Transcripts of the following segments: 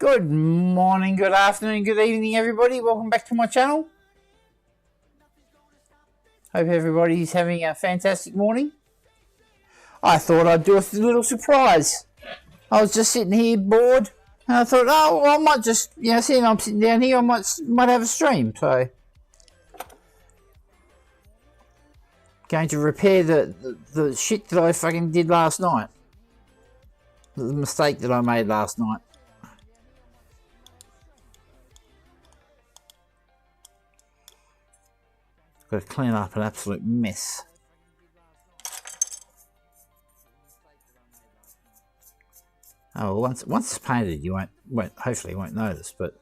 Good morning, good afternoon, good evening, everybody. Welcome back to my channel. Hope everybody's having a fantastic morning. I thought I'd do a little surprise. I was just sitting here bored, and I thought, oh, well, I might just, seeing I'm sitting down here, I might have a stream. So, going to repair the shit that I fucking did last night. The mistake that I made last night. Got to clean up an absolute mess. Oh, well, once it's painted, you hopefully won't notice, but.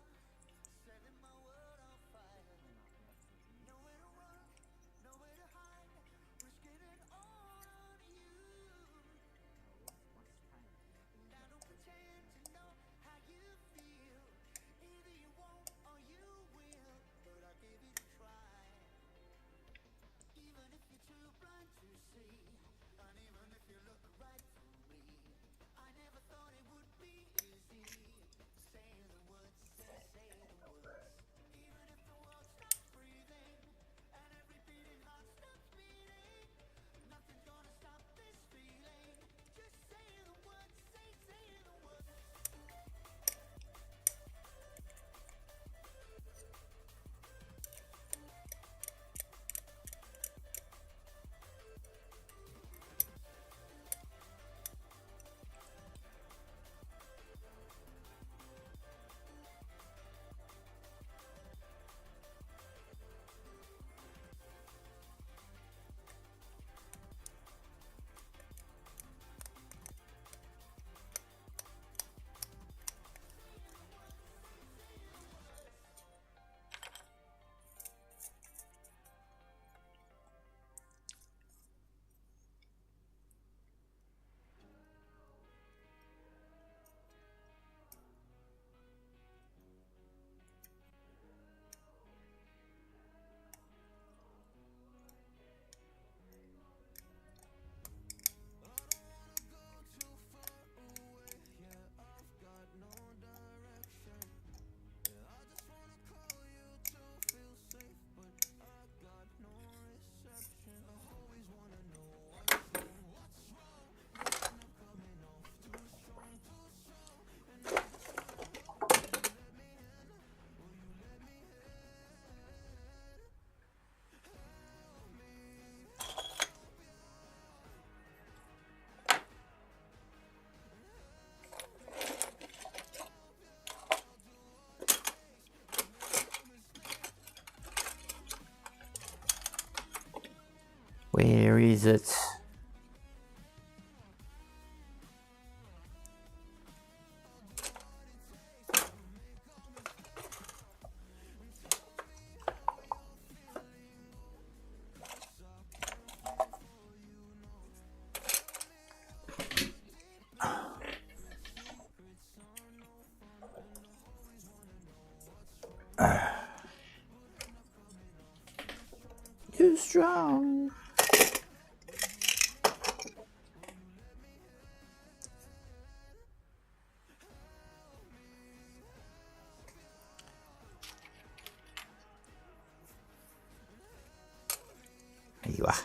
Where is it? Too strong. There you are.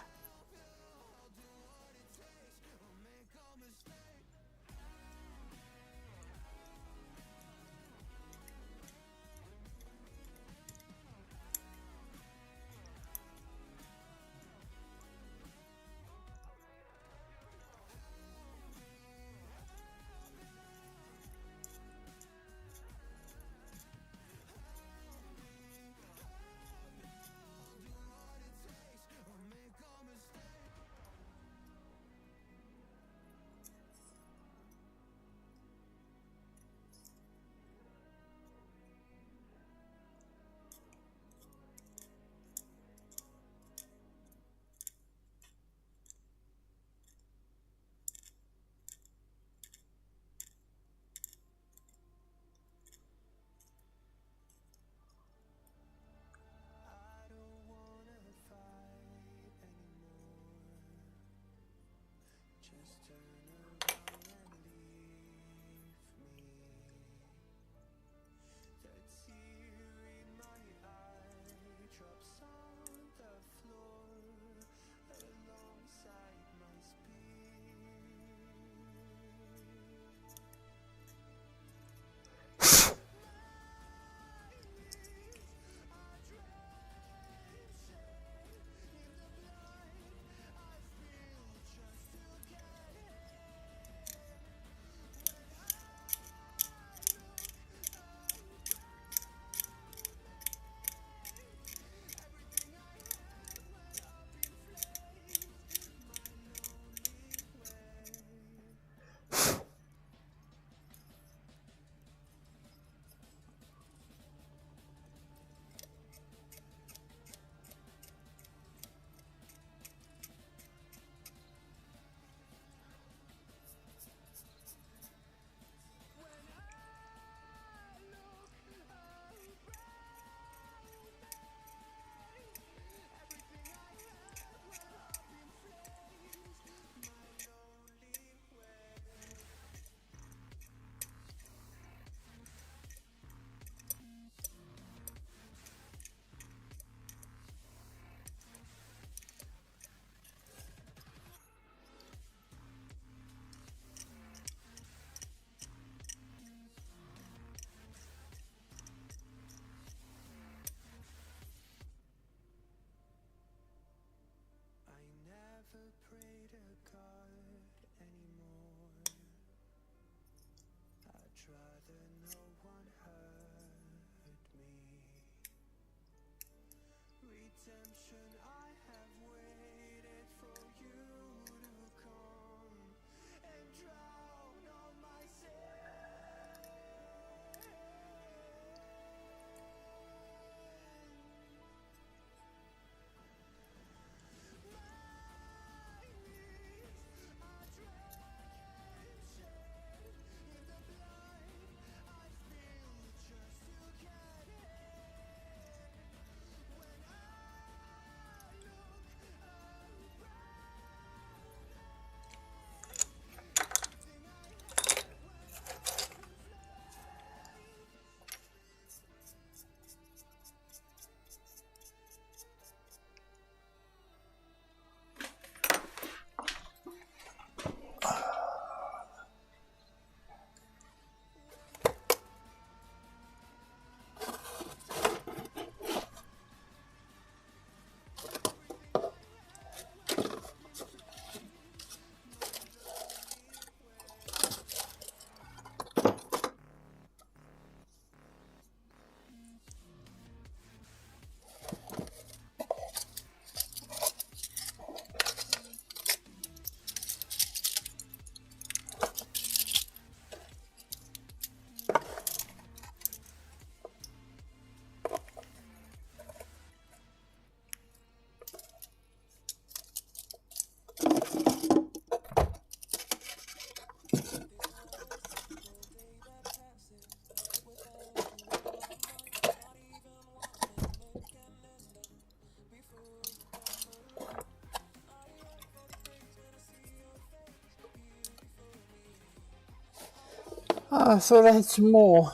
Oh, I thought I had some more.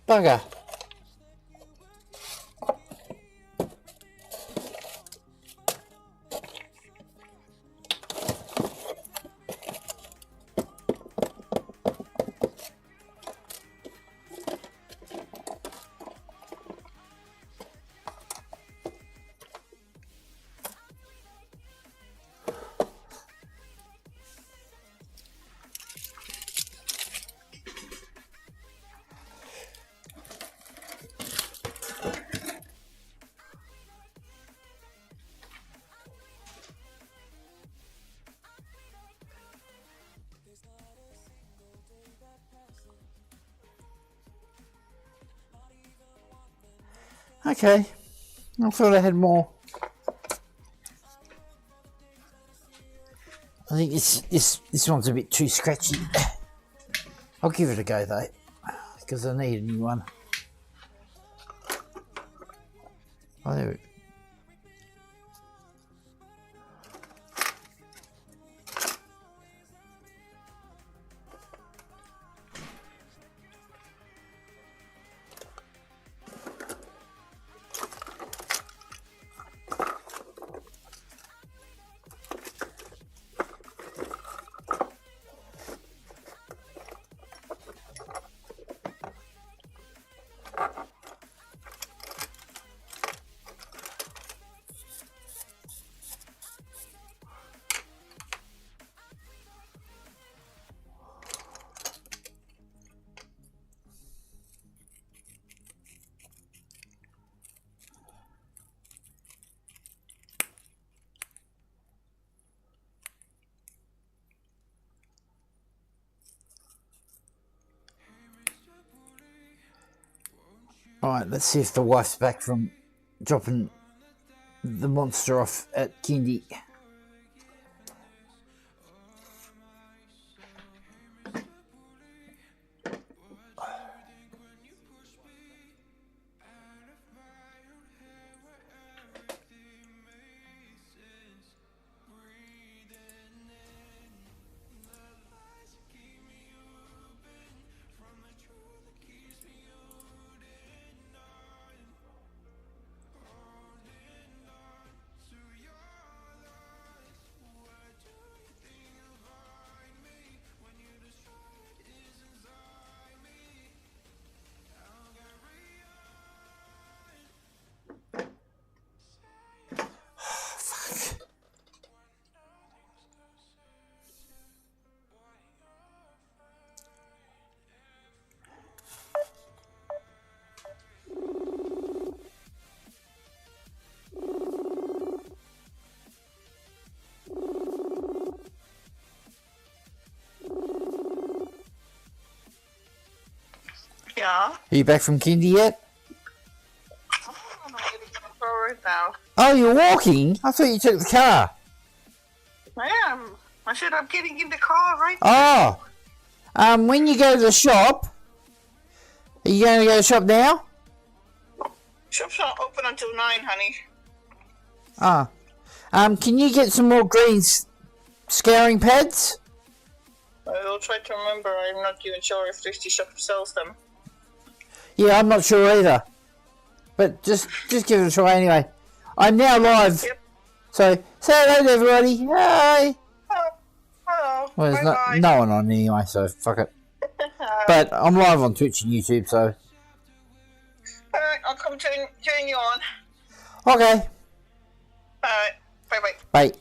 Bugger. Okay, I thought I had more. I think this one's a bit too scratchy. I'll give it a go though, because I need a new one. Oh, there we go. Alright, let's see if the wife's back from dropping the monster off at kindy. Yeah. Are you back from kindy yet? I'm getting forward now. Oh, you're walking? I thought you took the car. I am. I said I'm getting in the car right now. Oh. When you go to the shop, are you going to go to the shop now? Shop's not open until 9, honey. Ah. Can you get some more green scouring pads? I will try to remember. I'm not even sure if Thrifty Shop sells them. Yeah, I'm not sure either. But just give it a try anyway. I'm now live. Yep. So, say hello to everybody. Hey! Hello. Well, there's Bye-bye. no one on anyway, so fuck it. But I'm live on Twitch and YouTube, so... Alright, I'll come join you on. Okay. Alright. Bye-bye. Bye.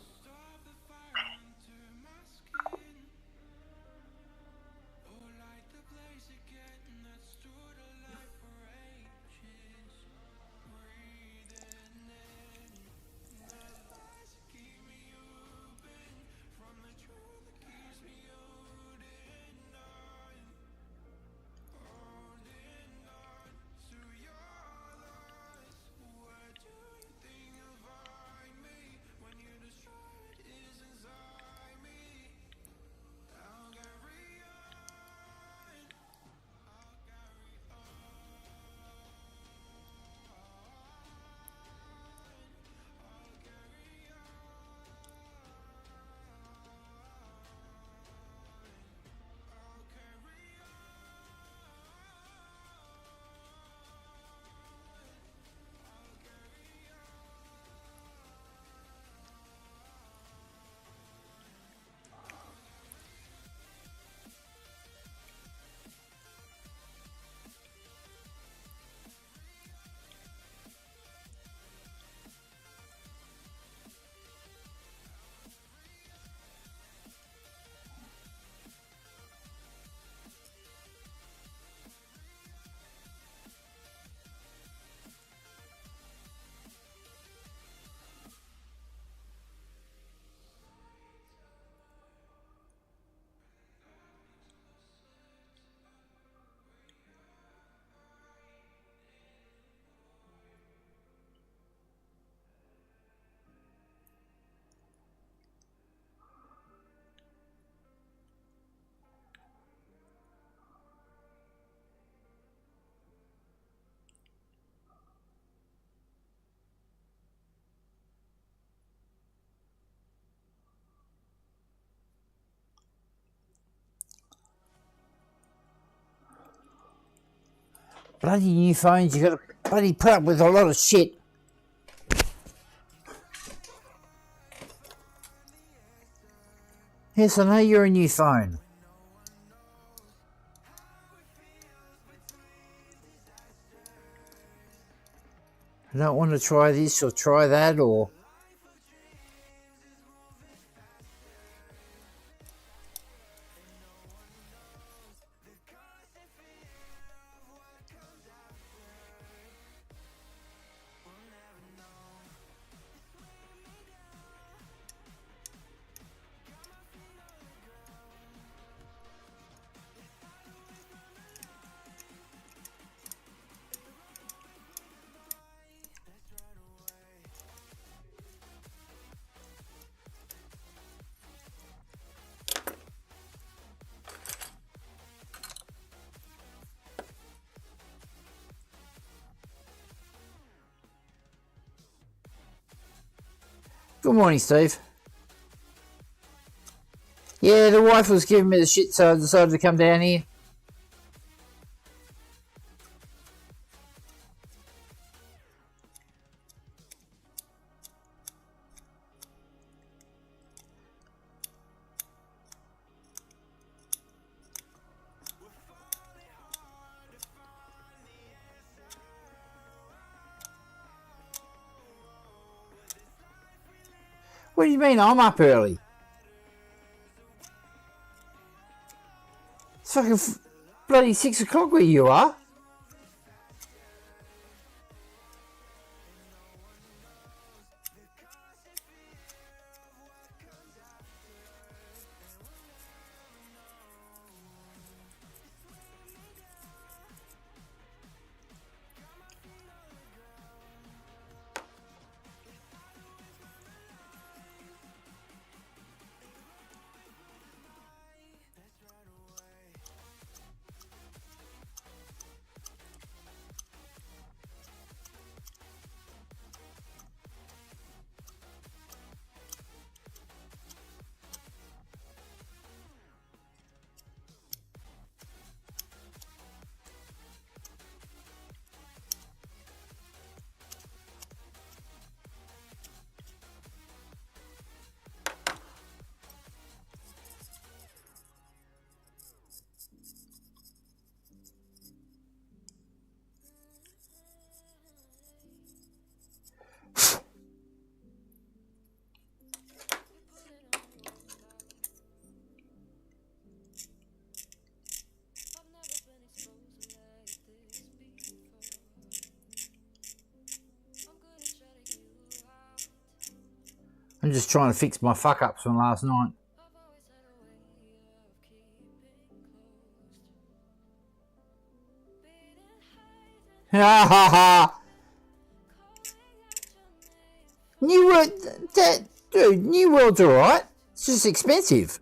Bloody new phones, you got to bloody put up with a lot of shit. Yes, I know you're a new phone. I don't want to try this or try that or... Good morning, Steve. Yeah, the wife was giving me the shit, so I decided to come down here. What do you mean I'm up early? It's fucking bloody 6 o'clock where you are. I'm just trying to fix my fuck ups from last night. Ha ha ha! New World, dude, New World's alright. It's just expensive.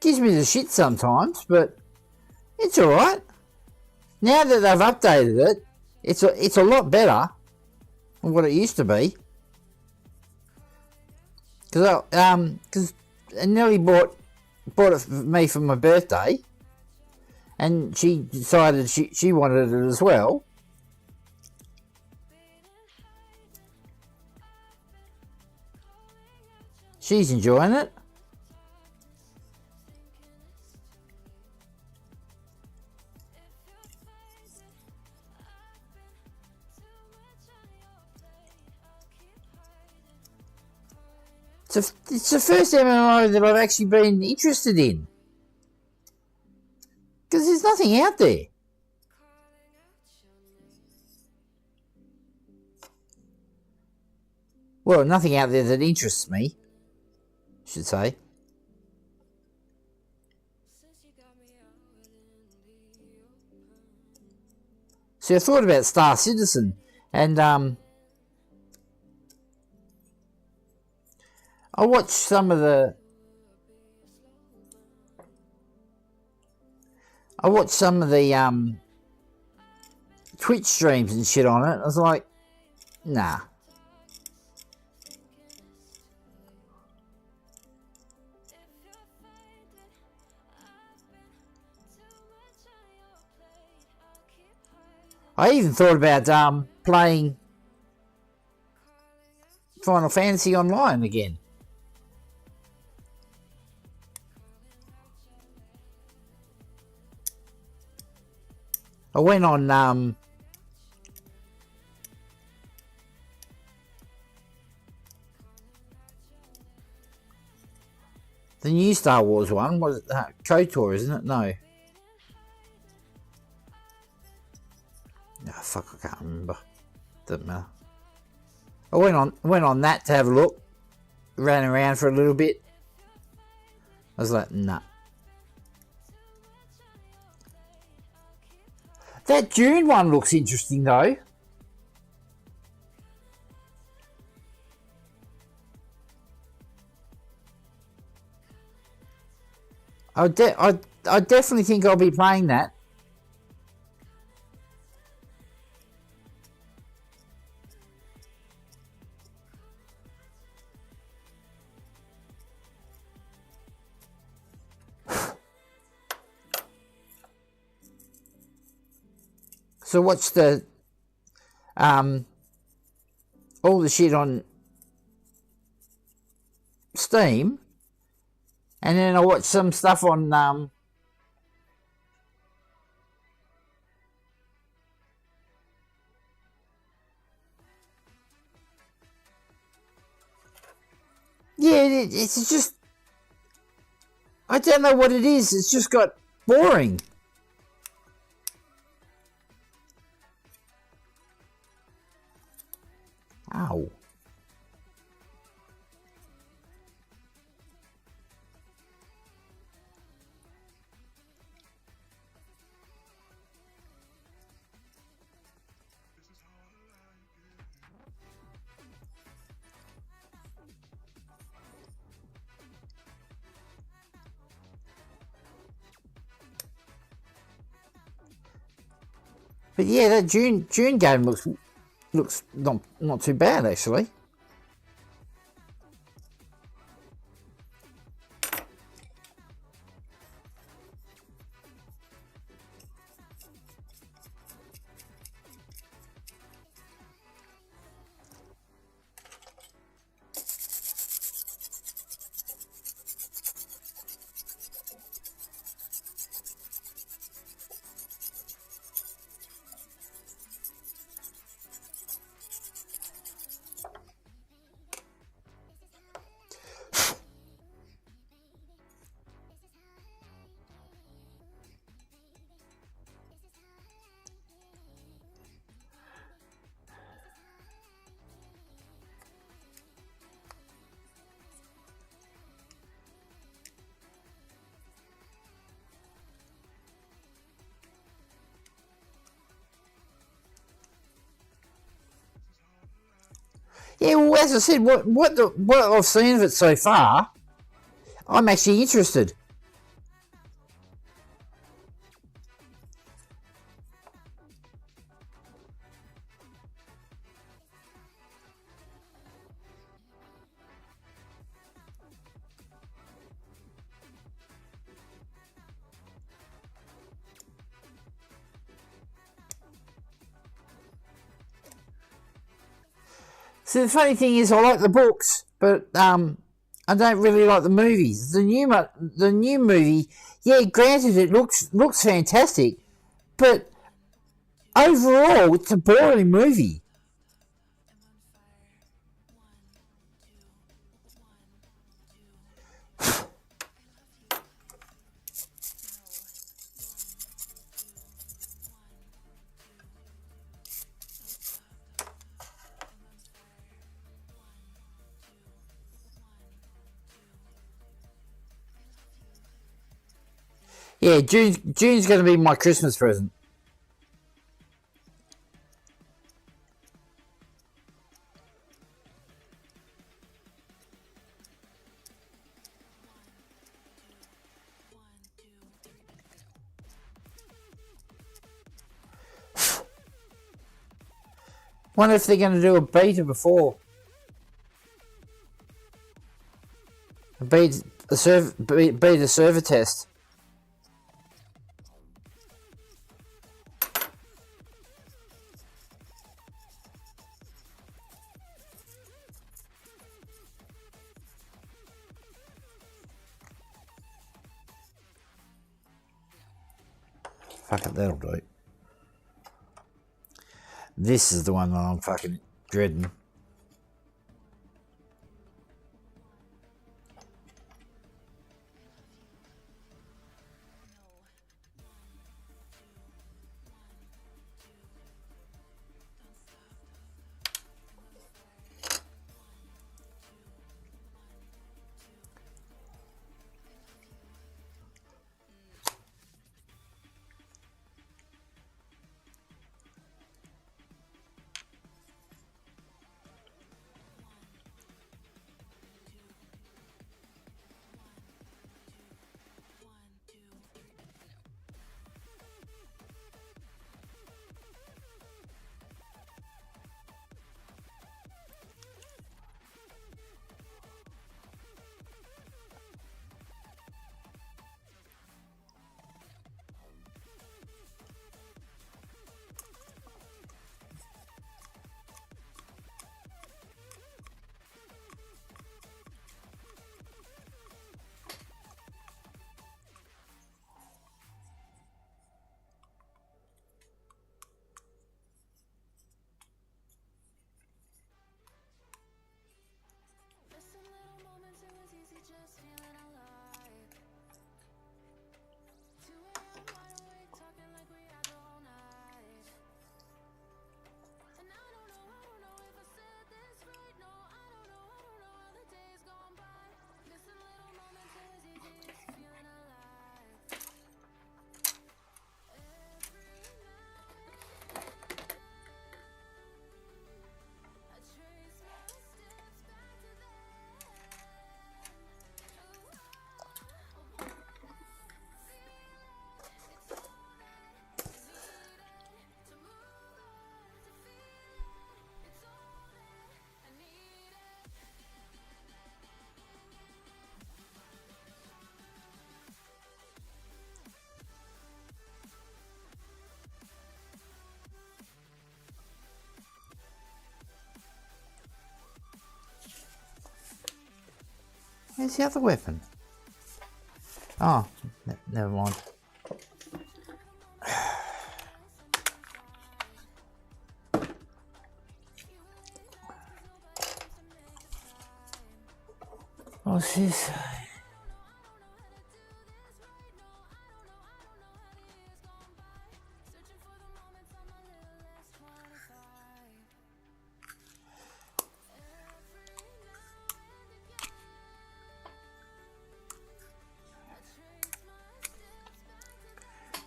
Gives me the shit sometimes, but it's alright. Now that they've updated it, it's a lot better than what it used to be. Because Nelly bought it for me for my birthday, and she decided she wanted it as well. She's enjoying it. It's the first MMO that I've actually been interested in. Because there's nothing out there. Well, nothing out there that interests me, I should say. See, I thought about Star Citizen, and I watched some of the Twitch streams and shit on it. I was like, nah. I even thought about playing Final Fantasy Online again. I went on the new Star Wars one. Was it KOTOR, isn't it? No. Oh, fuck, I can't remember. Doesn't matter. I went on that to have a look. Ran around for a little bit. I was like, nah. That June one looks interesting though. I definitely think I'll be playing that. So what's the all the shit on Steam, and then I watched some stuff on it's just, I don't know what it is. It's just got boring. Ow. But yeah, that June game looks not too bad actually. Yeah, well, as I said, what I've seen of it so far, I'm actually interested. So the funny thing is, I like the books, but I don't really like the movies. The new movie, yeah, granted, it looks fantastic, but overall, it's a boring movie. Yeah, June's going to be my Christmas present. Wonder if they're going to do a beta before. A beta server test. Fuck it, that'll do it. This is the one that I'm fucking dreading. Where's the other weapon? Oh, never mind. What's this?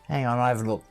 Hang on, I have a look.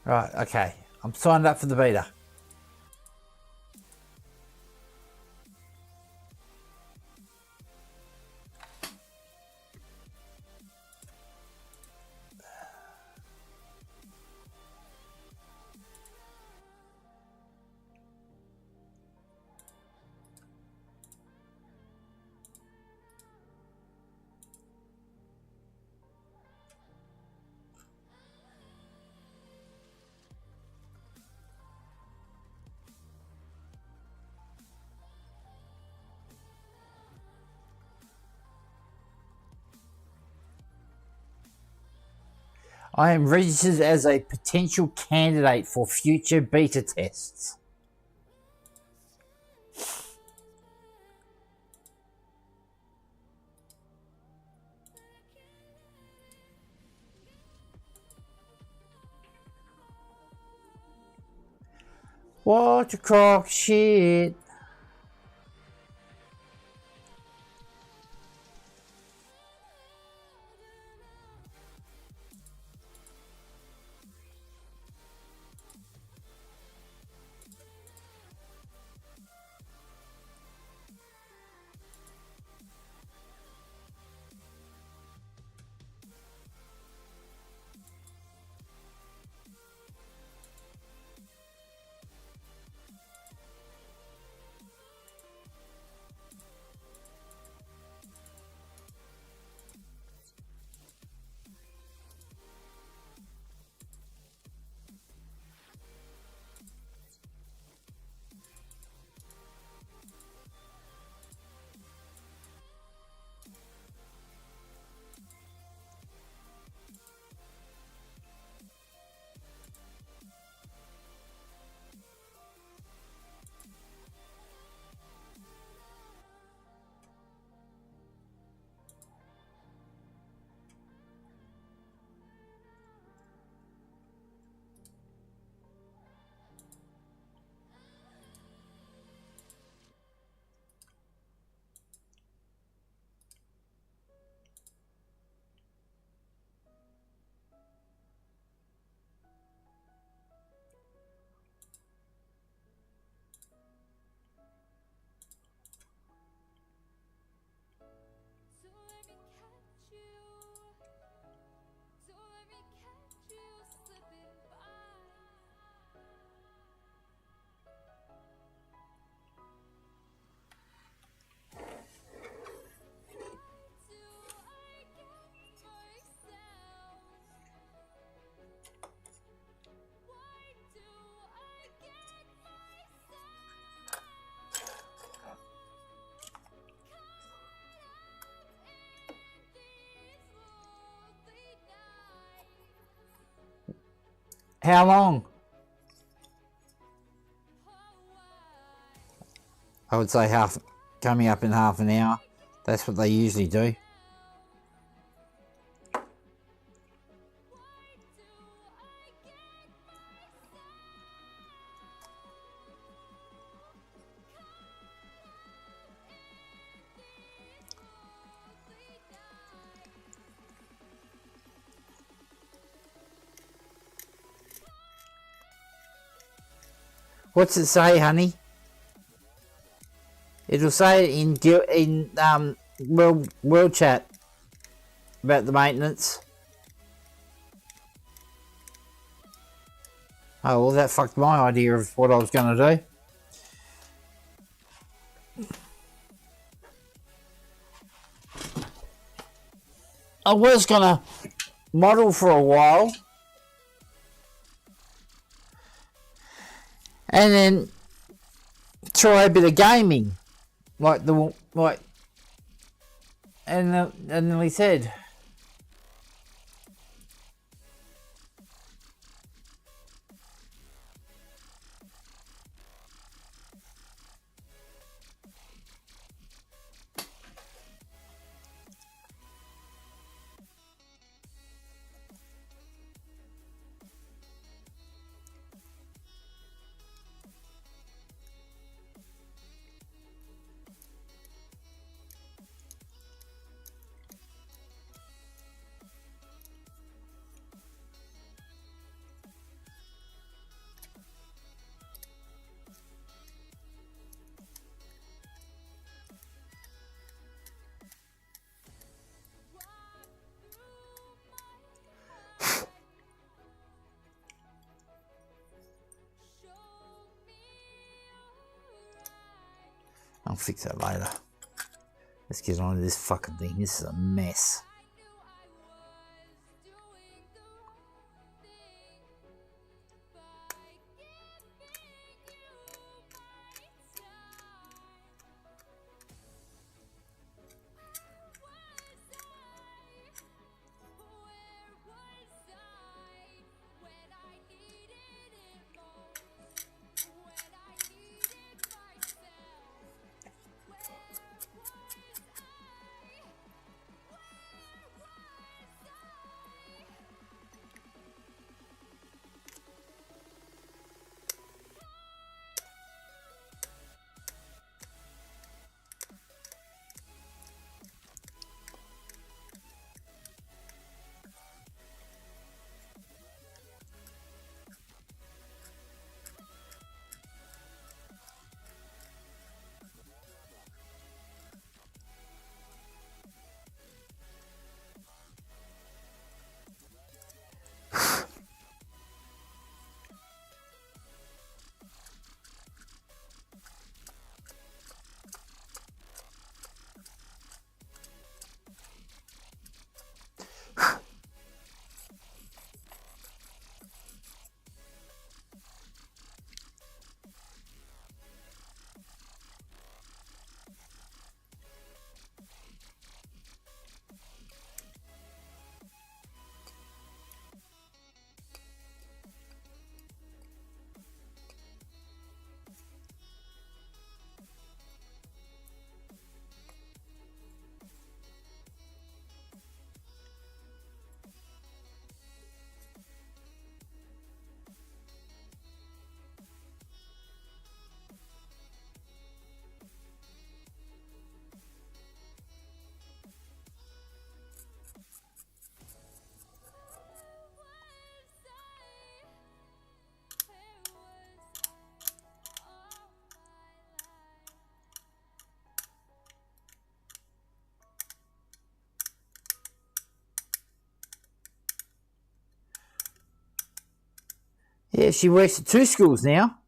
Right, okay. I'm signed up for the beta. I am registered as a potential candidate for future beta tests. What a crock shit. How long? I would say coming up in half an hour. That's what they usually do. What's it say, honey? It'll say it in world chat about the maintenance. Oh well, that fucked my idea of what I was going to do. I was going to model for a while, and then try a bit of gaming, and then he said, I'll fix that later. Let's get on to this fucking thing. This is a mess. Yeah, she works at 2 schools now.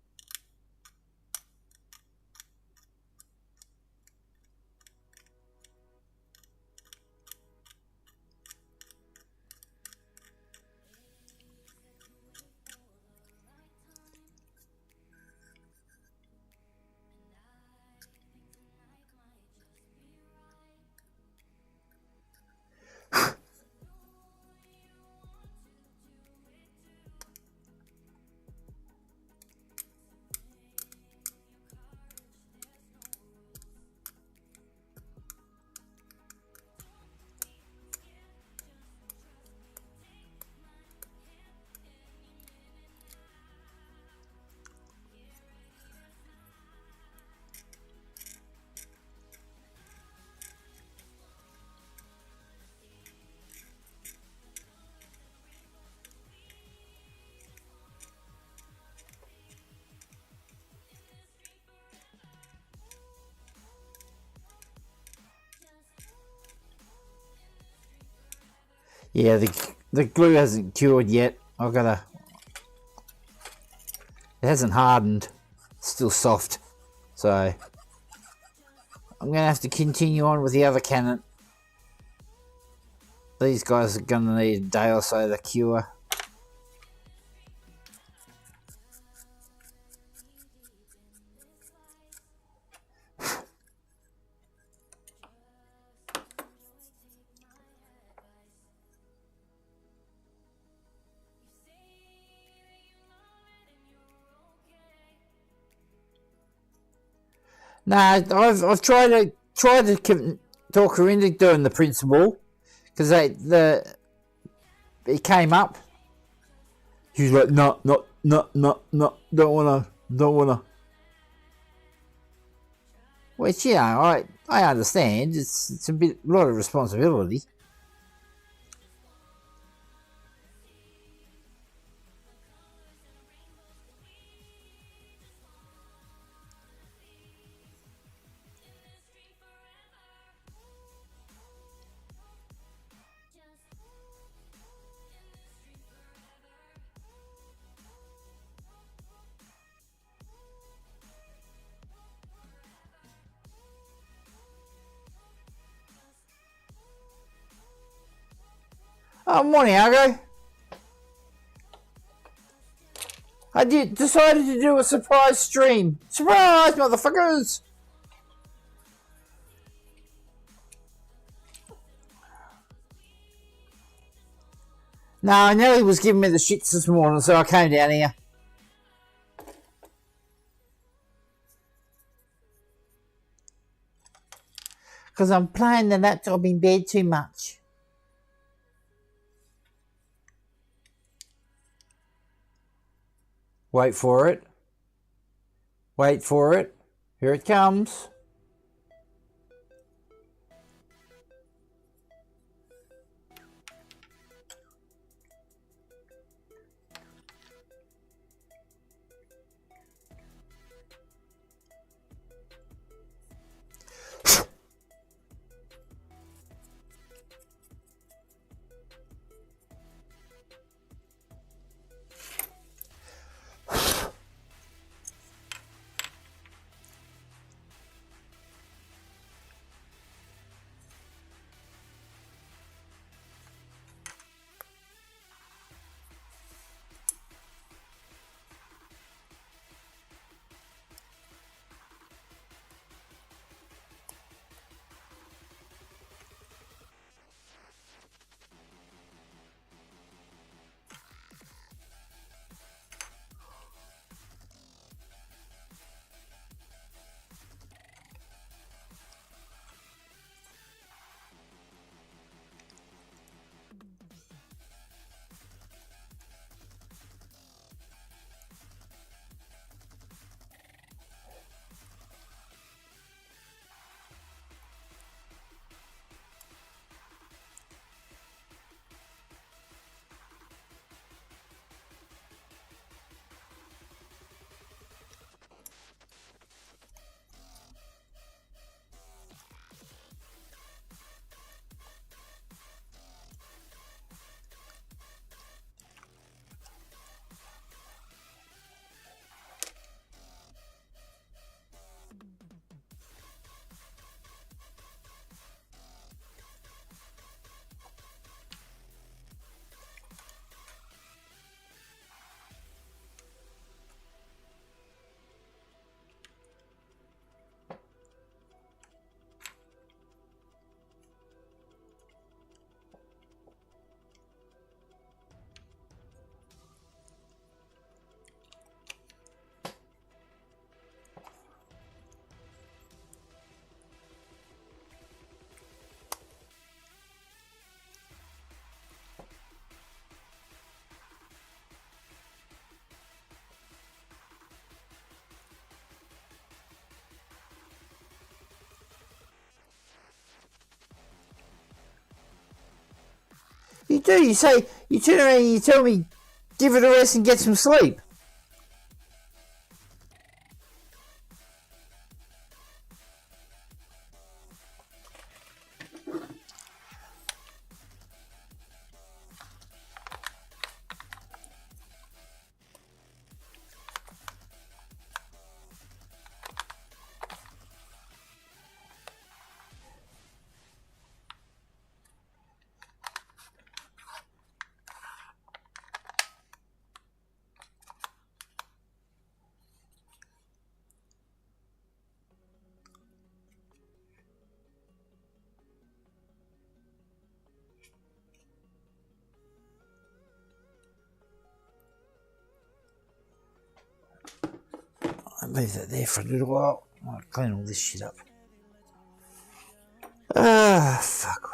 Yeah, the glue hasn't cured yet. It hasn't hardened. It's still soft. So I'm gonna have to continue on with the other cannon. These guys are gonna need a day or so to cure. Nah, I've tried to talk her into doing the principal because it came up. She's like, no, don't wanna. Which, I understand. It's a lot of responsibility. Oh, morning, Argo. I decided to do a surprise stream. Surprise, motherfuckers! No, Nelly was giving me the shits this morning, so I came down here. Because I'm playing the laptop in bed too much. Wait for it. Wait for it. Here it comes. You do. You say, you turn around and you tell me, give it a rest and get some sleep. leave that there for a little while. I'll clean all this shit up. Ah, fuck.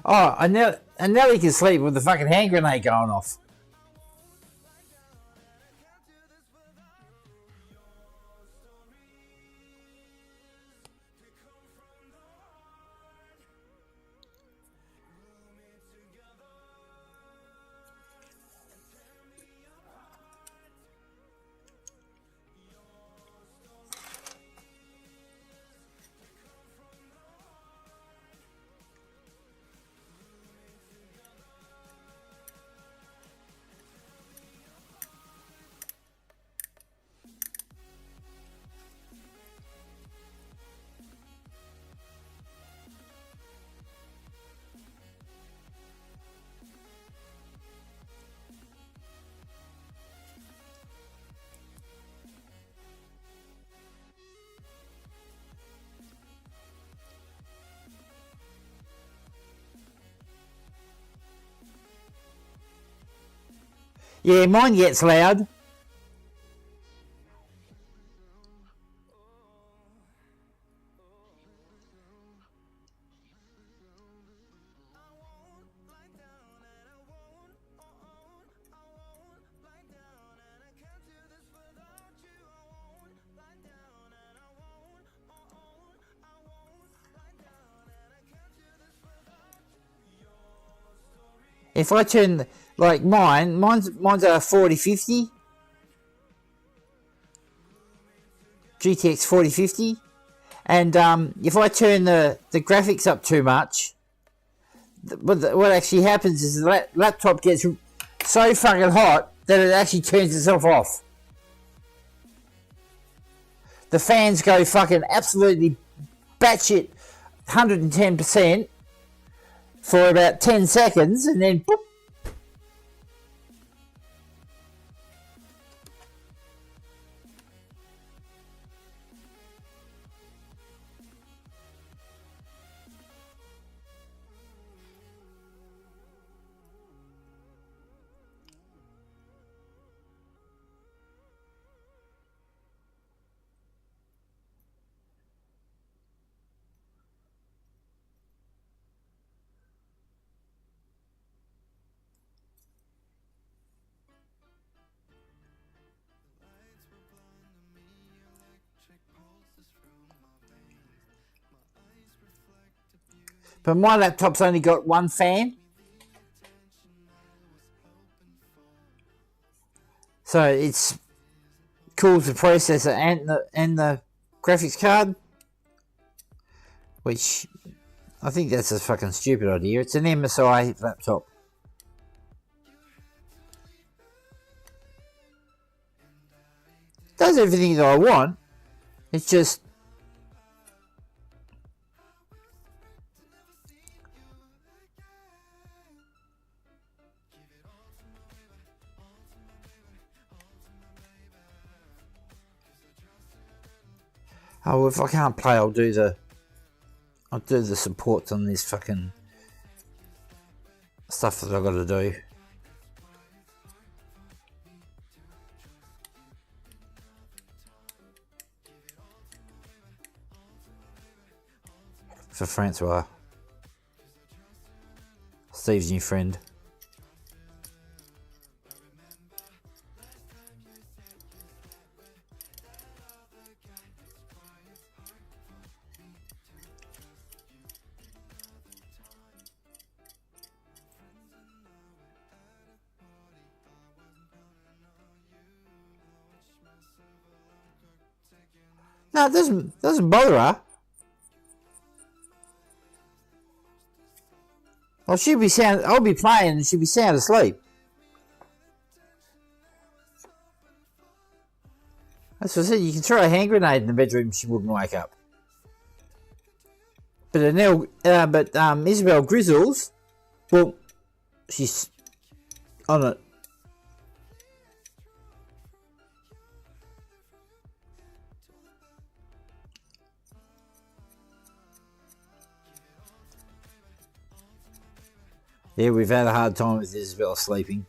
Oh, I nearly can sleep with the fucking hand grenade going off. Yeah, mine gets loud. If I turn, like mine's a 4050. GTX 4050. And if I turn the graphics up too much, what actually happens is the laptop gets so fucking hot that it actually turns itself off. The fans go fucking absolutely batshit 110% for about 10 seconds and then boop. But my laptop's only got one fan. So it's cools the processor and the graphics card. Which I think that's a fucking stupid idea. It's an MSI laptop. Does everything that I want. It's just oh, if I can't play, I'll do the supports on this fucking stuff that I've got to do. For Francois, Steve's new friend. No, it doesn't bother her. Well, I'll be playing and she'll be sound asleep. That's what I said, you can throw a hand grenade in the bedroom, she wouldn't wake up. But Isabel Grizzles, well, she's on it. Yeah, we've had a hard time with Isabel sleeping.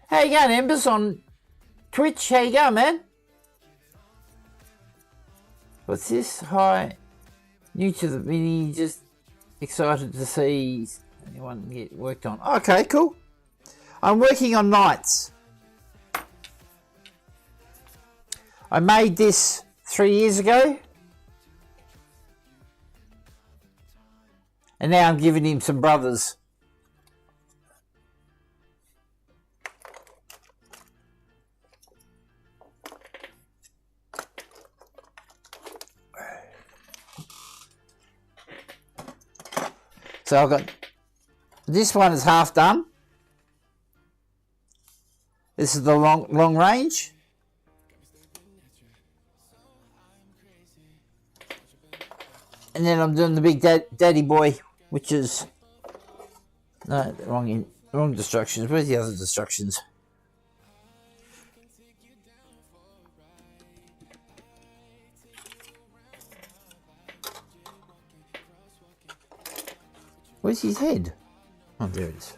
How you going, Embers, on Twitch? How you going, man? What's this? Hi. New to the mini, just excited to see anyone get worked on. Okay, cool. I'm working on nights. I made this 3 years ago. And now I'm giving him some brothers. So I've got, this one is half done. This is the long range. And then I'm doing the big daddy boy, which is, no, wrong instructions. Where's the other instructions? Where's his head? Oh, there it is.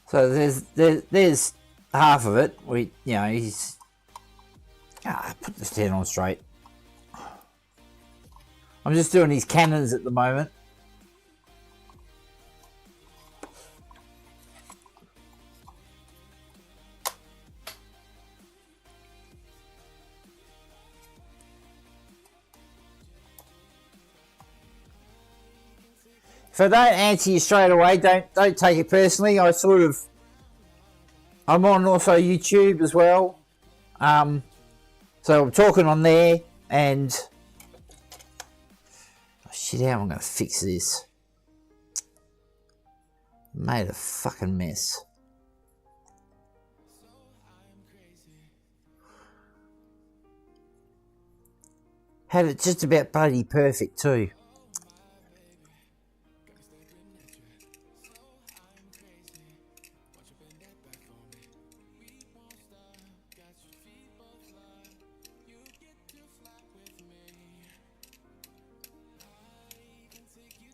So there's half of it. He's put this head on straight. I'm just doing his cannons at the moment. If I don't answer you straight away, don't take it personally. I'm on also YouTube as well. So I'm talking on there, and oh shit, how am I going to fix this? Made a fucking mess. Had it just about bloody perfect too.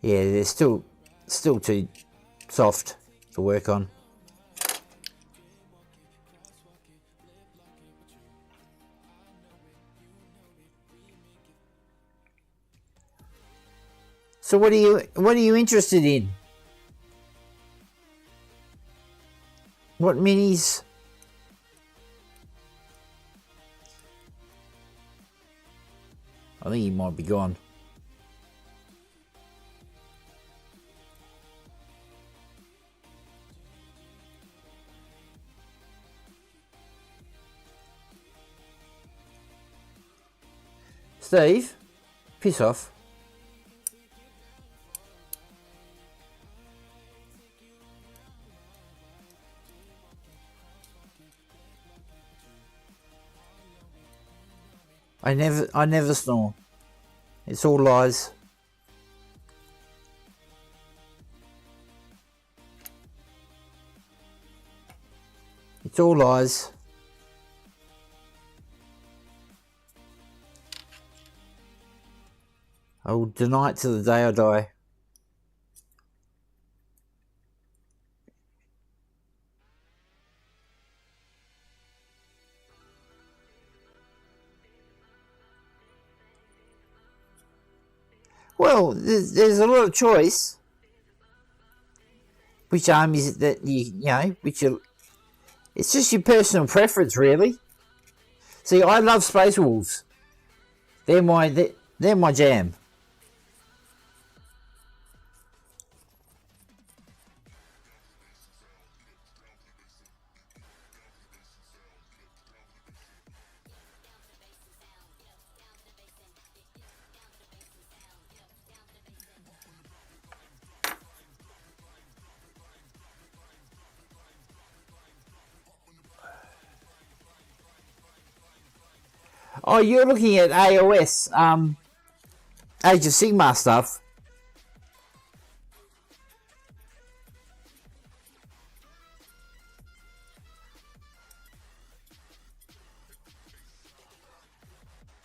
Yeah, they're still too soft to work on. So what are you interested in? What minis? I think he might be gone. Steve, piss off. I never snore. It's all lies. It's all lies. I will deny it to the day I die. Well, there's a lot of choice. Which arm is it that it's just your personal preference, really. See, I love Space Wolves. They're my jam. Oh, you're looking at AOS, Age of Sigmar stuff.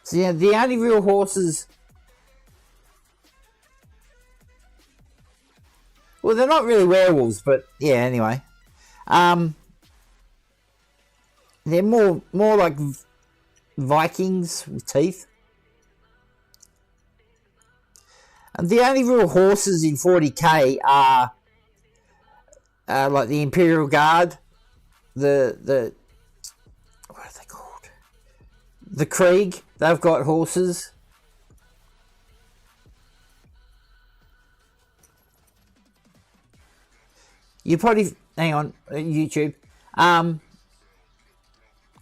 So yeah, the only real horses. Well, they're not really werewolves, but yeah. Anyway, they're more like Vikings with teeth. And the only real horses in 40k are like the Imperial Guard, the what are they called? The Krieg. They've got horses. You probably hang on YouTube,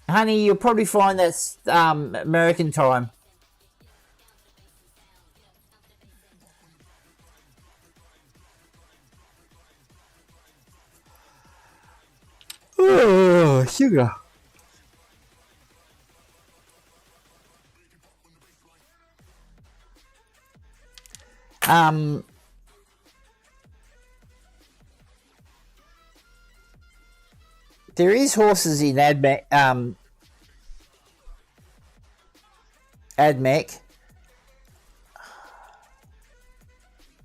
honey. You'll probably find that's American time. Oh, sugar. There is horses in AdMech.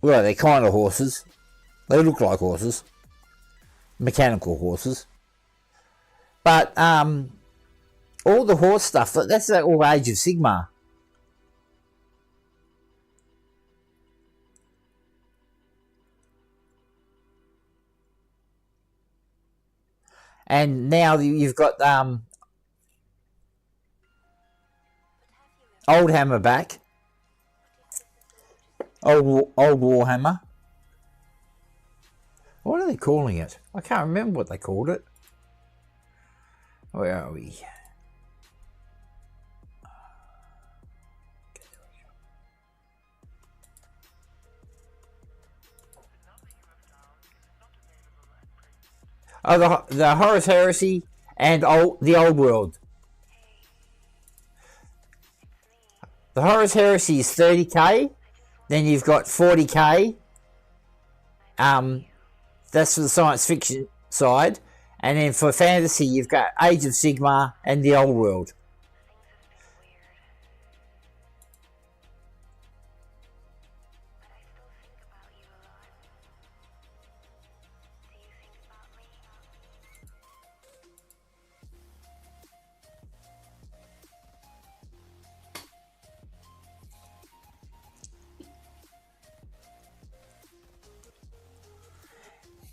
Well, they're kind of horses. They look like horses. Mechanical horses. But all the horse stuff, that's all Age of Sigmar. And now you've got Old Hammer back. Old Warhammer. What are they calling it? I can't remember what they called it. Where are we? Oh, the Horus Heresy and the Old World. The Horus Heresy is 30k. Then you've got 40k. That's for the science fiction side. And then for fantasy, you've got Age of Sigmar and the Old World.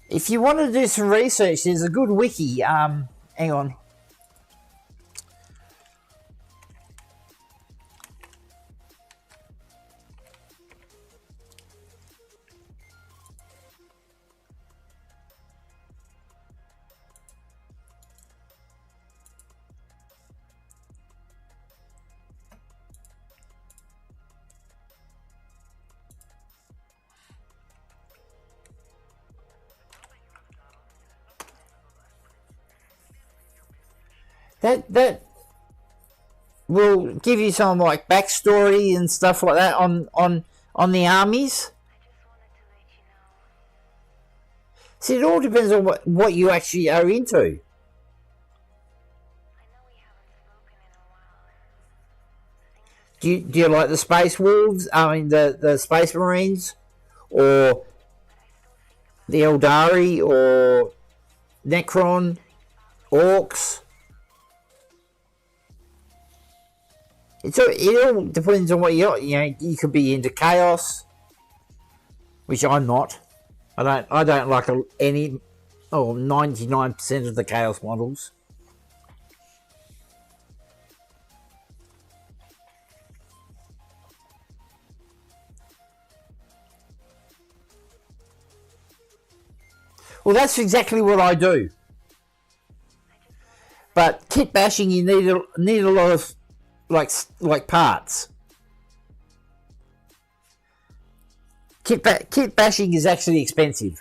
If you want to do some research, there's a good wiki. Hang on. That will give you some like backstory and stuff like that on the armies. See, it all depends on what you actually are into. Do you like the Space Wolves? I mean the Space Marines, or the Eldari, or Necron, Orcs? It all depends on what you could be into chaos, which I'm not. I don't like any 99% of the chaos models. Well, that's exactly what I do. But kit bashing, you need a lot of like parts. Kit bashing is actually expensive.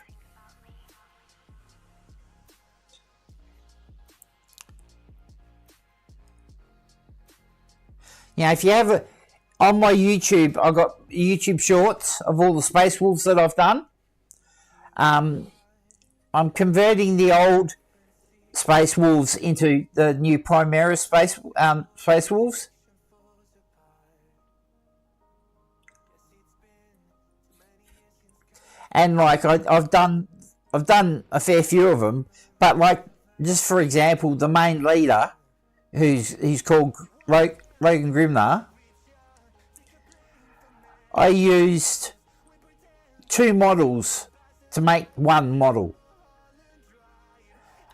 If you have on my YouTube, I've got YouTube shorts of all the Space Wolves that I've done. I'm converting the old Space Wolves into the new Primaris Space Wolves. and like I've done a fair few of them, but like just for example, the main leader, he's called Logan Grimnar. I used 2 models to make one model,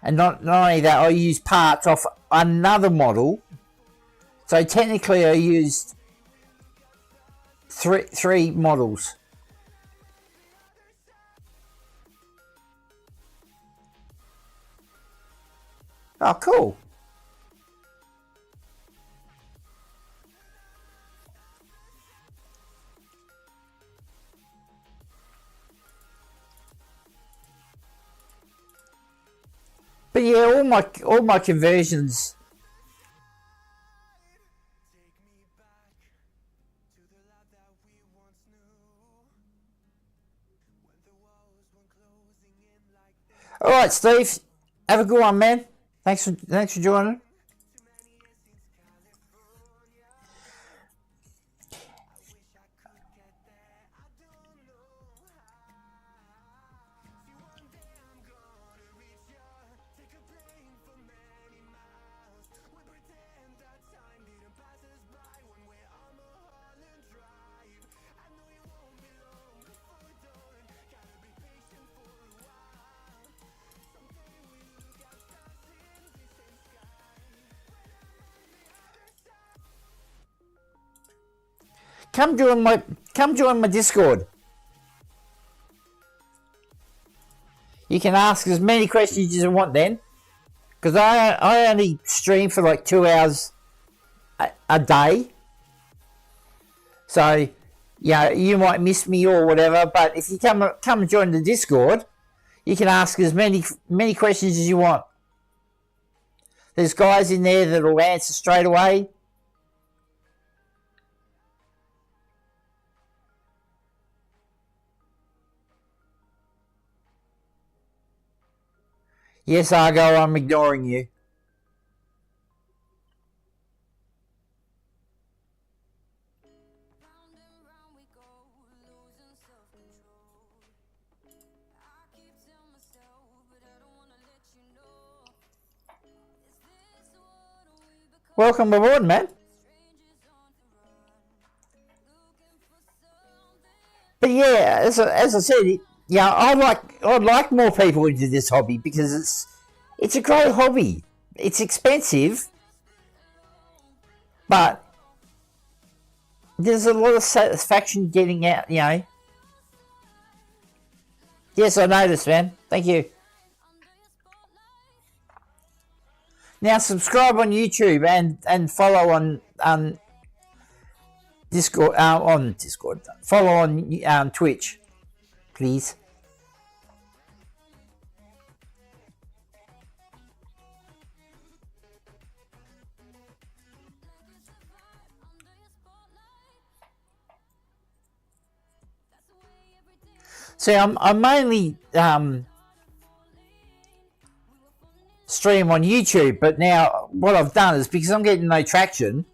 and not only that, I used parts off another model. So technically, I used three models. Oh, cool. But yeah, all my conversions. All right, Steve. Have a good one, man. Thanks for joining. Come join my Discord. You can ask as many questions as you want then, because I only stream for like 2 hours a day. So, yeah, you might miss me or whatever, but if you come and join the Discord, you can ask as many questions as you want. There's guys in there that will answer straight away. Yes, Argo, I'm ignoring you. Welcome aboard, man. But yeah, as I said, yeah, I'd like more people into this hobby because it's a great hobby. It's expensive, but there's a lot of satisfaction getting out. Yes, I noticed, man. Thank you. Now subscribe on YouTube and follow on Discord. On Discord, follow on Twitch, please. See, I'm mainly stream on YouTube, but now what I've done is because I'm getting no traction,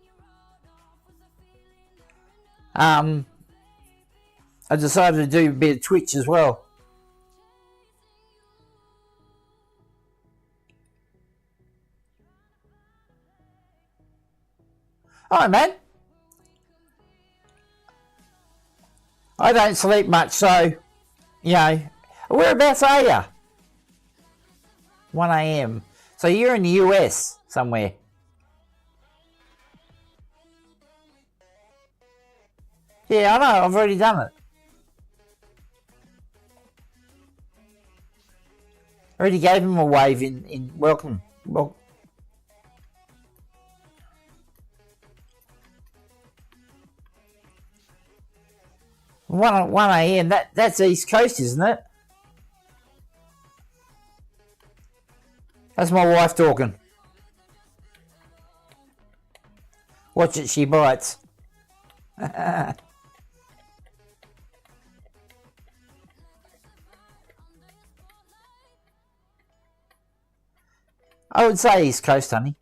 I decided to do a bit of Twitch as well. Alright, man. I don't sleep much, so, whereabouts are you? 1 a.m. So you're in the US somewhere. Yeah, I know, I've already done it. I already gave him a wave in welcome. Well, 1 a.m. That's East Coast, isn't it? That's my wife talking. Watch it, she bites. I would say East Coast, honey.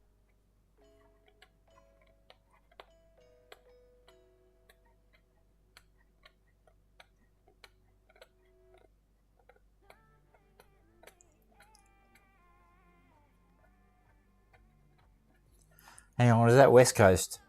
Hang on, is that West Coast?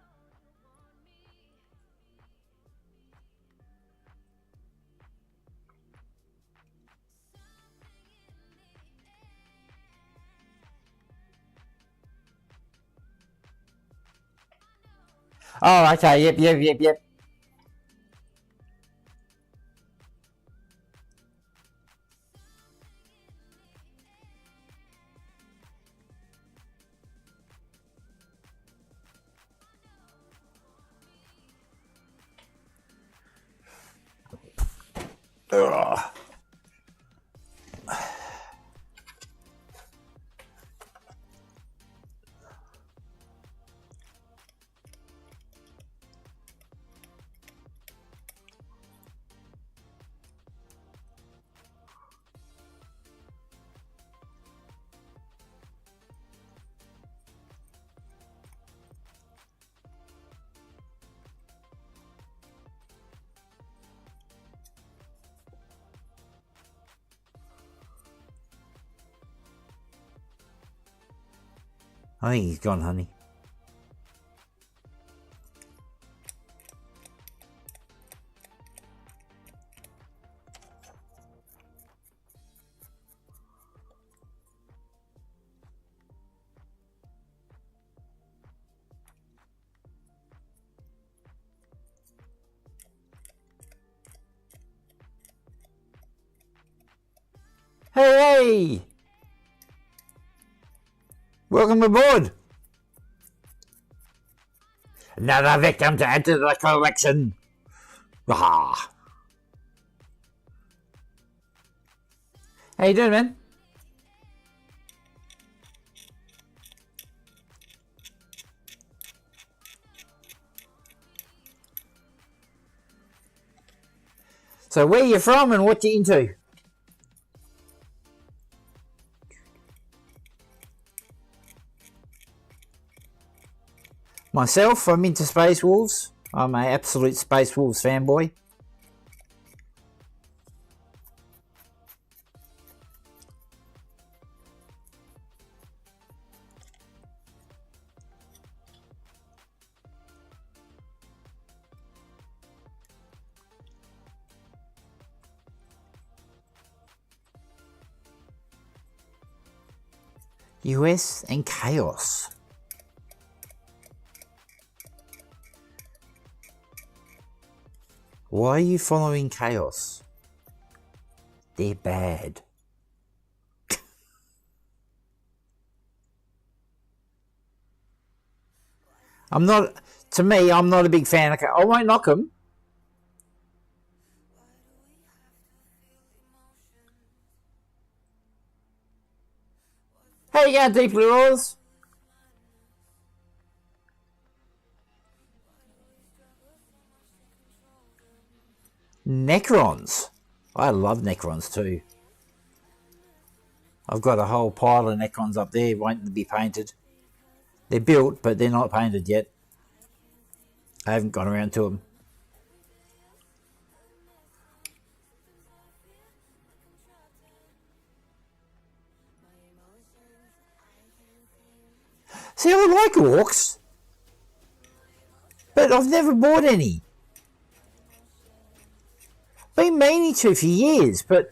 Oh, okay, yep. Ugh. I think he's gone, honey. Hey! Welcome aboard! Another victim to add to the collection! Ah. How you doing, man? So where you from and what you into? Myself, I'm into Space Wolves. I'm an absolute Space Wolves fanboy. US and Chaos. Why are you following Chaos? They're bad. I'm not a big fan of Chaos. I won't knock them. How you going, Deep Blue Oils? Necrons. I love Necrons too. I've got a whole pile of Necrons up there waiting to be painted. They're built, but they're not painted yet. I haven't gone around to them. See, I like orcs, but I've never bought any. Been meaning to for years, but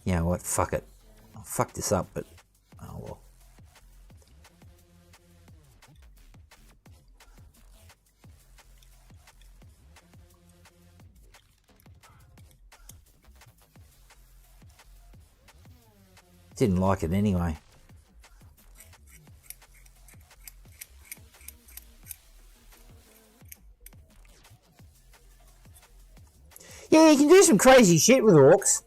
you know what? Fuck it. I'll fuck this up, but oh well. Didn't like it anyway. Yeah, you can do some crazy shit with orcs.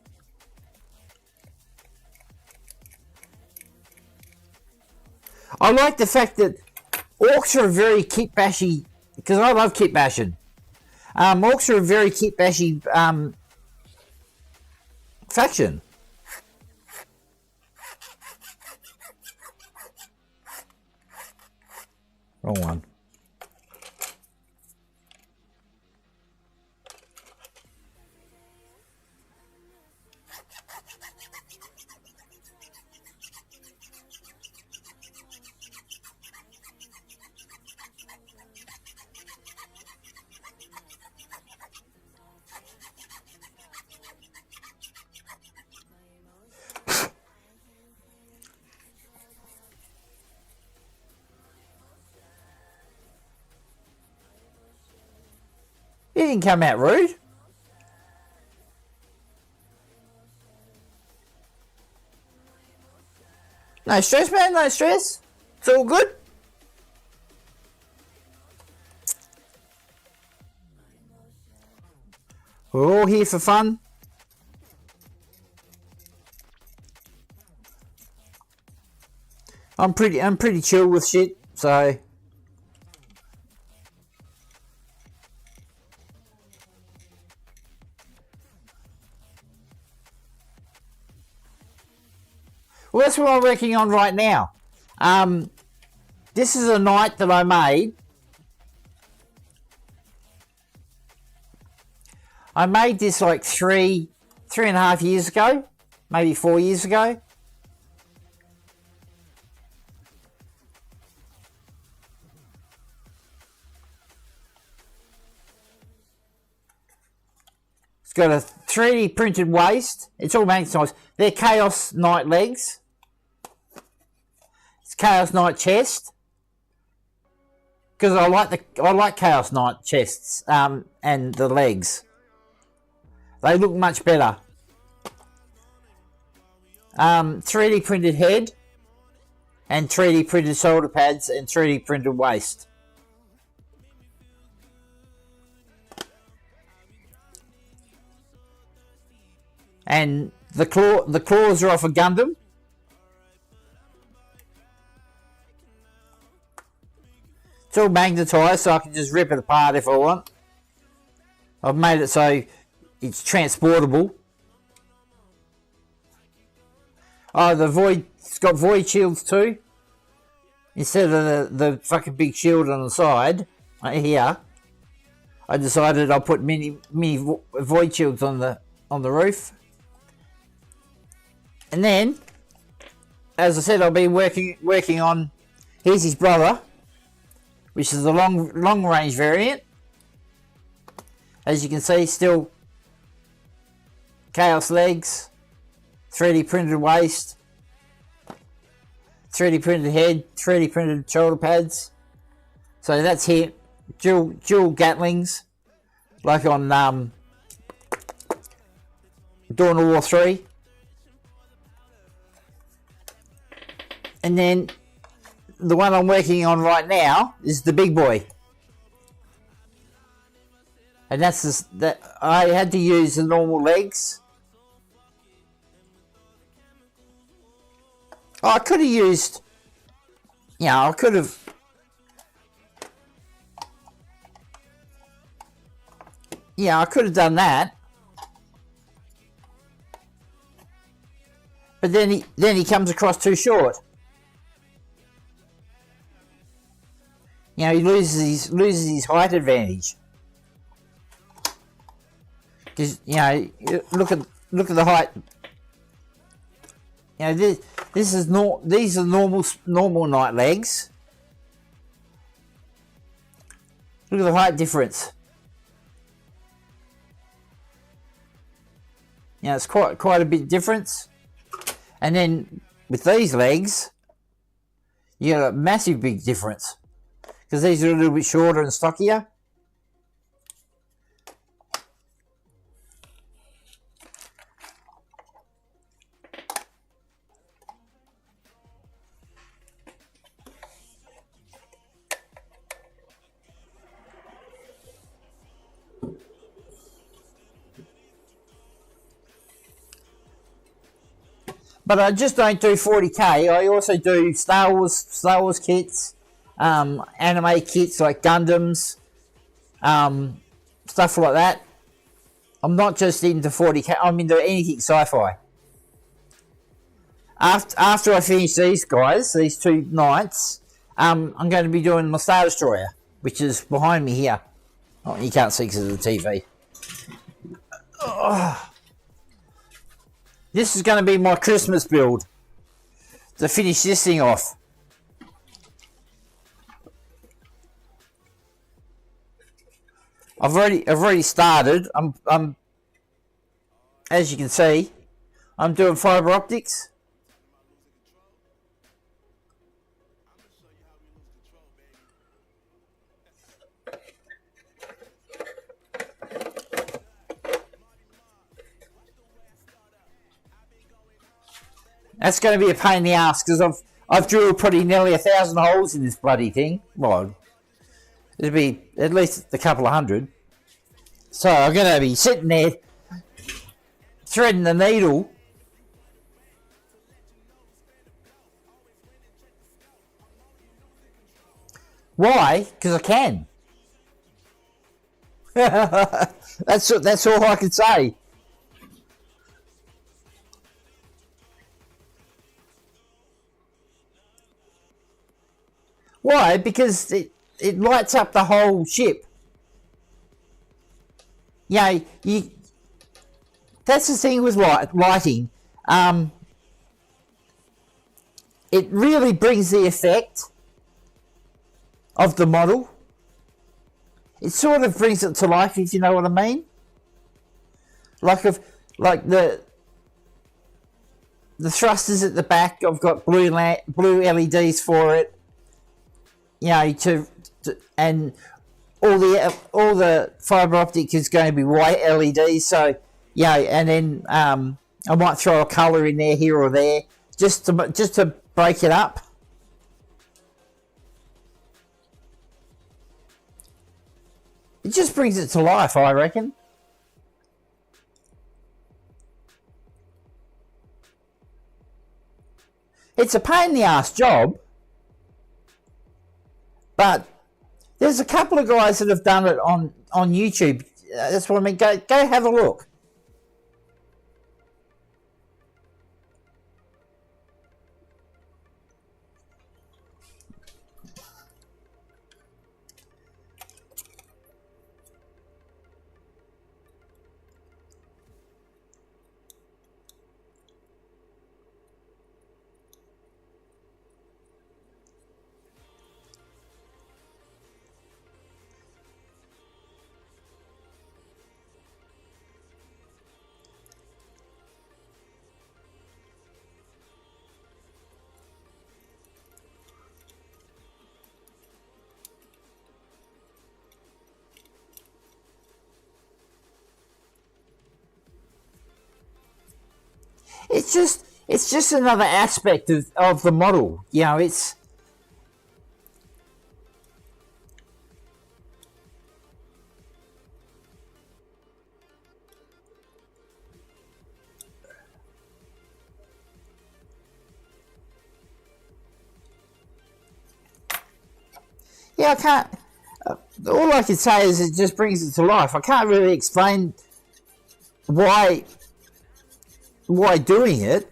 I like the fact that orcs are a very kit bashy, because I love kit bashing. Orcs are a very kit bashy faction. Wrong one. He didn't come out rude. No stress, man, no stress. It's all good. We're all here for fun. I'm pretty chill with shit, so well, that's what I'm working on right now. This is a night that I made. I made this like three and a half years ago, maybe 4 years ago. It's got a 3D printed waist. It's all made size. They're Chaos Knight legs. It's Chaos Knight chest. Because I like Chaos Knight chests and the legs. They look much better. 3D printed head and 3D printed shoulder pads and 3D printed waist. And the claws are off a Gundam. It's all magnetised, so I can just rip it apart if I want. I've made it so it's transportable. Oh, it's got void shields too. Instead of the fucking big shield on the side, right here, I decided I'll put mini void shields on the roof. And then, as I said, I'll be working on. Here's his brother, which is the long range variant. As you can see, still Chaos legs, 3D printed waist, 3D printed head, 3D printed shoulder pads. So that's here, dual Gatlings, like on Dawn of War 3. And then the one I'm working on right now is the big boy. And that's that I had to use the normal legs. Oh, I could have used, I could have. Yeah, I could have done that. But then he comes across too short. He loses his height advantage. Because look at the height. These are normal Knight legs. Look at the height difference. It's quite a bit difference. And then with these legs, you got a massive big difference. Because these are a little bit shorter and stockier. But I just don't do 40k. I also do Star Wars kits, anime kits like Gundams, stuff like that. I'm not just into 40k. I'm into anything sci-fi. After I finish these guys, these two Knights, I'm going to be doing my Star Destroyer, which is behind me here. Oh, you can't see because of the TV. Oh. This is going to be my Christmas build to finish this thing off. I've already started. I'm as you can see, I'm doing fiber optics. That's going to be a pain in the ass because I've drilled probably nearly 1,000 holes in this bloody thing. Well, it'll be at least a couple of hundred. So I'm going to be sitting there threading the needle. Why? Because I can. That's all I can say. Why? Because it lights up the whole ship. Yeah, that's the thing with lighting. It really brings the effect of the model. It sort of brings it to life, if you know what I mean. Like the thrusters at the back, I've got blue LEDs for it. You know, and all the fibre optic is going to be white LEDs. So yeah, and then I might throw a colour in there, here or there, just to break it up. It just brings it to life, I reckon. It's a pain in the ass job, but there's a couple of guys that have done it on YouTube. That's what I mean. Go have a look. It's just another aspect of the model. You know, it's yeah, I can't. All I can say is it just brings it to life. I can't really explain why doing it.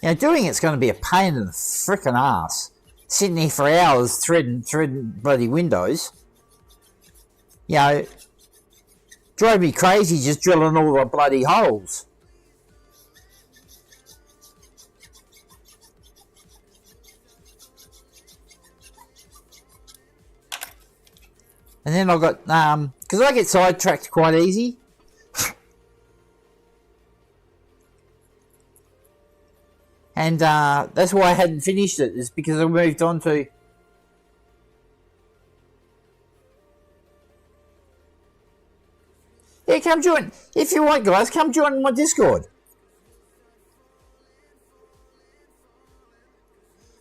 You know, doing it's going to be a pain in the frickin' ass. Sitting here for hours threading bloody windows. You know, drove me crazy just drilling all the bloody holes. And then I got, because I get sidetracked quite easy. And that's why I hadn't finished it, is because I moved on to... Yeah, come join. If you want, guys, come join my Discord.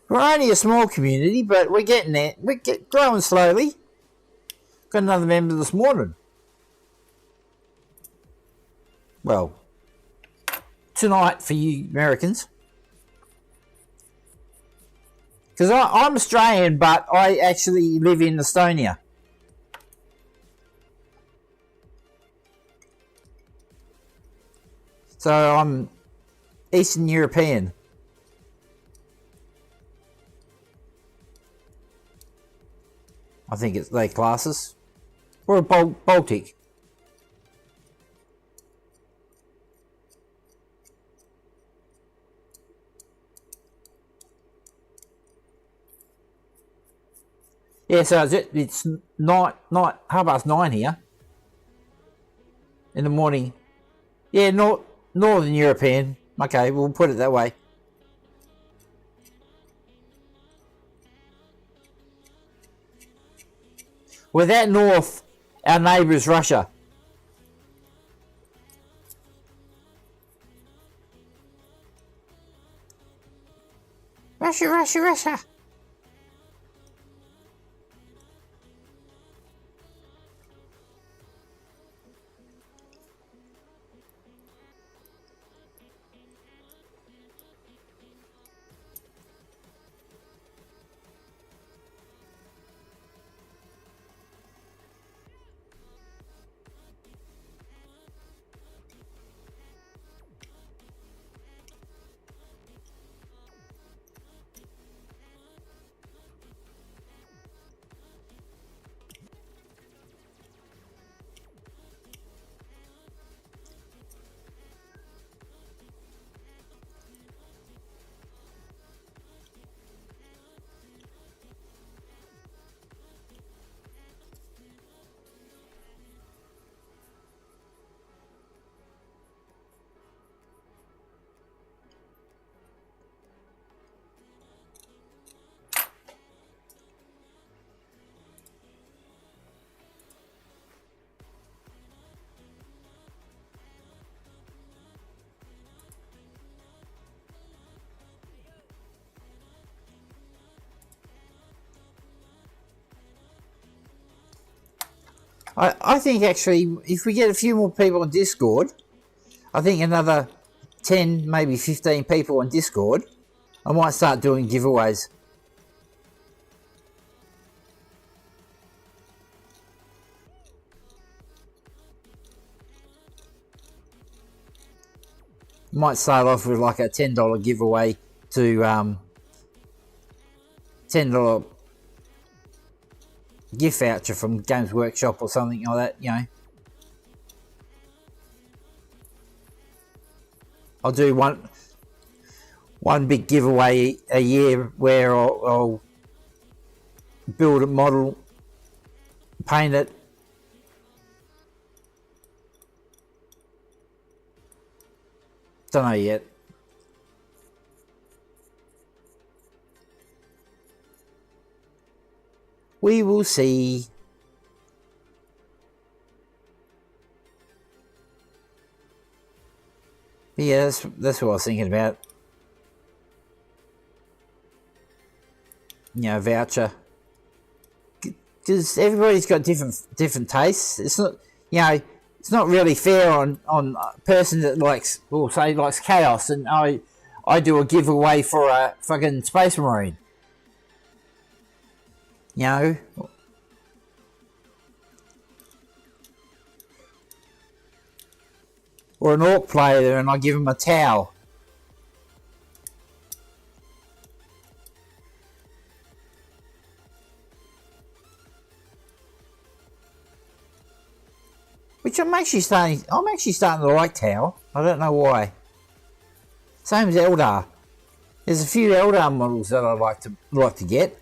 We're only a small community, but we're getting there. We're growing slowly. Got another member this morning. Well, tonight for you Americans. Because I'm Australian, but I actually live in Estonia. So I'm Eastern European. I think it's they classes. Or Baltic. Yeah, so it's night 9:30 here in the morning. Yeah, Northern European. Okay, we'll put it that way. We're that north, our neighbour is Russia. Russia, Russia, Russia. I think actually, if we get a few more people on Discord, I think another 10, maybe 15 people on Discord, I might start doing giveaways. Might start off with like a $10 giveaway to $10 gift voucher from Games Workshop or something like that, you know. I'll do one big giveaway a year where I'll build a model, paint it, don't know yet. We will see. But yeah, that's what I was thinking about. You know, voucher. Because everybody's got different tastes. It's not, you know, it's not really fair on a person that likes, or say likes chaos, and I do a giveaway for a fucking Space Marine. You know, or an orc player and I give him a towel. Which I'm actually starting to like towel. I don't know why. Same as Eldar. There's a few Eldar models that I like to get.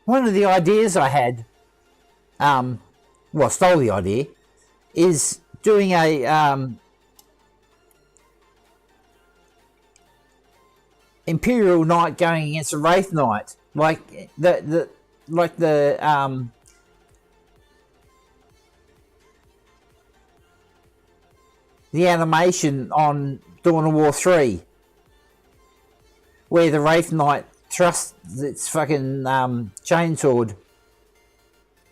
One of the ideas I had, stole the idea, is doing a Imperial knight going against a Wraith knight, like the animation on Dawn of War 3, where the Wraith knight thrusts its fucking chainsword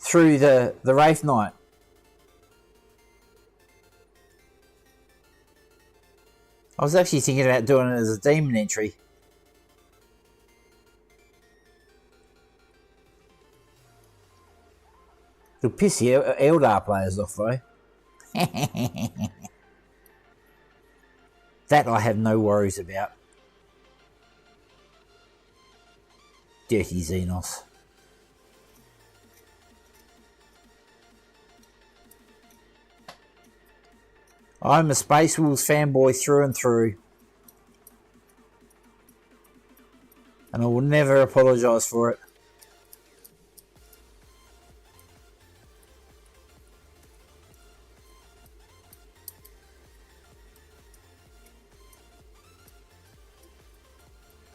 through the Wraith Knight. I was actually thinking about doing it as a demon entry. It'll piss the Eldar players off though. That I have no worries about. Dirty Xenos. I'm a Space Wolves fanboy through and through. And I will never apologise for it.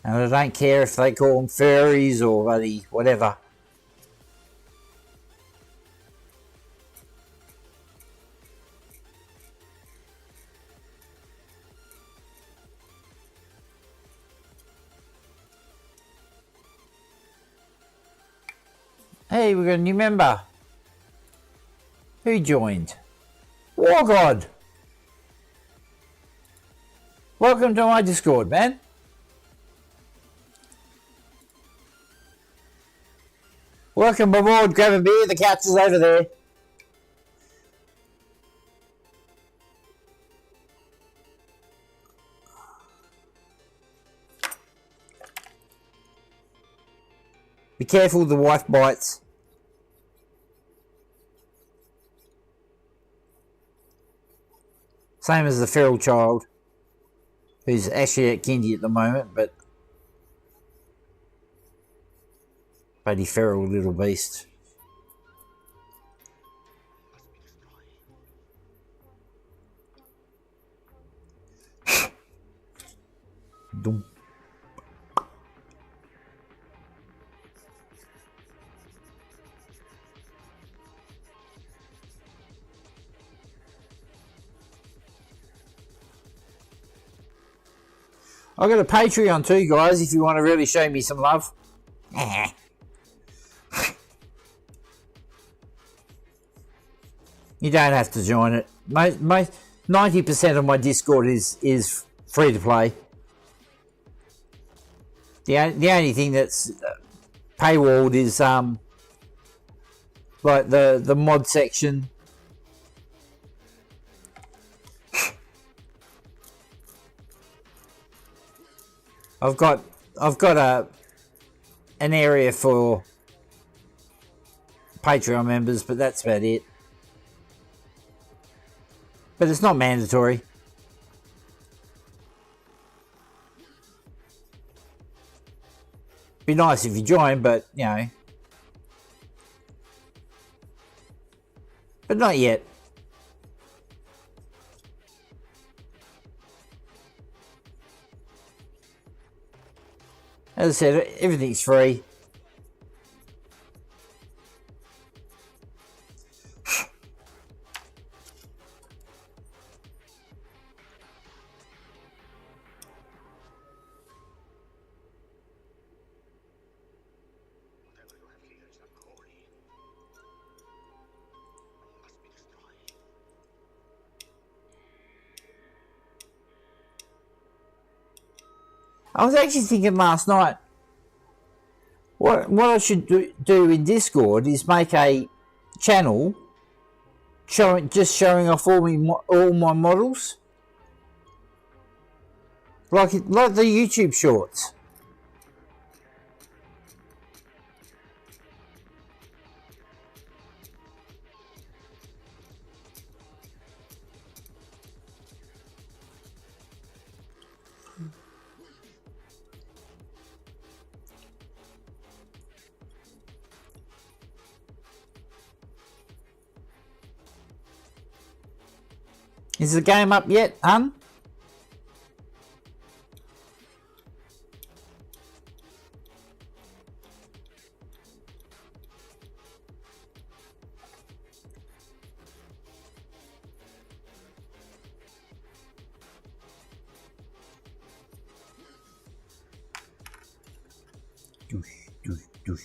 And I don't care if they call them furries or bloody whatever. Hey, we got a new member. Who joined? War God. Welcome to my Discord, man. Welcome aboard, grab a beer, the couch is over there. Be careful, the wife bites. Same as the feral child, who's actually at kindy at the moment, but bloody feral little beast. Dum. I've got a Patreon too, guys, if you want to really show me some love. You don't have to join it. 90% of my Discord is free to play. The only thing that's paywalled is like the mod section. I've got an area for Patreon members, but that's about it. But it's not mandatory. Be nice if you join, but you know. But not yet. As I said, everything's free. I was actually thinking last night, what I should do in Discord is make a channel showing off all my models, like the YouTube shorts. Is the game up yet, hun? Douche, douche, douche.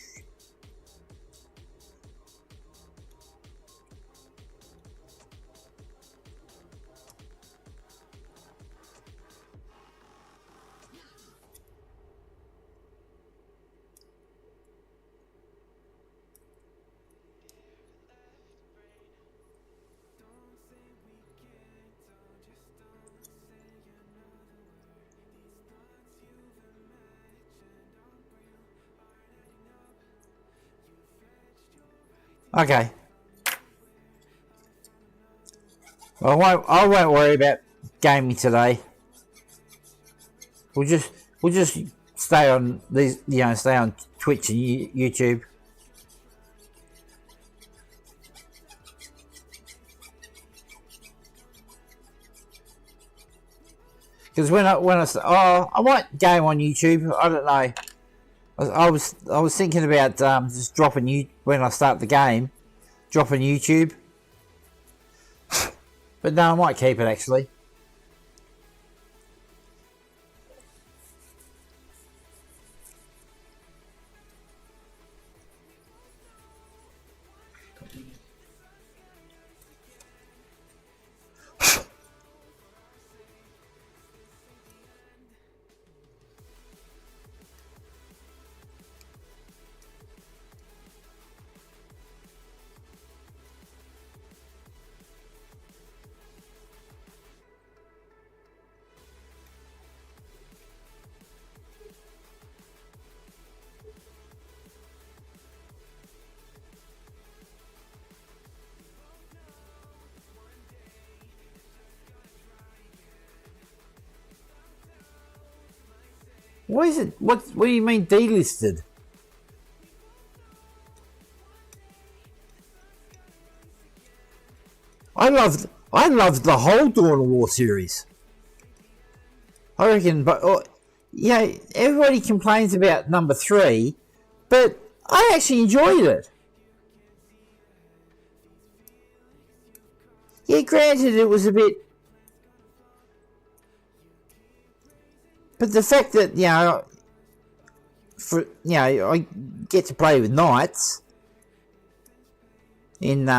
Okay. Well, I won't worry about gaming today. We'll just stay on these, stay on Twitch and YouTube. Because I might game on YouTube. I don't know. I was thinking about just dropping when I start the game, dropping YouTube. But no, I might keep it actually. What is it? What do you mean delisted? I loved the whole Dawn of War series. I reckon, but everybody complains about number 3, but I actually enjoyed it. Yeah, granted it was a bit, but the fact that I get to play with knights in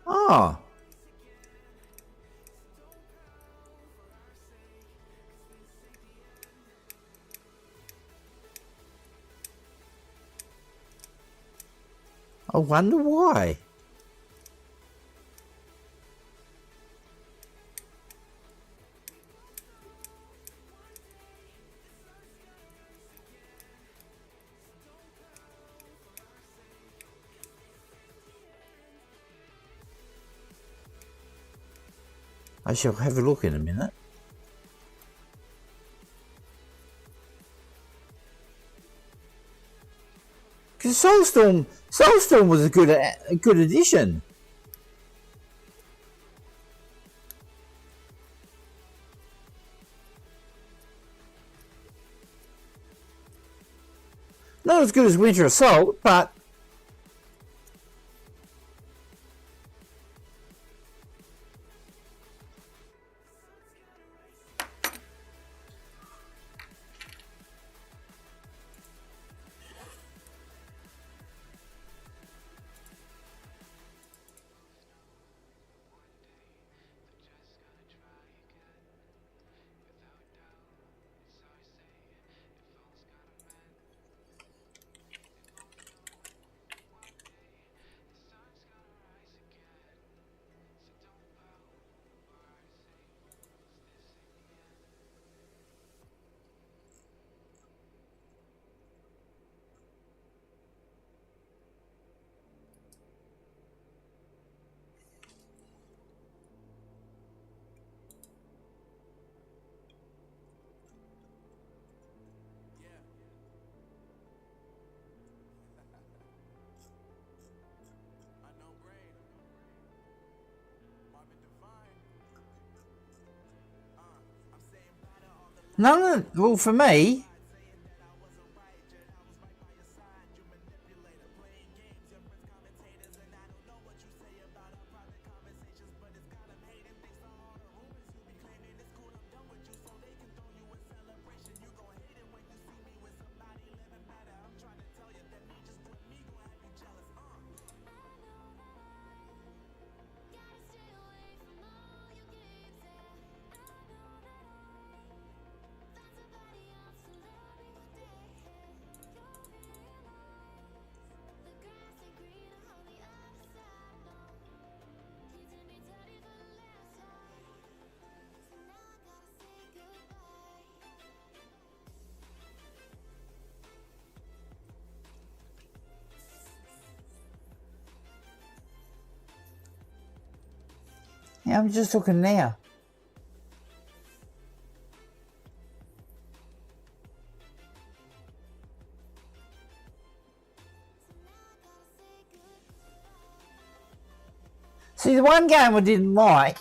oh. I wonder why. I shall have a look in a minute. Because Soulstorm was a good addition. Not as good as Winter Assault, but no. Well, for me, Yeah, I'm just looking now. See, the one game I didn't like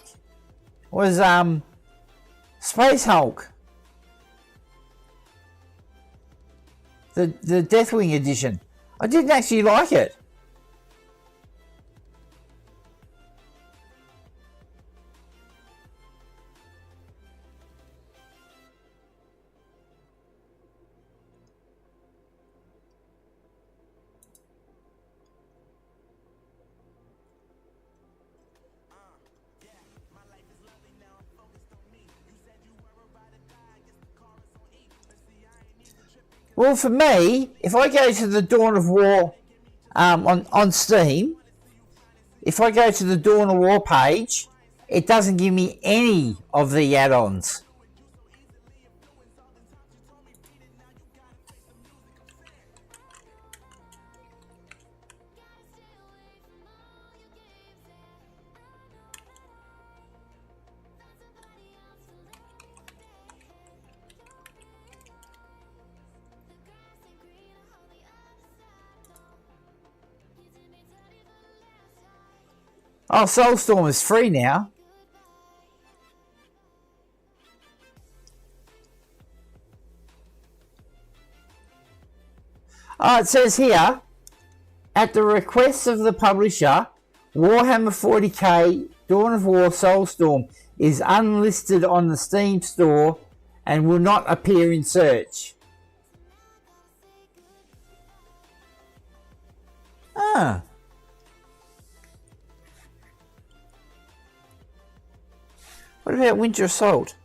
was Space Hulk. The Deathwing edition. I didn't actually like it. Well, for me, if I go to the Dawn of War on Steam, if I go to the Dawn of War page, it doesn't give me any of the add-ons. Oh, Soulstorm is free now. Oh, it says here, at the request of the publisher, Warhammer 40k Dawn of War Soulstorm is unlisted on the Steam store and will not appear in search. Ah. What about Winter Assault?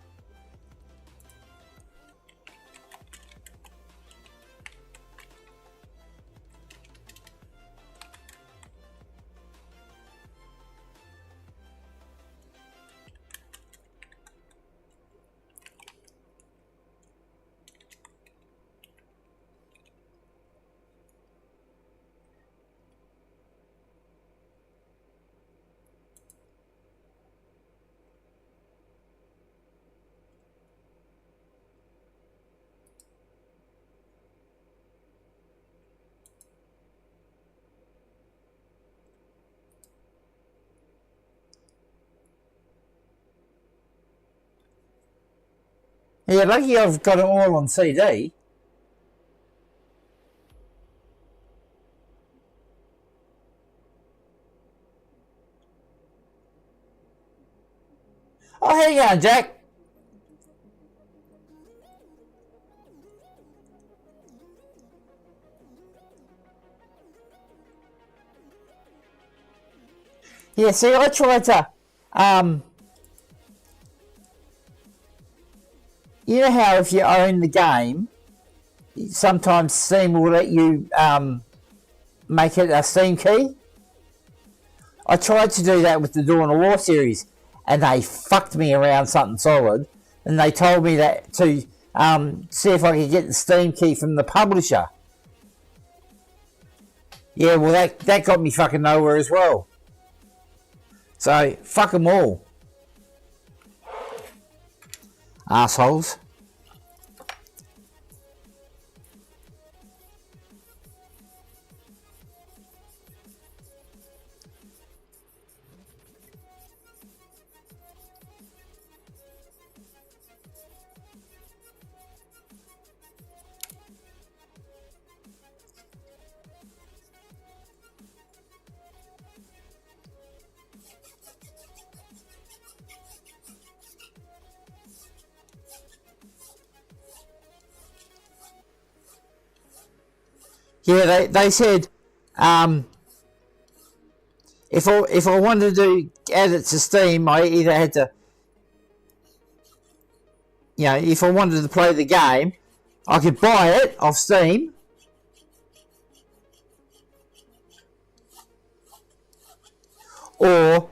Yeah, lucky I've got it all on CD. Oh, how you going, Jack? Yeah, see, I tried to, you know how if you own the game, sometimes Steam will let you make it a Steam key? I tried to do that with the Dawn of War series, and they fucked me around something solid, and they told me that to see if I could get the Steam key from the publisher. Yeah, well that got me fucking nowhere as well. So, fuck them all. Assholes. Yeah, they said if I wanted to add it to Steam, I either had to, if I wanted to play the game, I could buy it off Steam, or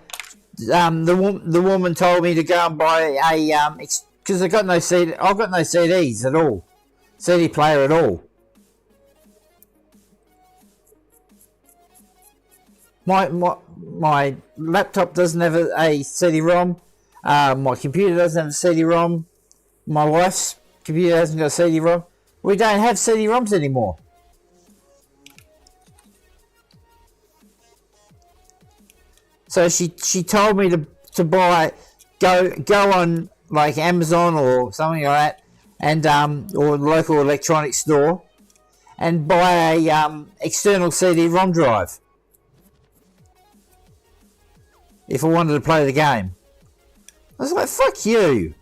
the woman told me to go and buy a because I've got no CDs at all, CD player at all. my laptop doesn't have a CD-ROM. My computer doesn't have a CD-ROM. My wife's computer hasn't got a CD-ROM. We don't have CD-ROMs anymore. So she told me to go on like Amazon or something like that, and or local electronics store, and buy a external CD-ROM drive if I wanted to play the game. I was like, fuck you.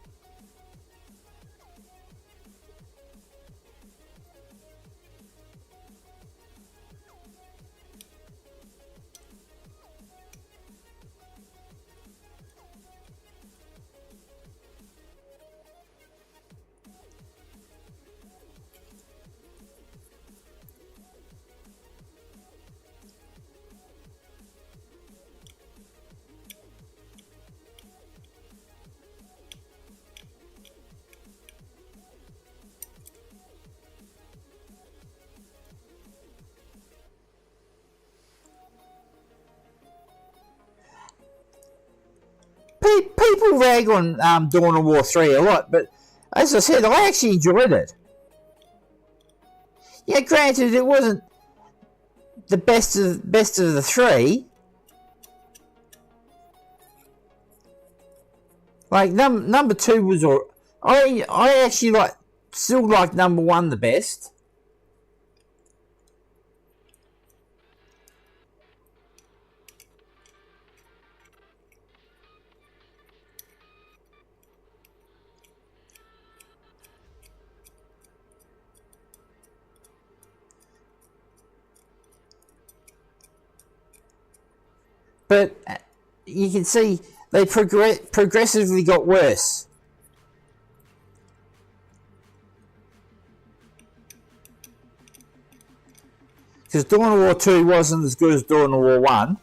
People rag on Dawn of War 3 a lot, but as I said, I actually enjoyed it. Yeah, granted, it wasn't the best of the three. Like number 2 was I actually still like number 1 the best. But you can see they progressively got worse. Because Dawn of War 2 wasn't as good as Dawn of War 1,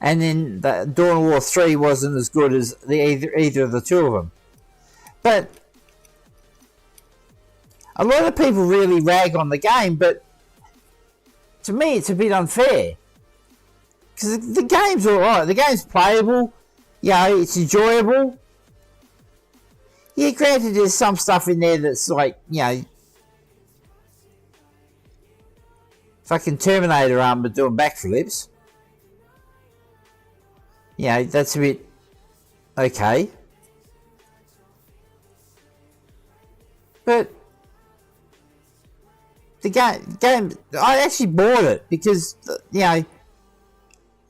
and then Dawn of War 3 wasn't as good as either of the two of them. But a lot of people really rag on the game, but to me it's a bit unfair. Because the game's alright, the game's playable, it's enjoyable. Yeah, granted there's some stuff in there that's like, fucking Terminator armor doing backflips. That's a bit okay. But the game, I actually bought it because,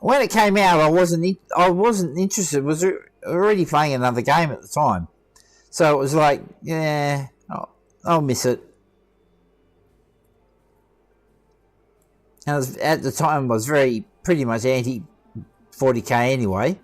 when it came out, I wasn't interested. I was already playing another game at the time, so it was like, I'll miss it. And at the time, I was pretty much anti 40k anyway.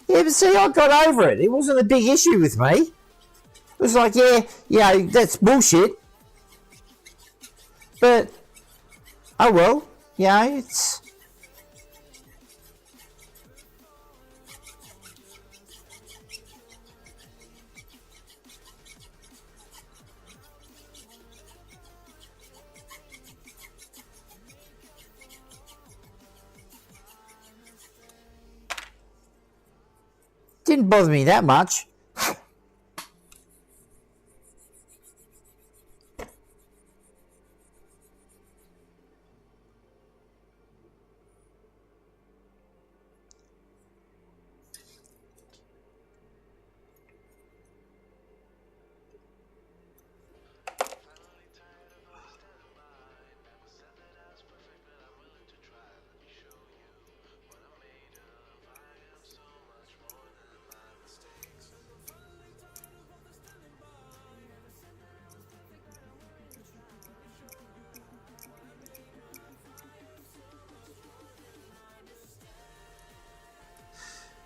Yeah, but see, I got over it. It wasn't a big issue with me. It was like, that's bullshit. But, oh well, it's... Didn't bother me that much.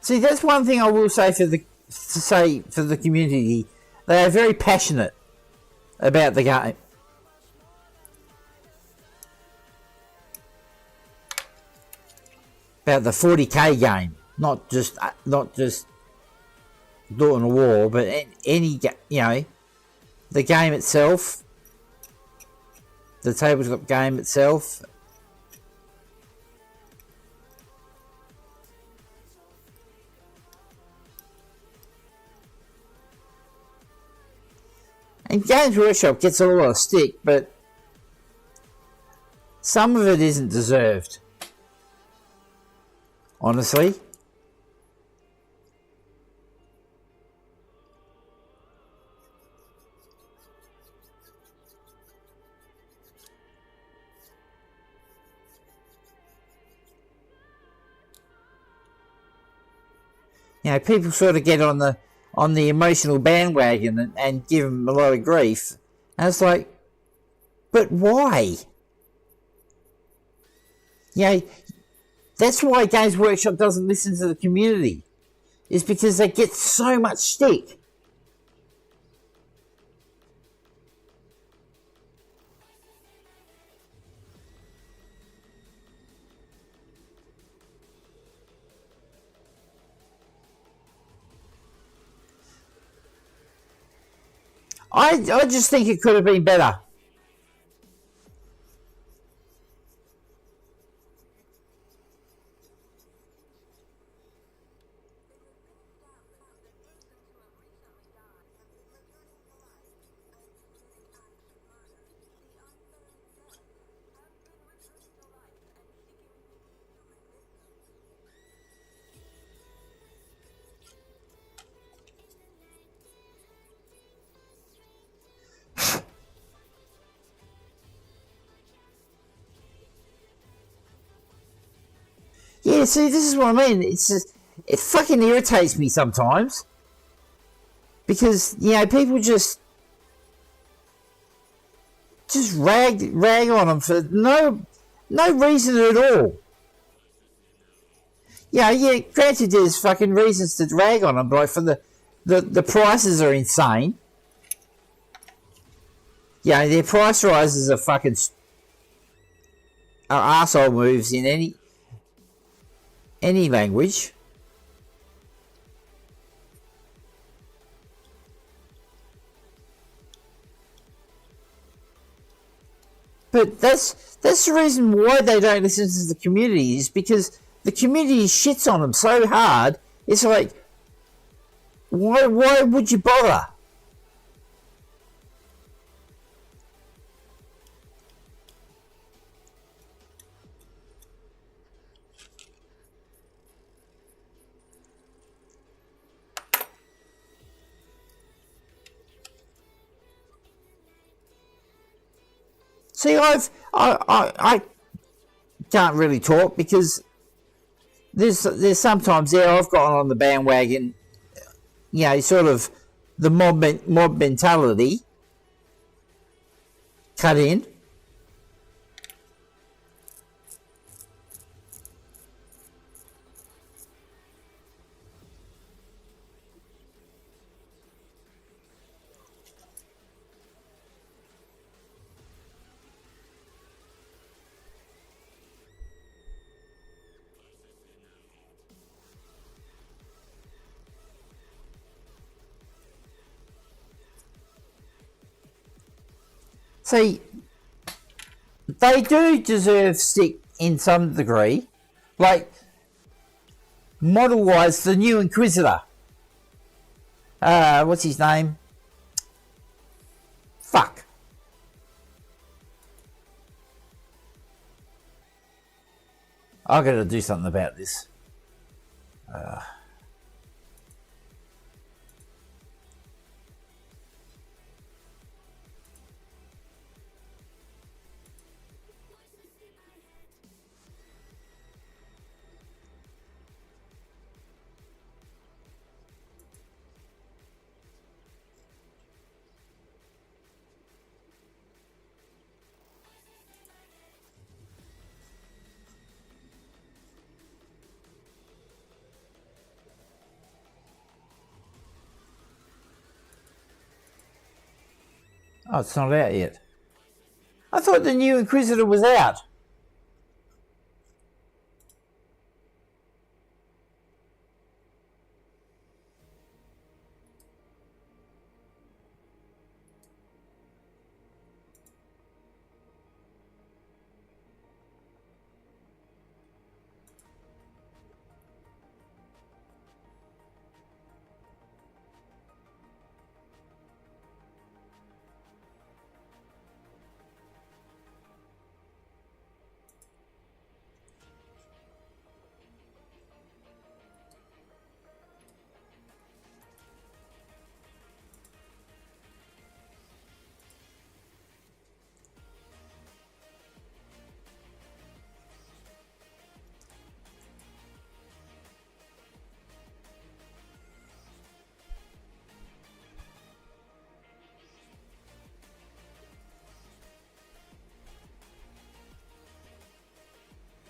See, that's one thing I will say for the community. They are very passionate about the game. about the 40k game, not just doing a war, but any the game itself, the tabletop game itself. And Games Workshop gets a lot of stick, but some of it isn't deserved, honestly. People sort of get on the emotional bandwagon and give them a lot of grief, and it's like, but why? That's why Games Workshop doesn't listen to the community, is because they get so much stick. I just think it could have been better. Yeah, see, this is what I mean. It's just, it fucking irritates me sometimes, because people just rag on them for no reason at all. Granted, there's fucking reasons to drag on them, like for the prices are insane. Their price rises are fucking are arsehole moves in any language. But that's the reason why they don't listen to the community, is because the community shits on them so hard. It's like, why would you bother? See, I can't really talk, because there's sometimes I've gotten on the bandwagon, sort of the mob mentality cut in. See, they do deserve stick in some degree. Like, model-wise, the new Inquisitor. What's his name? Fuck. I've got to do something about this. Oh, it's not out yet. I thought the new Inquisitor was out.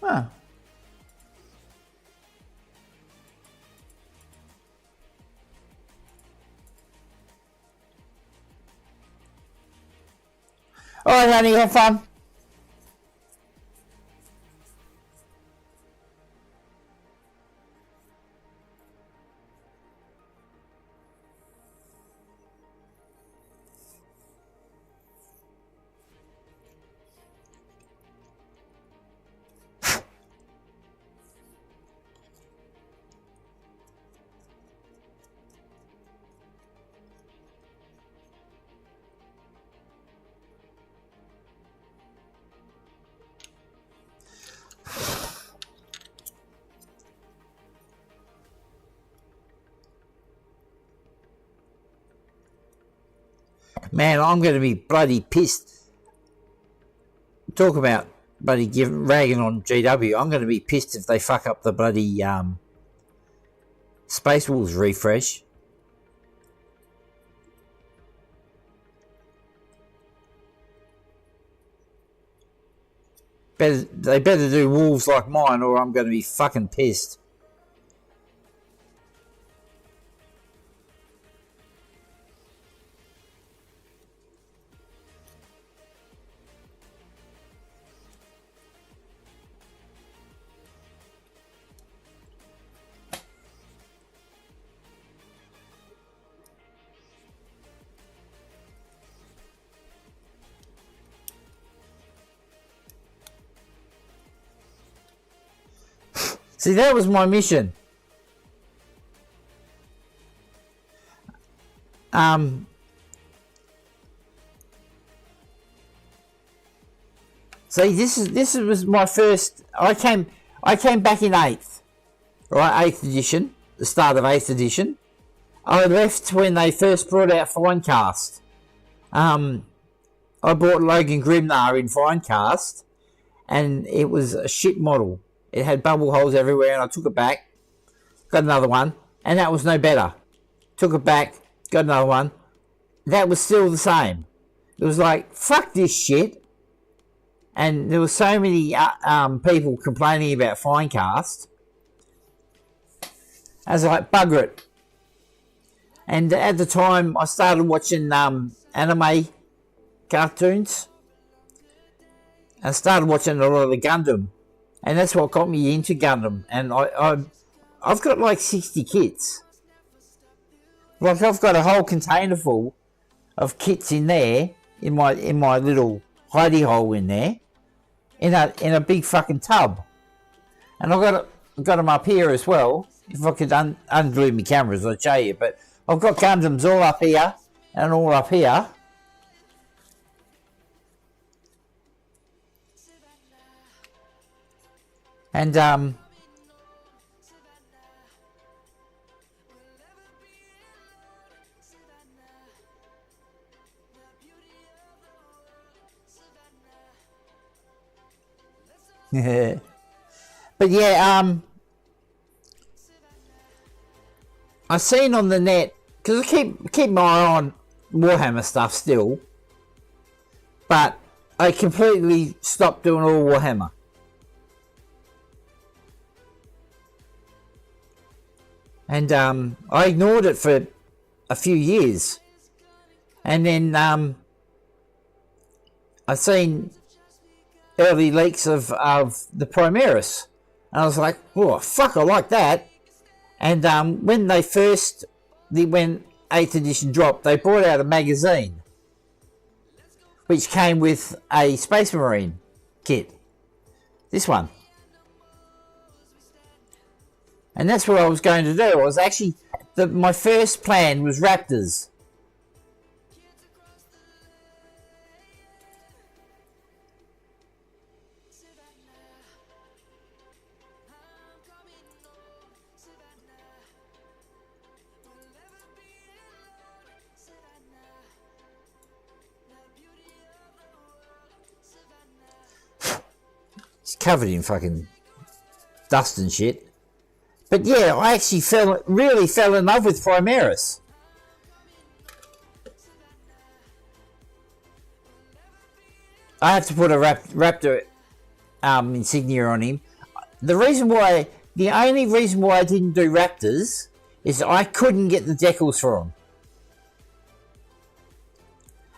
Huh. Alright, honey, have fun. Man, I'm going to be bloody pissed. Talk about bloody ragging on GW. I'm going to be pissed if they fuck up the bloody Space Wolves refresh. They better do wolves like mine, or I'm going to be fucking pissed. See, that was my mission. See, this was my first. I came back in 8th, right? 8th edition, the start of 8th edition. I left when they first brought out Finecast. I bought Logan Grimnar in Finecast, and it was a shit model. It had bubble holes everywhere, and I took it back, got another one, and that was no better. Took it back, got another one. That was still the same. It was like, fuck this shit. And there were so many people complaining about Finecast. I was like, bugger it. And at the time, I started watching anime cartoons. I started watching a lot of the Gundam. And that's what got me into Gundam. And I've got like 60 kits. Like, I've got a whole container full of kits in there, in my little hidey hole in there, in a big fucking tub. And I've got them up here as well. If I could undo my cameras, I'd show you. But I've got Gundams all up here and all up here. And but yeah, I seen on the net, because I keep my eye on Warhammer stuff still, but I completely stopped doing all Warhammer. And I ignored it for a few years. And then I seen early leaks of the Primaris. And I was like, oh, fuck, I like that. And when 8th edition dropped, they brought out a magazine, which came with a Space Marine kit. This one. And that's what I was going to do. I was actually, my first plan was Raptors. It's covered in fucking dust and shit. But yeah, I actually really fell in love with Primaris. I have to put a Raptor insignia on him. the only reason why I didn't do Raptors is I couldn't get the decals for them.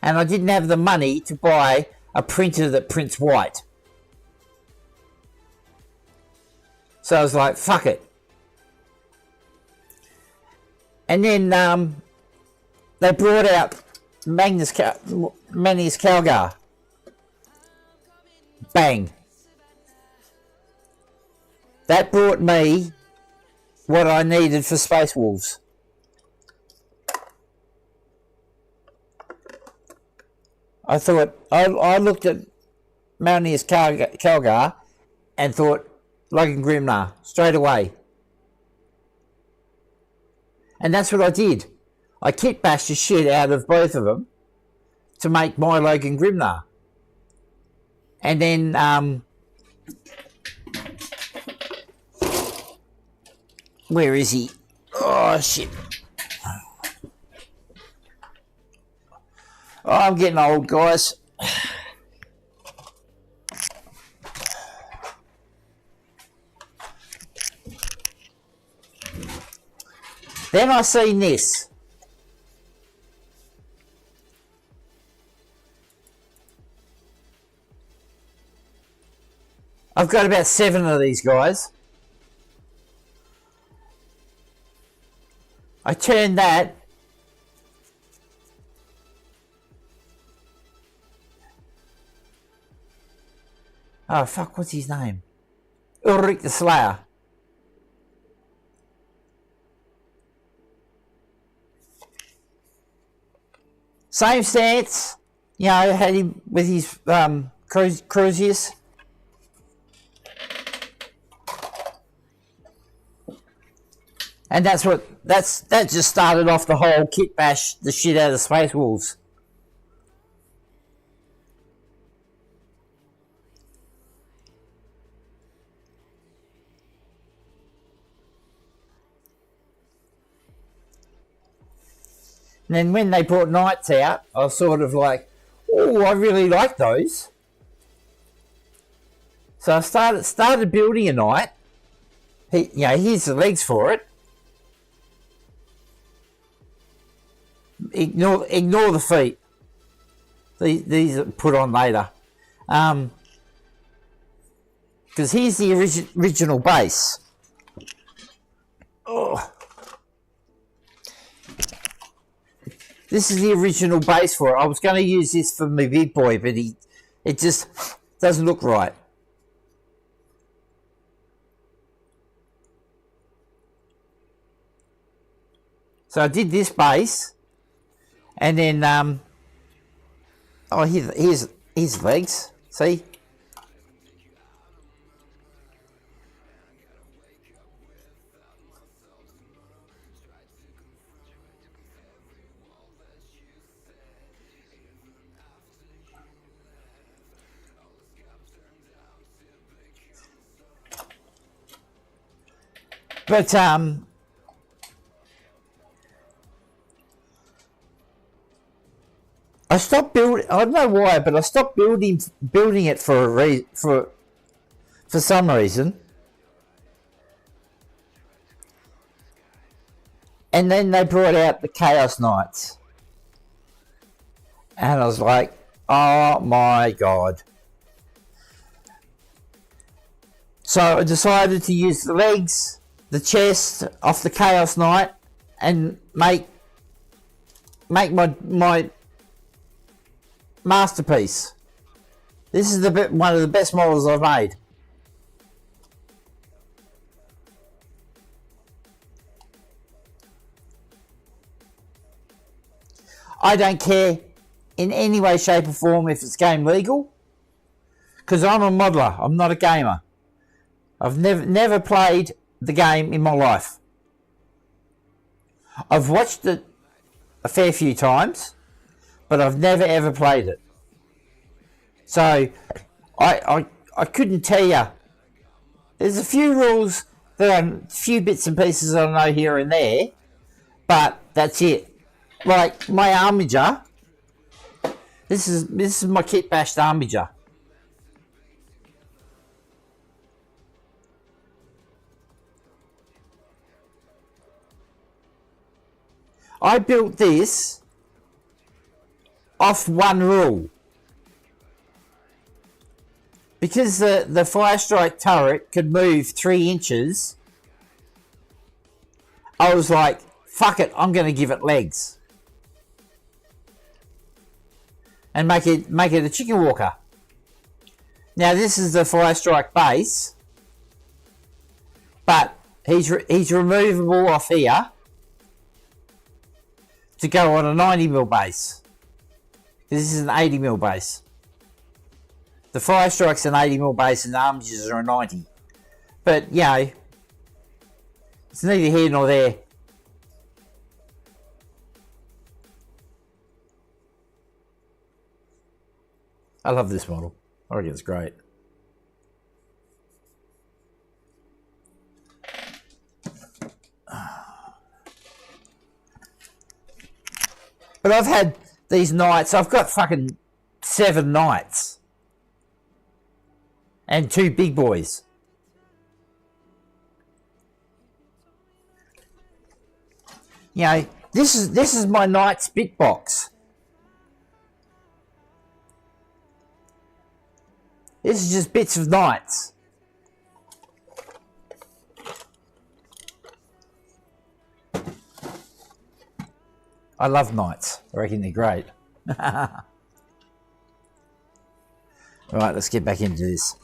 And I didn't have the money to buy a printer that prints white. So I was like, fuck it. And then they brought out Magnus Calgar. Bang. That brought me what I needed for Space Wolves. I thought, I looked at Magnus Calgar and thought, Logan Grimnar, straight away. And that's what I did. I kit bashed the shit out of both of them to make my Logan Grimnar. And then, where is he? Oh, shit. Oh, I'm getting old, guys. Then I seen this. I've got about 7 of these guys. I turned that. Oh, fuck, what's his name? Ulrich the Slayer. Same stance. You know, I had him with his cruises. And that just started off the whole kit bash the shit out of Space Wolves. And then when they brought Knights out, I was sort of like, oh, I really like those. So I started building a Knight. Here's the legs for it. Ignore the feet. These are put on later. Because here's the original base. Oh. This is the original base for it. I was going to use this for my big boy, but it just doesn't look right. So I did this base, and then here's legs. See. But I stopped building. I don't know why, but I stopped building it for some reason. And then they brought out the Chaos Knights, and I was like, "Oh my god!" So I decided to use the legs, the chest off the Chaos Knight, and make my masterpiece. This is one of the best models I've made. I don't care in any way, shape or form if it's game legal, because I'm a modeler, I'm not a gamer. I've never played the game in my life. I've watched it a fair few times, but I've never ever played it. So I couldn't tell you. There's a few rules, there are a few bits and pieces I know here and there, but that's it. Like my armiger, this is my kit bashed armiger. I built this off one rule. Because the fire strike turret could move 3 inches, I was like, fuck it, I'm going to give it legs. And make it a chicken walker. Now this is the fire strike base, but he's removable off here to go on a 90mm base. This is an 80mm base. The fire strike's an 80mm base and the armatures are a 90. But, you know, it's neither here nor there. I love this model. I reckon it's great. But I've had these knights. I've got fucking 7 knights. And 2 big boys. You know, this is my knight's bit box. This is just bits of knights. I love knights. I reckon they're great. Right, let's get back into this.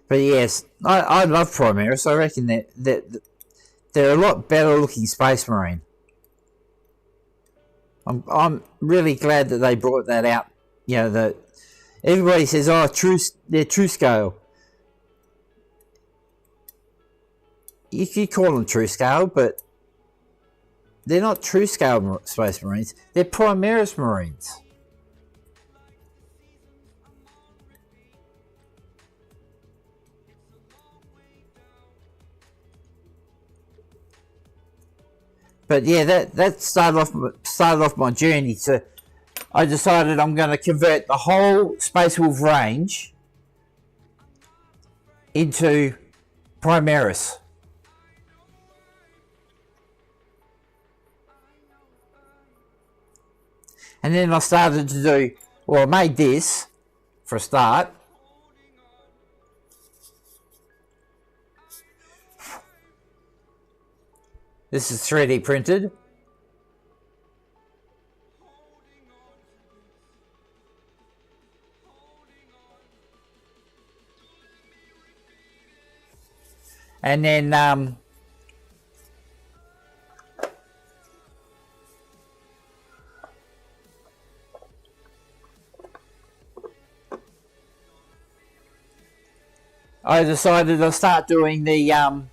But yes, I love Primaris. I reckon that they're a lot better looking Space Marine. I'm really glad that they brought that out. You know, that everybody says, oh, they're true scale. You could call them true scale, but they're not true scale Space Marines. They're Primaris Marines. But yeah, that started off my journey. So I decided I'm going to convert the whole Space Wolf range into Primaris. And then I started to do, well, I made this for a start. This is 3D printed. And then I decided to start doing the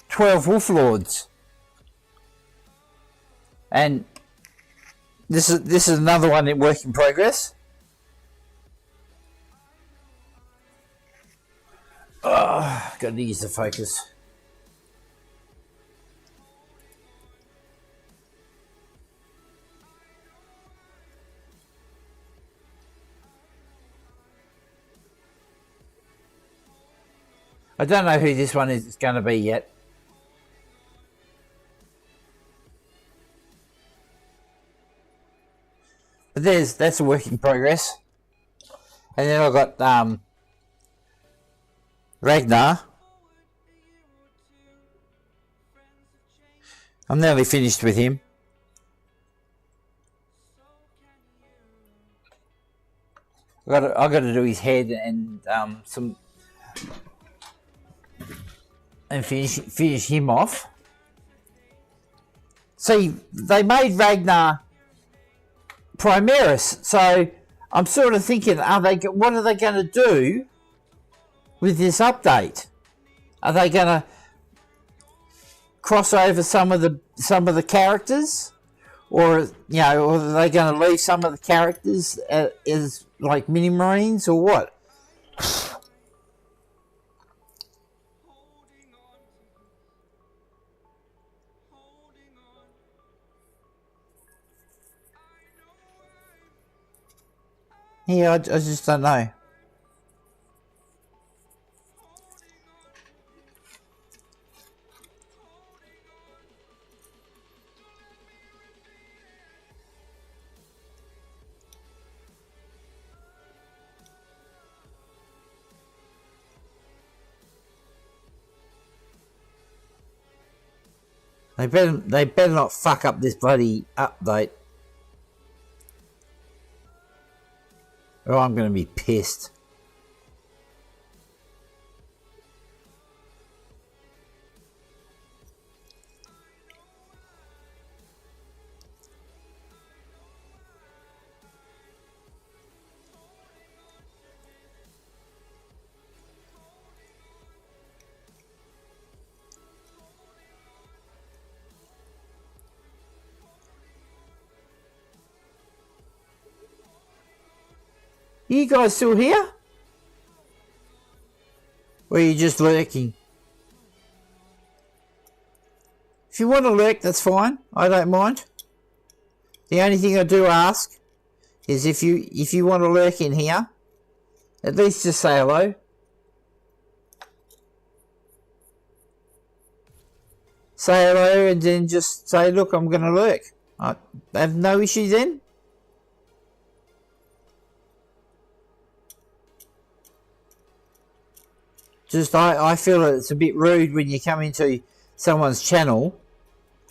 12 Wolf Lords, and this is another one in work in progress. Got to use the focus. I don't know who this one is going to be yet. But that's a work in progress. And then I've got Ragnar. I'm nearly finished with him. I got to do his head and finish him off. See, they made Ragnar Primaris, so I'm sort of thinking, what are they going to do with this update? Are they going to cross over some of the characters, or or are they going to leave some of the characters as like mini marines, or what? Yeah, I just don't know. They better not fuck up this bloody update, or I'm going to be pissed. You guys still here? Or are you just lurking? If you want to lurk, that's fine. I don't mind. The only thing I do ask is if you want to lurk in here, at least just say hello. Say hello and then just say, look, I'm going to lurk. I have no issue then. Just I feel that it's a bit rude when you come into someone's channel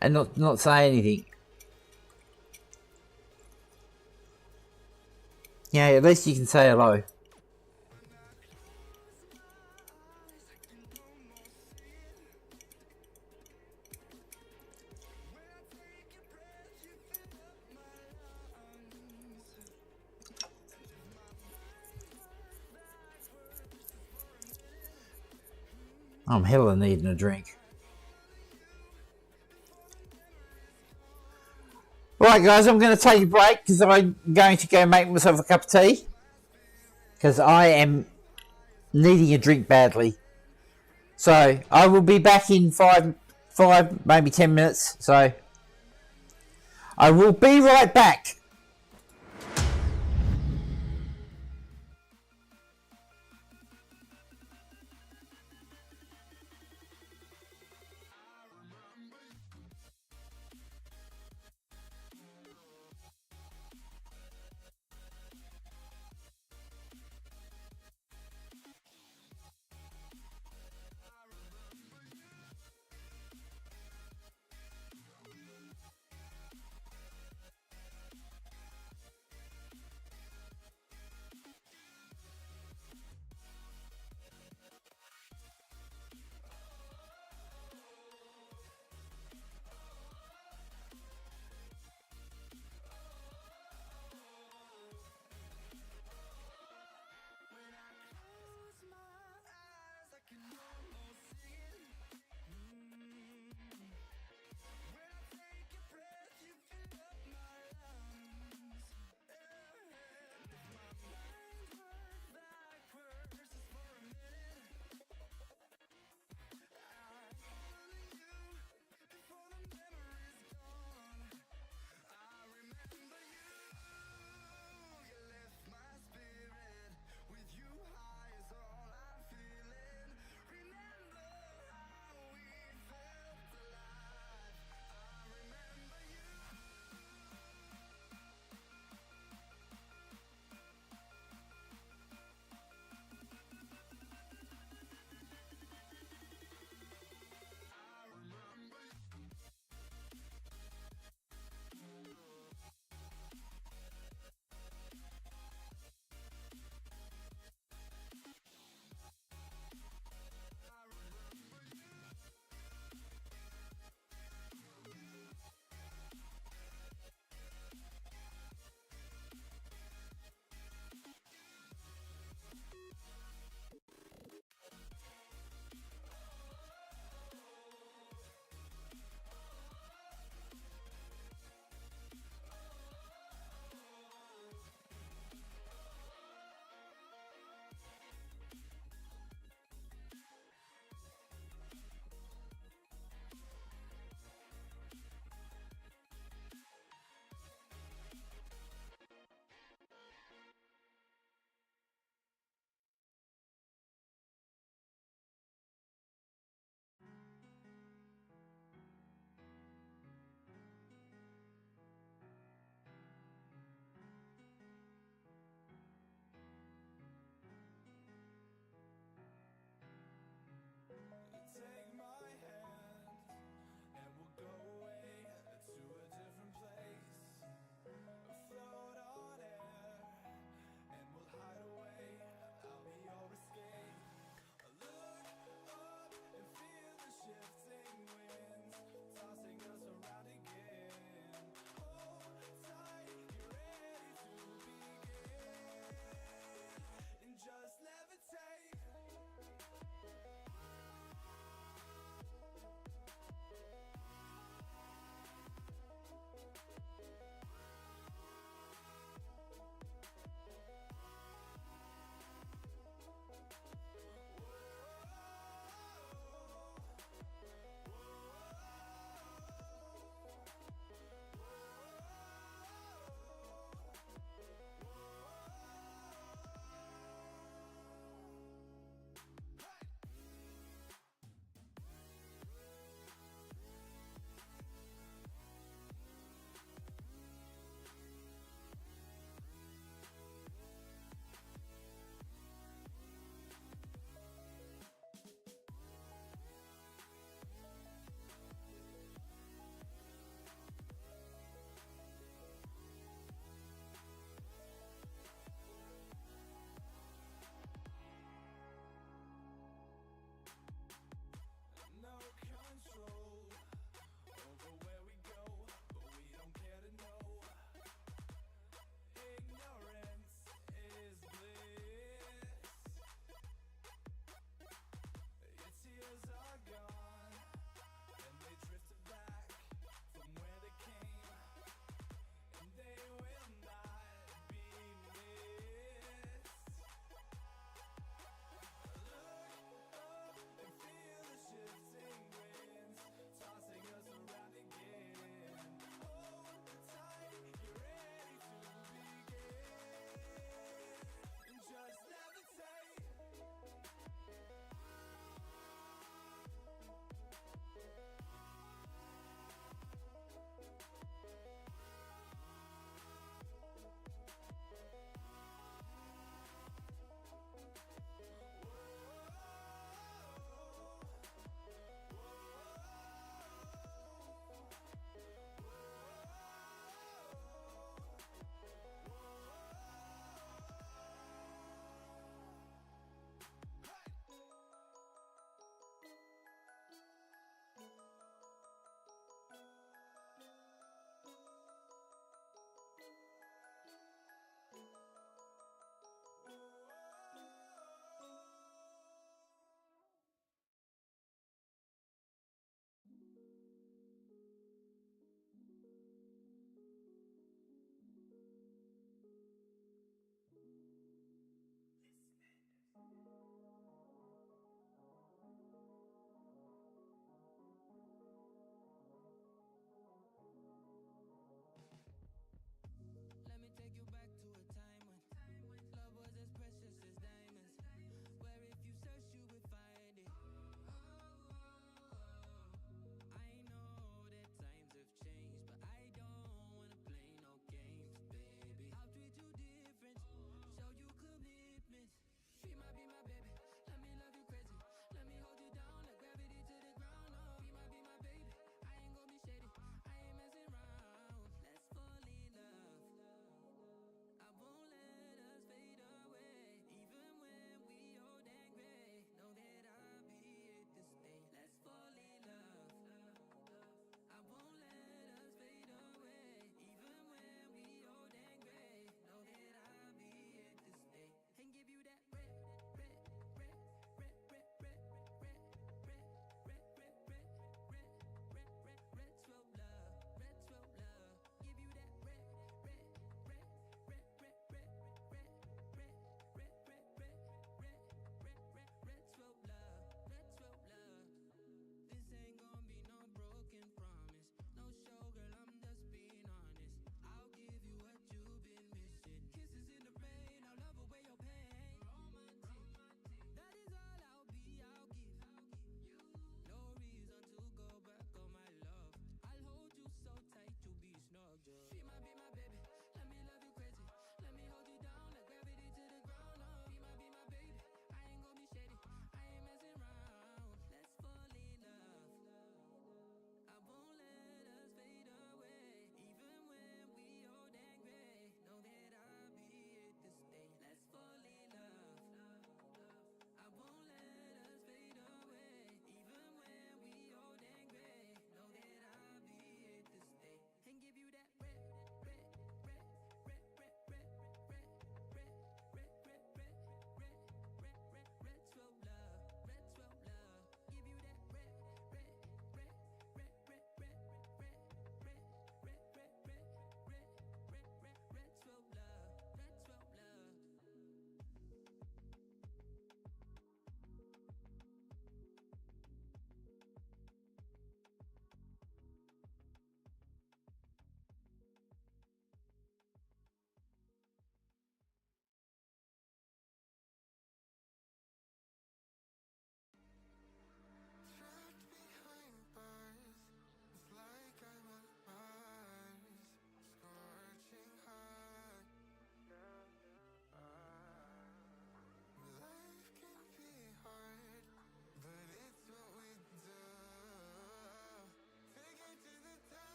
and not say anything. Yeah, at least you can say hello. I'm hella needing a drink. Right, guys, I'm going to take a break because I'm going to go make myself a cup of tea. Because I am needing a drink badly. So, I will be back in 5, maybe 10 minutes. So, I will be right back.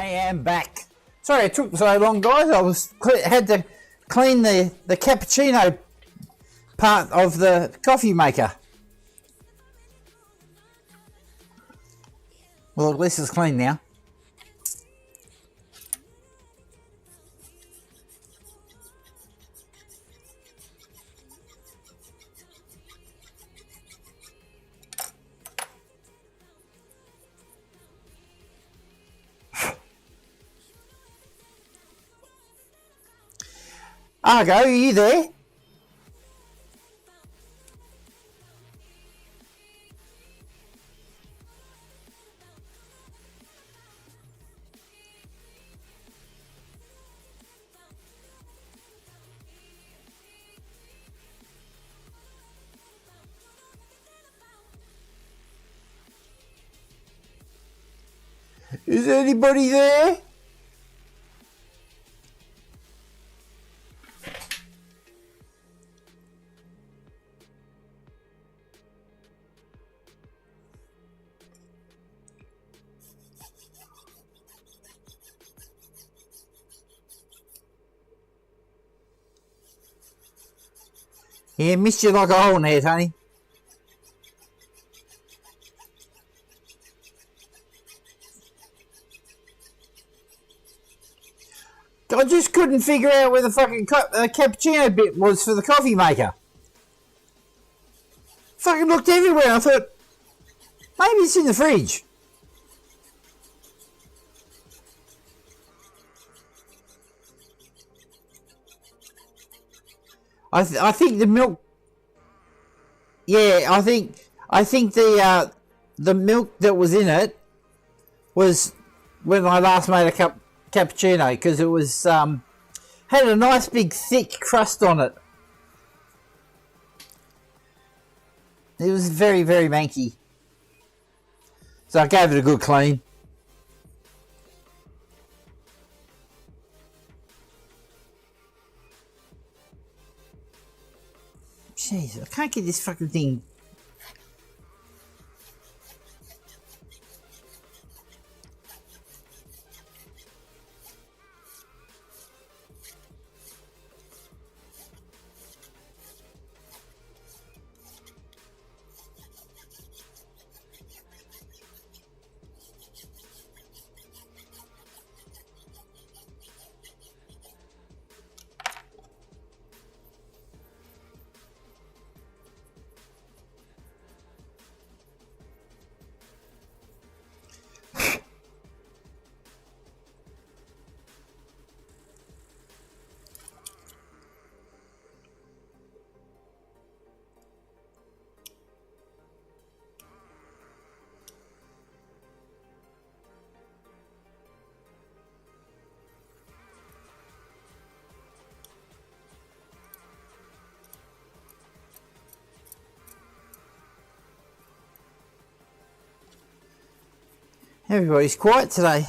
am back. Sorry it took so long, guys. Had to clean the cappuccino part of the coffee maker. Well, at least it's clean now. Argo, are you there? Is anybody there? Yeah, missed you like a hole in the head, honey. I just couldn't figure out where the fucking cappuccino bit was for the coffee maker. Fucking looked everywhere. I thought, maybe it's in the fridge. I think the milk. Yeah, I think the milk that was in it was when I last made a cappuccino, because it was had a nice big thick crust on it. It was very, very manky. So I gave it a good clean. Jeez, I can't get this fucking thing. Everybody's quiet today.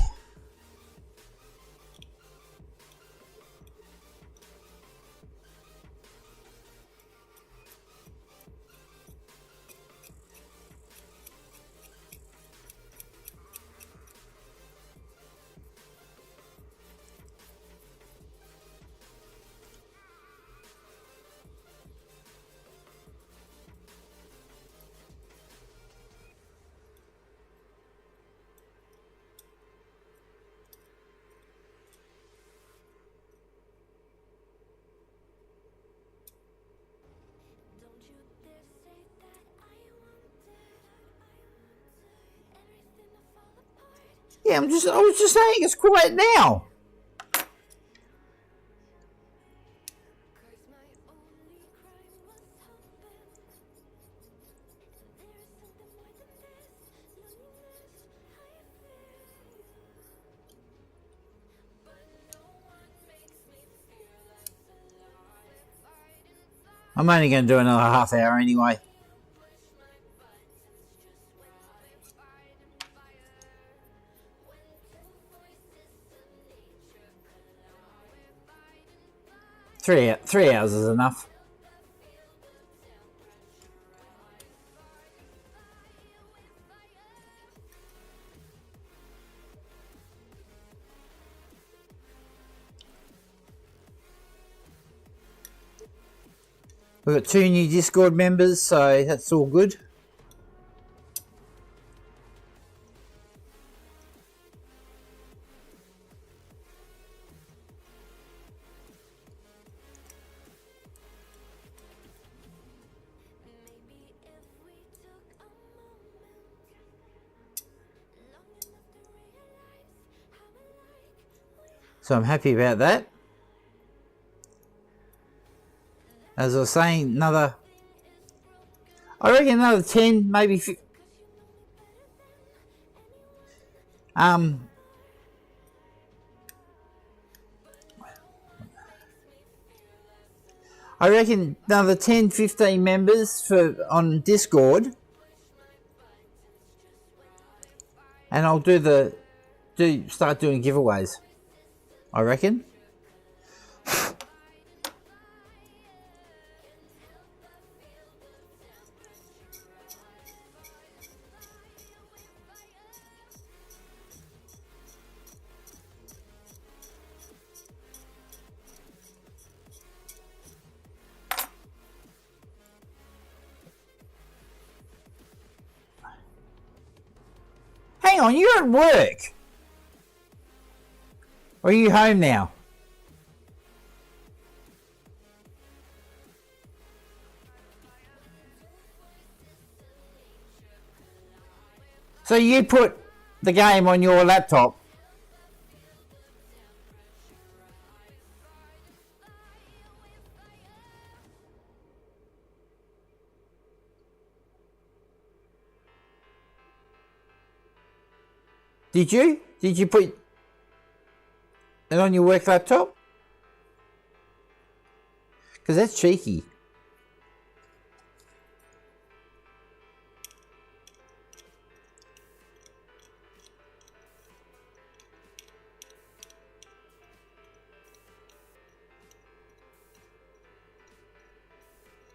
Yeah, I was just saying it's quiet now. I'm only going to do another half hour anyway. Three hours is enough. We've got 2 new Discord members, so that's all good. So I'm happy about that. As I was saying, I reckon another 10, maybe I reckon another 10, 15 members on Discord, and I'll start doing giveaways. I reckon. Hang on, you're at work. Or are you home now? So you put the game on your laptop. Did you? Did you put it on your work laptop? Because that's cheeky.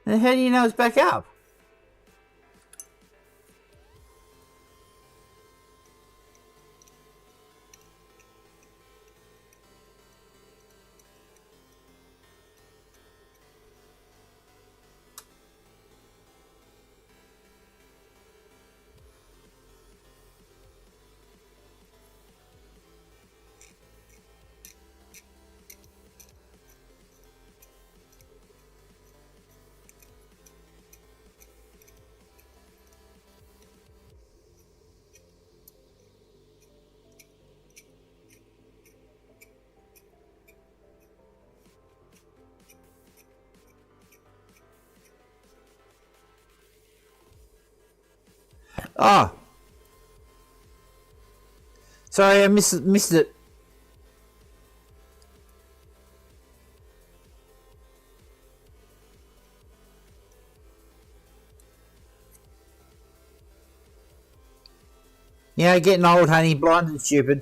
And how do you know it's back up? Oh. Sorry, I missed it. Yeah, getting old, honey, blind and stupid.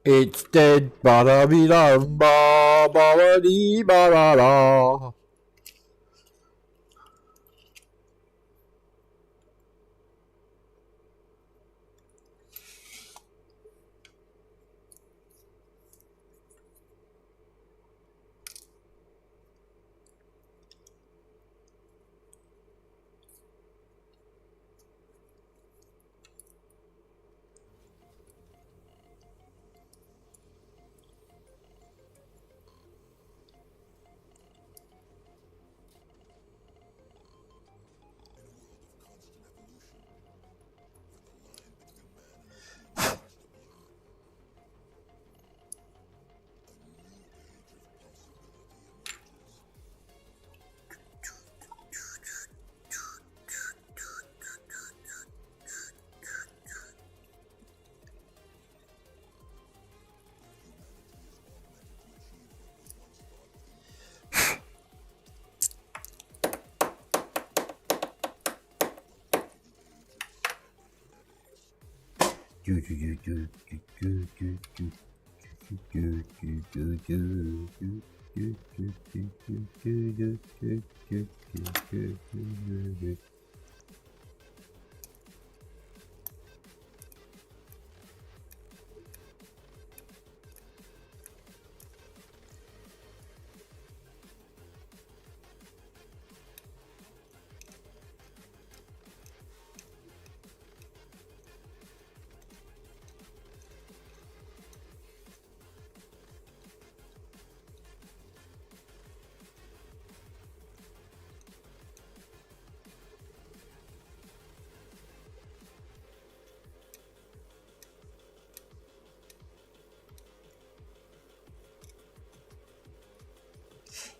It's dead, ba-da-be-dum, ba-ba-dee-ba-da-da.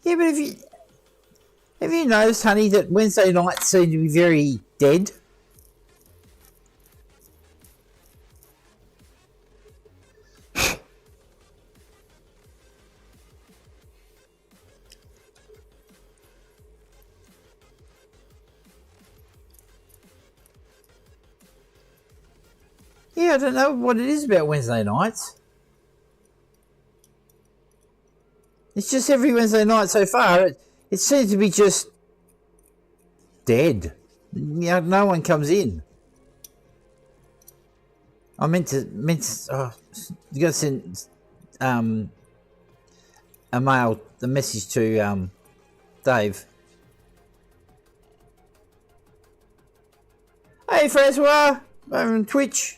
Yeah, but have you noticed, honey, that Wednesday nights seem to be very dead? Yeah, I don't know what it is about Wednesday nights. It's just every Wednesday night so far, it seems to be just dead. You know, no one comes in. I meant to you gotta send a message to Dave. Hey Francois, over on Twitch.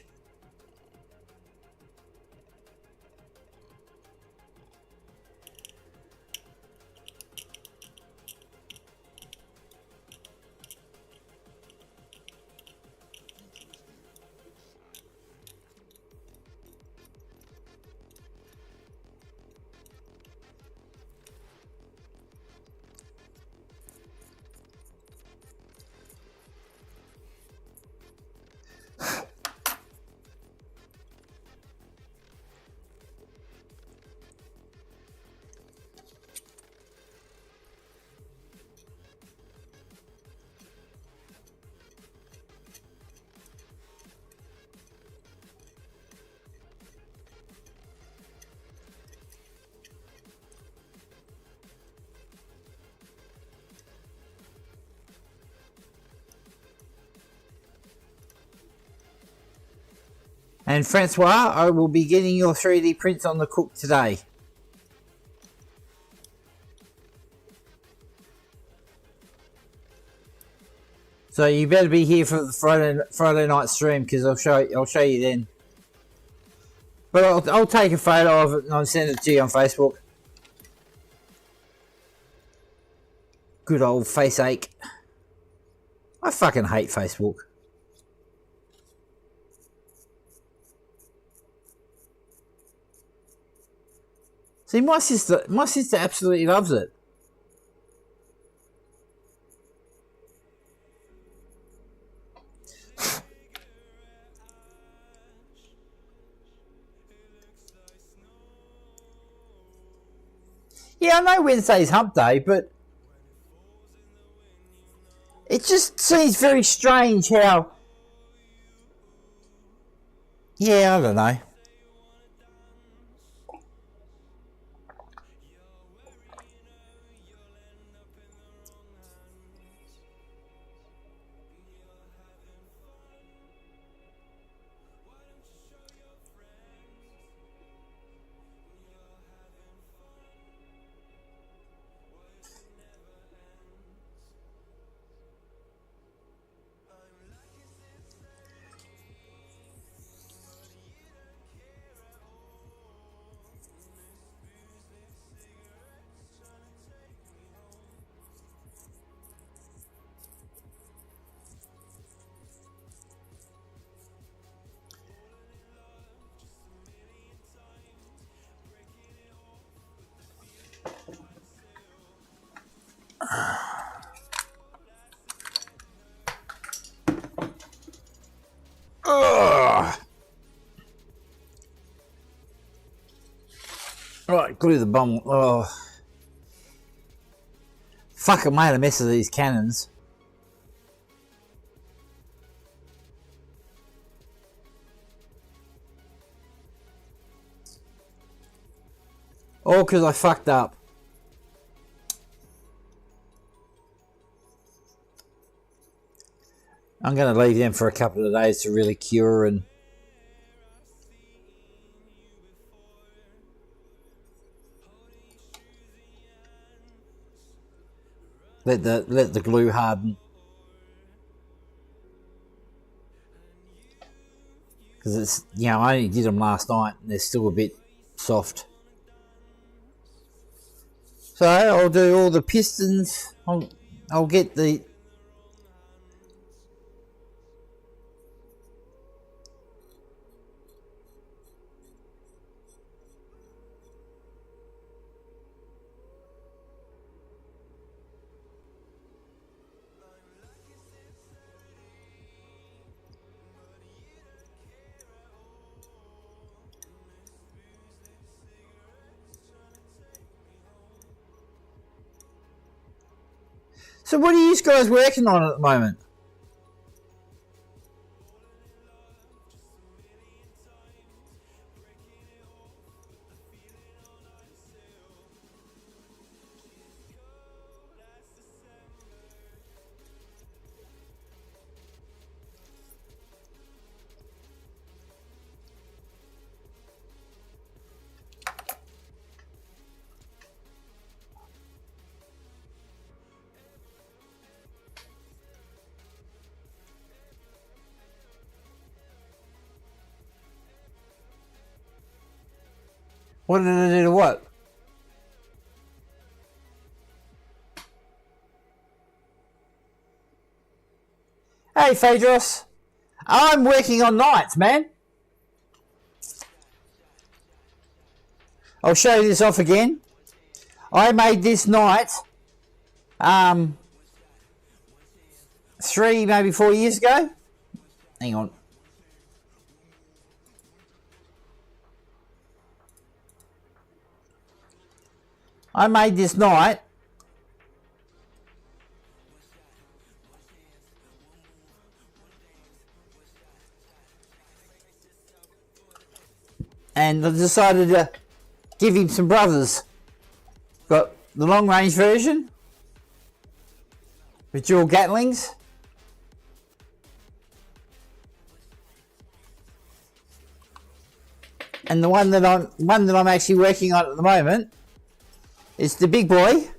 And Francois, I will be getting your 3D prints on the cook today. So you better be here for the Friday night stream because I'll show you then. But I'll take a photo of it and I'll send it to you on Facebook. Good old face ache. I fucking hate Facebook. See, my sister absolutely loves it. Yeah, I know Wednesday's hump day, but it just seems very strange how... Yeah, I don't know. glue the bum. Oh, fuck! I made a mess of these cannons. All because I fucked up. I'm going to leave them for a couple of days to really cure and let the glue harden. Because it's, you know, I only did them last night and they're still a bit soft. So I'll do all the pistons. I'll get the... So what are you guys working on at the moment? What did I do to what? Hey, Phaedros. I'm working on knights, man. I'll show you this off again. I made this knight 3, maybe 4 years ago. Hang on. I made this knight and I decided to give him some brothers. Got the long range version with dual Gatlings. And the one that I'm actually working on at the moment is the big boy.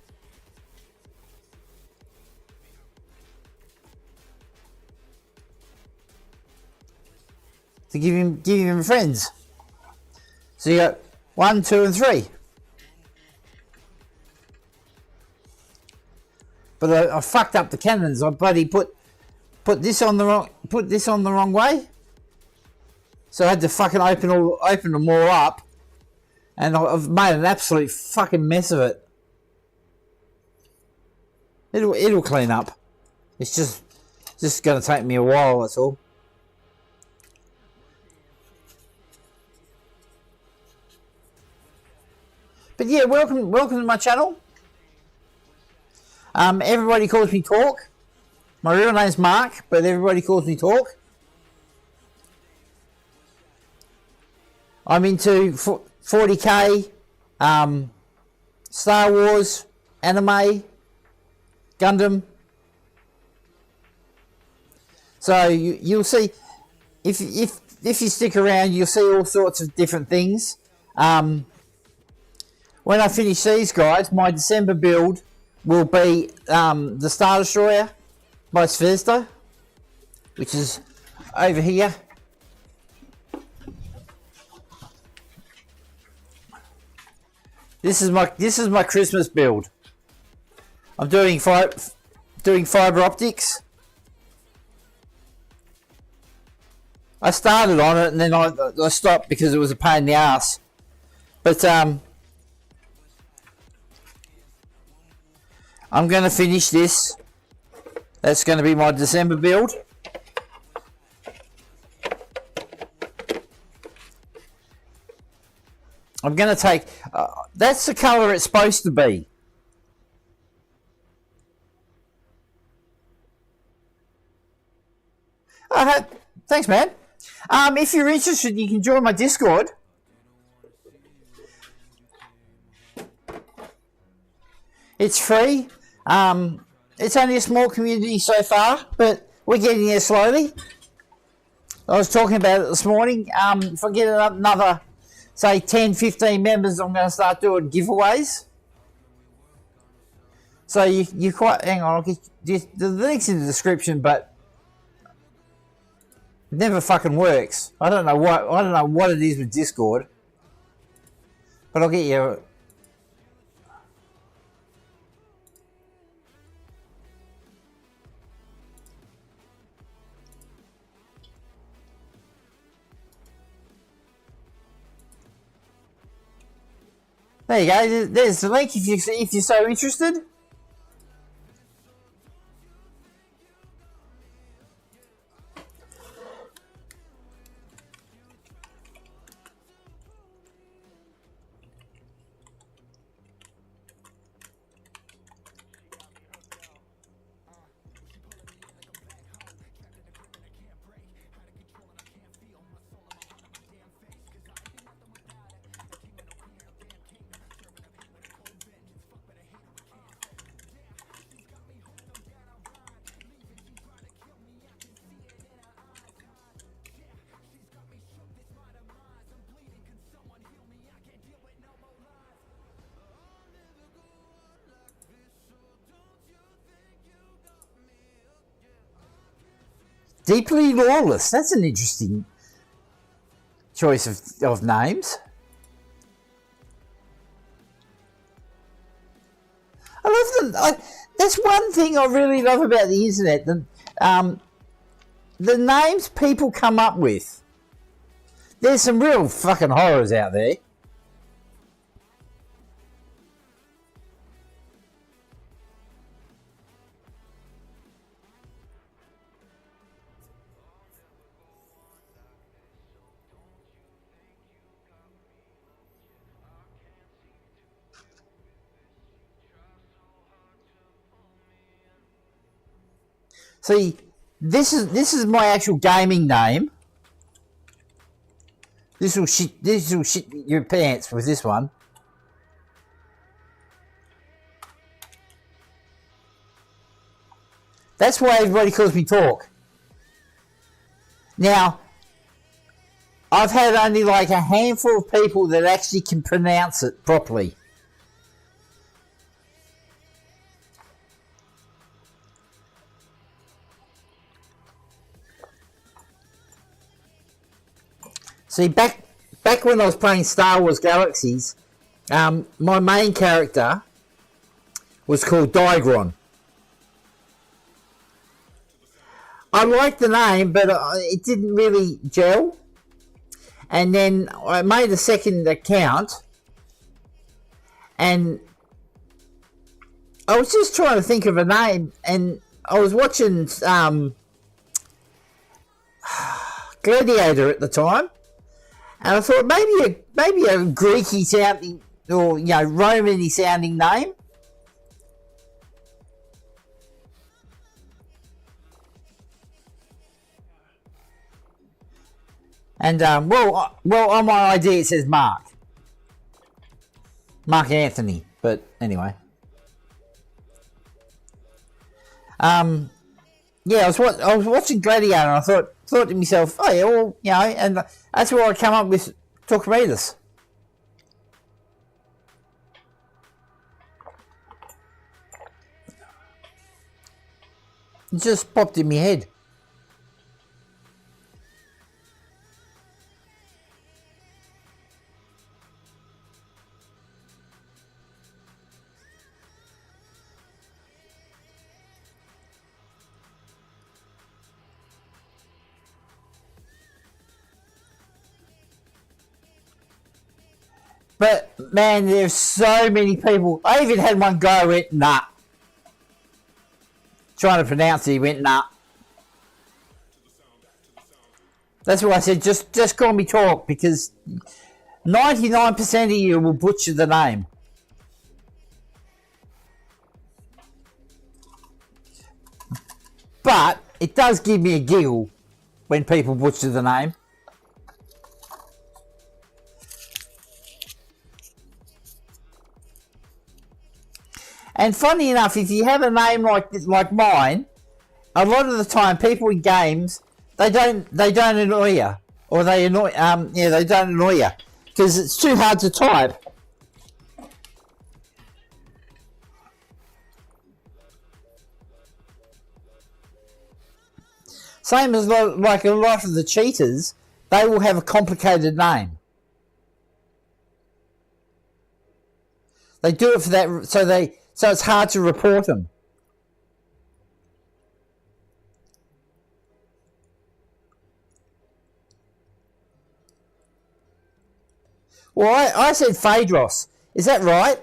To give him friends. So you got 1, 2, and 3. But I fucked up the cannons. I bloody put this on the wrong way. So I had to fucking open them all up. And I've made an absolute fucking mess of it. It'll clean up. It's just going to take me a while, that's all. But yeah, welcome to my channel. Everybody calls me Talk. My real name's Mark, but everybody calls me Talk. I'm into 40k, Star Wars, anime, Gundam. So you'll see, if you stick around, you'll see all sorts of different things. When I finish these guys, my December build will be the Star Destroyer by Svezda, which is over here. This is my Christmas build. I'm doing fiber optics. I started on it and then I stopped because it was a pain in the ass. But I'm going to finish this. That's going to be my December build. I'm going to take... that's the colour it's supposed to be. Thanks, man. If you're interested, you can join my Discord. It's free. It's only a small community so far, but we're getting there slowly. I was talking about it this morning. If I get another, say, 10, 15 members, I'm going to start doing giveaways. So you quite... Hang on, I'll get the link's in the description, but it never fucking works. I don't know what it is with Discord, but I'll get you... There you go. There's the link if you're so interested. Deeply Lawless. That's an interesting choice of names. I love that's one thing I really love about the internet. The names people come up with. There's some real fucking horrors out there. See, this is my actual gaming name. This will shit your pants with this one. That's why everybody calls me Talk. Now, I've had only like a handful of people that actually can pronounce it properly. See, back when I was playing Star Wars Galaxies, my main character was called Digron. I liked the name, but it didn't really gel. And then I made a second account, and I was just trying to think of a name, and I was watching Gladiator at the time. And I thought maybe a Greeky sounding or Roman-y sounding name. And well on my ID it says Mark Anthony, but anyway. Yeah, I was watching Gladiator, and I thought to myself, oh yeah, well, and that's where I come up with Torquemades. It just popped in my head. But man, there's so many people. I even had one guy who went nah. Trying to pronounce it, he went nah. That's why I said just call me Talk, because 99% of you will butcher the name. But it does give me a giggle when people butcher the name. And funny enough, if you have a name like mine, a lot of the time people in games they don't annoy you, or they don't annoy you because it's too hard to type. Same as like a lot of the cheaters, they will have a complicated name. They do it for that, so it's hard to report them. Well, I said Phaedros. Is that right?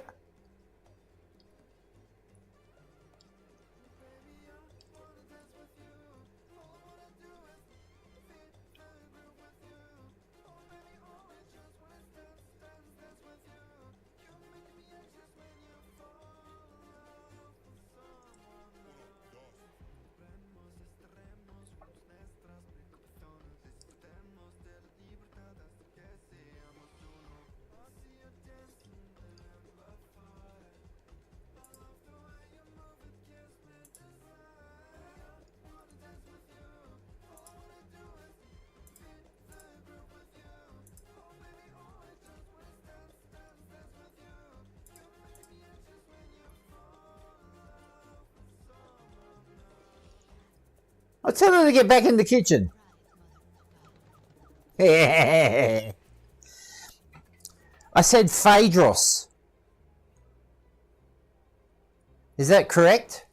I'll tell her to get back in the kitchen. I said Phaedros. Is that correct?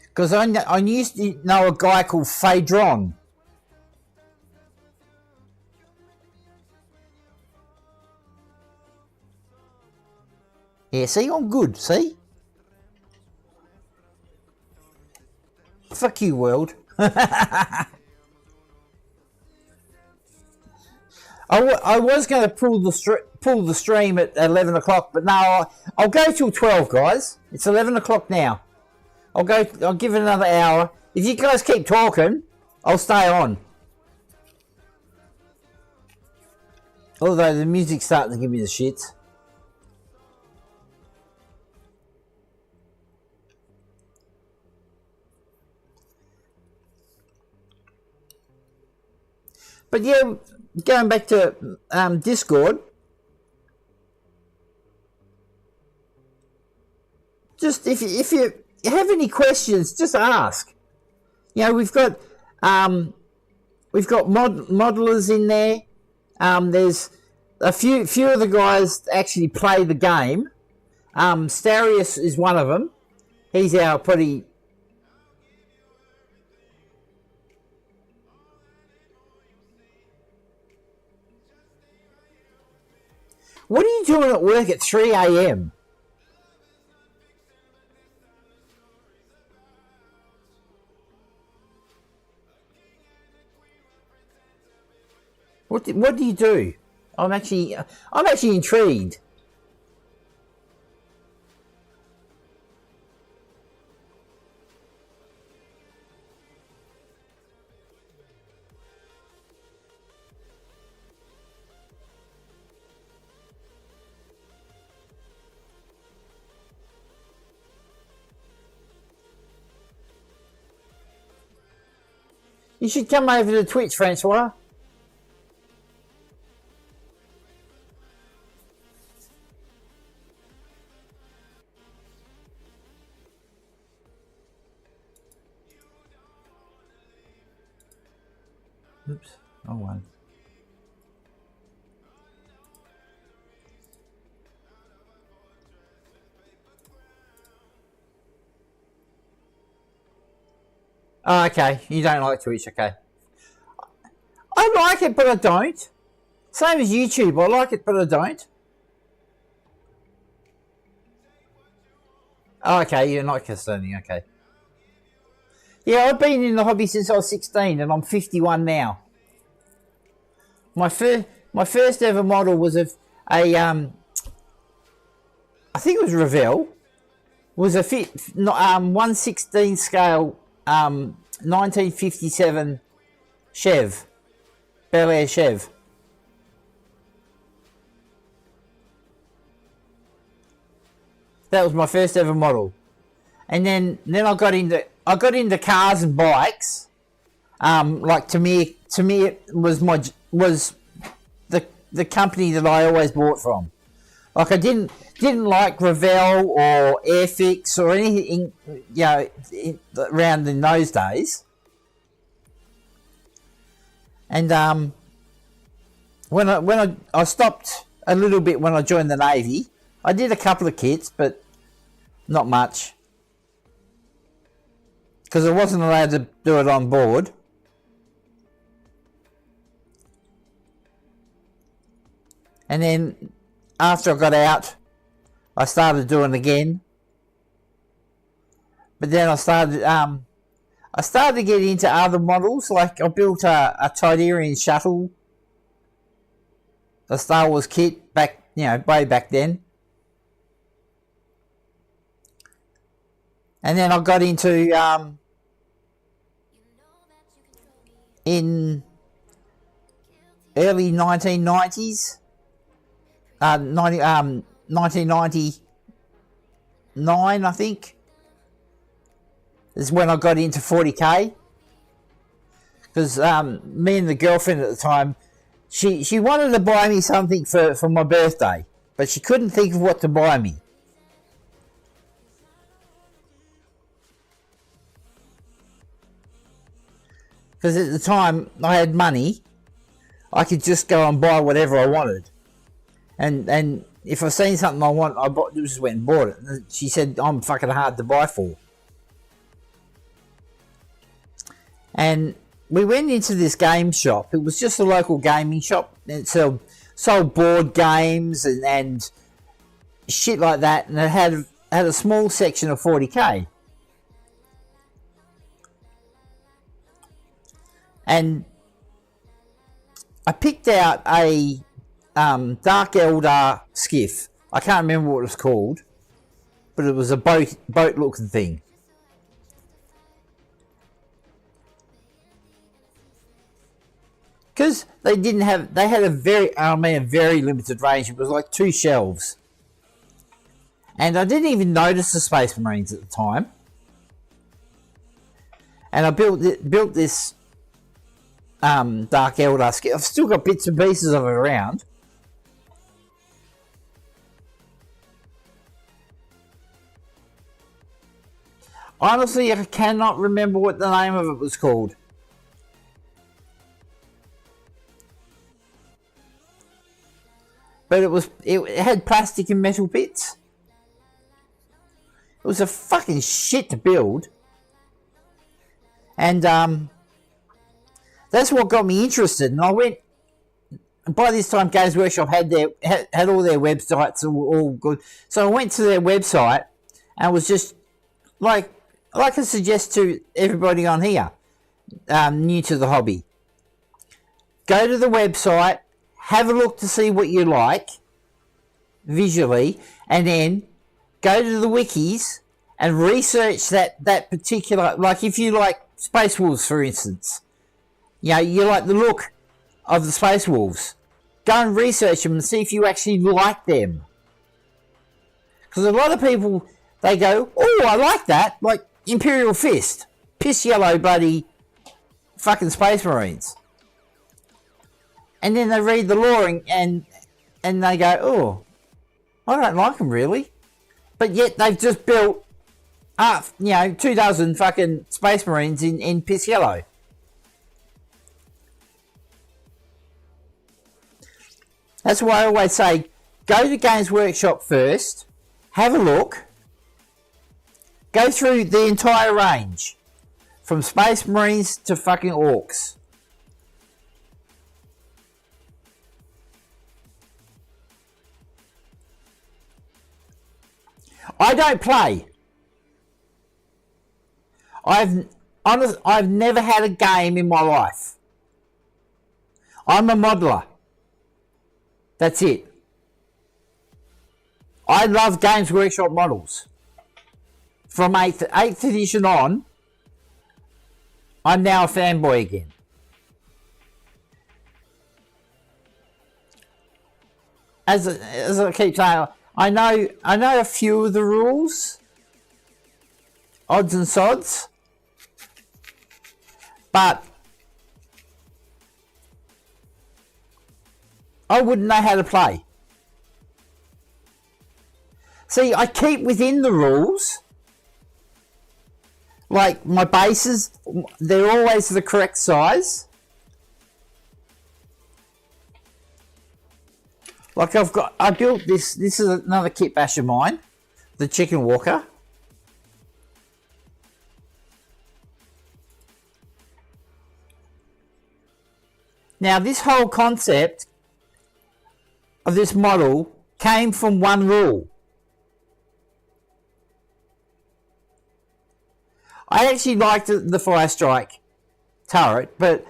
Because I used to know a guy called Phaedron. Yeah, see, I'm good, see? Fuck you, world. I was going to pull the stream at 11 o'clock, but no, I'll go till 12, guys. It's 11 o'clock now. I'll give it another hour. If you guys keep talking, I'll stay on. Although the music's starting to give me the shits. But yeah, going back to Discord, just if you have any questions, just ask. You know, we've got modelers in there. There's a few of the guys actually play the game. Starius is one of them. He's our pretty. What are you doing at work at 3 a.m.? What do you do? I'm actually intrigued. You should come over to Twitch, Francois. Oops, wrong one. Oh, okay, you don't like Twitch, okay. I like it, but I don't. Same as YouTube, I like it, but I don't. Oh, okay, you're not concerning, okay. Yeah, I've been in the hobby since I was 16 and I'm 51 now. My first ever model was I think it was Revell, was a 1/16 scale 1957 Chev, Bel Air Chev. That was my first ever model. And then I got into cars and bikes. Like to me it was the company that I always bought from. Like I didn't like Revell or Airfix or anything, around in those days. And when I stopped a little bit when I joined the Navy, I did a couple of kits, but not much, because I wasn't allowed to do it on board. And then after I got out, I started doing it again. But then I started to get into other models. Like I built a Tidarian shuttle, a Star Wars kit way back then. And then I got into in early 1990s, 1999, I think, is when I got into 40k. Because me and the girlfriend at the time, she wanted to buy me something for my birthday, but she couldn't think of what to buy me. Because at the time I had money, I could just go and buy whatever I wanted. And if I seen something I want, I just went and bought it. And she said I'm fucking hard to buy for. And we went into this game shop. It was just a local gaming shop. It sold board games and shit like that. And it had a small section of 40k. And I picked out a Dark Elder skiff. I can't remember what it was called, but it was a boat looking thing. Because they had a very limited range. It was like 2 shelves. And I didn't even notice the Space Marines at the time. And I built this Dark Elder skiff. I've still got bits and pieces of it around. Honestly, I cannot remember what the name of it was called. But it had plastic and metal bits. It was a fucking shit to build. And that's what got me interested. And I went, by this time Games Workshop had all their websites all good. So I went to their website and was just like I suggest to everybody on here, new to the hobby. Go to the website, have a look to see what you like visually, and then go to the wikis and research that particular, like if you like Space Wolves, for instance, you like the look of the Space Wolves, go and research them and see if you actually like them. Because a lot of people, they go, oh, I like that, like Imperial Fist, piss yellow bloody fucking Space Marines. And then they read the lore and they go, oh, I don't like them really. But yet they've just built 2,000 fucking Space Marines in piss yellow. That's why I always say, go to Games Workshop first, have a look, go through the entire range, from Space Marines to fucking Orcs. I don't play. honest, I've never had a game in my life. I'm a modeler. That's it. I love Games Workshop models. From 8th edition on, I'm now a fanboy again. As I keep saying, I know a few of the rules, odds and sods, but I wouldn't know how to play. See, I keep within the rules. Like my bases, they're always the correct size. Like I built this. This is another kit bash of mine, the Chicken Walker. Now, this whole concept of this model came from one rule. I actually liked the Fire Strike turret, but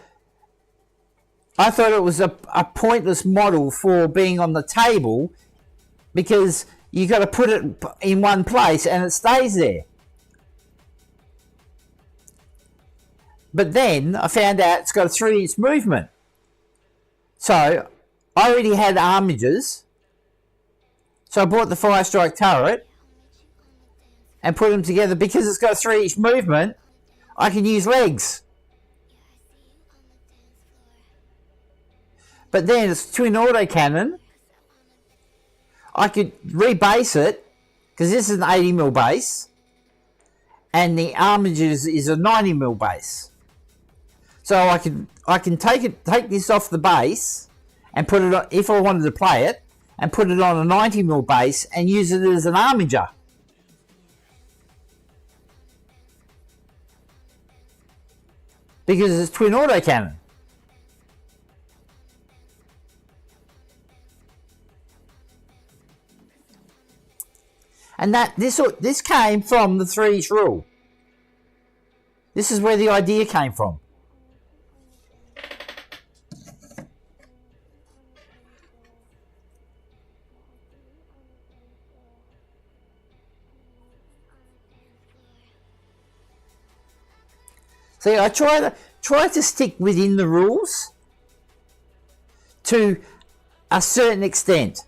I thought it was a pointless model for being on the table because you got to put it in one place and it stays there. But then I found out it's got a 3-inch movement. So I already had armatures. So I bought the Fire Strike turret and put them together. Because it's got a 3-inch movement, I can use legs. But then it's twin autocannon. I could rebase it because this is an 80mm base, and the armatures is a 90mm base. So I can take this off the base and put it on, if I wanted to play it, and put it on a 90mm base and use it as an armature. Because it's twin autocannon. And that this came from the 3-inch rule. This is where the idea came from. See, I try to stick within the rules to a certain extent.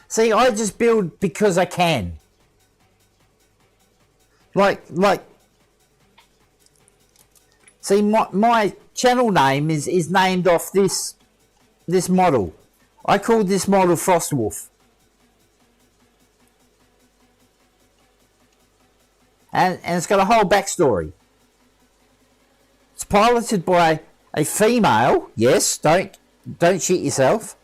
See, I just build because I can. Like. See, my channel name is named off this model. I called this model Frostwolf. And it's got a whole backstory. It's piloted by a female. Yes, don't shit yourself.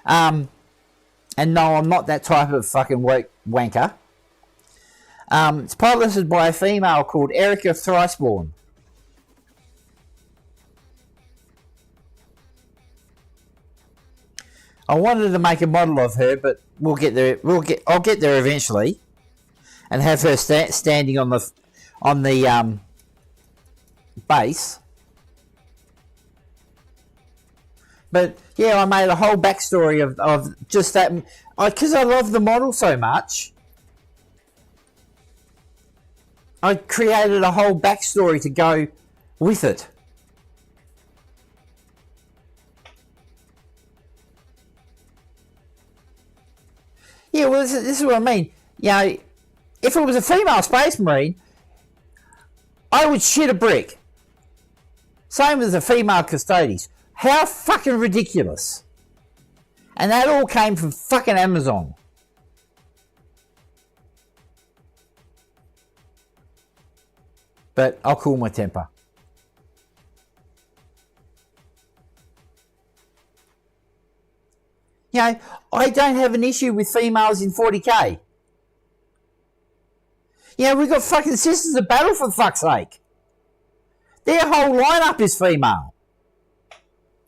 And no, I'm not that type of fucking wanker. It's piloted by a female called Erica Thriceborn. I wanted to make a model of her, but we'll get there. I'll get there eventually, and have her standing on the base. But yeah, I made a whole backstory of just that, because I love the model so much. I created a whole backstory to go with it. Yeah, well, this is what I mean. You know, if it was a female space marine, I would shit a brick. Same as the female custodies. How fucking ridiculous. And that all came from fucking Amazon. But I'll cool my temper. You know, I don't have an issue with females in 40k. You know, we've got fucking Sisters of Battle, for fuck's sake. Their whole lineup is female.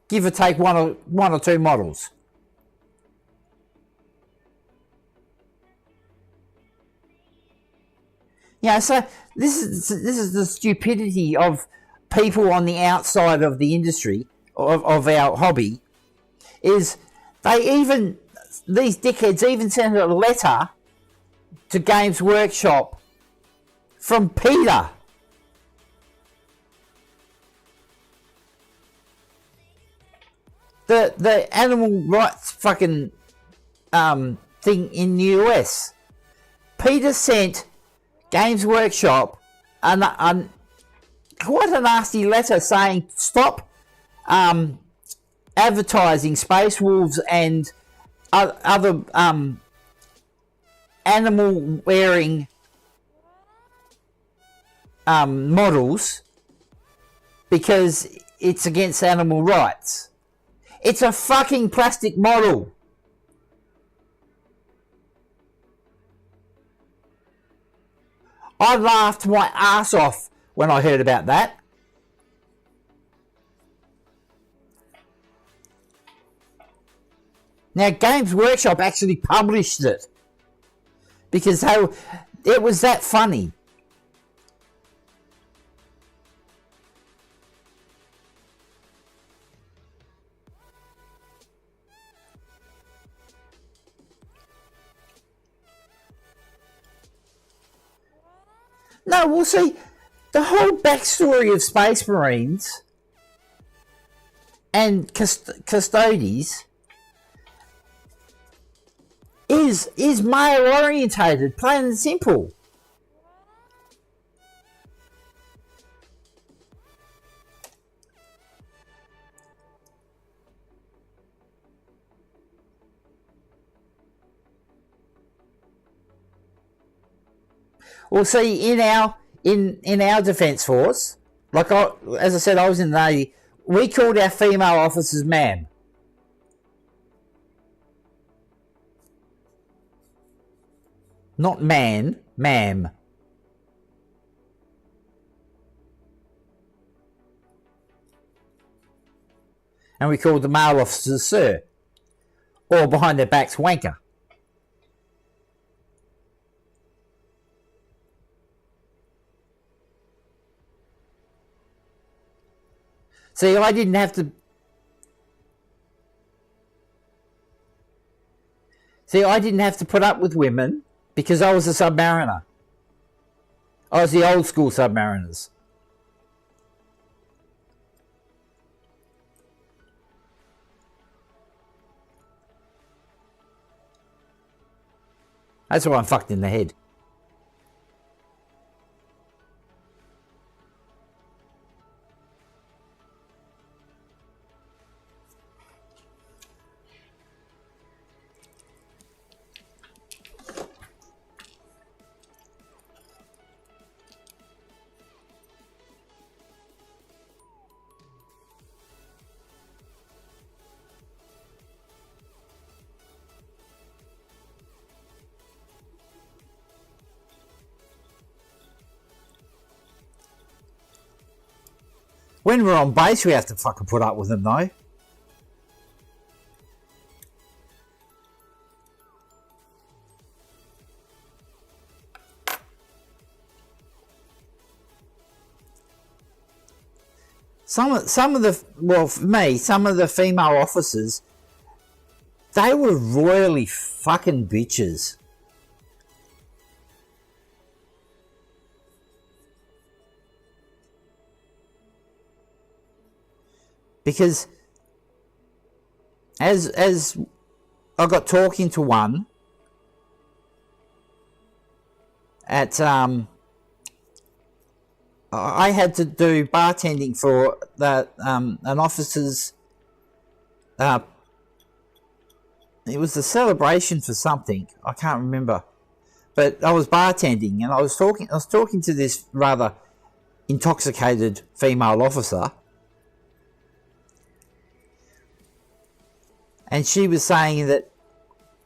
Give or take one or two models. Yeah, so this is the stupidity of people on the outside of the industry of our hobby. Is these dickheads even sent a letter to Games Workshop from Peter. The animal rights fucking thing in the US. Peter sent Games Workshop quite a nasty letter saying stop advertising Space Wolves and other animal wearing models because it's against animal rights. It's a fucking plastic model. I laughed my ass off when I heard about that. Now, Games Workshop actually published it because it was that funny. No, we'll see. The whole backstory of Space Marines and Custodes is male orientated, plain and simple. Well, see, in our defence force, as I said, I was in the Navy. We called our female officers ma'am. Not man, ma'am. And we called the male officers sir. Or behind their backs, wanker. See, I didn't have to... put up with women because I was a submariner. I was the old school submariners. That's why I'm fucked in the head. When we're on base, we have to fucking put up with them, though. Some of the, well, for me, some of the female officers, they were royally fucking bitches. Because as I got talking to one at I had to do bartending for an officer's it was a celebration for something, I can't remember. But I was bartending and I was talking to this rather intoxicated female officer. And she was saying that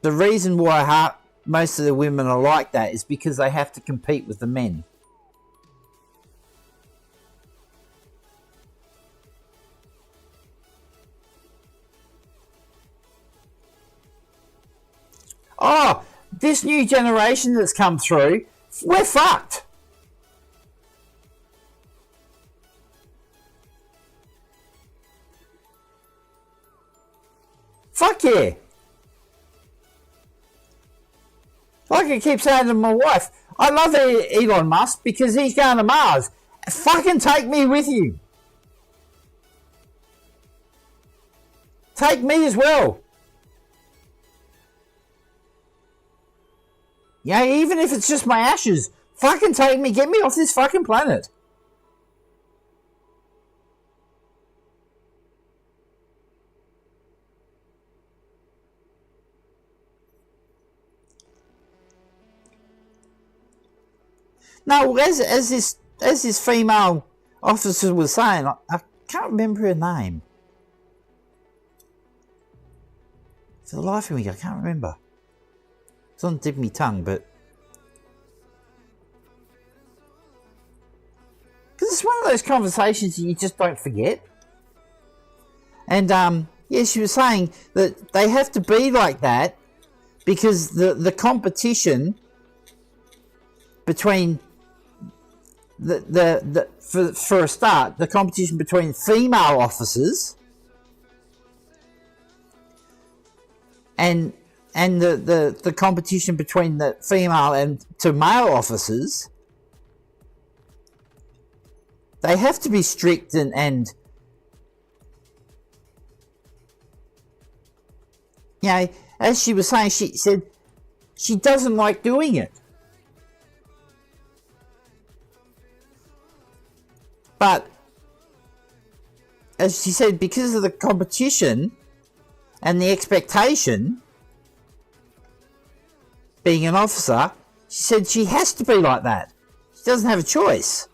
the reason why most of the women are like that is because they have to compete with the men. Oh, this new generation that's come through, we're fucked. Fuck yeah. Like I keep saying to my wife, I love Elon Musk because he's going to Mars. Fucking take me with you. Take me as well. Yeah, even if it's just my ashes, fucking take me, get me off this fucking planet. No, as this female officer was saying, I can't remember her name. For the life of me, I can't remember. It's on the tip of my tongue, but because it's one of those conversations that you just don't forget. And yeah, she was saying that they have to be like that because the competition between for a start, the competition between female officers and the competition between the female and to male officers, they have to be strict and you know, as she was saying, she said she doesn't like doing it. But, as she said, because of the competition and the expectation, being an officer, she said she has to be like that. She doesn't have a choice.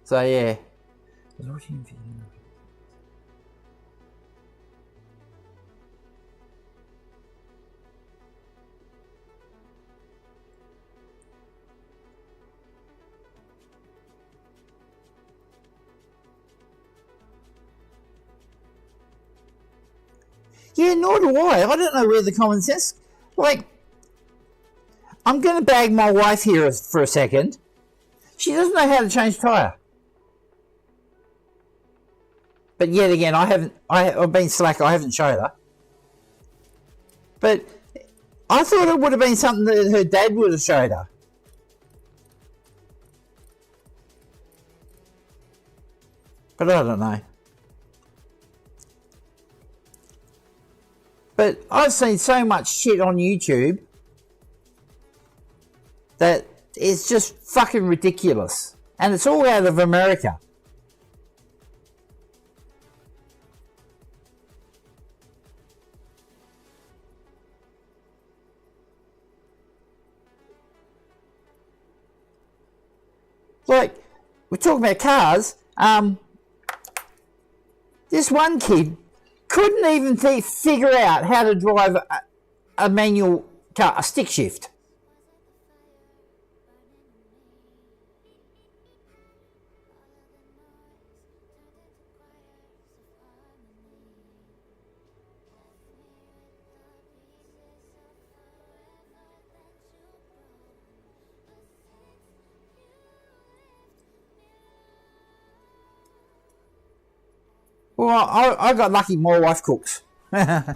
So, yeah. Yeah, nor do I. I don't know where the common sense... Like, I'm going to bag my wife here for a second. She doesn't know how to change tyre. But yet again, I've been slack, I haven't showed her. But I thought it would have been something that her dad would have showed her. But I don't know. But I've seen so much shit on YouTube that it's just fucking ridiculous. And it's all out of America. Like, we're talking about cars. This one kid couldn't even figure out how to drive a manual car, a stick shift. Well, I got lucky my wife cooks. I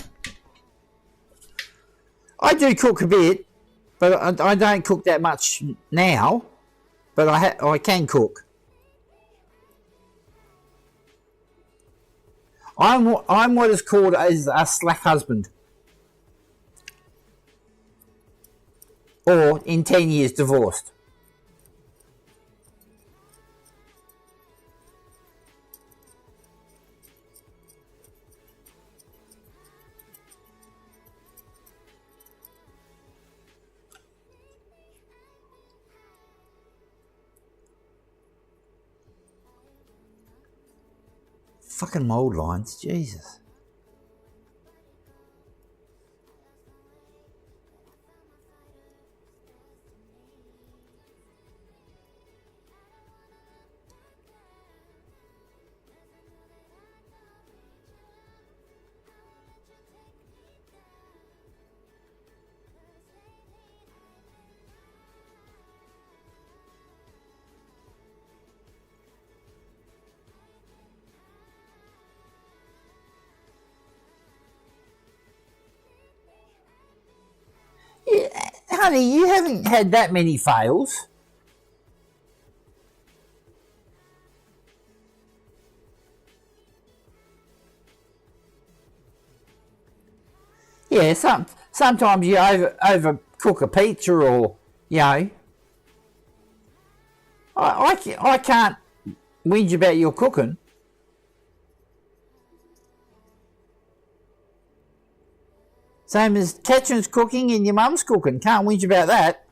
do cook a bit, but I don't cook that much now. But I can cook. I'm what is called as a slack husband. Or in 10 years divorced. Fucking mould lines, Jesus. honey, you haven't had that many fails. Yeah, sometimes you overcook a pizza, or I can't whinge about your cooking. Same as Catherine's cooking and your mum's cooking. Can't whinge about that.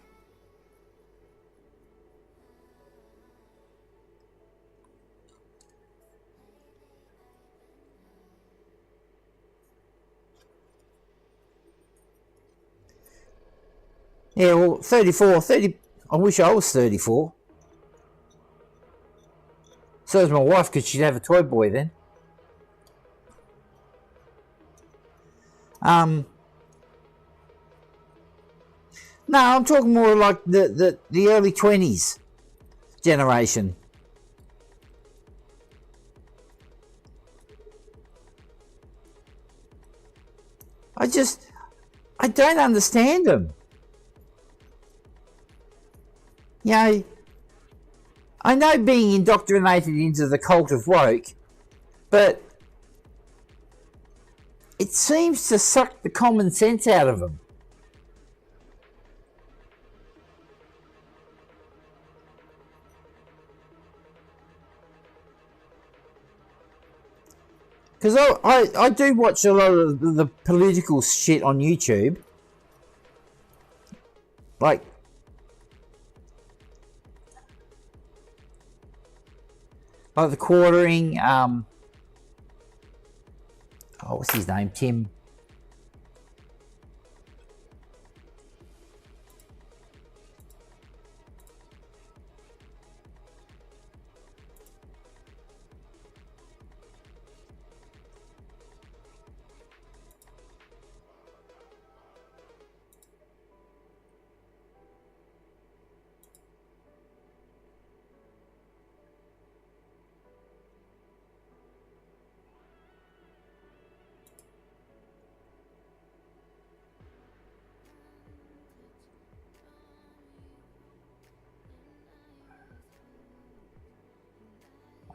Yeah, well, 34, 30. I wish I was 34. So is my wife, because she'd have a toy boy then. No, I'm talking more like the early 20s generation. I don't understand them. I know being indoctrinated into the cult of woke, but it seems to suck the common sense out of them. Because I do watch a lot of the political shit on YouTube. Like the quartering, what's his name? Tim.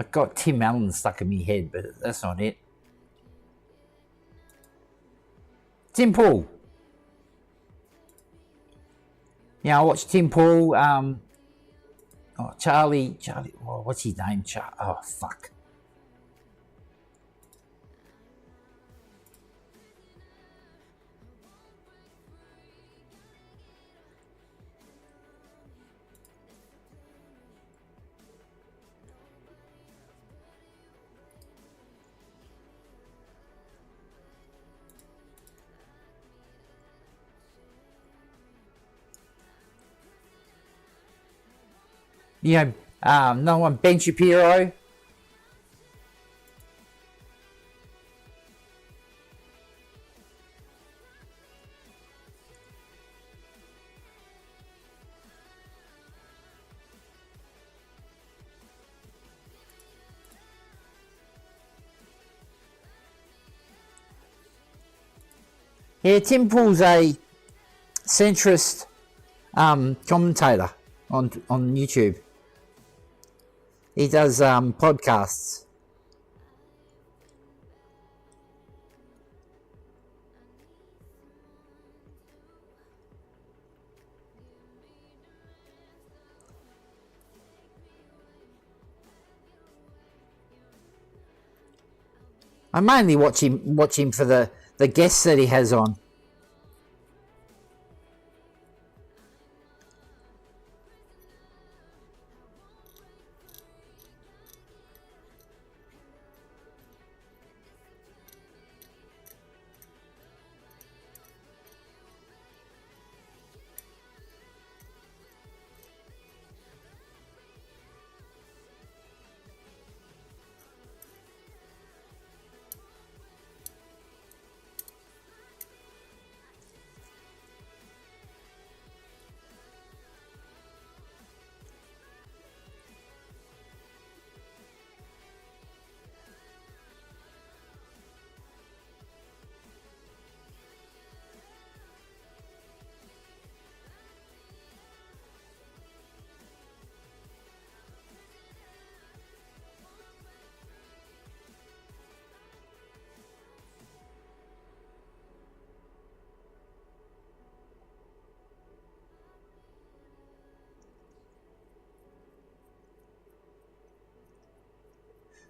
I got Tim Allen stuck in my head, but that's not it. Tim Paul. Yeah, I watched Tim Paul. Charlie. What's his name? Fuck. No one, Ben Shapiro. Yeah, Tim Paul's a centrist commentator on YouTube. He does podcasts. I mainly watch him for the guests that he has on.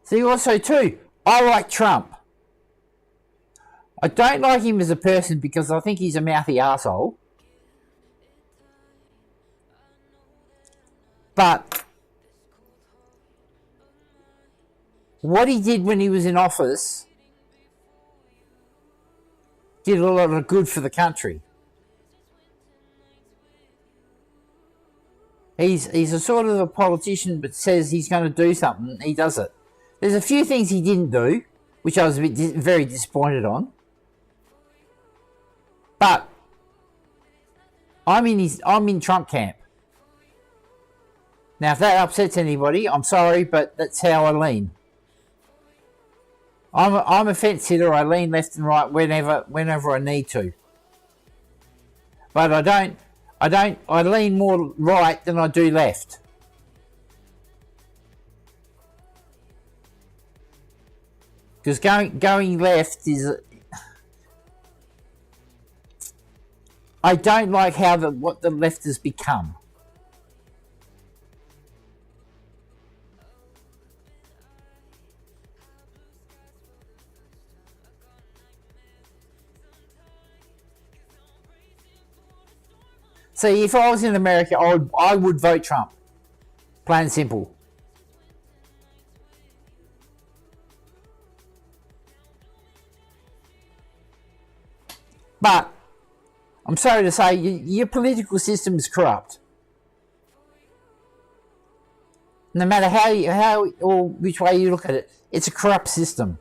See, also too, I like Trump. I don't like him as a person because I think he's a mouthy arsehole. But what he did when he was in office did a lot of good for the country. He's a sort of a politician that says he's going to do something, he does it. There's a few things he didn't do, which I was very disappointed on. But I'm in Trump camp. Now, if that upsets anybody, I'm sorry, but that's how I lean. I'm a fence sitter. I lean left and right whenever I need to. But I lean more right than I do left. Because going left is, I don't like what the left has become. See, if I was in America, I would vote Trump. Plain and simple. But I'm sorry to say, your political system is corrupt. No matter how or which way you look at it, it's a corrupt system.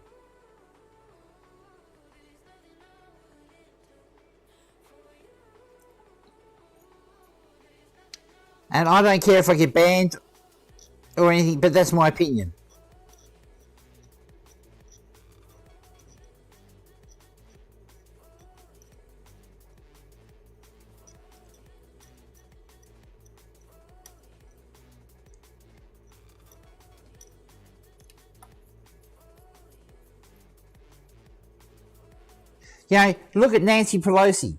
And I don't care if I get banned or anything, but that's my opinion. You know, look at Nancy Pelosi.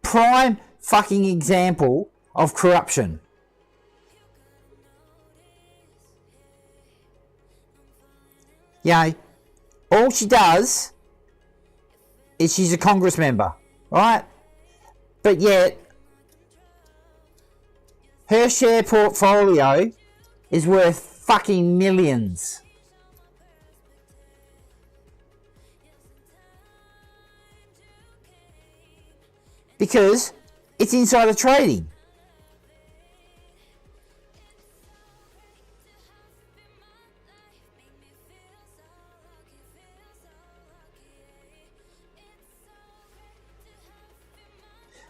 Prime fucking example of corruption. You know, all she does is she's a Congress member, right? But yet, her share portfolio is worth fucking millions. Because it's insider trading.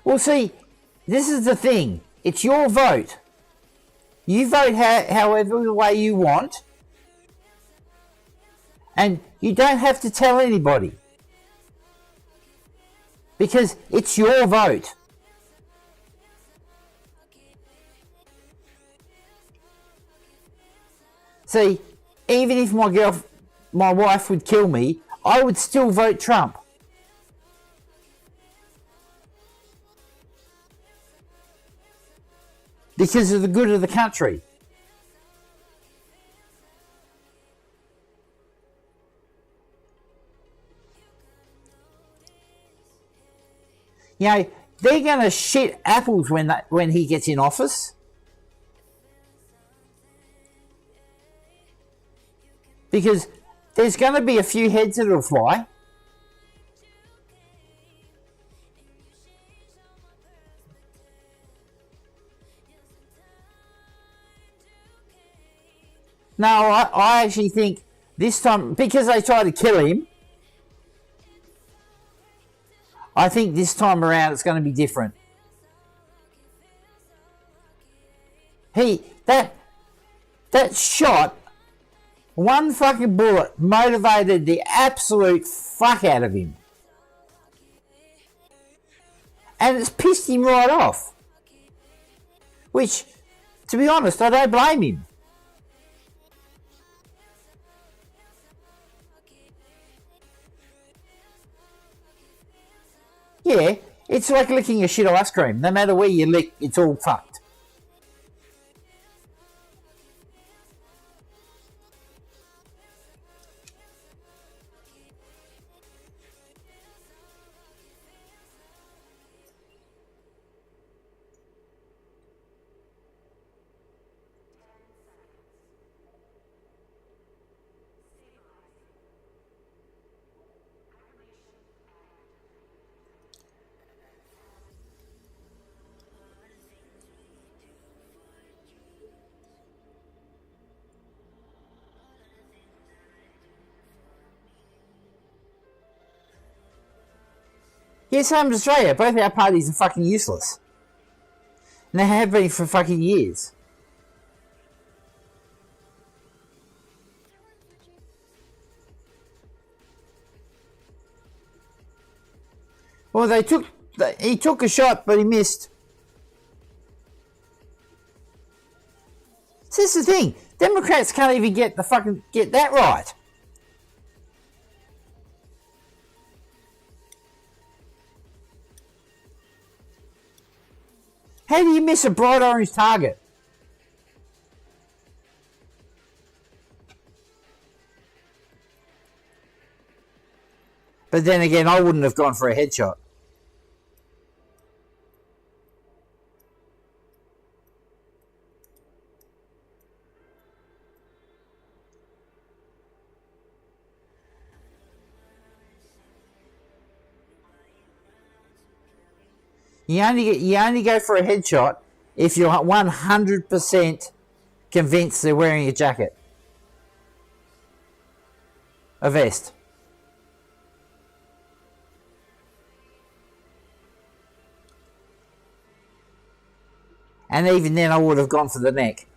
Well, see, this is the thing. It's your vote. You vote however way you want. And you don't have to tell anybody. Because it's your vote. See, even if my wife would kill me, I would still vote Trump. Because of the good of the country. You know, they're going to shit apples when he gets in office. Because there's going to be a few heads that'll fly. No, I actually think this time, because they tried to kill him, I think this time around it's going to be different. That shot, one fucking bullet motivated the absolute fuck out of him. And it's pissed him right off. Which, to be honest, I don't blame him. Yeah, it's like licking a shit ice cream. No matter where you lick, it's all fucked. Yeah, same as Australia. Both our parties are fucking useless. And they have been for fucking years. Well, he took a shot, but he missed. So this is the thing. Democrats can't even get that right. How do you miss a bright orange target? But then again, I wouldn't have gone for a headshot. You only go for a headshot if you're 100% convinced they're wearing a jacket, a vest. And even then, I would have gone for the neck.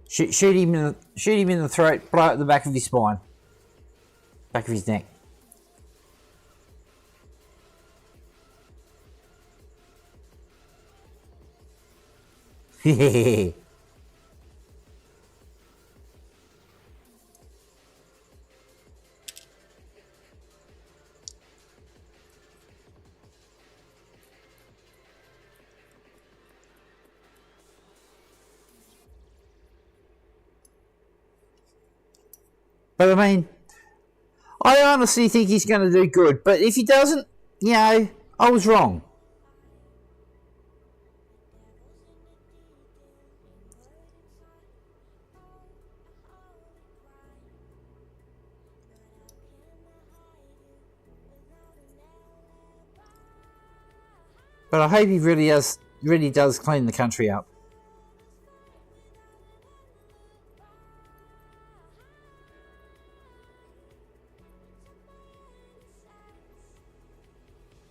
Shoot him in the throat, blow out the back of his spine, back of his neck. But I mean, I honestly think he's going to do good. But if he doesn't, I was wrong. But I hope he really does clean the country up.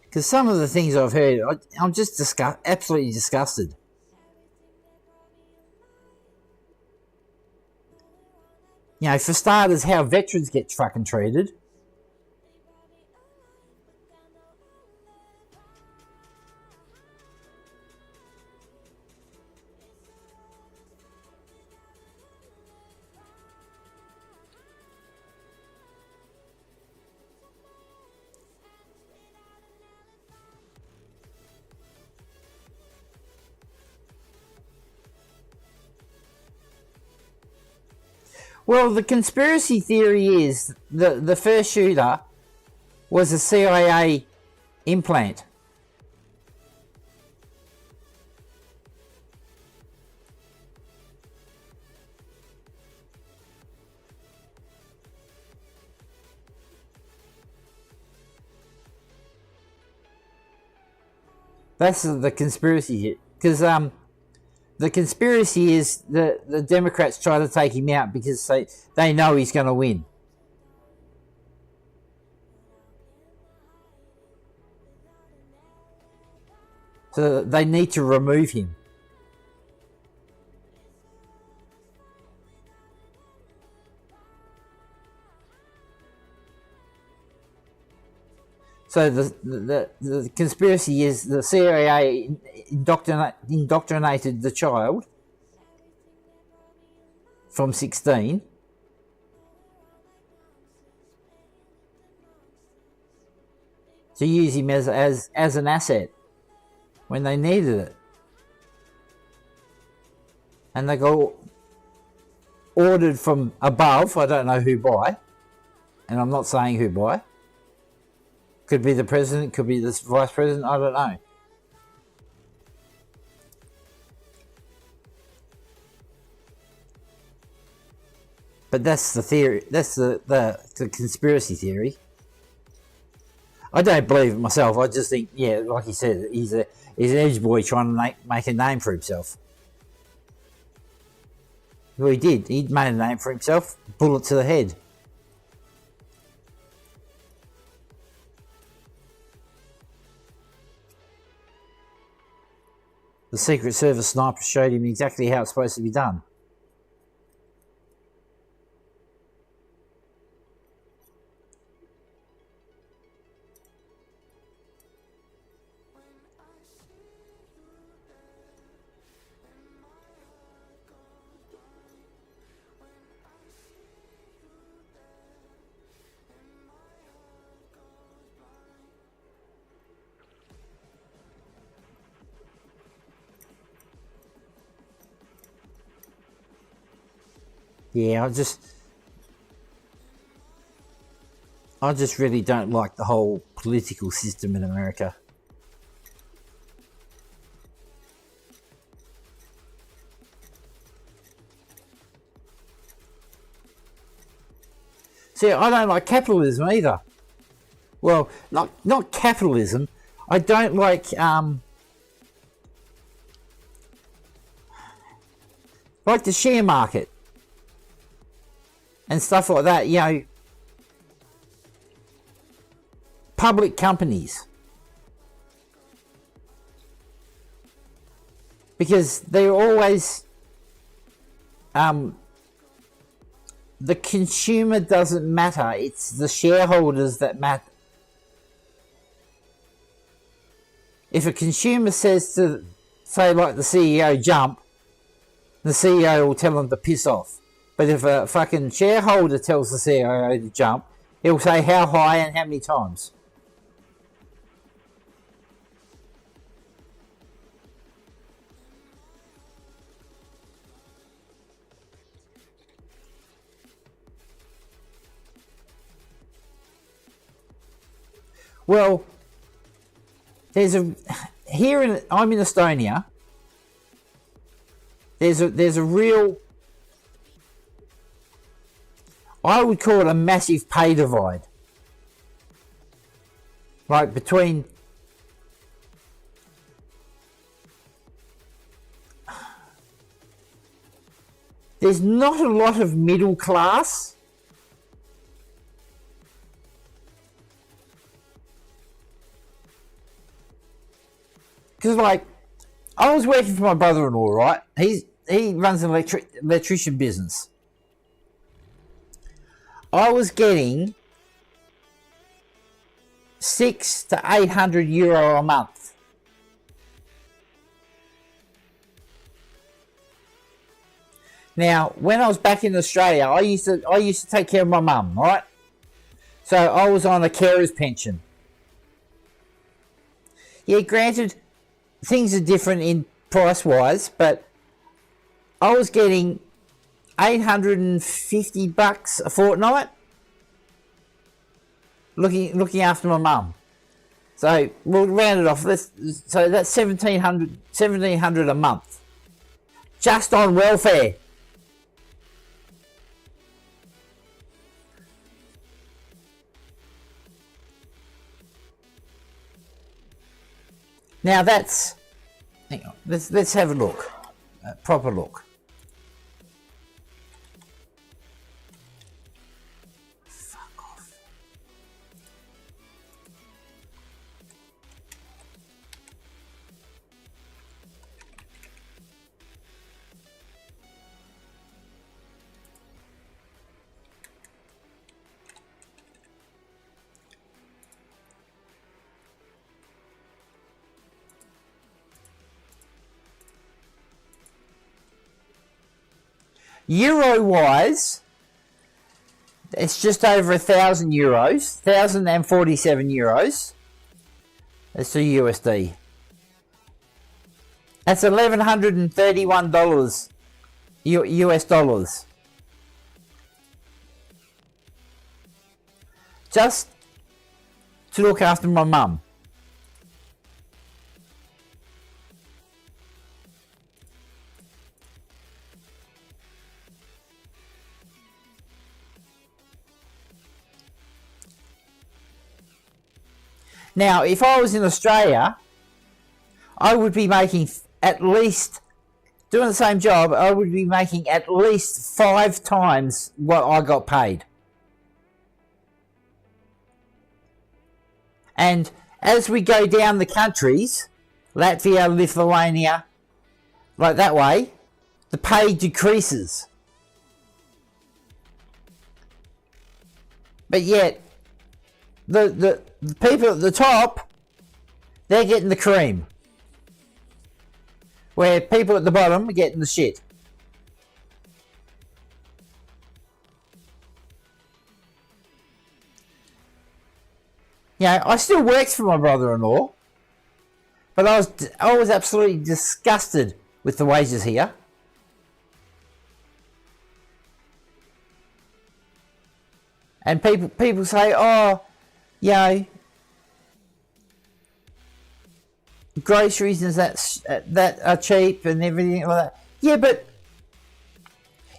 Because some of the things I've heard, I'm just absolutely disgusted. For starters, how veterans get fucking treated. Well, the conspiracy theory is the first shooter was a CIA implant. That's the conspiracy, because the conspiracy is the Democrats try to take him out because they know he's going to win. So they need to remove him. So the conspiracy is the CIA indoctrinated the child from 16 to use him as an asset when they needed it. And they got ordered from above, I don't know who by, and I'm not saying who by. Could be the president, could be the vice president, I don't know. But that's the theory, that's the conspiracy theory. I don't believe it myself. I just think, yeah, like he said, he's an edge boy trying to make a name for himself. Well, he did. He made a name for himself. Bullet to the head. The Secret Service sniper showed him exactly how it's supposed to be done. Yeah, I just really don't like the whole political system in America. See, I don't like capitalism either. Well, not capitalism. I don't like the share market and stuff like that. You know, public companies, because they're always the consumer doesn't matter. It's the shareholders that matter. If a consumer says to, say, like the CEO, jump, the CEO will tell them to piss off. But if a fucking shareholder tells the CEO to jump, he'll say how high and how many times. Well, I'm in Estonia. There's a real, I would call it a massive pay divide. Like between there's not a lot of middle class. Because, like, I was working for my brother-in-law, right? He runs an electrician business. I was getting €600 to €800 a month. Now, when I was back in Australia, I used to take care of my mum, right? So I was on a carer's pension. Yeah, granted, things are different in price-wise, but I was getting $850 a fortnight looking after my mum. So we'll round it off. So that's $1,700 a month just on welfare. Now that's, hang on, let's have a look, a proper look. Fuck off. Euro-wise, it's just over €1,000, €1,047. That's the USD. That's $1,131 US dollars. Just to look after my mum. Now, if I was in Australia, I would be making at least, doing the same job, I would be making at least 5 times what I got paid. And as we go down the countries, Latvia, Lithuania, like that way, the pay decreases. But yet, the people at the top, they're getting the cream. Where people at the bottom are getting the shit. You know, I still worked for my brother-in-law, but I was absolutely disgusted with the wages here. And people say, oh, you know, groceries and that are cheap and everything like that. Yeah, but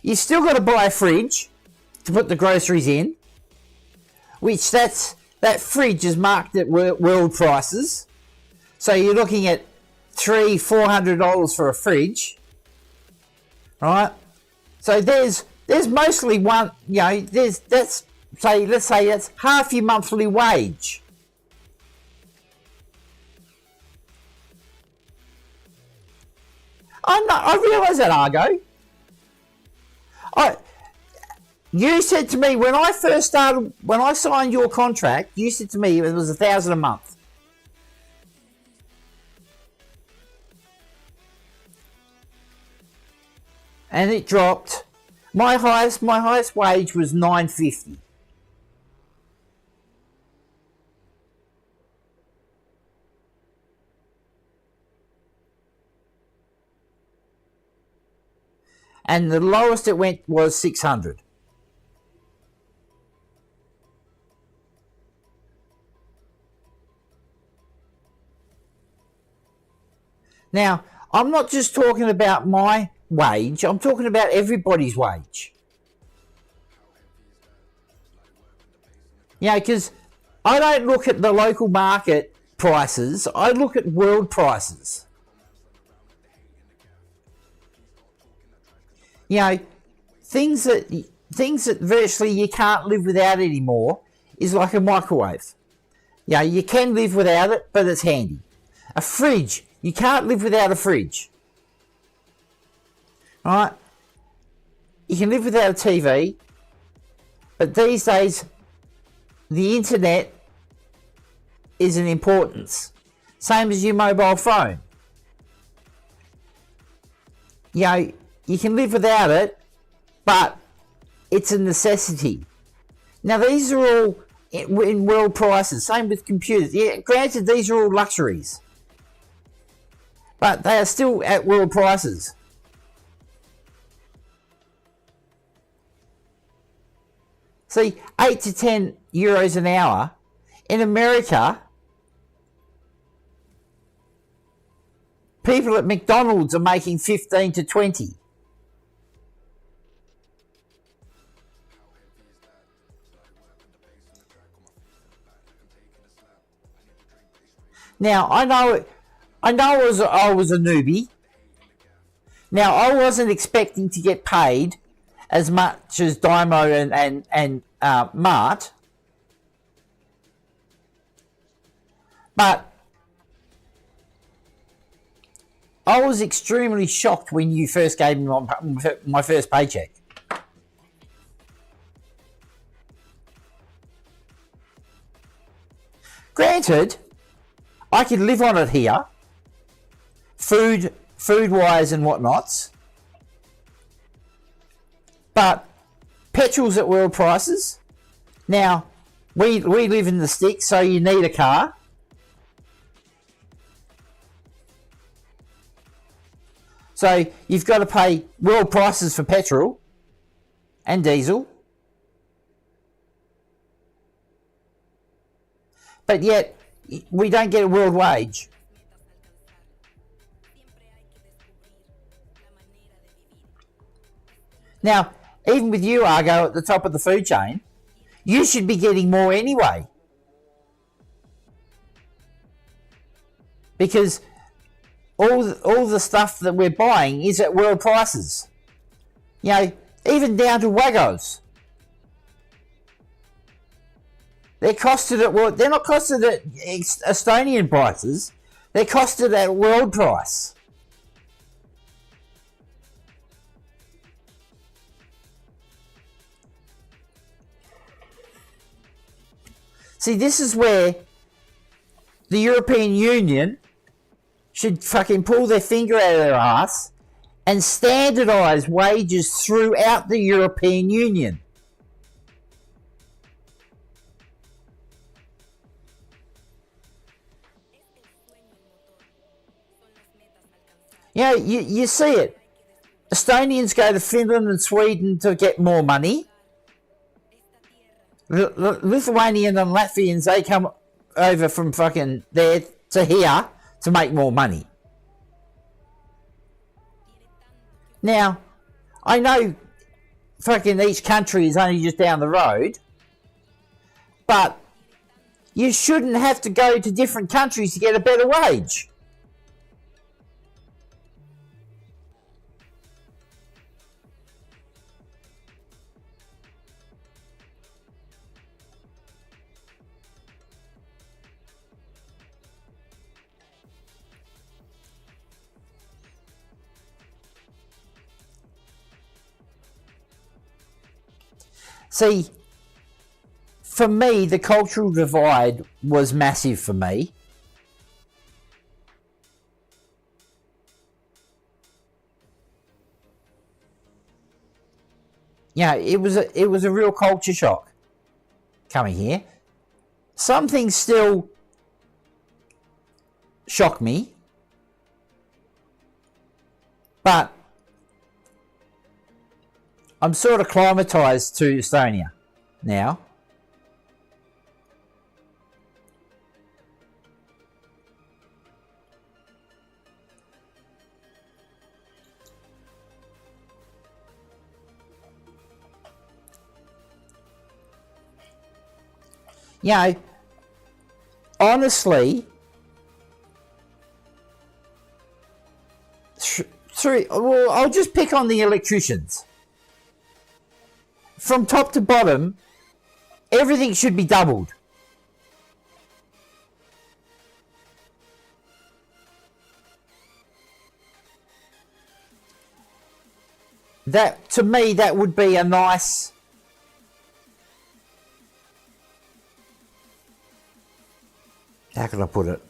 you still got to buy a fridge to put the groceries in, which that fridge is marked at world prices. So you're looking at $300-400 for a fridge, right? So there's mostly one, you know, let's say that's half your monthly wage. I realise that, Argo. You said to me when I signed your contract, you said to me it was $1,000 a month. And it dropped. My highest wage was $9.50. And the lowest it went was $600. Now, I'm not just talking about my wage, I'm talking about everybody's wage. You know, because I don't look at the local market prices, I look at world prices. You know, things that virtually you can't live without anymore is like a microwave. You know, you can live without it, but it's handy. A fridge, you can't live without a fridge. Right? You can live without a TV, but these days the internet is an importance. Same as your mobile phone. You know, you can live without it, but it's a necessity. Now these are all in world prices. Same with computers. Yeah, granted these are all luxuries, but they are still at world prices. See, 8 to 10 euros an hour. In America, people at McDonald's are making 15 to 20. Now, I know I was a newbie. Now, I wasn't expecting to get paid as much as Dymo and Mart. But I was extremely shocked when you first gave me my first paycheck. Granted, I could live on it here, food-wise and whatnots, but petrol's at world prices. Now, we live in the sticks, so you need a car. So you've got to pay world prices for petrol and diesel. But yet, we don't get a world wage. Now, even with you, Argo, at the top of the food chain, you should be getting more anyway. because all the stuff that we're buying is at world prices. You know, even down to Wagos. They're costed at they're not costed at Estonian prices. They're costed at world price. See, this is where the European Union should fucking pull their finger out of their ass and standardise wages throughout the European Union. You know, you see it. Estonians go to Finland and Sweden to get more money. Lithuanian and Latvians, they come over from fucking there to here to make more money. Now, I know fucking each country is only just down the road, but you shouldn't have to go to different countries to get a better wage. See, for me, the cultural divide was massive for me. Yeah, it was a real culture shock coming here. Some things still shock me, but I'm sort of acclimatised to Estonia now. You know, honestly, well, I'll just pick on the electricians. From top to bottom, everything should be doubled. That, to me, that would be a nice... How can I put it?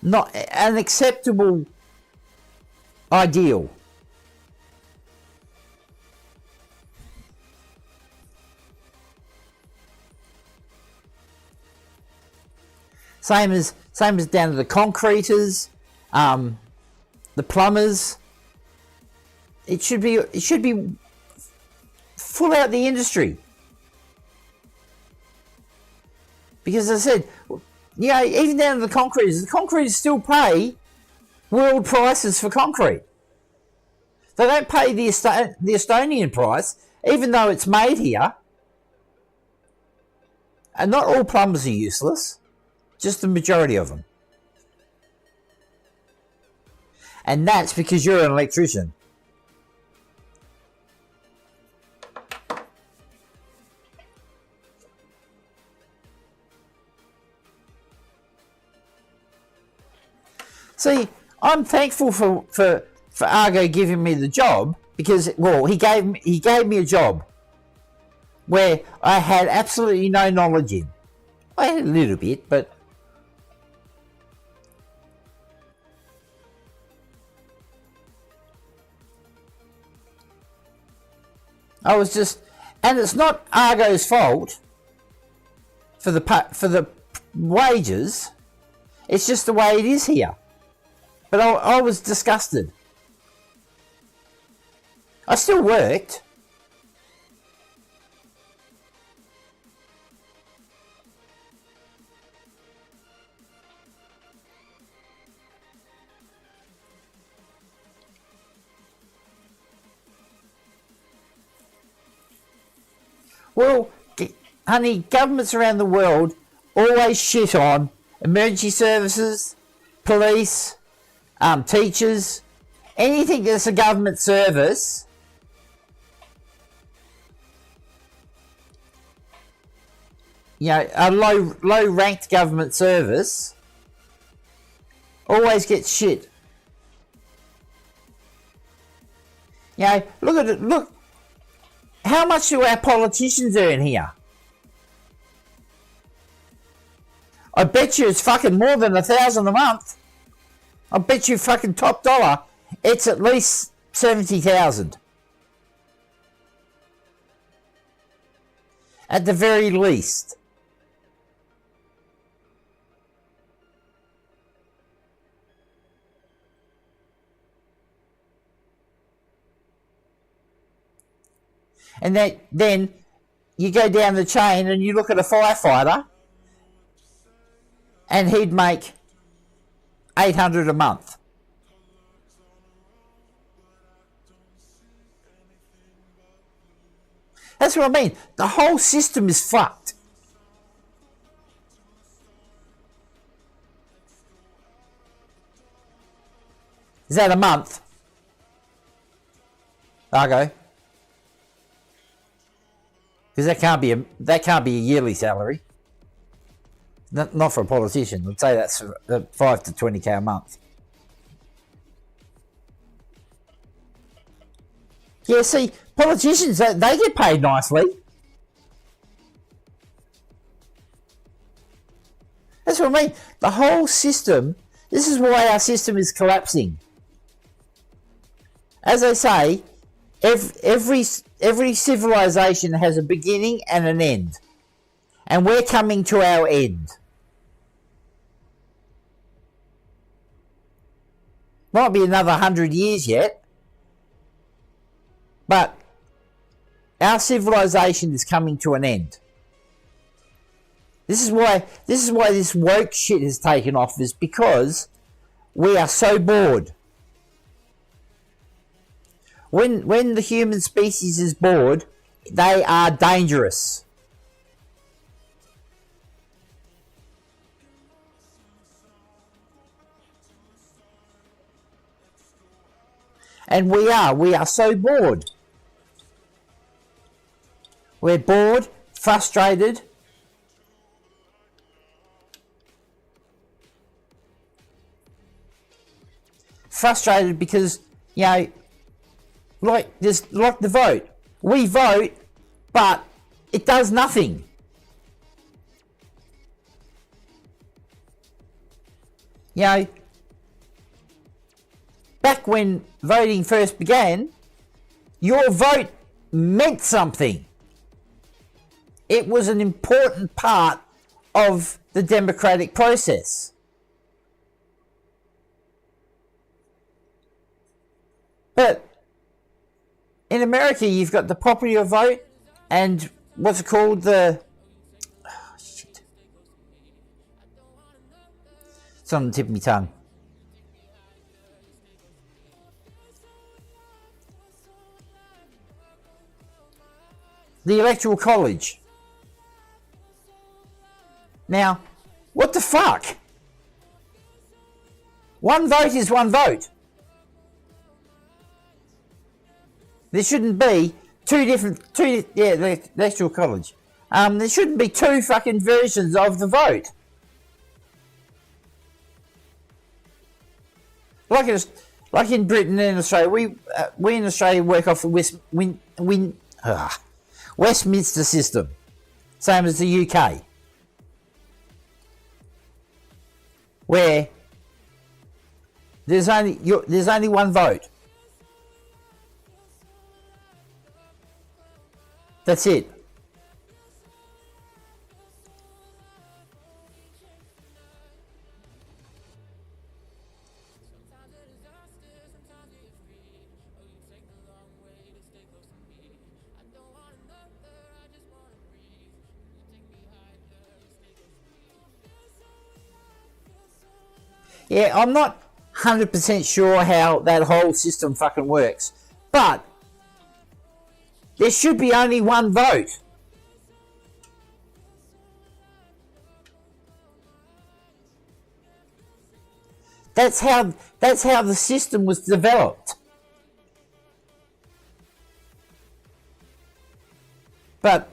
Not an acceptable ideal. Same as down to the concreters, the plumbers. It should be full out the industry. Because as I said, you know, even down to the concreters still pay world prices for concrete. They don't pay the Estonian price, even though it's made here. And not all plumbers are useless. Just the majority of them. And that's because you're an electrician. See, I'm thankful for Argo giving me the job because, well, he gave me a job where I had absolutely no knowledge in. I had a little bit, but I was just, and it's not Argo's fault for the wages. It's just the way it is here. But I was disgusted. I still worked. Well, honey, governments around the world always shit on emergency services, police, teachers, anything that's a government service, a low ranked government service always gets shit. Look at it. Look, how much do our politicians earn here? I bet you it's fucking more than $1,000 a month. I bet you fucking top dollar, it's at least 70,000. At the very least. And then you go down the chain and you look at a firefighter, and he'd make $800 a month. That's what I mean. The whole system is fucked. Is that a month? Okay. Because that can't be a yearly salary. Not for a politician. I'd say that's 5 to 20k a month. Yeah, see, politicians, they get paid nicely. That's what I mean. The whole system, this is why our system is collapsing. As I say, every civilization has a beginning and an end. And we're coming to our end. Might be another 100 years yet. But our civilization is coming to an end. This is why this woke shit has taken off, is because we are so bored. When the human species is bored, they are dangerous. And we are so bored. We're bored, frustrated. Frustrated because, like the vote. We vote, but it does nothing. Back when voting first began, your vote meant something. It was an important part of the democratic process. But in America, you've got the popular vote and what's it called? It's on the tip of my tongue. The Electoral College. Now, what the fuck? One vote is one vote. There shouldn't be the Electoral College. There shouldn't be two fucking versions of the vote. Like in Britain and Australia, we in Australia work off the Westminster system, same as the UK, where there's only one vote. That's it. Yeah, I'm not 100% sure how that whole system fucking works, but there should be only one vote. That's how the system was developed. But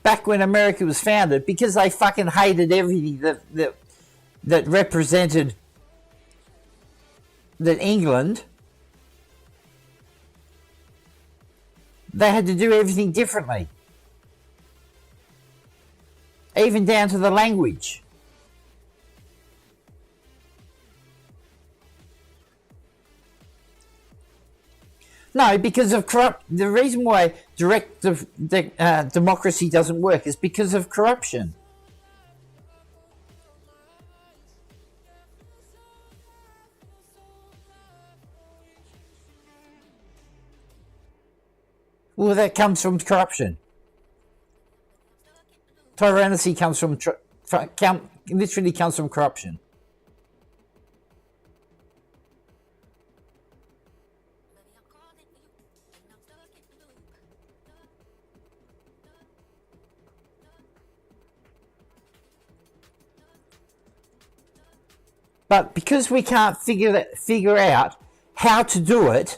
back when America was founded, because they fucking hated everything that represented that England, they had to do everything differently. Even down to the language. No, because of the reason why direct democracy doesn't work is because of corruption. Well, that comes from corruption. Tyranny comes from literally comes from corruption. But because we can't figure out how to do it,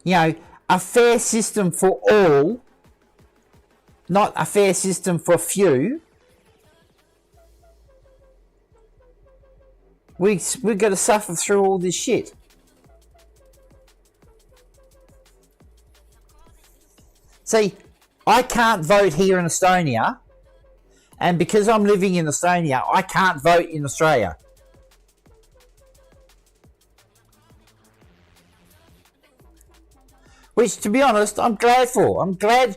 you know, a fair system for all, not a fair system for few, we've got to suffer through all this shit. See, I can't vote here in Estonia, and because I'm living in Estonia, I can't vote in Australia. Which, to be honest, I'm glad for. I'm glad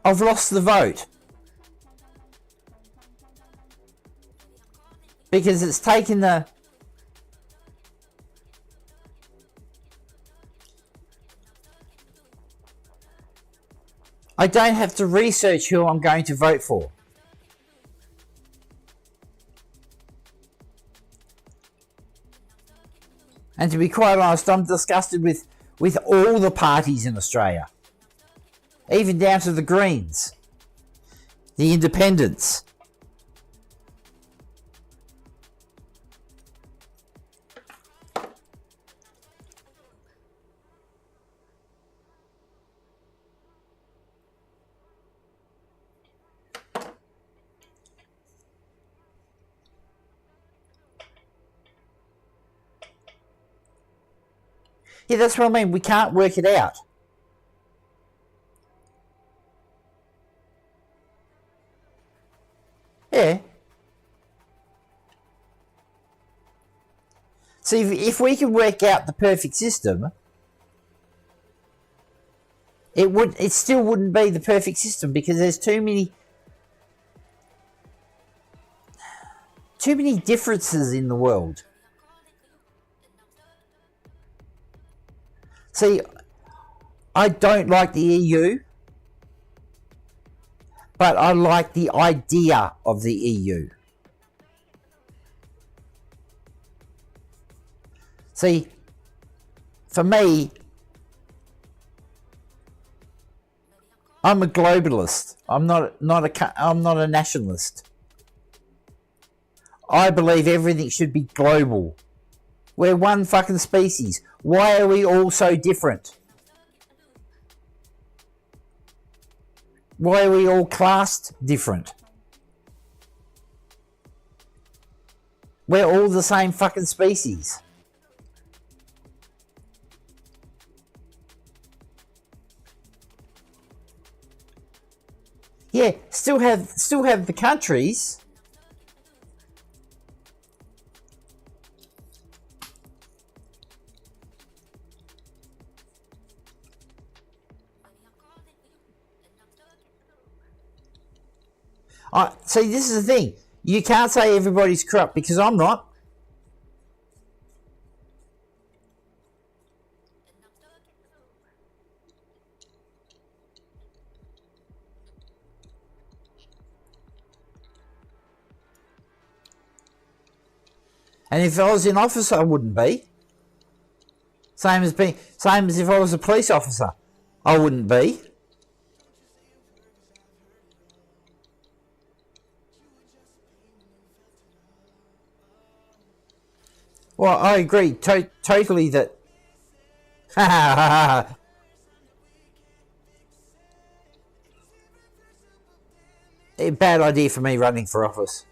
I've lost the vote. Because it's taken the... I don't have to research who I'm going to vote for. And to be quite honest, I'm disgusted with all the parties in Australia. Even down to the Greens. The Independents. Yeah, that's what I mean. We can't work it out. Yeah. See, if we could work out the perfect system, it still wouldn't be the perfect system because there's too many differences in the world. See, I don't like the EU, but I like the idea of the EU. See, for me, I'm a globalist. I'm not a nationalist. I believe everything should be global. We're one fucking species. Why are we all so different? Why are we all classed different? We're all the same fucking species. Yeah, still have the countries. See, this is the thing. You can't say everybody's corrupt because I'm not. And if I was in office, I wouldn't be. Same as if I was a police officer, I wouldn't be. Well, I agree totally that. A bad idea for me running for office.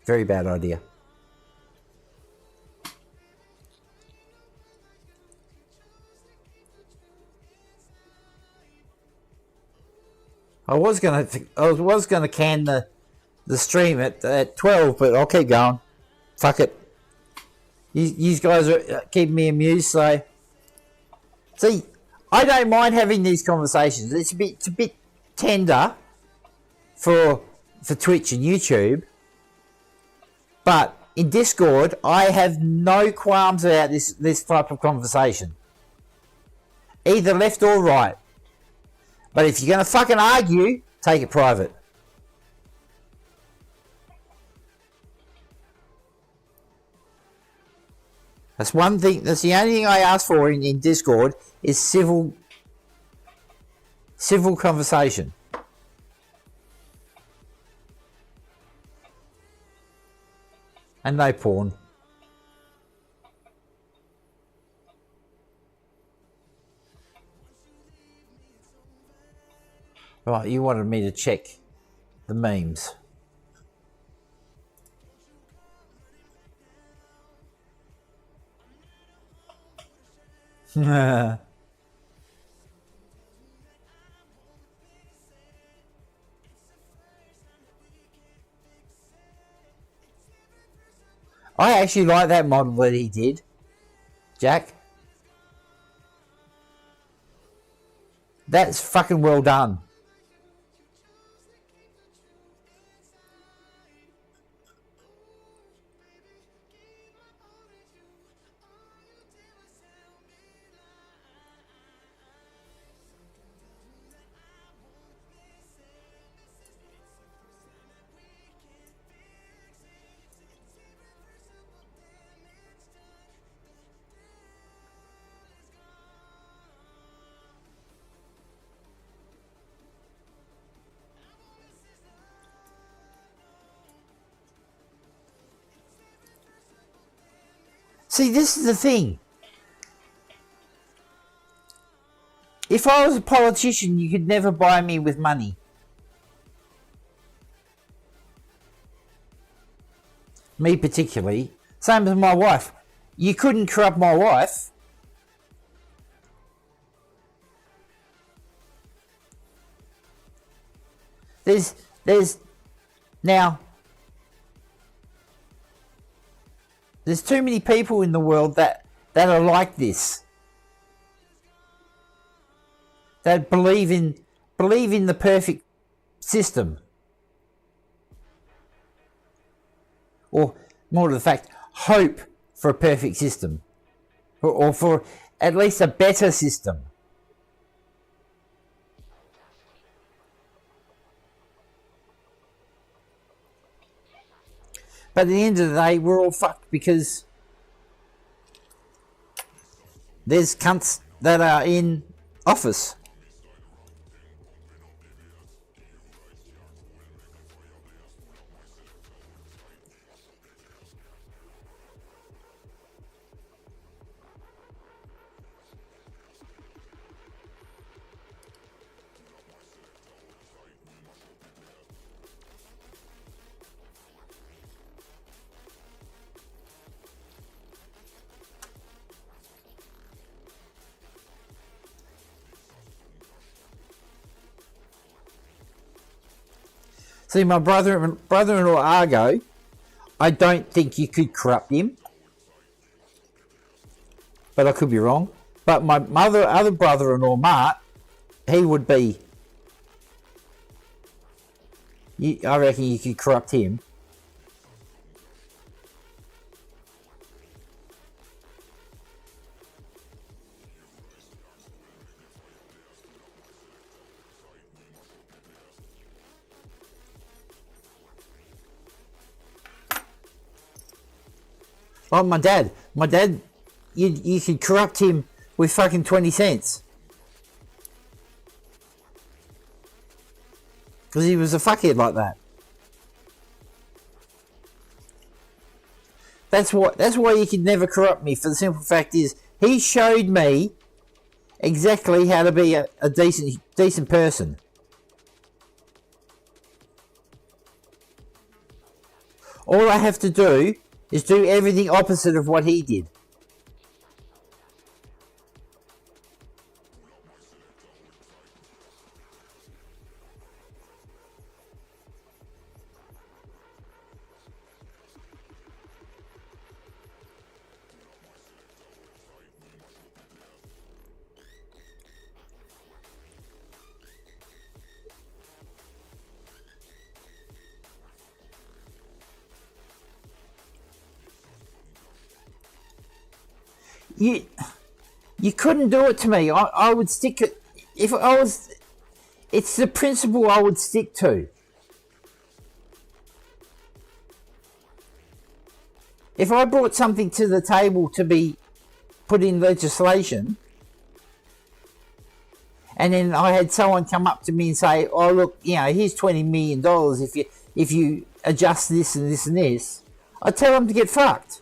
Very bad idea. I was gonna can the stream at 12, but I'll keep going. Fuck it. You guys are keeping me amused, so see, I don't mind having these conversations. It's a bit tender for Twitch and YouTube, but in Discord, I have no qualms about this type of conversation, either left or right. But if you're gonna fucking argue, take it private. That's one thing. That's the only thing I ask for in Discord is civil conversation. And no porn. Right, you wanted me to check the memes. I actually like that model that he did, Jack. That's fucking well done. See, this is the thing. If I was a politician, you could never buy me with money. Me particularly. Same as my wife. You couldn't corrupt my wife. There's now there's too many people in the world that are like this. That believe in the perfect system. Or more to the fact, hope for a perfect system. Or for at least a better system. But at the end of the day, we're all fucked because there's cunts that are in office. See, my brother-in-law Argo, I don't think you could corrupt him. But I could be wrong. But my other brother-in-law Mart, he would be. I reckon you could corrupt him. Oh, my dad, you could corrupt him with fucking 20 cents. Because he was a fuckhead like that. That's why you can never corrupt me. For the simple fact is, he showed me exactly how to be a decent person. All I have to do is do everything opposite of what he did. You couldn't do it to me. I would stick it if I was. It's the principle I would stick to. If I brought something to the table to be put in legislation, and then I had someone come up to me and say, "Oh look, here's $20 million if you adjust this and this and this," I'd tell them to get fucked.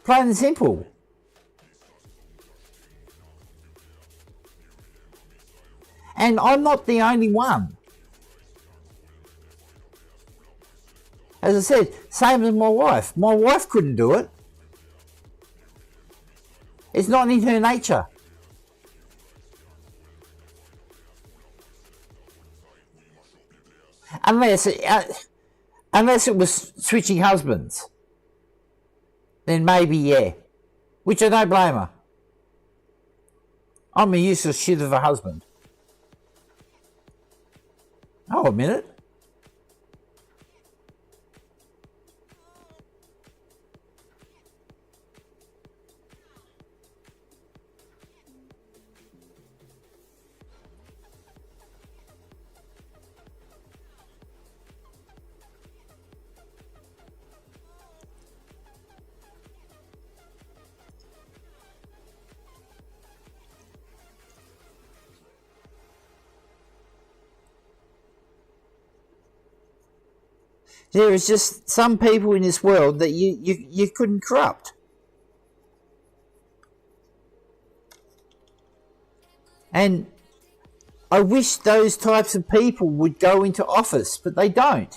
Plain and simple. And I'm not the only one. As I said, same as my wife. My wife couldn't do it. It's not in her nature. Unless it was switching husbands. Then maybe, yeah. Which I don't blame her. I'm a useless shit of a husband. Oh, a minute. There is just some people in this world that you couldn't corrupt. And I wish those types of people would go into office, but they don't.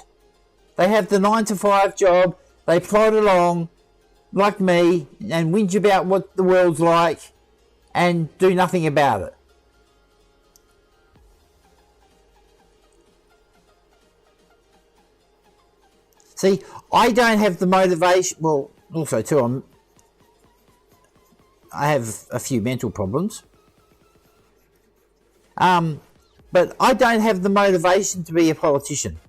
They have the 9-to-5 job, they plod along like me and whinge about what the world's like and do nothing about it. See, I don't have the motivation. Well, also too, I have a few mental problems. But I don't have the motivation to be a politician.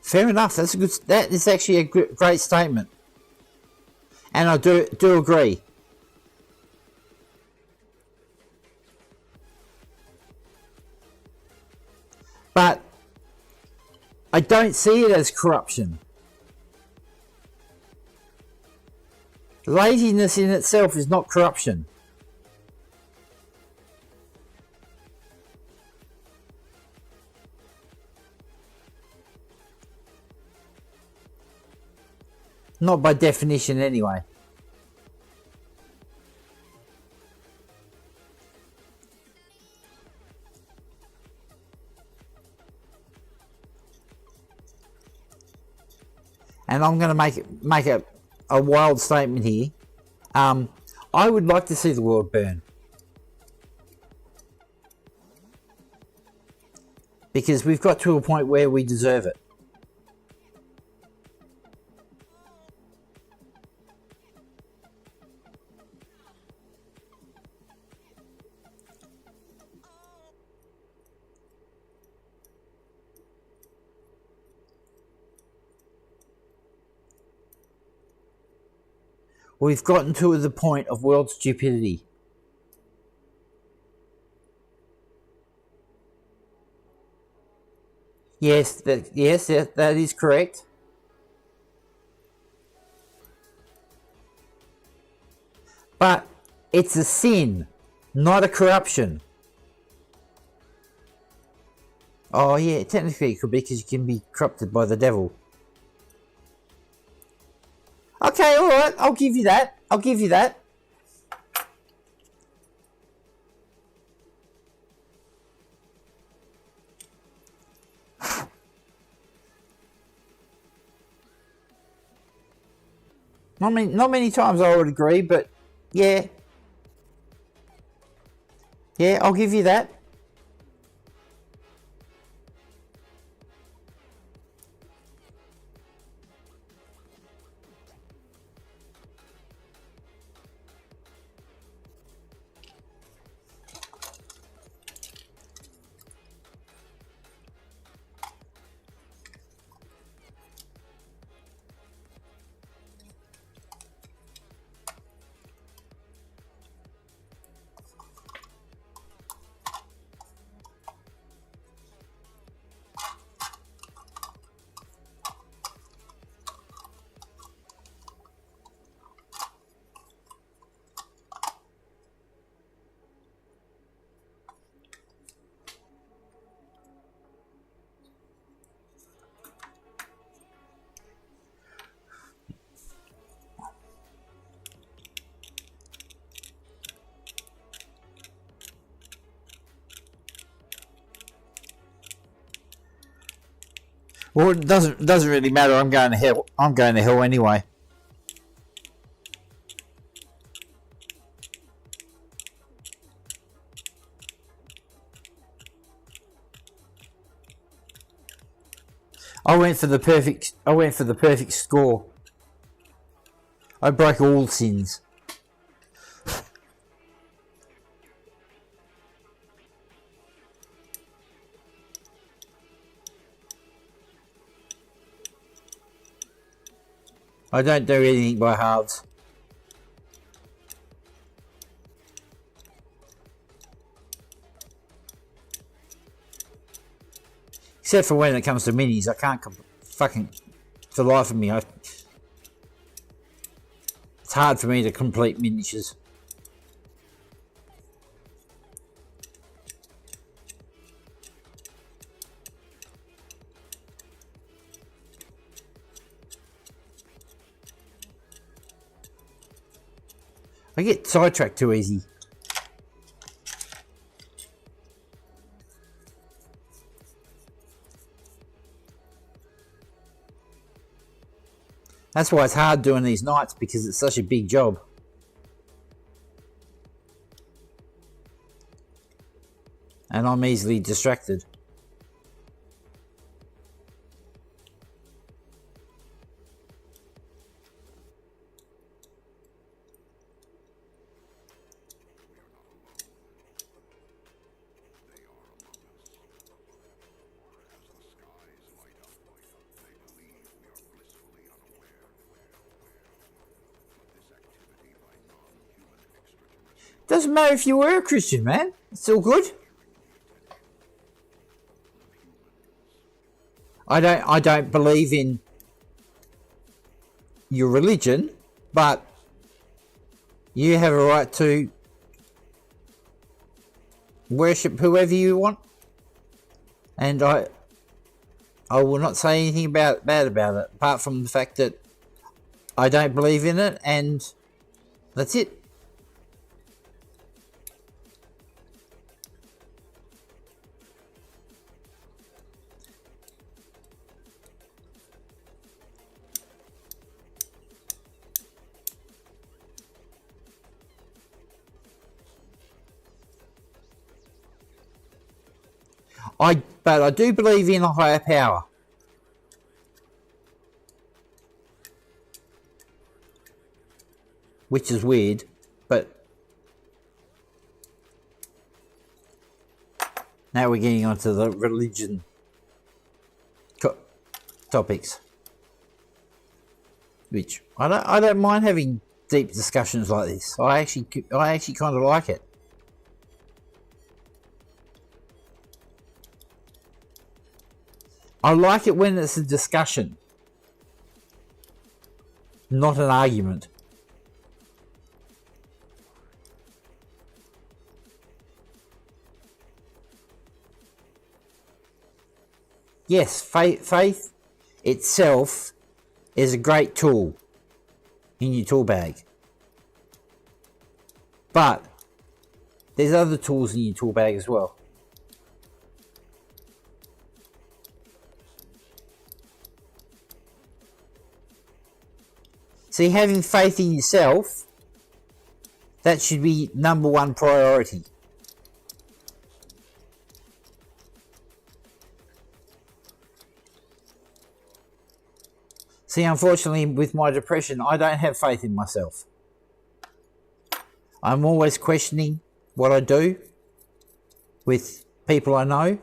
Fair enough. That is actually a great statement, and I do agree. But I don't see it as corruption. Laziness in itself is not corruption. Not by definition, anyway. And I'm going to make a wild statement here. I would like to see the world burn. Because we've got to a point where we deserve it. We've gotten to the point of world stupidity. Yes, that is correct. But it's a sin, not a corruption. Oh yeah, technically it could be because you can be corrupted by the devil. Okay, alright, I'll give you that. Not many times I would agree, but yeah. Yeah, I'll give you that. Well, it doesn't really matter. I'm going to hell. I'm going to hell anyway. I went for the perfect score. I broke all sins. I don't do anything by halves. Except for when it comes to minis, I can't fucking, for the life of me, it's hard for me to complete miniatures. I get sidetracked too easy. That's why it's hard doing these nights, because it's such a big job. And I'm easily distracted. Doesn't matter if you were a Christian, man. It's all good. I don't believe in your religion, but you have a right to worship whoever you want. And I will not say anything bad about it, apart from the fact that I don't believe in it, and that's it. But I do believe in a higher power. Which is weird, but now we're getting onto the religion topics, which I don't mind having deep discussions like this. I actually kind of like it. I like it when it's a discussion, not an argument. Yes, faith itself is a great tool in your tool bag. But there's other tools in your tool bag as well. See, having faith in yourself, that should be number one priority. See, unfortunately, with my depression, I don't have faith in myself. I'm always questioning what I do with people I know,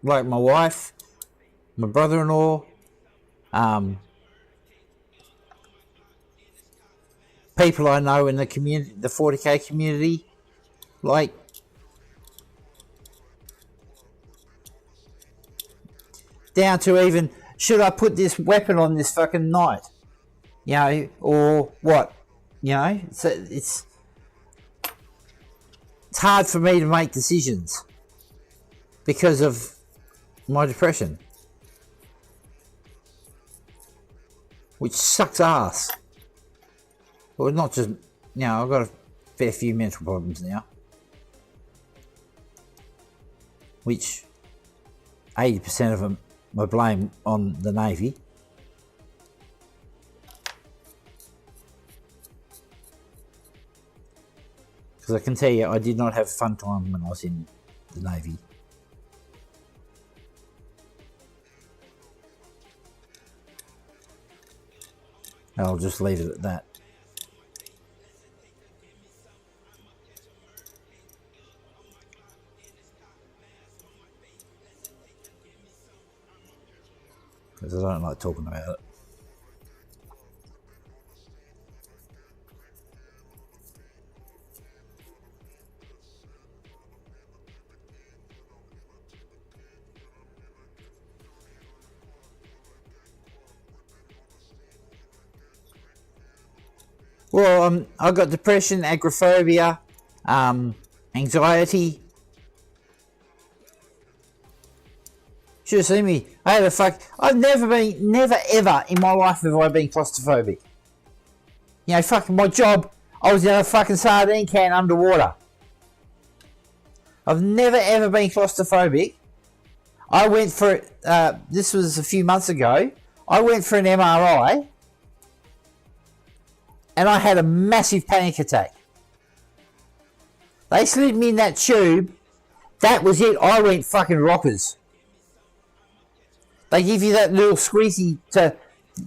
like my wife, my brother-in-law, people I know in the community, the 40k community, like down to even, should I put this weapon on this fucking knight? You know, or what? You know, it's hard for me to make decisions because of my depression, which sucks ass. Well, not just, you know, I've got a fair few mental problems now, which 80% of them I blame on the Navy. Because I can tell you, I did not have a fun time when I was in the Navy. I'll just leave it at that. Because I don't like talking about it. Well, I got depression, agoraphobia, anxiety. Should have seen me. I've never ever in my life have I been claustrophobic. You know, fucking my job, I was in a fucking sardine can underwater. I've never ever been claustrophobic. I went for, this was a few months ago, I went for an MRI and I had a massive panic attack. They slid me in that tube, that was it, I went fucking rockers. They give you that little squeezy to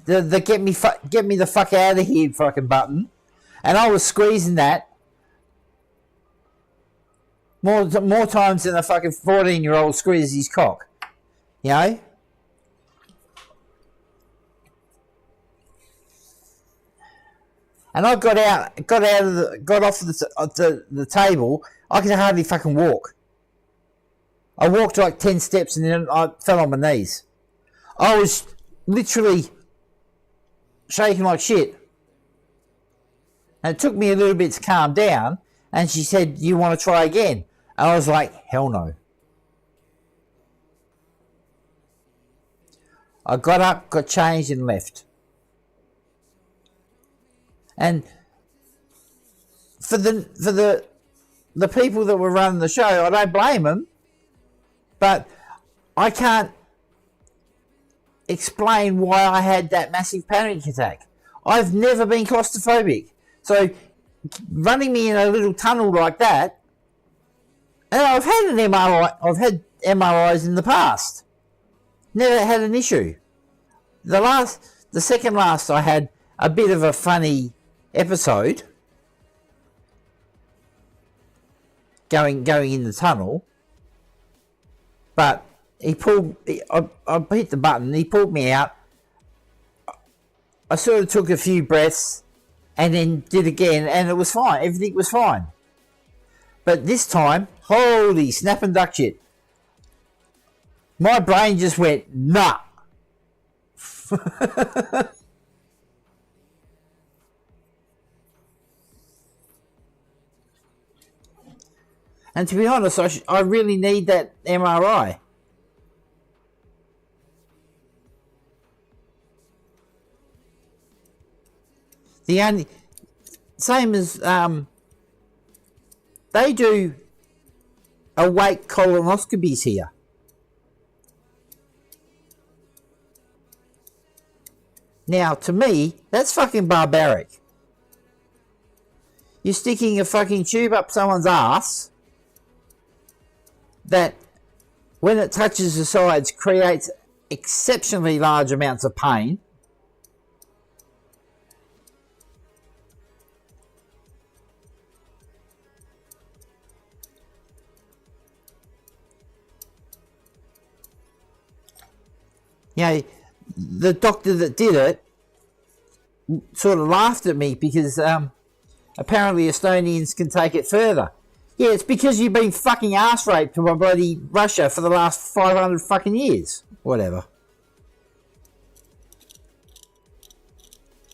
the get me the fuck out of here fucking button, and I was squeezing that more times than a fucking 14-year-old squeezes his cock, you know. And I got off the table. I could hardly fucking walk. I walked like 10 steps and then I fell on my knees. I was literally shaking like shit. And it took me a little bit to calm down. And she said, "You want to try again?" And I was like, hell no. I got up, got changed and left. And for the people that were running the show, I don't blame them, but I can't explain why I had that massive panic attack. I've never been claustrophobic, so running me in a little tunnel like that, and I've had an MRI. I've had MRIs in the past, never had an issue. The second last, I had a bit of a funny episode going in the tunnel, but I hit the button, he pulled me out. I sort of took a few breaths and then did again, and it was fine. Everything was fine. But this time, holy snap and duck shit, my brain just went nah. And to be honest, I really need that MRI. The only same as they do awake colonoscopies here. Now, to me, that's fucking barbaric. You're sticking a fucking tube up someone's ass that, when it touches the sides, creates exceptionally large amounts of pain. You know, the doctor that did it sort of laughed at me because apparently Estonians can take it further. Yeah, it's because you've been fucking ass raped by bloody Russia for the last 500 fucking years. Whatever.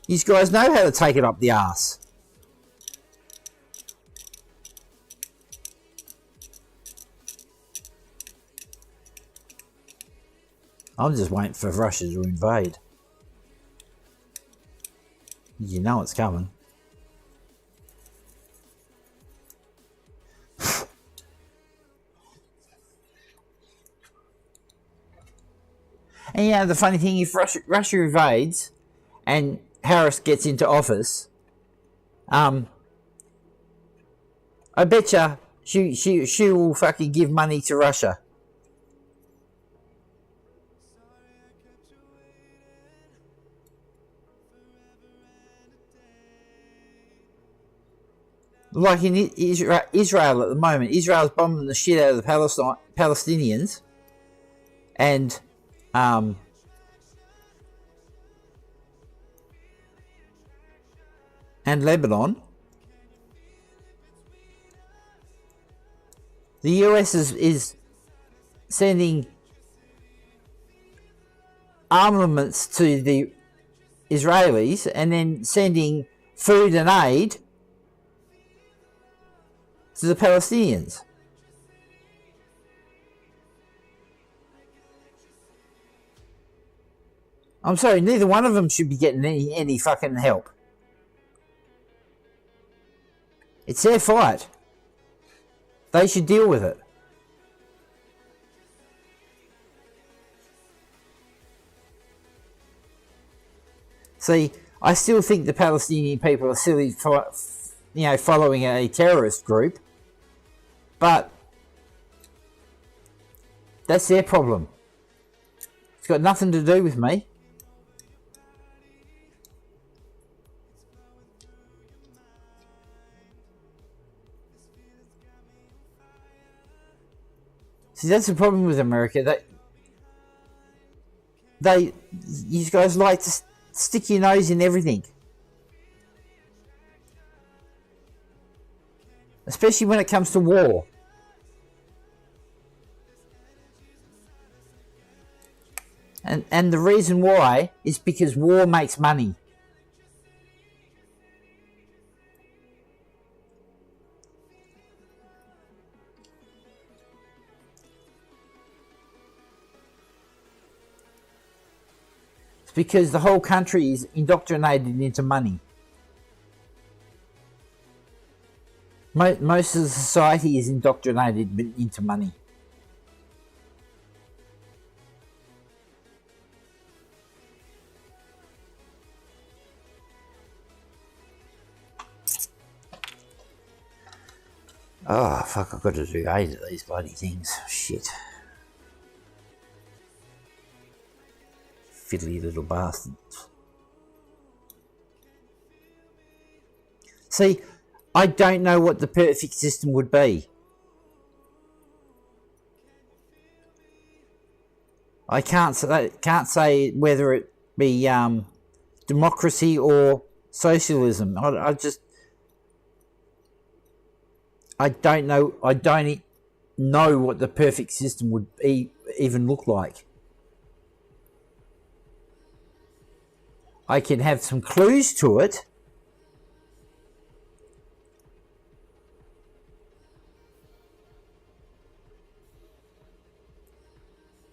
These guys know how to take it up the arse. I'm just waiting for Russia to invade. You know it's coming. And you know, the funny thing, if Russia invades and Harris gets into office, I betcha she will fucking give money to Russia. Like in Israel at the moment, Israel's bombing the shit out of the Palestinians, and Lebanon. The US is sending armaments to the Israelis and then sending food and aid to the Palestinians. I'm sorry, neither one of them should be getting any fucking help. It's their fight. They should deal with it. See, I still think the Palestinian people are silly for, following a terrorist group, but that's their problem. It's got nothing to do with me. See, that's the problem with America. You guys like to stick your nose in everything. Especially when it comes to war. And the reason why is because war makes money. It's because the whole country is indoctrinated into money. Most of the society is indoctrinated into money. Oh, fuck, I've got to do 8 of these bloody things. Shit. Fiddly little bastards. See, I don't know what the perfect system would be. I can't say whether it be democracy or socialism. I don't know. I don't know what the perfect system would even look like. I can have some clues to it.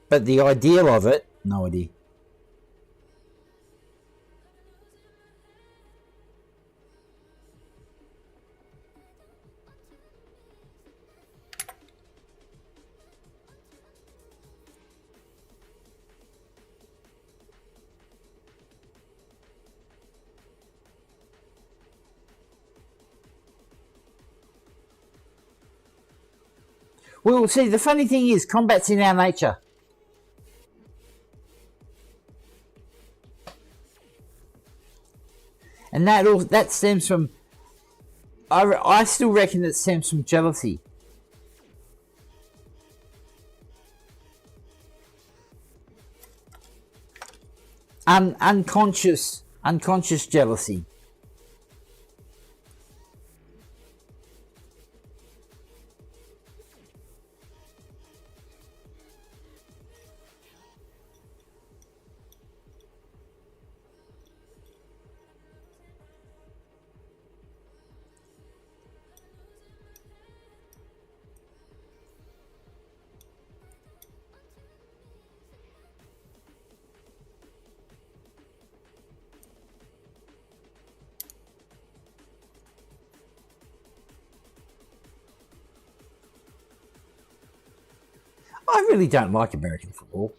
But the ideal of it, no idea. Well, see, the funny thing is, combat's in our nature. And that stems from, I still reckon it stems from jealousy. Unconscious jealousy. I really don't like American football.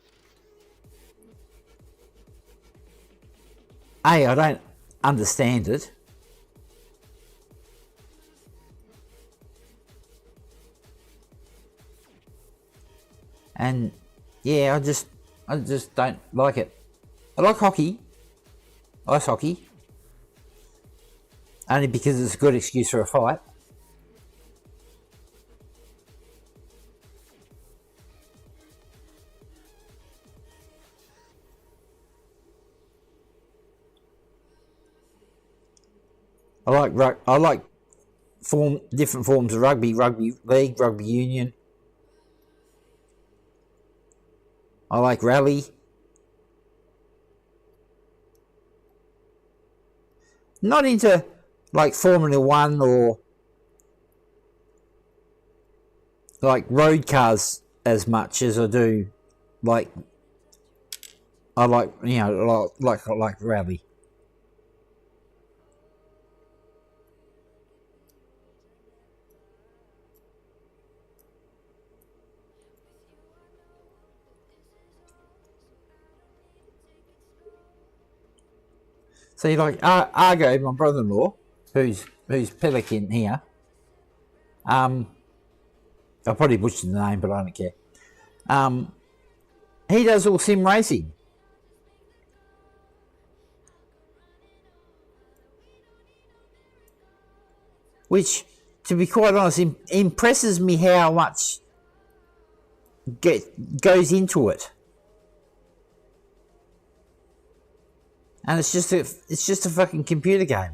I don't understand it. And yeah, I just don't like it. I like hockey. Ice hockey. Only because it's a good excuse for a fight. I like different forms of rugby league, rugby union. I like rally. Not into like Formula One or like road cars as much as I do like I like like rally. See, like Argo, my brother-in-law, who's Pelican here. I probably butchered the name, but I don't care. He does all sim racing, which, to be quite honest, impresses me how much goes into it. And it's just a fucking computer game.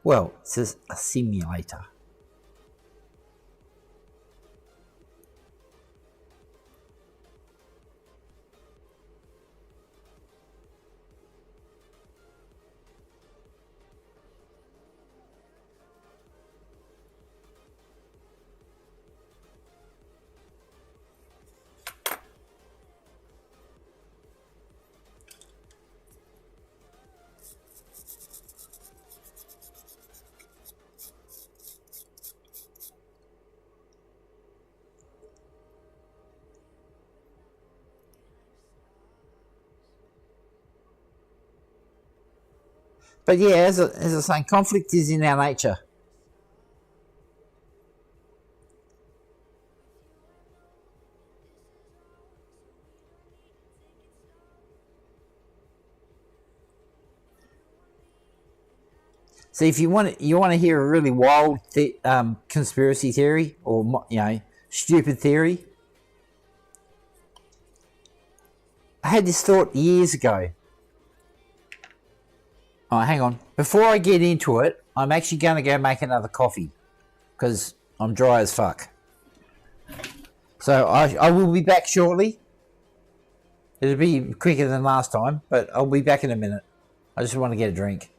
Well, it's a simulator. But yeah, as I was saying, conflict is in our nature. See, if you want to hear a really wild conspiracy theory or stupid theory, I had this thought years ago. Oh, hang on. Before I get into it, I'm actually going to go make another coffee because I'm dry as fuck. So I will be back shortly. It'll be quicker than last time, but I'll be back in a minute. I just want to get a drink.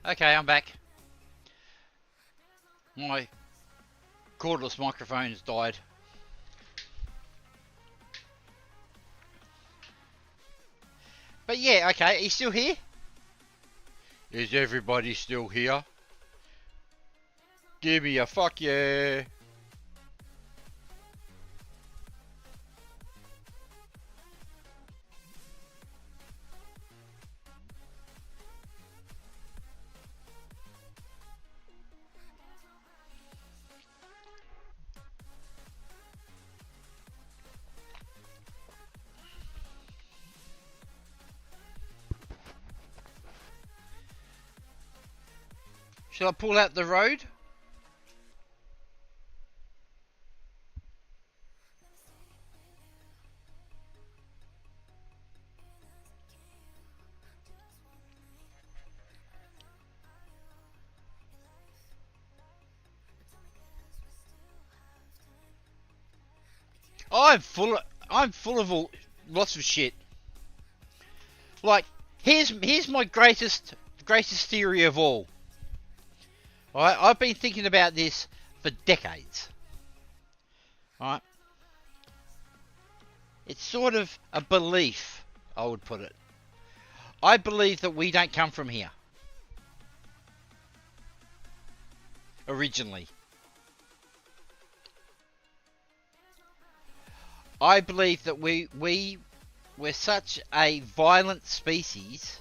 Okay, I'm back. My cordless microphone has died. But yeah, okay, are you still here? Is everybody still here? Give me a fuck yeah. Shall I pull out the road? I'm full of lots of shit. Like, here's my greatest theory of all. Alright, I've been thinking about this for decades. Alright? It's sort of a belief, I would put it. I believe that we don't come from here. Originally. I believe that we're such a violent species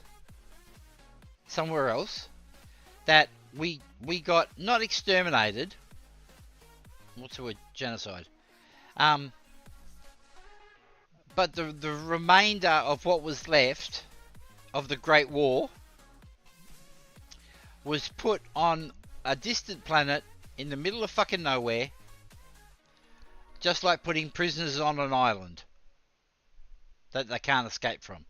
somewhere else that we got not exterminated. What's the word? Genocide. But the remainder of what was left of the Great War was put on a distant planet in the middle of fucking nowhere, just like putting prisoners on an island that they can't escape from.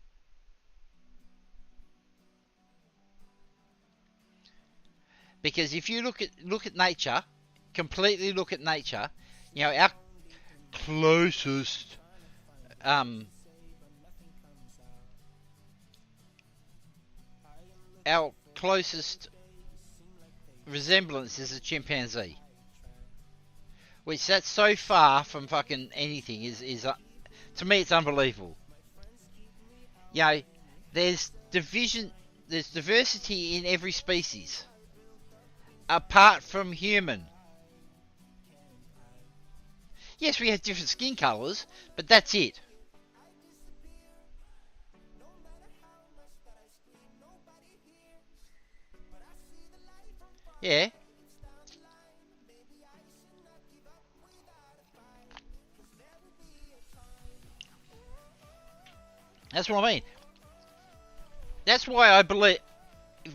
Because if you look at nature, completely look at nature, you know, our closest resemblance is a chimpanzee, which that's so far from fucking anything is to me it's unbelievable. You know, there's diversity in every species apart from human. Yes, we have different skin colours, but that's it. Yeah. That's what I mean. That's why I believe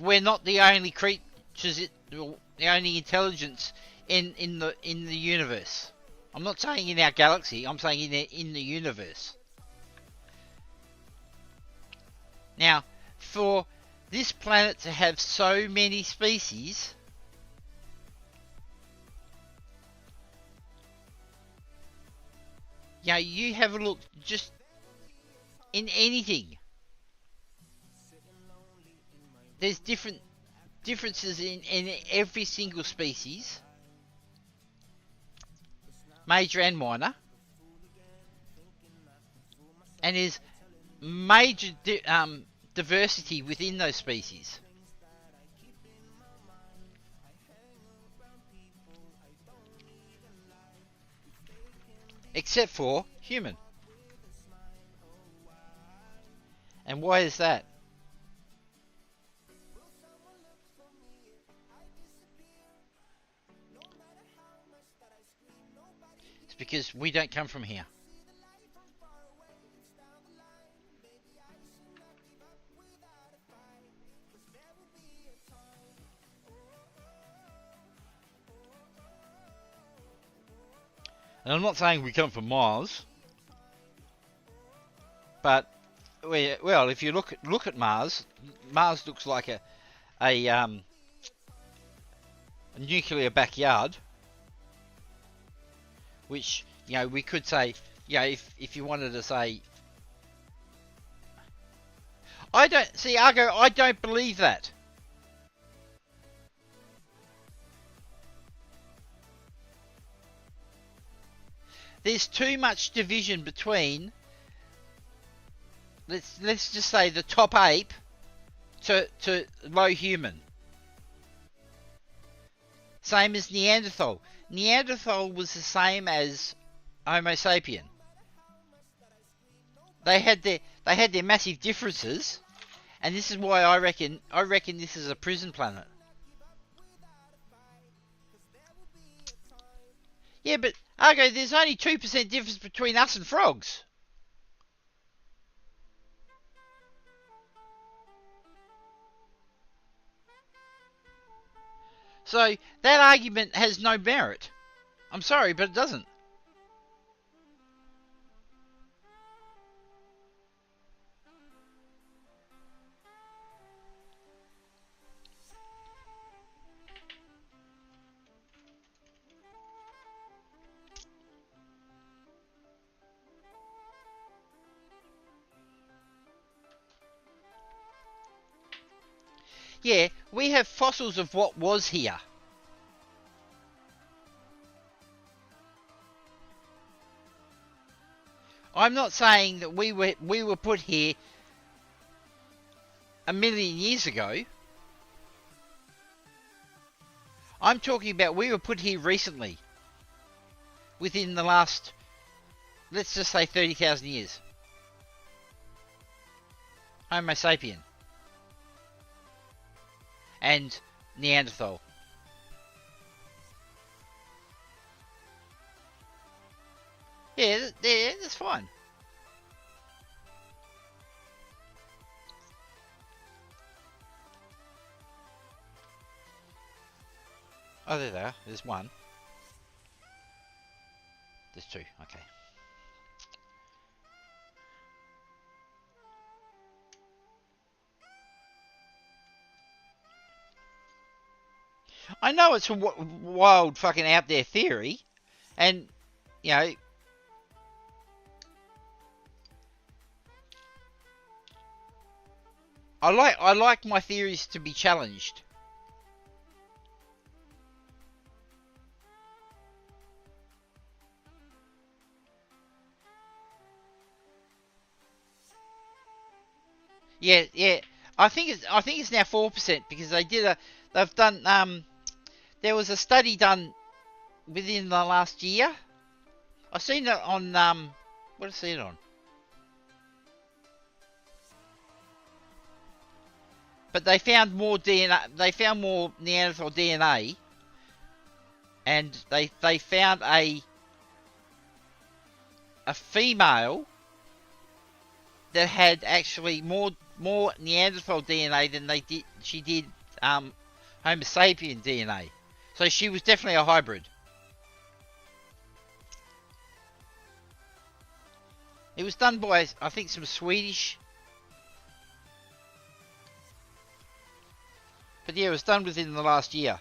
we're not the only creatures, the only intelligence in the universe. I'm not saying in our galaxy. I'm saying in the universe. Now, for this planet to have so many species, you know, you have a look just in anything. There's differences in every single species, major and minor, and there's major diversity within those species. Except for human. And why is that? It's because we don't come from here. And I'm not saying we come from Mars, but well, if you look at Mars, Mars looks like a nuclear backyard, which, you know, we could say, you know, if you wanted to say, I don't believe that. there's too much division between, let's just say, the top ape to low human. Same as Neanderthal. Neanderthal was the same as Homo sapien. They had their massive differences, and this is why I reckon this is a prison planet. Yeah, but Argo, there's only 2% difference between us and frogs. So that argument has no merit. I'm sorry, but it doesn't. Yeah, we have fossils of what was here. I'm not saying that we were put here a million years ago. I'm talking about we were put here recently. Within the last, let's just say 30,000 years. Homo sapien. And Neanderthal. Yeah, that's fine. Oh, there they are. There's one. There's two. Okay. I know it's a wild fucking out there theory, and you know, I like my theories to be challenged. Yeah. I think it's now 4% because they've done there was a study done within the last year. I've seen it on what did I see it on? But they found more DNA. They found more Neanderthal DNA, and they found a female that had actually more Neanderthal DNA than she did Homo sapien DNA. So she was definitely a hybrid. It was done by, I think, some Swedish. But yeah, it was done within the last year.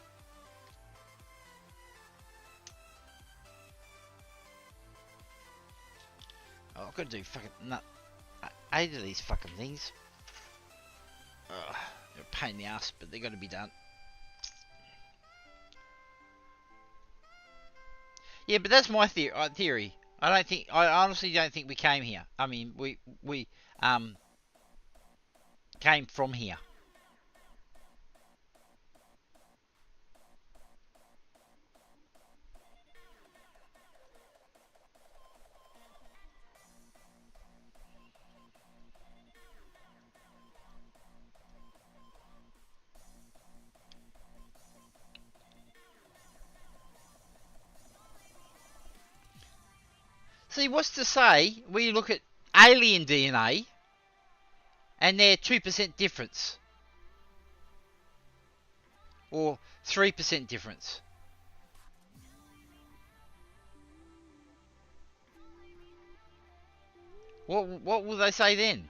Oh, I've got to do fucking 8 of these fucking things. Ugh, they're a pain in the ass, but they're going to be done. Yeah, but that's my theory. I honestly don't think we came here. I mean, we came from here. See, what's to say we look at alien DNA and they're 2% difference? Or 3% difference? What will they say then?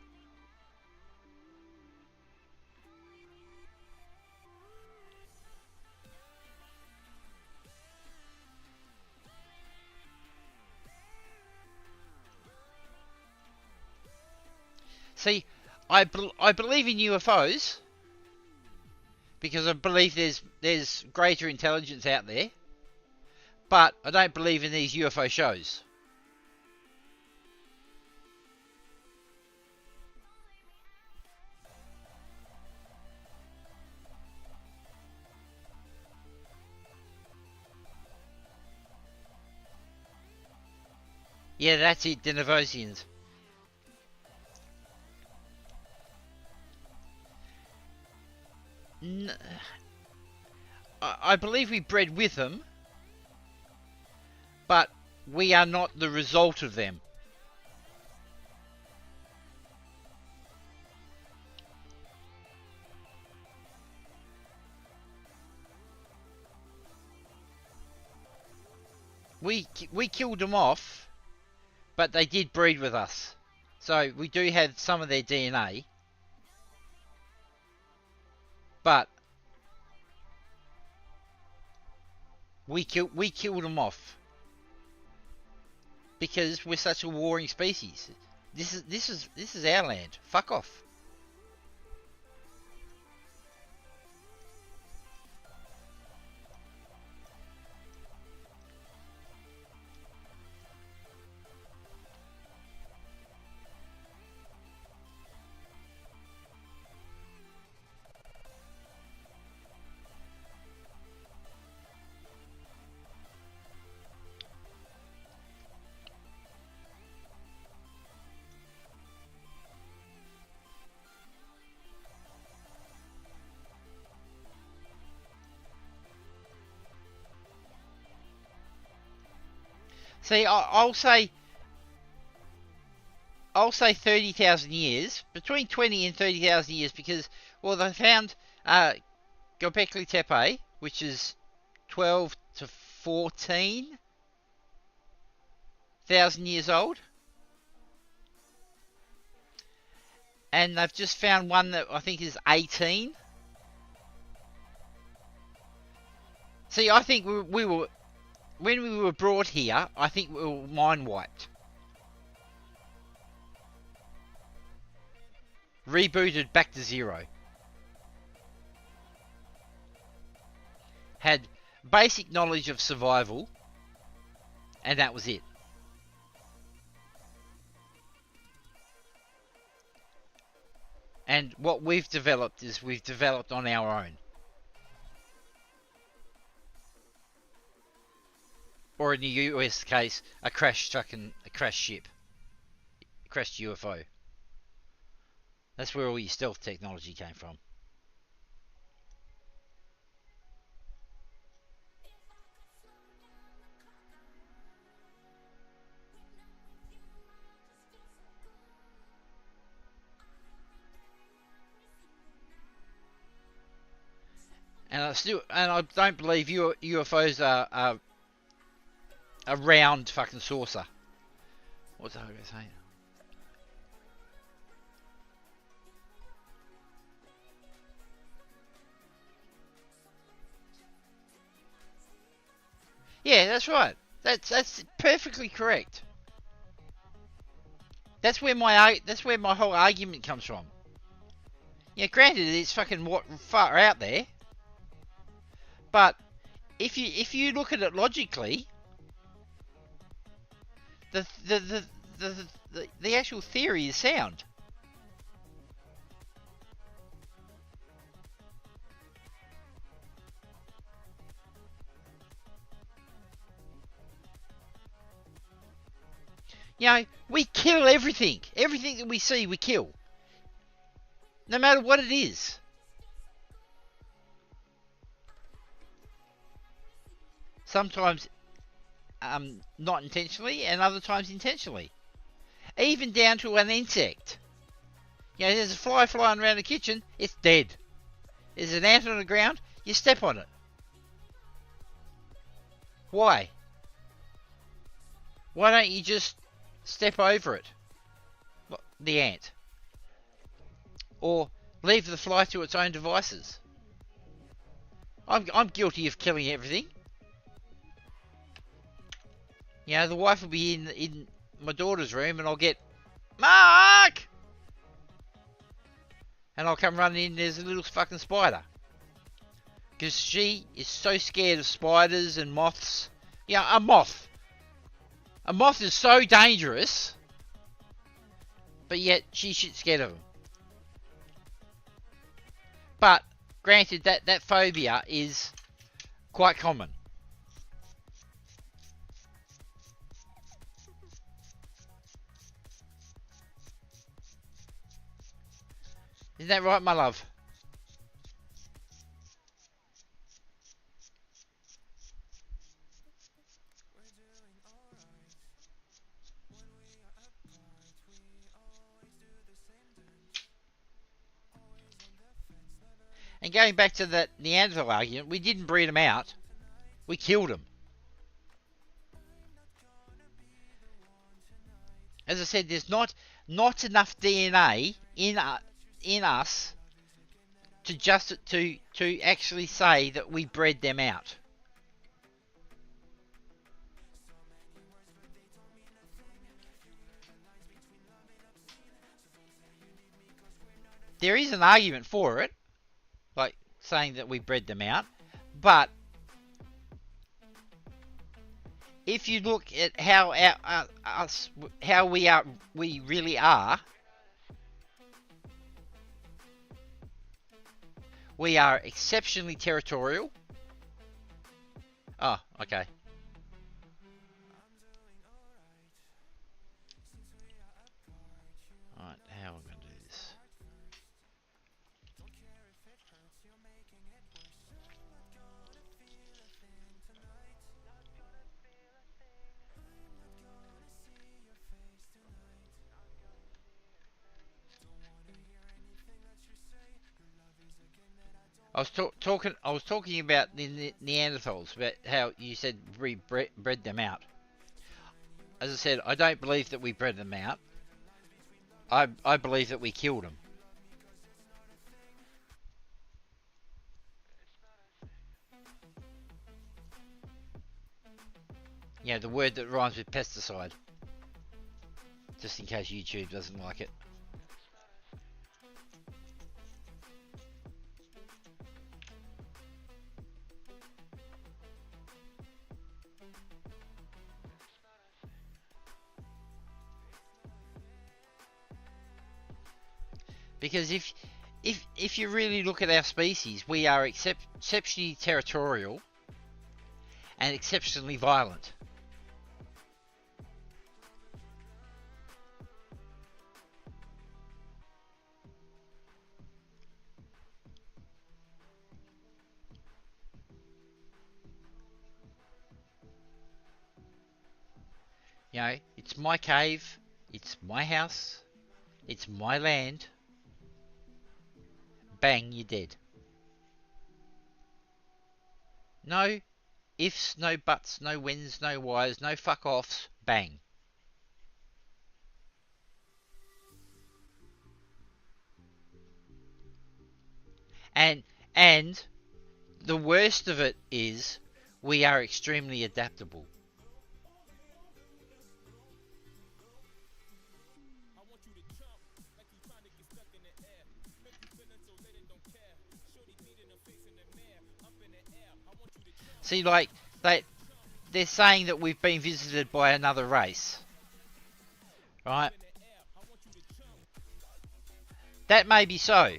See, I believe in UFOs because I believe there's greater intelligence out there, but I don't believe in these UFO shows. Yeah, that's it, the Novosians. I believe we bred with them, but we are not the result of them. We killed them off, but they did breed with us. So we do have some of their DNA. But we killed them off because we're such a warring species. This is our land. Fuck off. See, I'll say 30,000 years, between 20 and 30,000 years, because, well, they found Göbekli Tepe, which is 12 to 14,000 years old, and they've just found one that I think is 18. See, I think we were, when we were brought here, I think we were mind wiped. Rebooted back to zero. Had basic knowledge of survival, and that was it. And what we've developed is we've developed on our own. Or in the US case, a crashed ship. A crashed UFO. That's where all your stealth technology came from. And I don't believe UFOs are a round fucking saucer. What's I going to say? Yeah, that's right. That's perfectly correct. That's where my whole argument comes from. Yeah, granted, it's fucking far out there, but if you look at it logically, the actual theory is sound. You know, we kill everything. Everything that we see, we kill. No matter what it is. Sometimes not intentionally, and other times intentionally. Even down to an insect. You know, there's a fly flying around the kitchen, it's dead. There's an ant on the ground, you step on it. Why? Why don't you just step over it? The ant. Or leave the fly to its own devices. I'm guilty of killing everything. You know, the wife will be in my daughter's room and I'll get, Mark! And I'll come running in, there's a little fucking spider. Because she is so scared of spiders and moths. Yeah, a moth. A moth is so dangerous, but yet she's shit scared of them. But, granted, that phobia is quite common. Isn't that right, my love? And going back to that Neanderthal argument, we didn't breed them out. We killed them. As I said, there's not enough DNA in us to actually say that we bred them out. There is an argument for it, like saying that we bred them out, but if you look at how we really are, we are exceptionally territorial. Oh, okay. Alright, how am I going to do this? I was talking about the Neanderthals, about how you said we bred them out. As I said, I don't believe that we bred them out. I believe that we killed them. Yeah, the word that rhymes with pesticide. Just in case YouTube doesn't like it. Because if you really look at our species, we are exceptionally territorial and exceptionally violent. You know, it's my cave, it's my house, it's my land. Bang, you're dead. No ifs, no buts, no whens, no whys, no fuck offs. Bang. And the worst of it is we are extremely adaptable. See, like, they're saying that we've been visited by another race. Right? That may be so.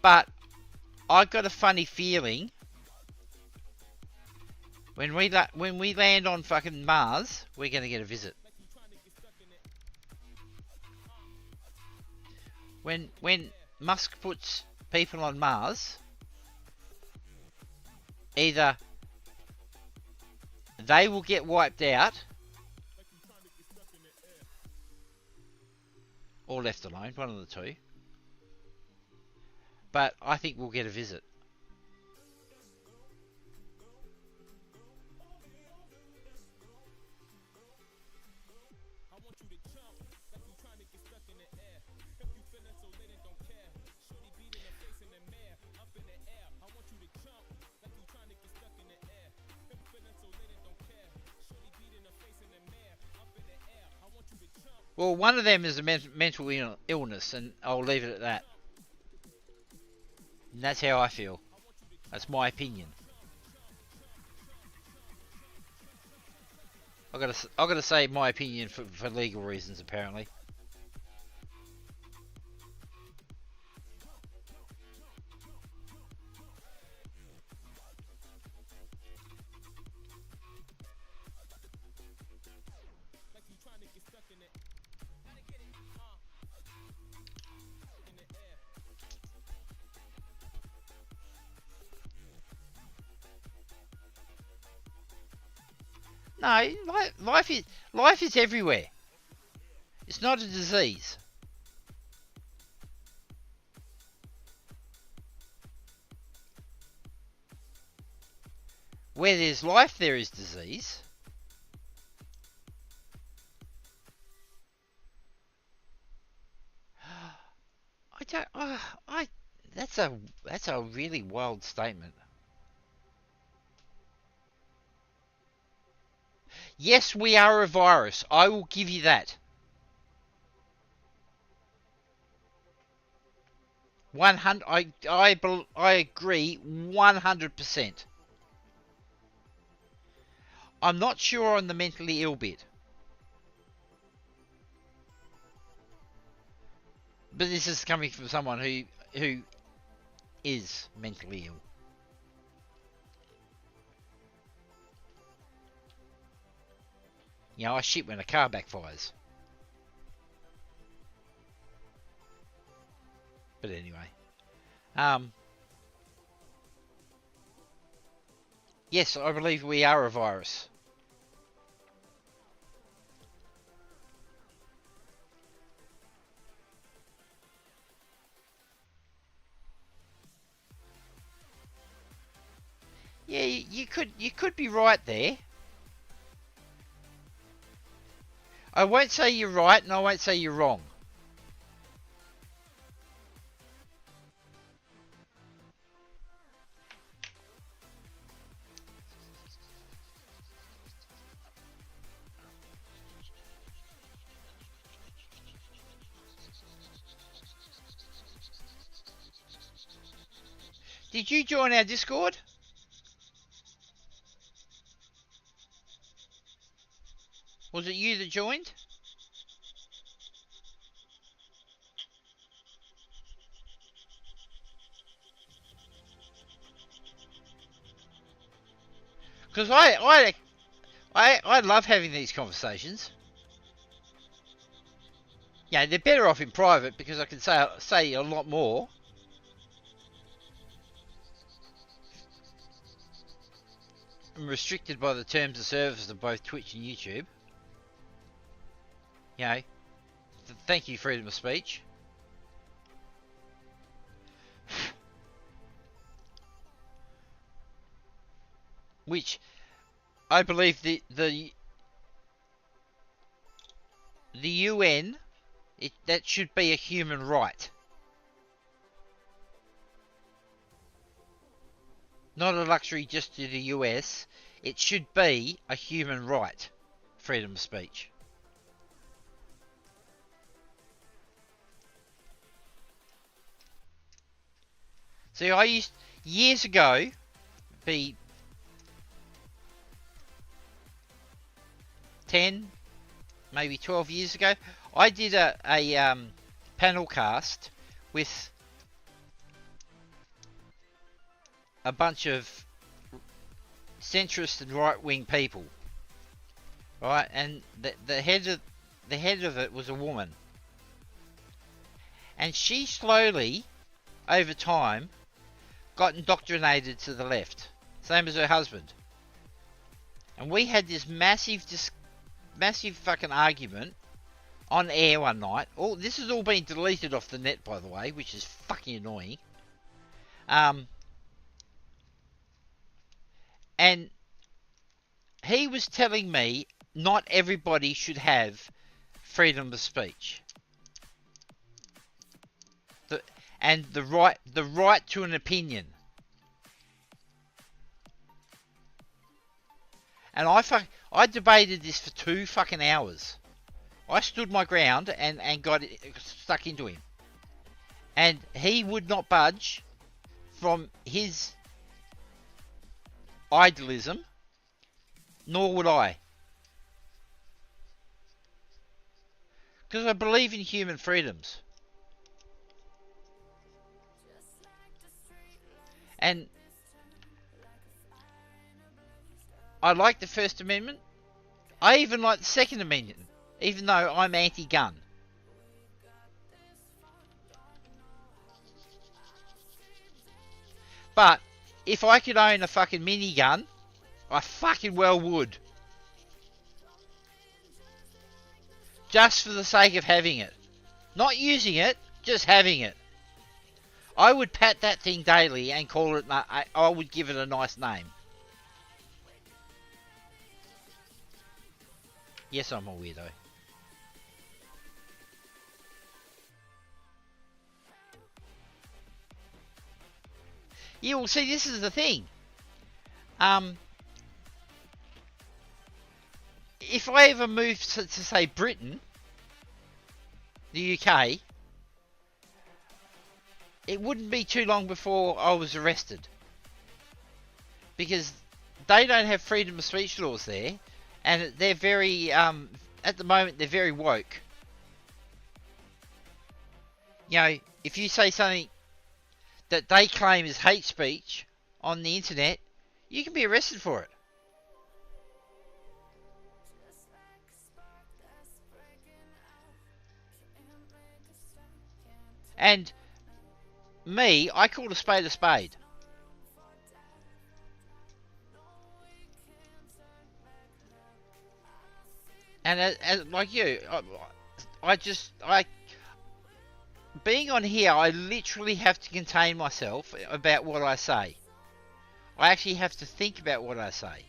But I've got a funny feeling when we land on fucking Mars, we're going to get a visit. When Musk puts people on Mars, either they will get wiped out or left alone, one of the two. But I think we'll get a visit. Well, one of them is a mental illness, and I'll leave it at that. And that's how I feel. That's my opinion. I gotta say my opinion for legal reasons, apparently. No, life is everywhere. It's not a disease. Where there's life, there is disease. I don't. That's a really wild statement. Yes, we are a virus. I will give you that. 100. I agree 100%. I'm not sure on the mentally ill bit. But this is coming from someone who is mentally ill. You know, I shit when a car backfires. But anyway. Yes, I believe we are a virus. Yeah, you could be right there. I won't say you're right, and I won't say you're wrong. Did you join our Discord? Was it you that joined? Because I love having these conversations. Yeah, they're better off in private because I can say a lot more. I'm restricted by the terms of service of both Twitch and YouTube. You know, thank you, freedom of speech. Which I believe the UN, that should be a human right. Not a luxury just to the US. It should be a human right. Freedom of speech. See, I used, years ago, be 10, maybe 12 years ago, I did a panel cast with a bunch of centrist and right-wing people, right? And the head of it was a woman, and she slowly, over time, got indoctrinated to the left, same as her husband. And we had this massive fucking argument on air one night. All this has all been deleted off the net, by the way, which is fucking annoying. And he was telling me not everybody should have freedom of speech. The right to an opinion. And I debated this for 2 fucking hours. I stood my ground and got stuck into him. And he would not budge from his idealism, nor would I. Because I believe in human freedoms. And I like the First Amendment. I even like the Second Amendment, even though I'm anti-gun. But if I could own a fucking minigun, I fucking well would. just for the sake of having it. Not using it, just having it. I would pat that thing daily and call it, I would give it a nice name. Yes, I'm a weirdo. Yeah, well, see, this is the thing. If I ever moved to say, Britain, the UK, it wouldn't be too long before I was arrested. Because they don't have freedom of speech laws there, and they're very, at the moment, they're very woke. You know, if you say something that they claim is hate speech on the internet, you can be arrested for it. And me, I call a spade a spade. And as like you, being on here, I literally have to contain myself about what I say. I actually have to think about what I say,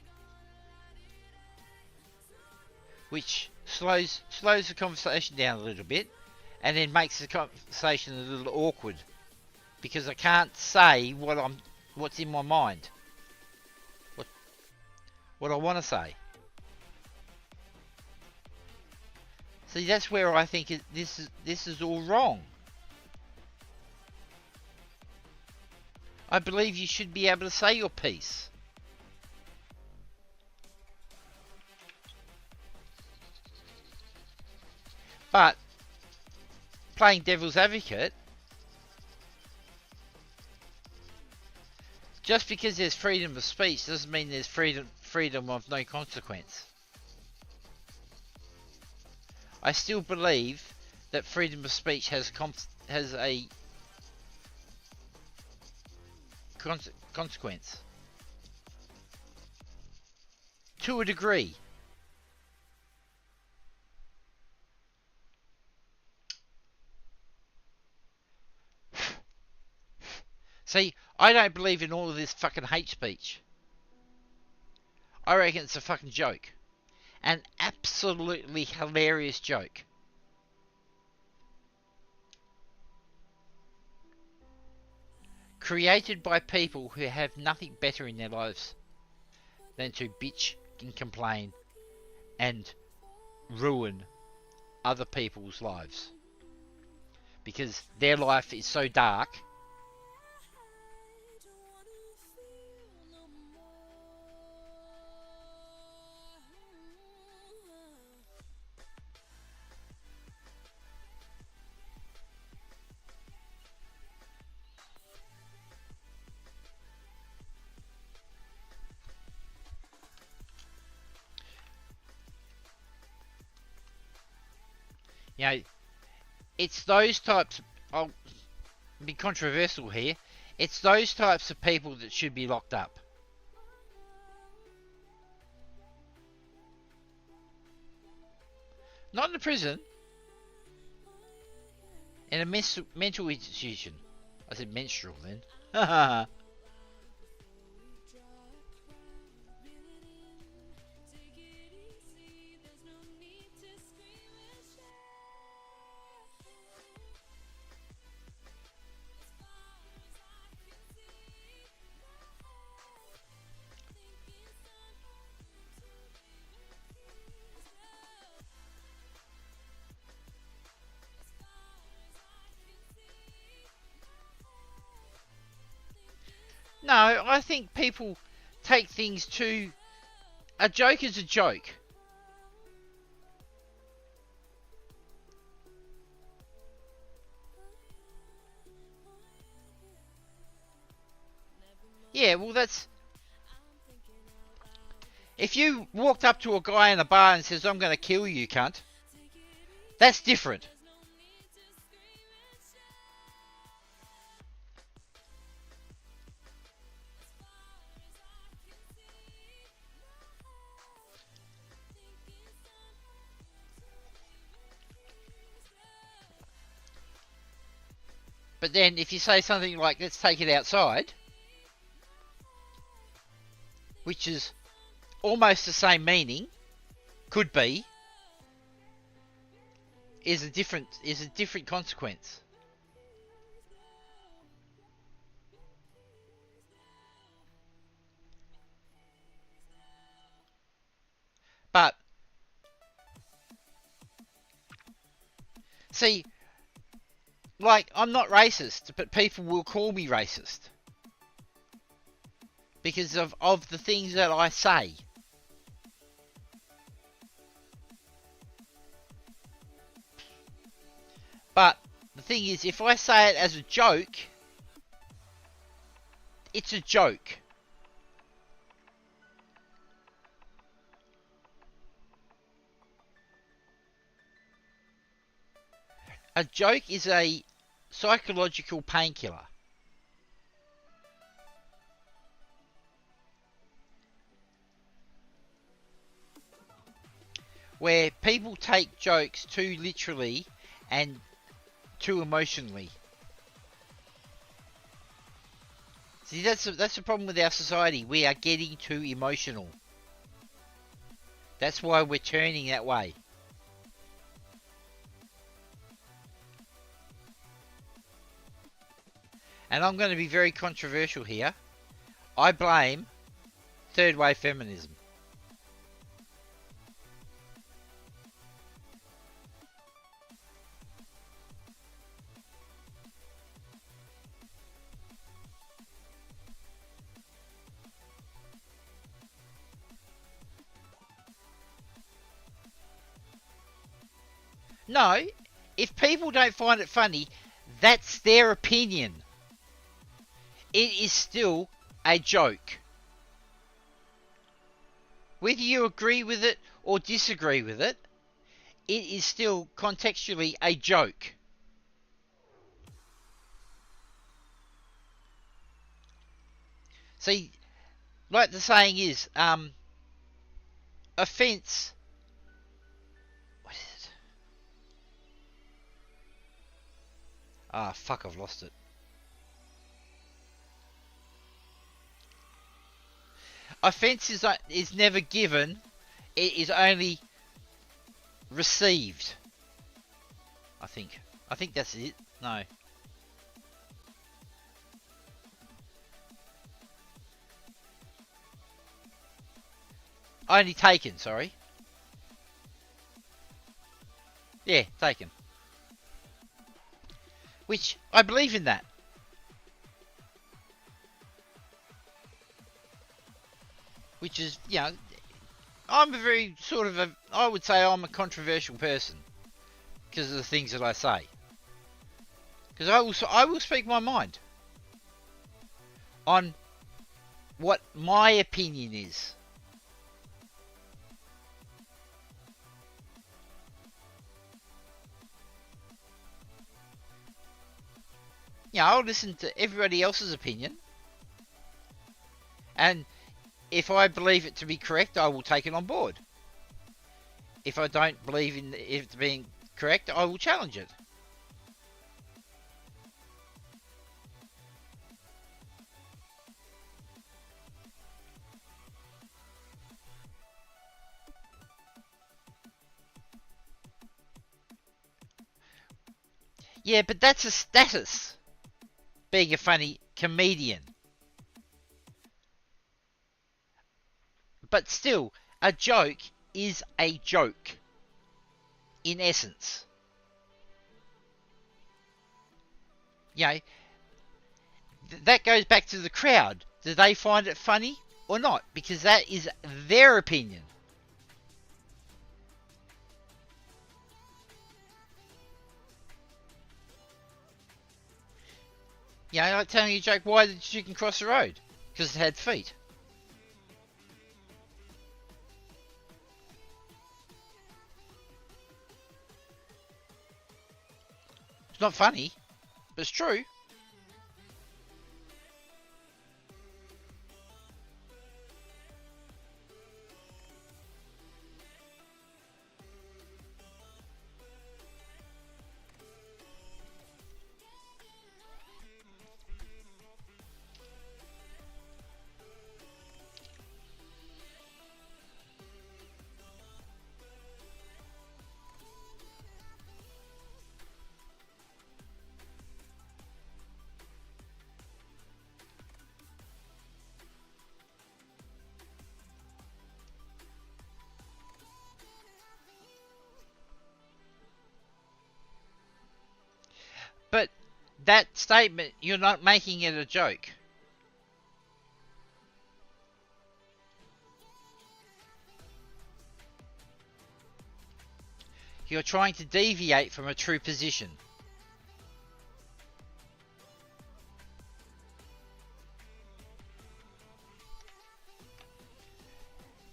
which slows the conversation down a little bit, and then makes the conversation a little awkward because I can't say what's in my mind, what I want to say. See, that's where I think this is all wrong. I believe you should be able to say your piece. But playing devil's advocate, just because there's freedom of speech doesn't mean there's freedom of no consequence. I still believe that freedom of speech has a consequence. To a degree. See, I don't believe in all of this fucking hate speech. I reckon it's a fucking joke. An absolutely hilarious joke. Created by people who have nothing better in their lives than to bitch and complain and ruin other people's lives. Because their life is so dark. You know, it's those types, I'll be controversial here, it's those types of people that should be locked up. Not in a prison, in a mental institution. I said menstrual then. No, I think people take things too... A joke is a joke. Yeah, well that's... If you walked up to a guy in a bar and says, I'm going to kill you, cunt, that's different. But then if you say something like, let's take it outside, which is almost the same meaning, could be, is a different consequence. But see, like, I'm not racist, but people will call me racist because of the things that I say. But the thing is, if I say it as a joke, it's a joke. A joke is a psychological painkiller. Where people take jokes too literally and too emotionally. See, that's the problem with our society. We are getting too emotional. That's why we're turning that way. And I'm going to be very controversial here. I blame third wave feminism. No, if people don't find it funny, that's their opinion. It is still a joke. Whether you agree with it or disagree with it, it is still contextually a joke. See, like the saying is, offence. What is it? Ah, fuck, I've lost it. Offence is never given, it is only received. I think that's it. No. Only taken, sorry. Yeah, taken. Which, I believe in that. Which is, I'm a very I would say I'm a controversial person. Because of the things that I say. Because I will speak my mind. On what my opinion is. I'll listen to everybody else's opinion. And if I believe it to be correct, I will take it on board. If I don't believe in it being correct, I will challenge it. Yeah, but that's a status. Being a funny comedian. But still, a joke is a joke. In essence. That goes back to the crowd. Do they find it funny or not? Because that is their opinion. Like telling you a joke, why did the chicken cross the road? Because it had feet. It's not funny, but it's true. that statement, you're not making it a joke. You're trying to deviate from a true position.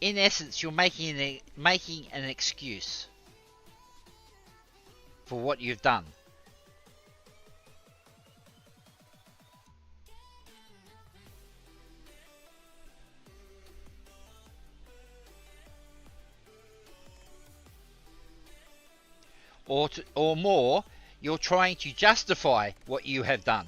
In essence, you're making an excuse for what you've done. Or more, you're trying to justify what you have done.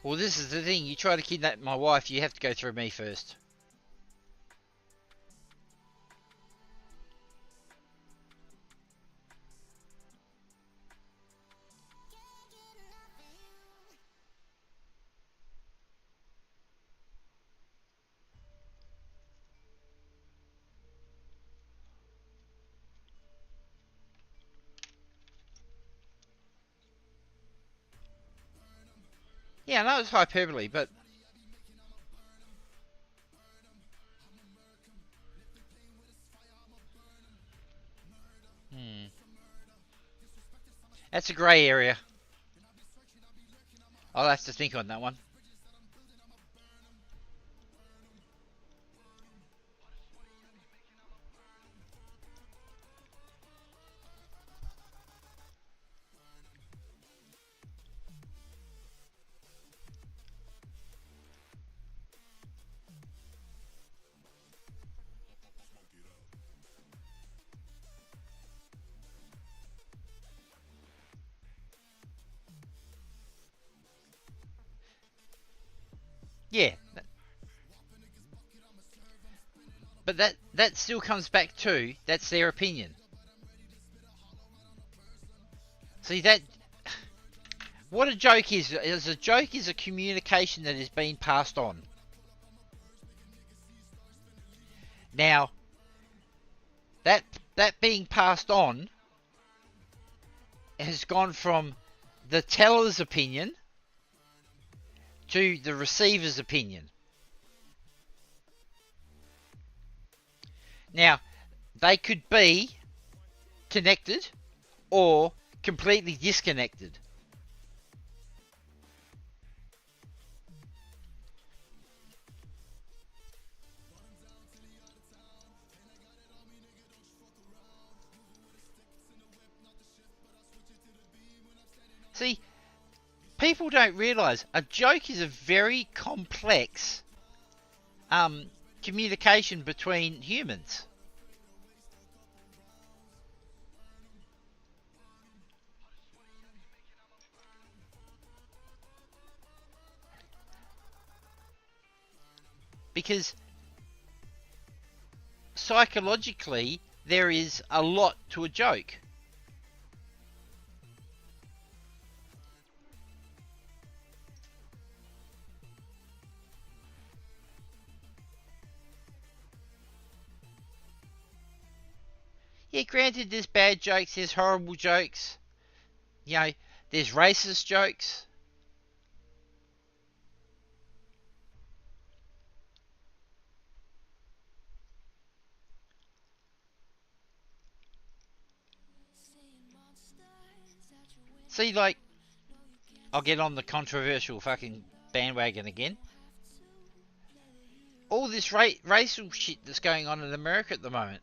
Well, this is the thing. You try to kidnap my wife, you have to go through me first. Yeah, I know it's hyperbole, but... That's a grey area. I'll have to think on that one. Yeah. But that still comes back to, that's their opinion. See, that... What a joke is a joke is a communication that is being passed on. Now, that being passed on has gone from the teller's opinion to the receiver's opinion. Now, they could be connected or completely disconnected. See, people don't realise a joke is a very complex communication between humans. Because psychologically, there is a lot to a joke. Yeah, granted, there's bad jokes, there's horrible jokes. You know, there's racist jokes. See, like, I'll get on the controversial fucking bandwagon again. All this racial shit that's going on in America at the moment.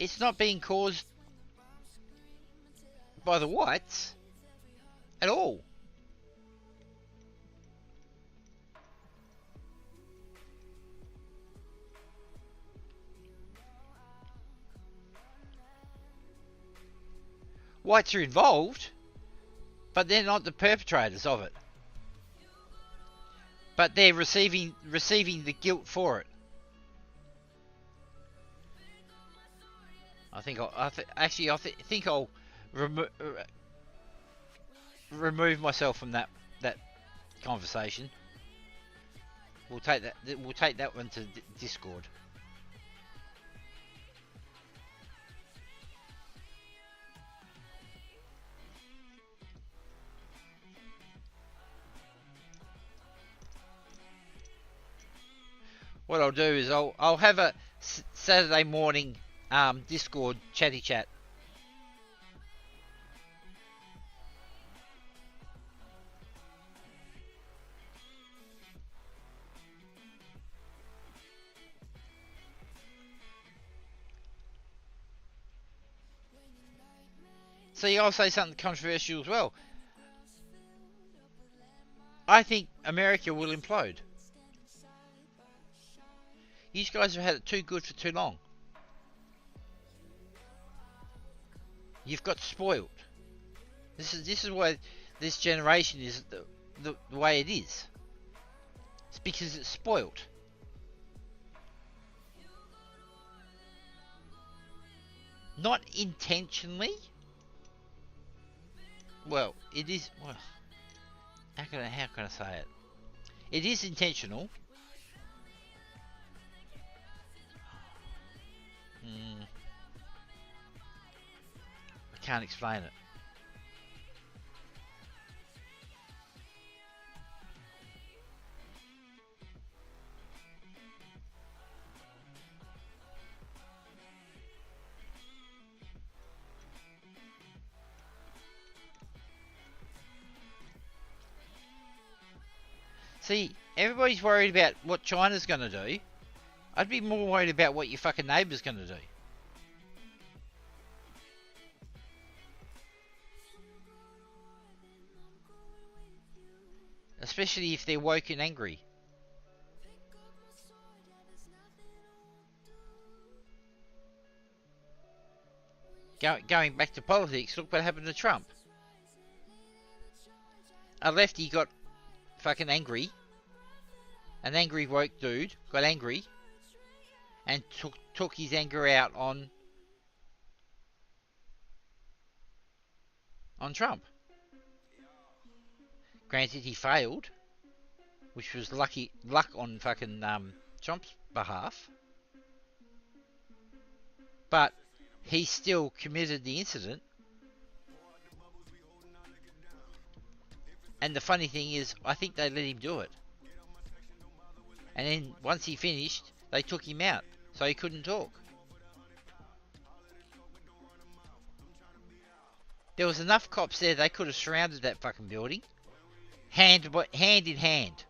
It's not being caused by the whites at all. Whites are involved, but they're not the perpetrators of it. but they're receiving the guilt for it. I think I'll remove myself from that conversation. We'll take that one to Discord. What I'll do is I'll have a Saturday morning Discord chatty chat. See, I'll say something controversial as well. I think America will implode. You guys have had it too good for too long. You've got spoiled. This is why this generation is the way it is. It's because it's spoiled. Not intentionally. Well, it is. Well, how can I say it? It is intentional. I can't explain it. See, everybody's worried about what China's going to do. I'd be more worried about what your fucking neighbour's going to do. Especially if they're woke and angry. Going back to politics, look what happened to Trump. A lefty got fucking angry. An angry woke dude got angry and took his anger out on Trump. Granted, he failed, which was luck on fucking Trump's behalf, but he still committed the incident. And the funny thing is, I think they let him do it. And then once he finished, they took him out, so he couldn't talk. There was enough cops there, they could have surrounded that fucking building, hand in hand.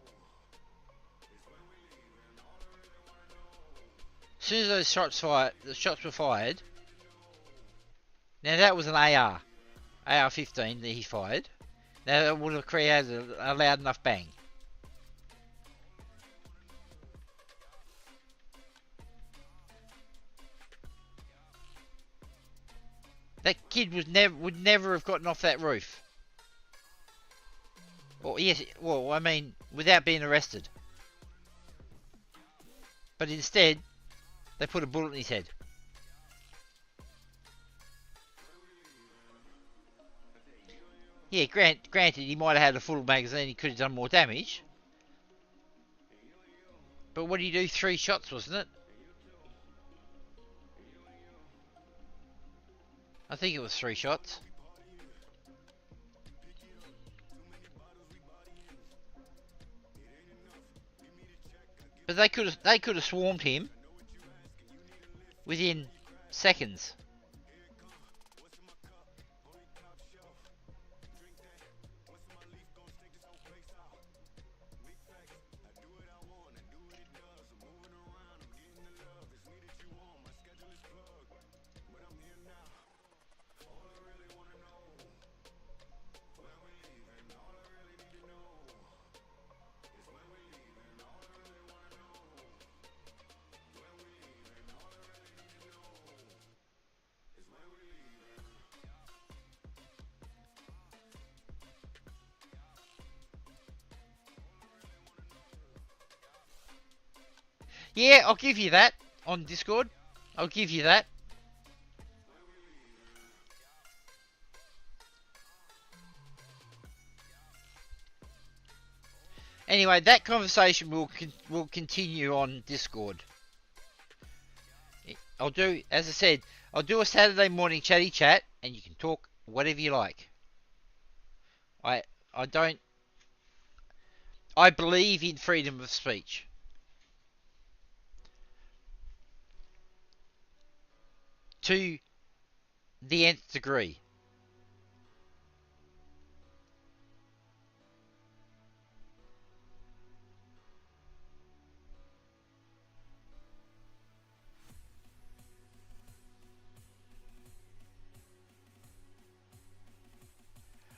As soon as those shots were fired. Now that was an AR-15 that he fired. Now that would have created a loud enough bang. That kid would never have gotten off that roof. Well, yes, well, I mean, without being arrested. But instead, they put a bullet in his head. Yeah, granted, he might have had a full magazine, he could have done more damage. But what did he do? 3 shots, wasn't it? I think it was 3 shots. But they could have swarmed him within seconds. Yeah, I'll give you that on Discord. I'll give you that. Anyway, that conversation will continue on Discord. I'll do, as I said, I'll do a Saturday morning chatty chat, and you can talk whatever you like. I don't. I believe in freedom of speech. To the nth degree.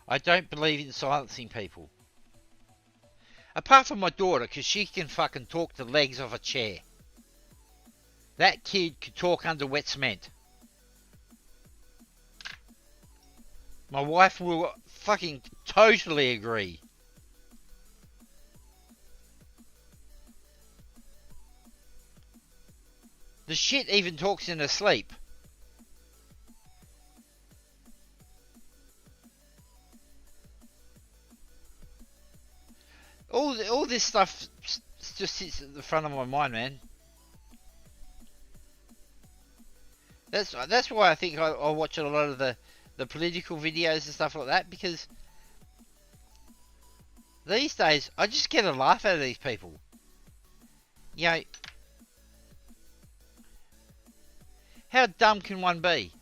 I don't believe in silencing people. Apart from my daughter, because she can fucking talk the legs of a chair. That kid could talk under wet cement. My wife will fucking totally agree. The shit even talks in her sleep. All this stuff just sits at the front of my mind, man. That's why I think I watch a lot of the political videos and stuff like that, because these days I just get a laugh out of these people. You know, how dumb can one be?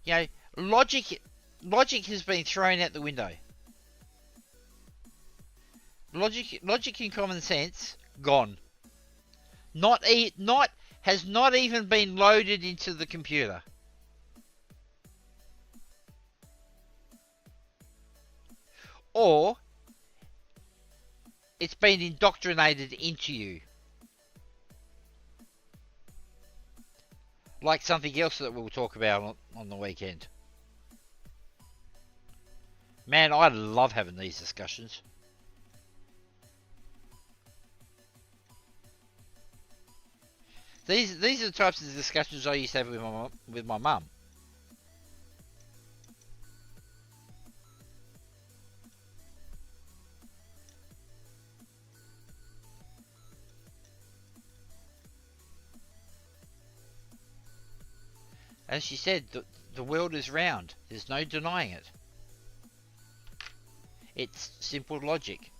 You know, logic has been thrown out the window. Logic and common sense gone. Has not even been loaded into the computer. Or it's been indoctrinated into you. Like something else that we'll talk about on the weekend. Man, I love having these discussions. These are the types of discussions I used to have with my mum. As she said, the world is round. There's no denying it. It's simple logic.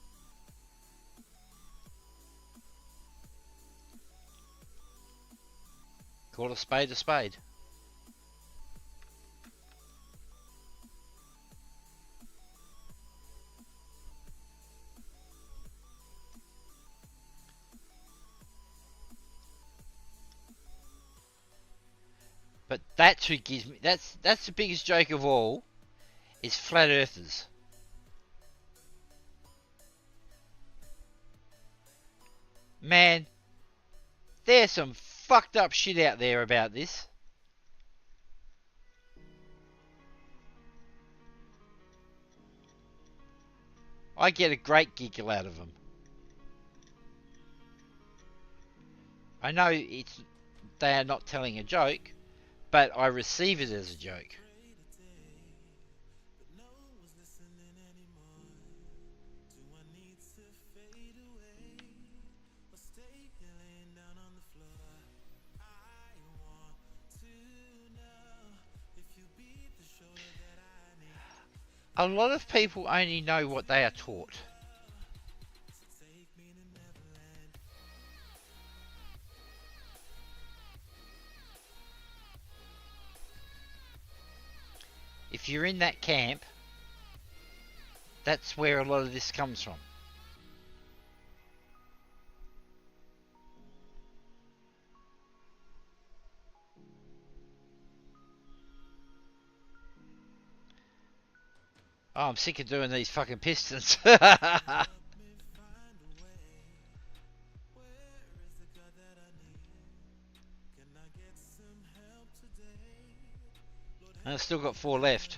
Call a spade a spade. But that's who gives me, that's the biggest joke of all, is flat earthers. Man, there's some fucked up shit out there about this. I get a great giggle out of them. I know they are not telling a joke, but I receive it as a joke. A lot of people only know what they are taught. If you're in that camp, that's where a lot of this comes from. Oh, I'm sick of doing these fucking pistons. I've still got 4 left.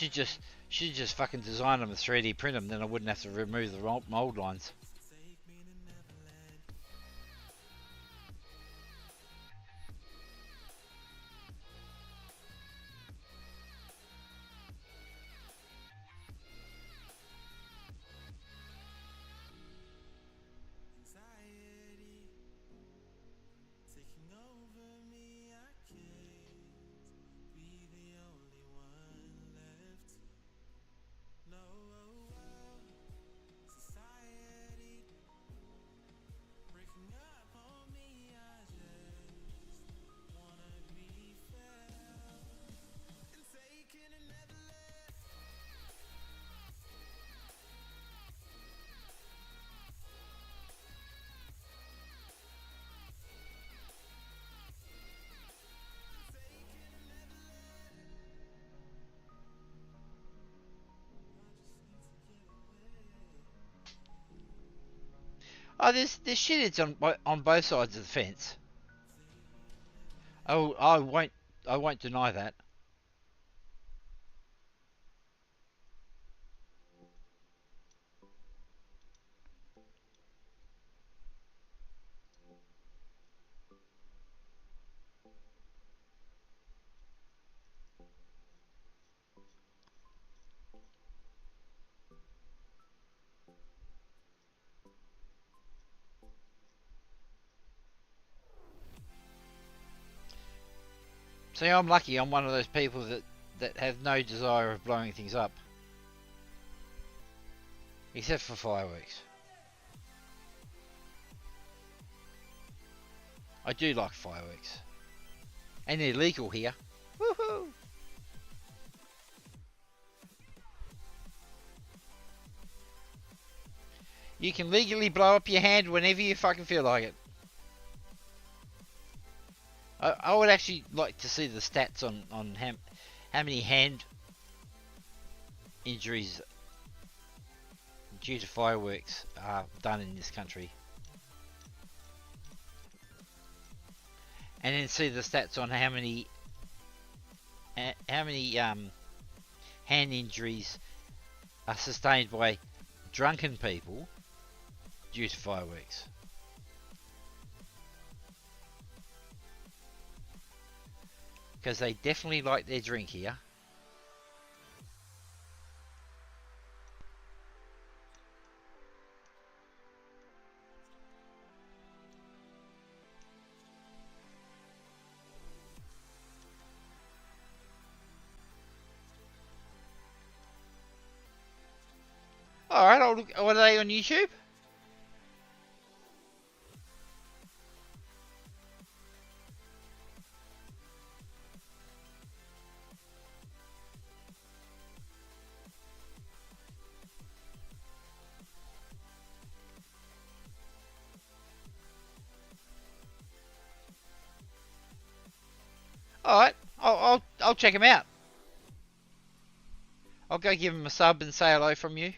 should just fucking design them and 3D print them. Then I wouldn't have to remove the mold lines. Oh, there's shitheads on both sides of the fence. Oh, I won't deny that. See, I'm lucky. I'm one of those people that have no desire of blowing things up, except for fireworks. I do like fireworks, and they're legal here. Woohoo! You can legally blow up your hand whenever you fucking feel like it. I would actually like to see the stats on how many hand injuries due to fireworks are done in this country. And then see the stats on how many hand injuries are sustained by drunken people due to fireworks. Because they definitely like their drink here. Alright, I'll look. What are they on YouTube? Alright, I'll check him out. I'll go give him a sub and say hello from you.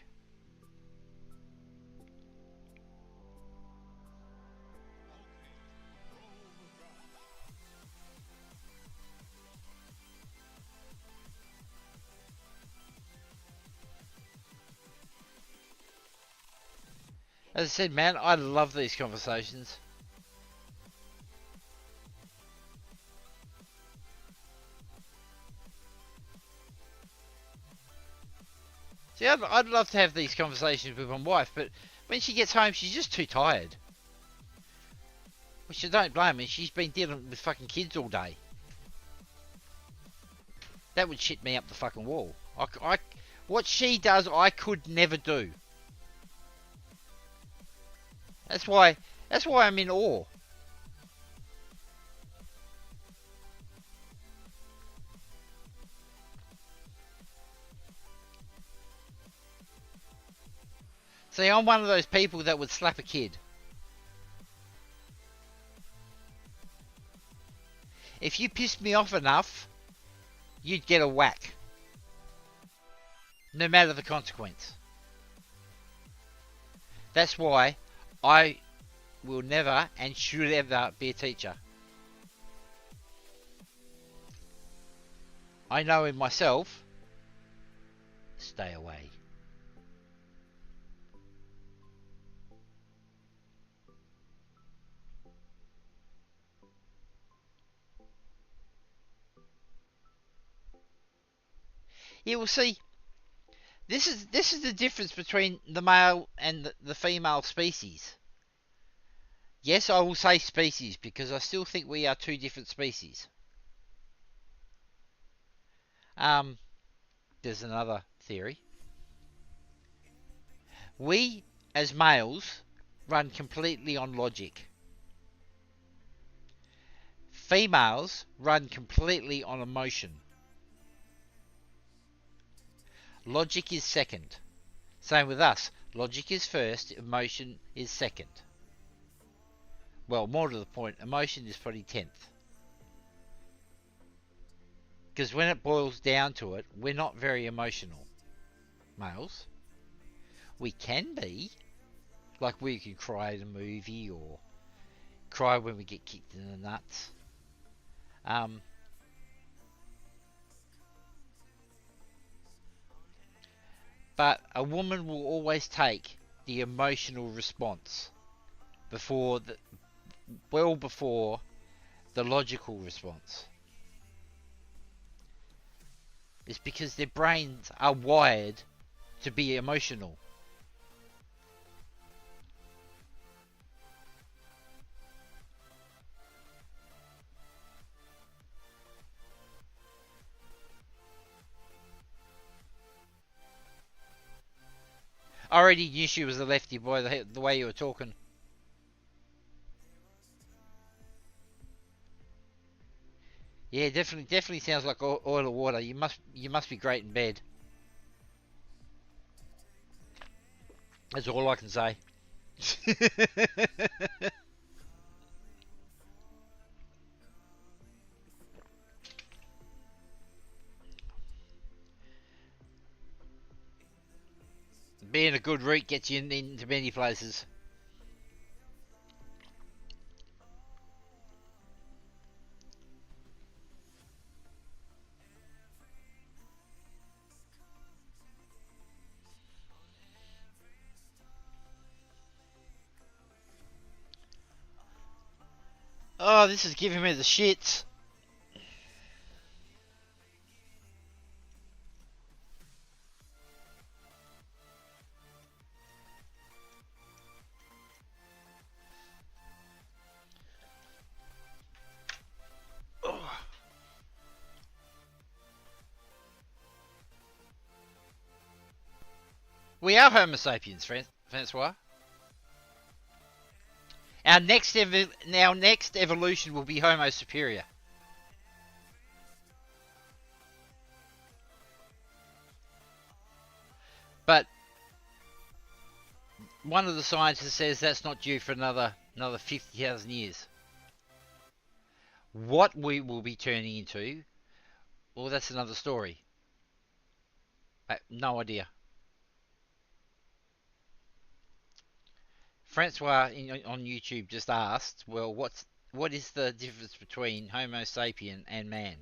As I said, man, I love these conversations. See, I'd love to have these conversations with my wife, but when she gets home, she's just too tired. Which I don't blame her. She's been dealing with fucking kids all day. That would shit me up the fucking wall. What she does, I could never do. That's why I'm in awe. See, I'm one of those people that would slap a kid. If you pissed me off enough, you'd get a whack. No matter the consequence. That's why I will never and should ever be a teacher. I know in myself stay away. You will see. This is the difference between the male and the female species. Yes, I will say species because I still think we are two different species. There's another theory. We, as males, run completely on logic. Females run completely on emotion. Logic is second. Same with us. Logic is first, emotion is second. Well, more to the point, emotion is probably 10th. Because when it boils down to it, we're not very emotional. Males. We can be. Like we can cry at a movie or cry when we get kicked in the nuts. But a woman will always take the emotional response before the logical response. It's because their brains are wired to be emotional. I already knew she was a lefty by the way you were talking. Yeah, definitely sounds like oil or water. You must be great in bed. That's all I can say. Being a good root gets you into many places. Oh, this is giving me the shits. Oh. We are Homo sapiens, Francois. Our next evolution will be Homo superior. But one of the scientists says that's not due for another 50,000 years. What we will be turning into, well, that's another story. No idea. Francois on YouTube just asked, well, what is the difference between Homo sapien and man?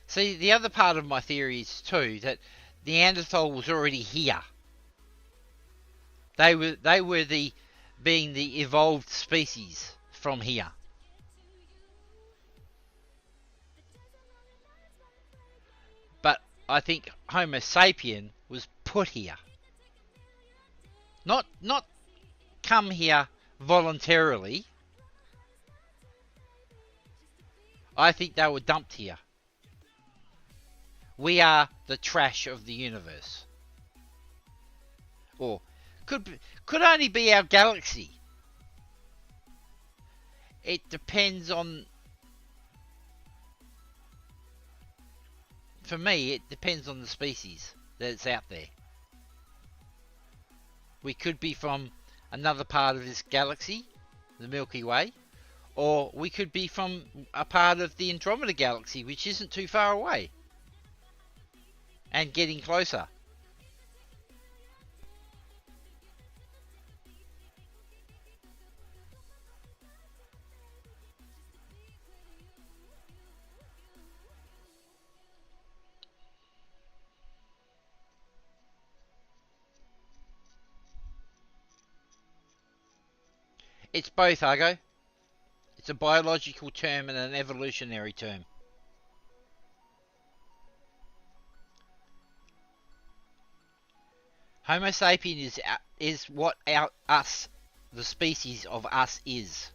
See, the other part of my theory is too that Neanderthal was already here. They were being the evolved species from here. But I think Homo sapien was put here. Not come here voluntarily. I think they were dumped here. We are the trash of the universe. Or could only be our galaxy. It depends on... For me, it depends on the species that's out there. We could be from another part of this galaxy, the Milky Way, Or we could be from a part of the Andromeda Galaxy, which isn't too far away. And getting closer. It's both, Argo. It's a biological term and an evolutionary term. Homo sapien is what us, the species of us, is.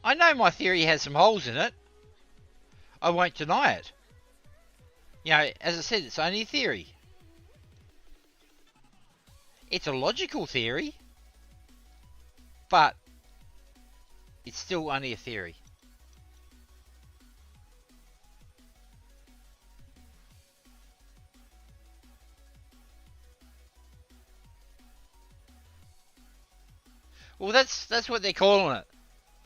I know my theory has some holes in it. I won't deny it. You know, as I said, it's only a theory. It's a logical theory, but it's still only a theory. Well, that's what they're calling it.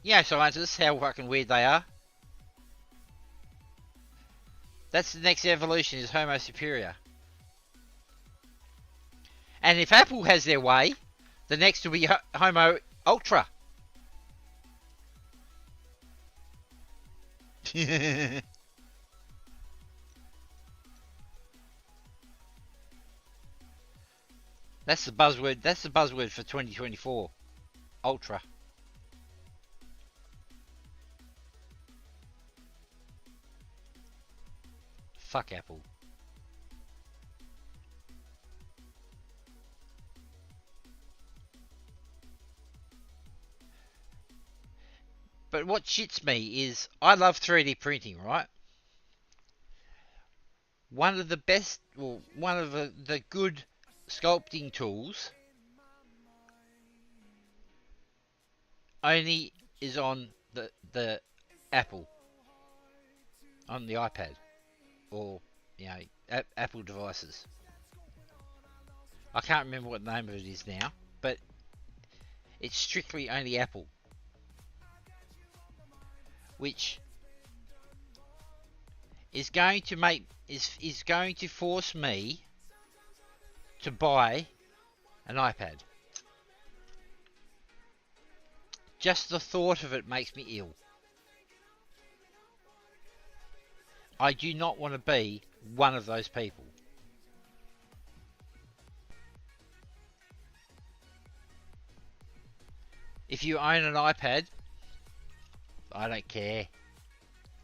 Yeah, scientists, how fucking weird they are. That's the next evolution, is Homo superior. And if Apple has their way, the next will be Homo ultra. That's the buzzword. That's the buzzword for 2024. Ultra. Fuck Apple. But what shits me is I love 3D printing, right? One of the best, well, one of the good sculpting tools only is on the Apple, on the iPad, or Apple devices. I can't remember what the name of it is now, but it's strictly only Apple, which is going to make is going to force me to buy an iPad. Just the thought of it makes me ill. I do not want to be one of those people. If you own an iPad, I don't care.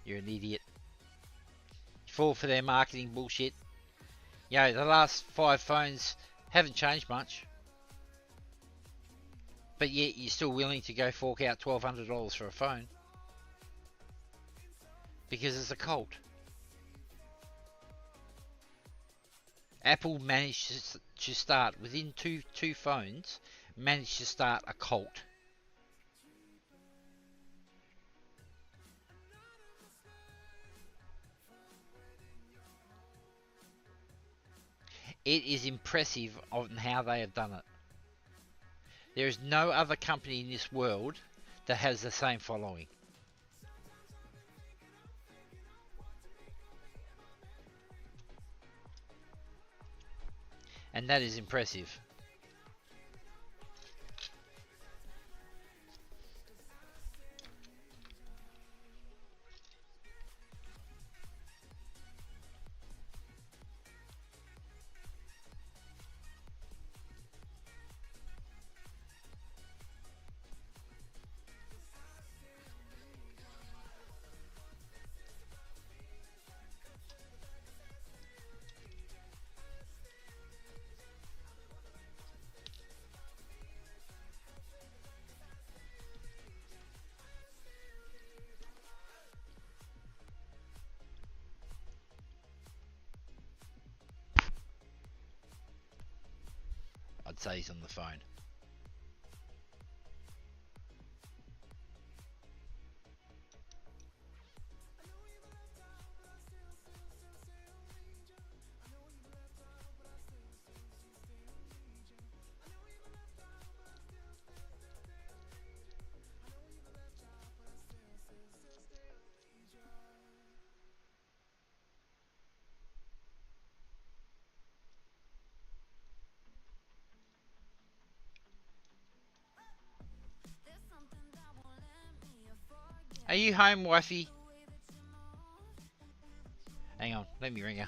You're an idiot. You fall for their marketing bullshit. You know, the last 5 phones haven't changed much. But yet you're still willing to go fork out $1,200 for a phone. Because it's a cult. Apple managed to start, within two phones, managed to start a cult. It is impressive on how they have done it. There is no other company in this world that has the same following. And that is impressive. say he's on the phone. Are you home, wifey? Hang on, let me ring her.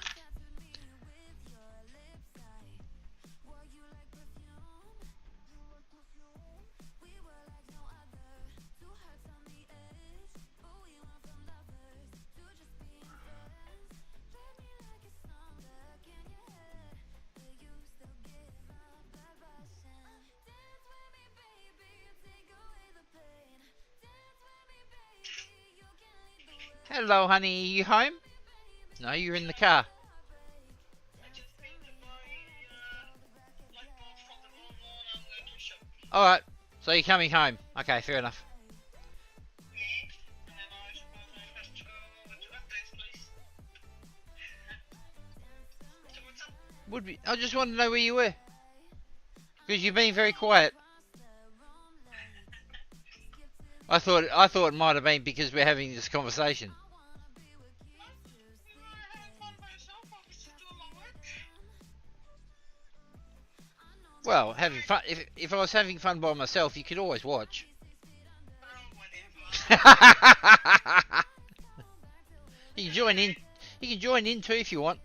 Hello, honey. Are you home? No, you're in the car. I just painted my light bulb from the wall and I'm going to shop. Alright, so you're coming home. Okay, fair enough. Yes, and then I suppose I have to go over to Andre's place. So what's up? Would be. I just wanted to know where you were. Because you've been very quiet. I thought it might have been because we're having this conversation. Well, having fun. If I was having fun by myself, you could always watch. You can join in. You can join in too if you want.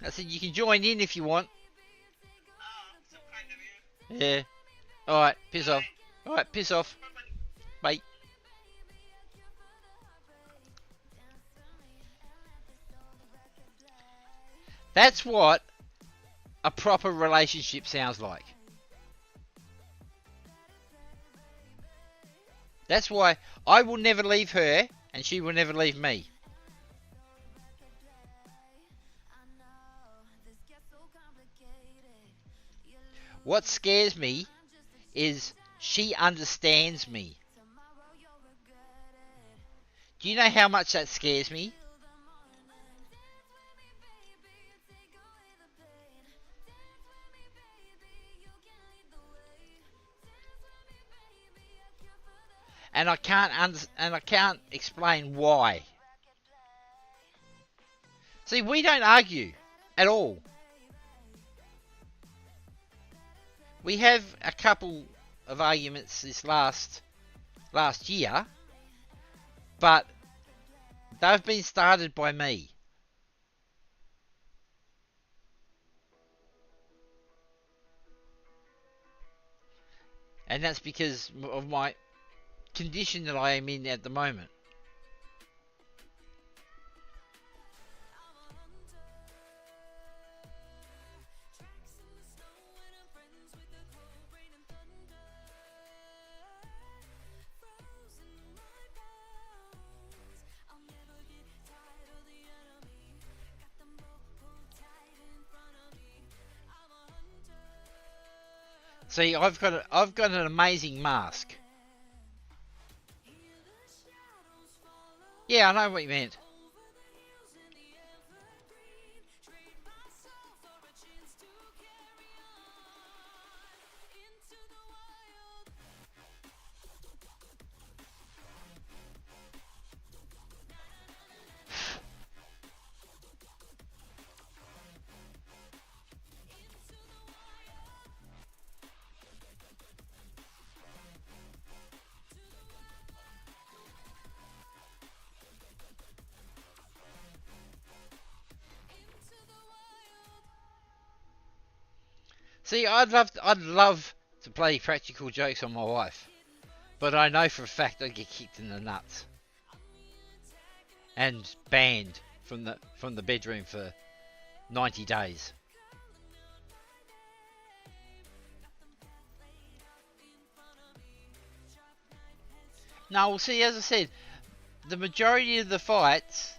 I said you can join in if you want. So kind of you. Yeah. Alright, piss off. Alright, piss off. Bye. That's what a proper relationship sounds like. That's why I will never leave her and she will never leave me. What scares me is she understands me. Do you know how much that scares me? And I can't explain why. See, we don't argue at all. We have a couple of arguments this last year, but they've been started by me. And that's because of my condition that I am in at the moment. See, I've got an amazing mask. Yeah, I know what you meant. See, I'd love to play practical jokes on my wife, but I know for a fact I'd get kicked in the nuts and banned from the bedroom for 90 days. No, well, see, as I said, the majority of the fights,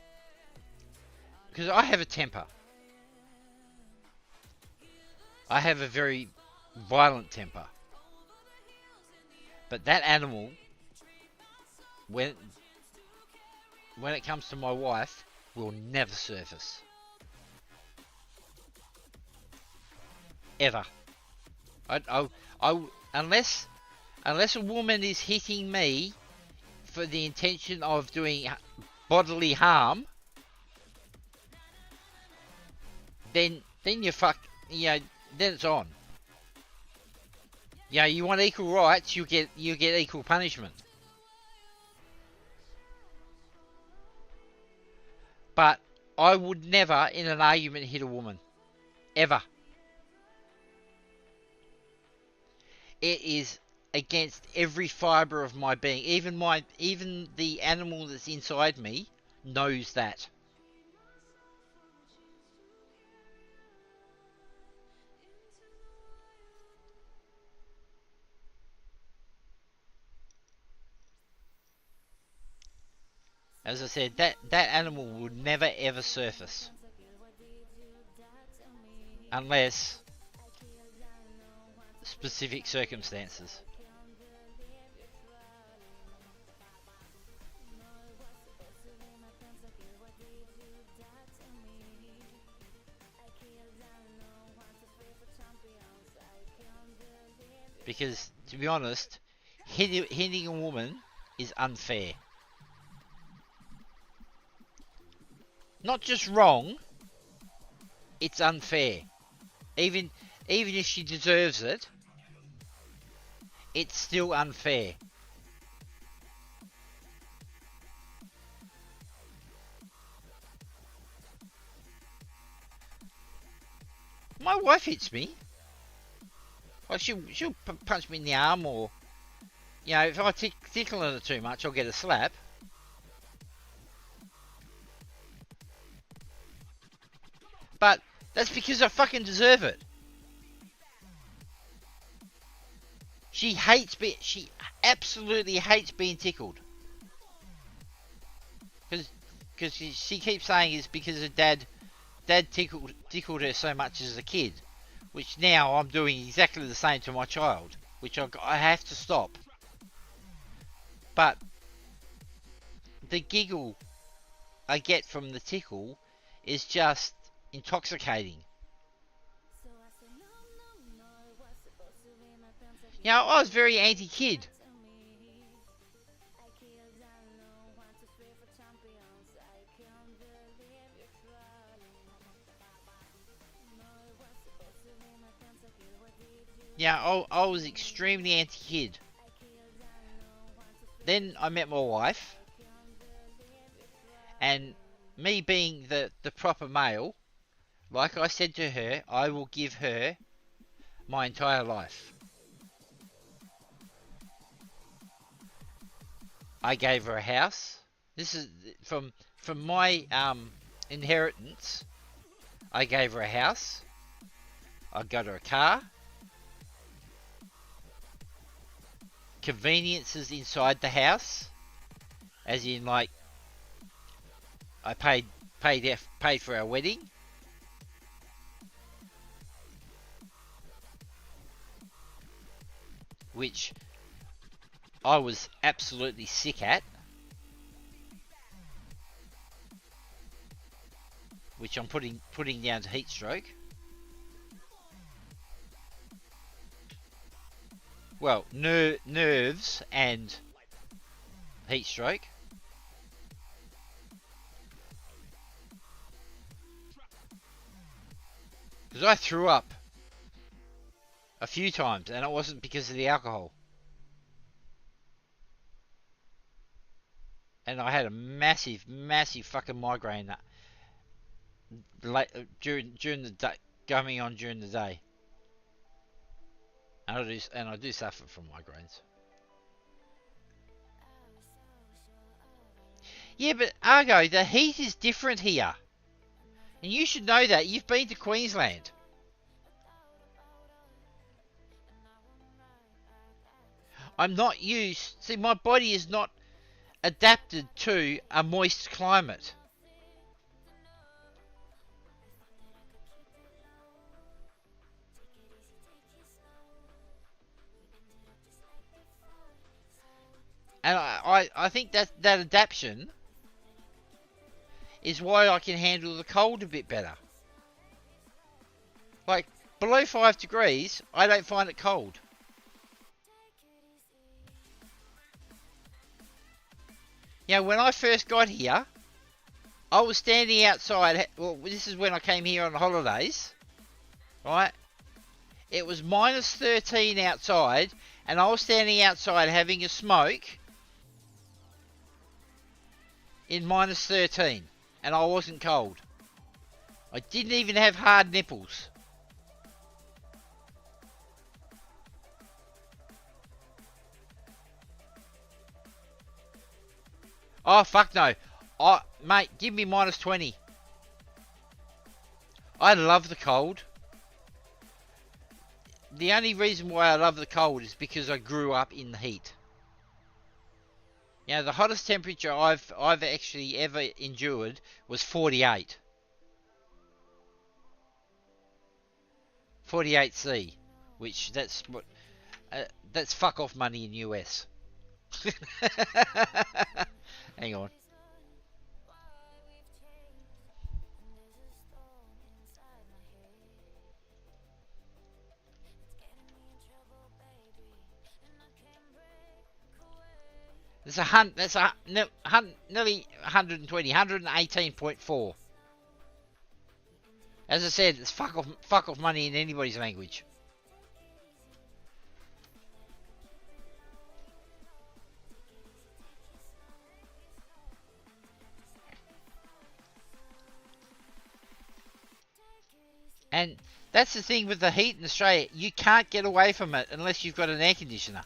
because I have a temper. I have a very violent temper. But that animal, when it comes to my wife, will never surface. Ever. I unless a woman is hitting me for the intention of doing bodily harm, then you fuck, then it's on. You want equal rights, you get equal punishment. But I would never, in an argument, hit a woman. Ever. It is against every fibre of my being. Even the animal that's inside me knows that. As I said, that animal would never ever surface. Unless specific circumstances. Because, to be honest, hitting a woman is unfair. Not just wrong, it's unfair. Even if she deserves it, it's still unfair. My wife hits me. Well, she'll punch me in the arm, or if I tickle her too much, I'll get a slap. But that's because I fucking deserve it. She absolutely hates being tickled. Because she keeps saying it's because her dad tickled her so much as a kid. Which now I'm doing exactly the same to my child. Which I have to stop. But the giggle I get from the tickle is just intoxicating. I was very anti-kid. I was extremely anti-kid. Then I met my wife. And me being the proper male, like I said to her, I will give her my entire life. I gave her a house. This is from my inheritance. I gave her a house. I got her a car. Conveniences inside the house, as in like I paid for our wedding. Which I was absolutely sick at. Which I'm putting down to heat stroke. Well, nerves and heat stroke. Because I threw up a few times, and it wasn't because of the alcohol. And I had a massive fucking migraine during the day, going on during the day. And I do suffer from migraines. Yeah, but Argo, the heat is different here. And you should know that. You've been to Queensland. I'm not used... See, my body is not adapted to a moist climate. And I think that adaptation is why I can handle the cold a bit better. Like, below 5 degrees, I don't find it cold. You know, when I first got here, I was standing outside. Well, this is when I came here on holidays, right? It was minus 13 outside, and I was standing outside having a smoke in minus 13, and I wasn't cold. I didn't even have hard nipples. Oh, fuck no. Mate, give me minus 20. I love the cold. The only reason why I love the cold is because I grew up in the heat. You know, the hottest temperature I've actually ever endured was 48. 48C, which that's fuck off money in US. Hang on. That's nearly 120, 118.4. As I said, it's fuck off money in anybody's language. And that's the thing with the heat in Australia. You can't get away from it unless you've got an air conditioner.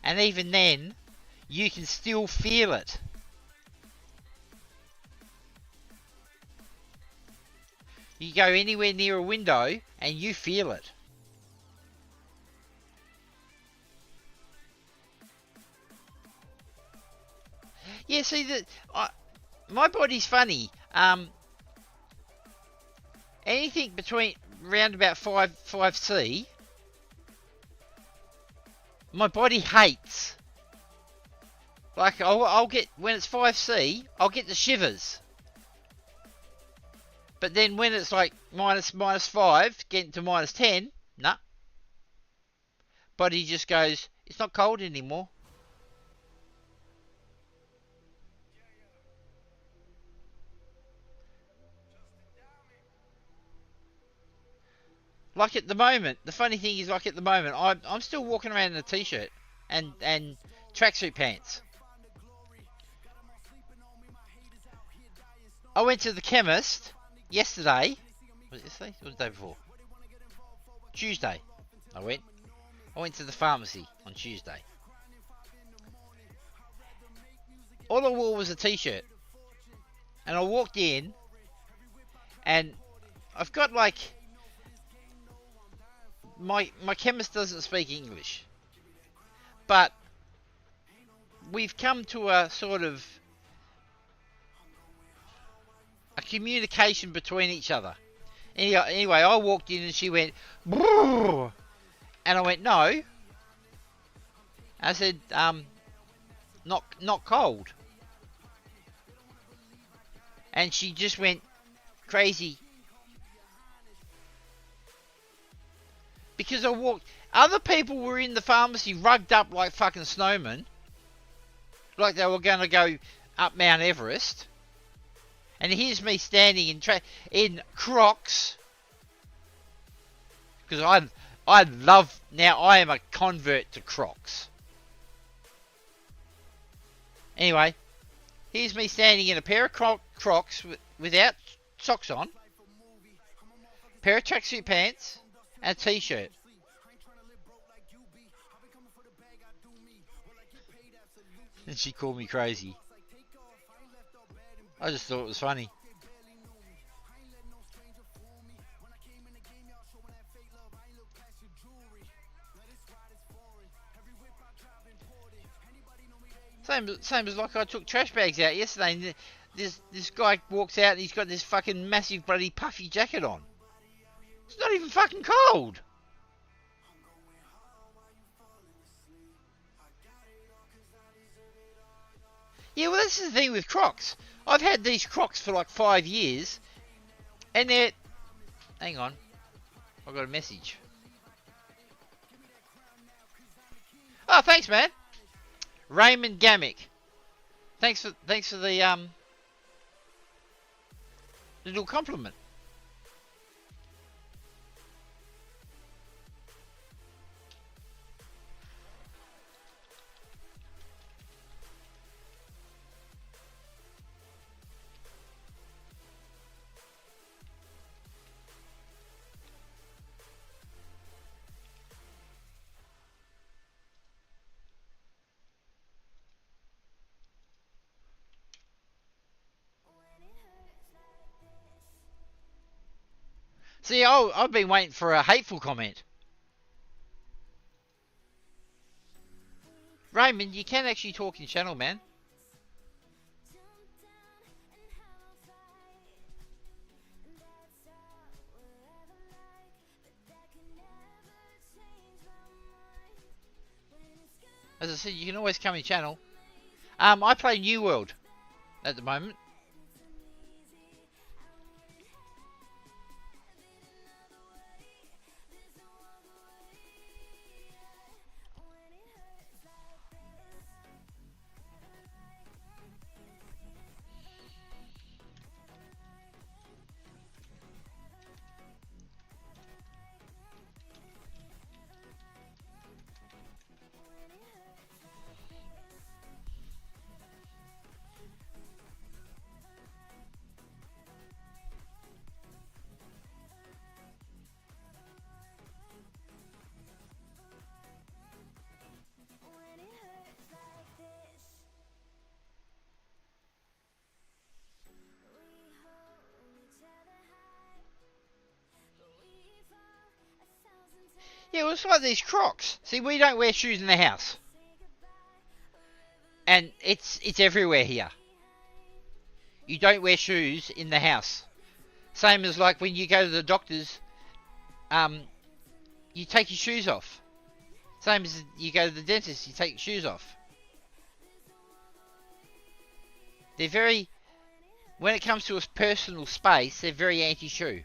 And even then, you can still feel it. You go anywhere near a window and you feel it. Yeah, see, my body's funny. Anything between round about 5C, my body hates. Like, I'll get, when it's 5C, I'll get the shivers. But then when it's like minus 5, getting to minus 10, nah. Body just goes, it's not cold anymore. Like at the moment, the funny thing is, like at the moment, I'm still walking around in a t-shirt and tracksuit pants. I went to the chemist yesterday. Was it yesterday? Or the day before? Tuesday. I went to the pharmacy on Tuesday. All I wore was a t-shirt. And I walked in, and I've got like, my chemist doesn't speak English, but we've come to a sort of a communication between each other. Anyway, I walked in and she went, "Brrr," and I went, no. I said, not cold. And she just went crazy. Because I walked, other people were in the pharmacy rugged up like fucking snowmen. Like they were going to go up Mount Everest. And here's me standing in Crocs. Because I love, now I am a convert to Crocs. Anyway, here's me standing in a pair of Crocs without socks on. Pair of tracksuit pants. And a t-shirt. And she called me crazy. I just thought it was funny. Same as like I took trash bags out yesterday and this guy walks out and he's got this fucking massive bloody puffy jacket on. It's not even fucking cold. Yeah, well, this is the thing with Crocs. I've had these Crocs for like 5 years, and they're... Hang on. I got a message. Oh, thanks, man. Raymond Gamick. Thanks for the little compliment. See, I've been waiting for a hateful comment. Raymond, you can actually talk in channel, man. As I said, you can always come in channel. I play New World at the moment. Yeah, well, it's like these Crocs. See, we don't wear shoes in the house. And it's everywhere here. You don't wear shoes in the house. Same as like when you go to the doctor's, you take your shoes off. Same as you go to the dentist, you take your shoes off. They're very, when it comes to a personal space, they're very anti-shoe.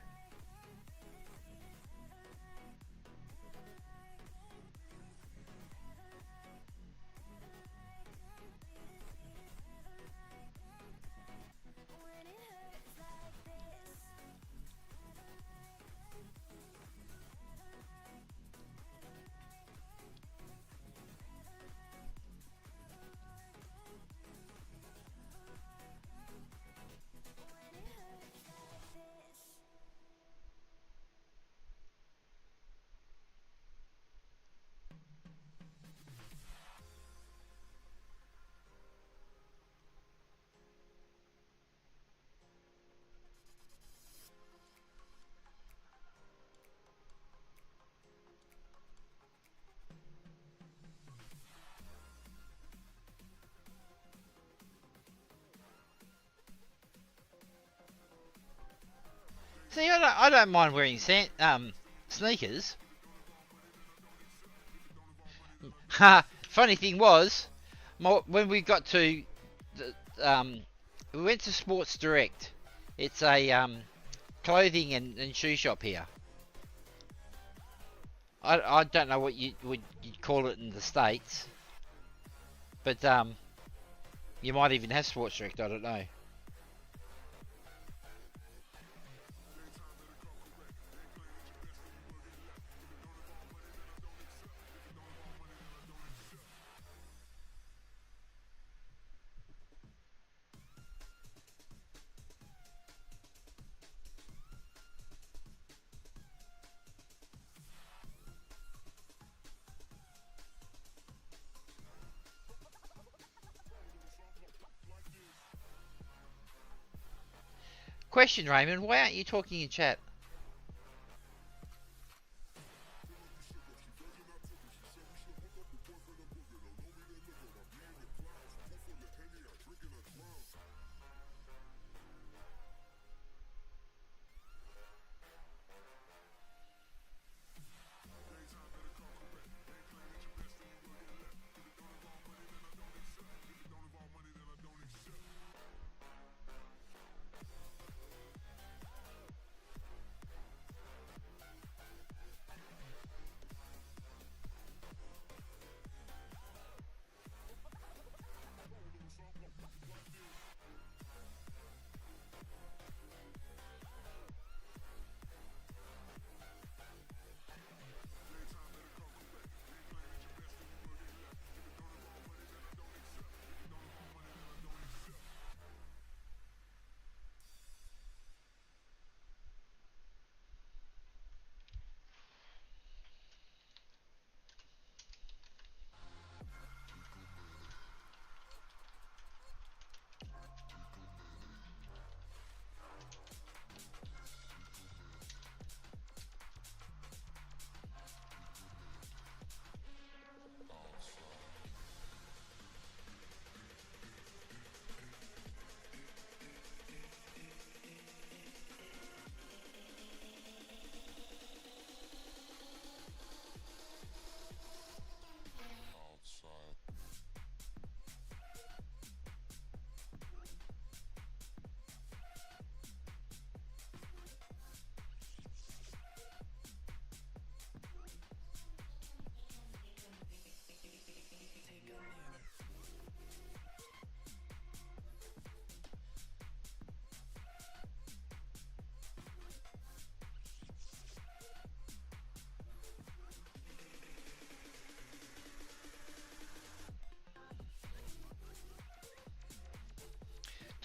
See, I don't mind wearing sneakers. Ha! Funny thing was, when we got to, we went to Sports Direct. It's a clothing and shoe shop here. I don't know what you'd call it in the States, but you might even have Sports Direct. I don't know. Question, Raymond, why aren't you talking in chat?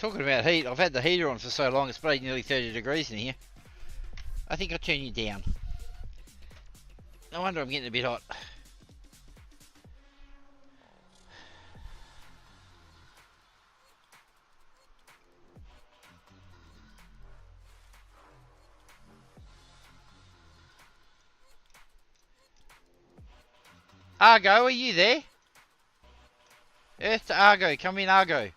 Talking about heat, I've had the heater on for so long, it's bloody nearly 30 degrees in here. I think I'll turn you down. No wonder I'm getting a bit hot. Argo, are you there? Earth to Argo, come in Argo.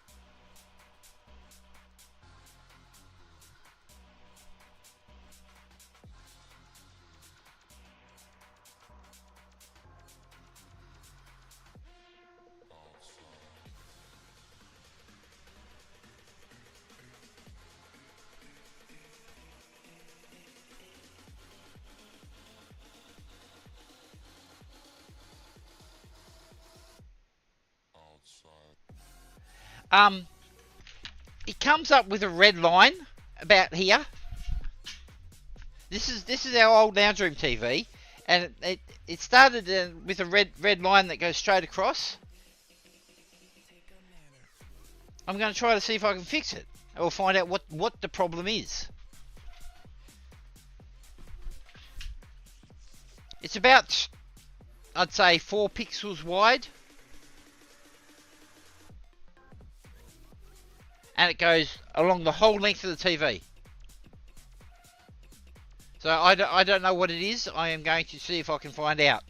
It comes up with a red line about here. This is our old lounge room TV, and it started with a red line that goes straight across. I'm going to try to see if I can fix it, or find out what the problem is. It's about, I'd say, 4 pixels wide. And it goes along the whole length of the TV. So I don't know what it is. I am going to see if I can find out.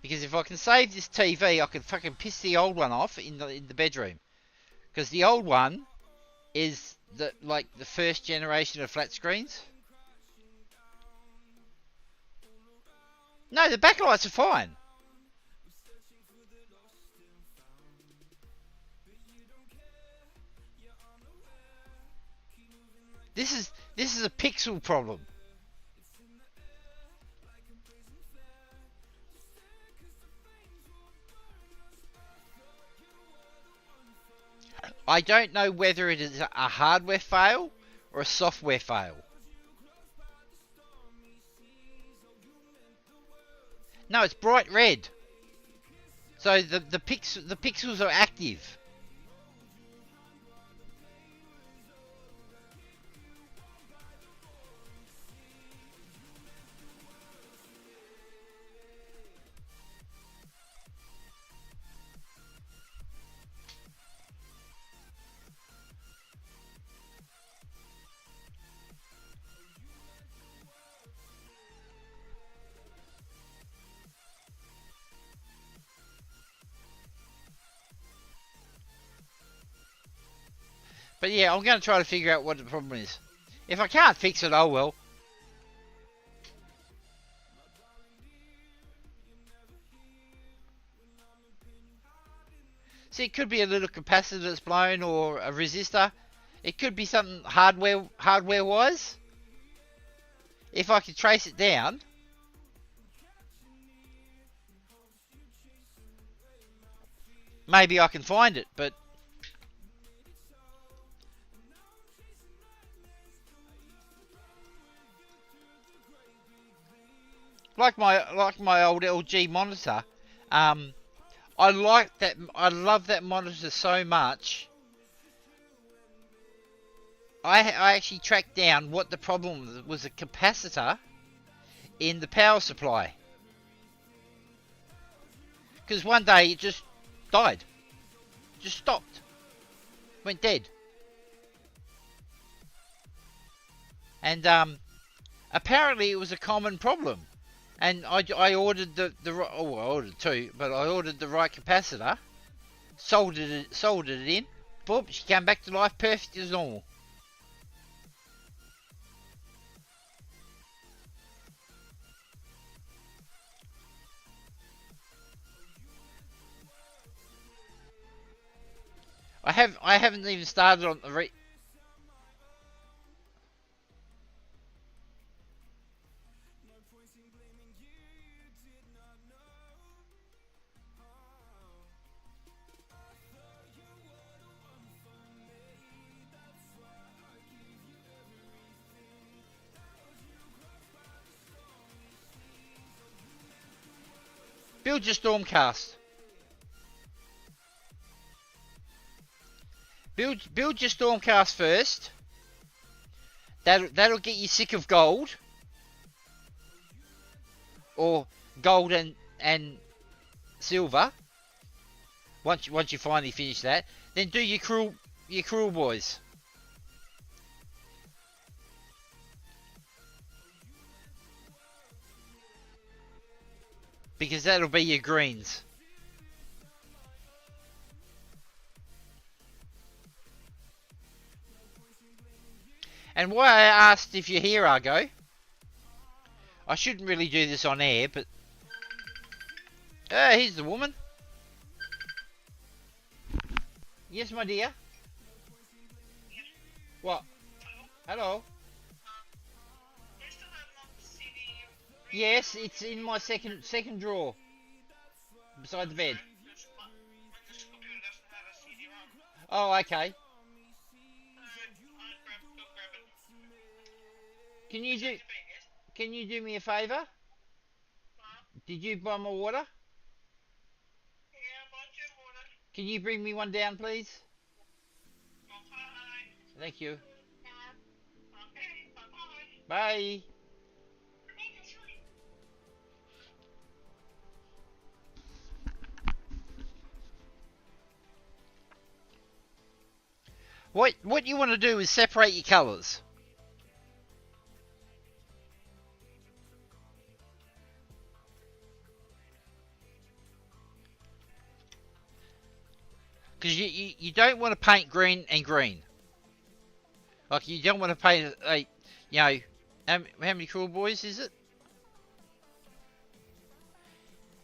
Because if I can save this TV, I can fucking piss the old one off in the bedroom. Because the old one is the first generation of flat screens. No, the backlights are fine. This is a pixel problem. I don't know whether it is a hardware fail or a software fail. No, it's bright red. So the pixels are active. But yeah, I'm going to try to figure out what the problem is. If I can't fix it, oh well. See, it could be a little capacitor that's blown or a resistor. It could be something hardware wise. If I could trace it down. Maybe I can find it, but like my old LG monitor, I like that. I love that monitor so much. I actually tracked down what the problem was. A capacitor in the power supply. Because one day it just died. Just stopped. Went dead. And apparently it was a common problem. And I ordered I ordered 2, but I ordered the right capacitor, soldered it in, boom, she came back to life perfect as normal. I haven't even started on the build your Stormcast. Build your Stormcast first. That'll get you sick of gold. Or gold and silver. Once you finally finish that, then do your cruel boys. Because that'll be your greens. And why I asked if you're here, Argo, I shouldn't really do this on air, but... here's the woman. Yes, my dear? What? Hello? Yes, it's in my second drawer. Beside the bed. Oh, okay. Can you do me a favour? Did you buy my water? Can you bring me one down, please? Thank you. Bye. What you want to do is separate your colours. Because you don't want to paint green and green. Like, you don't want to paint, how many cruel boys is it?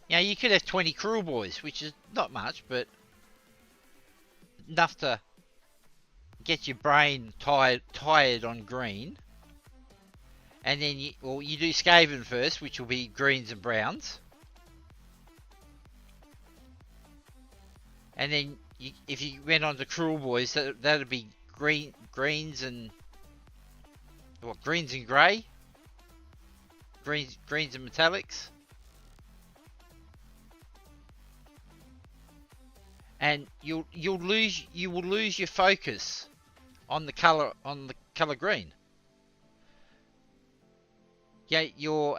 You could have 20 cruel boys, which is not much, but enough to get your brain tired on green. And then you do Skaven first, which will be greens and browns. And then if you went on to cruel boys, that'd be greens and greens and grey, greens and metallics, and you will lose your focus on the color green. Yeah, your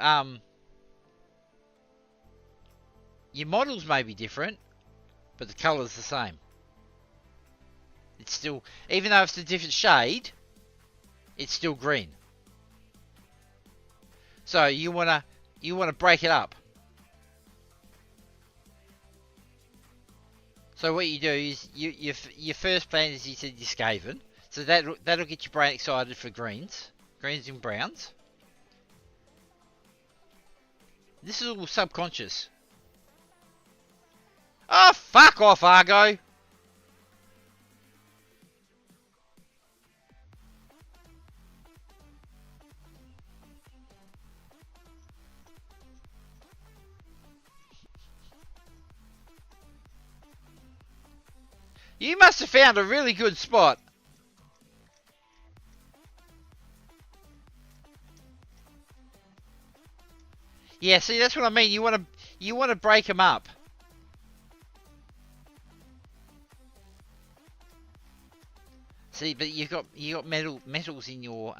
models may be different, but the color's the same. It's still, even though it's a different shade, it's still green. So you wanna break it up. So what you do is your first plan is, you said, your Skaven. So that'll get your brain excited for greens and browns. This is all subconscious. Oh, fuck off, Argo! You must have found a really good spot. Yeah, see, that's what I mean. You want to break them up. See, but you got metals in your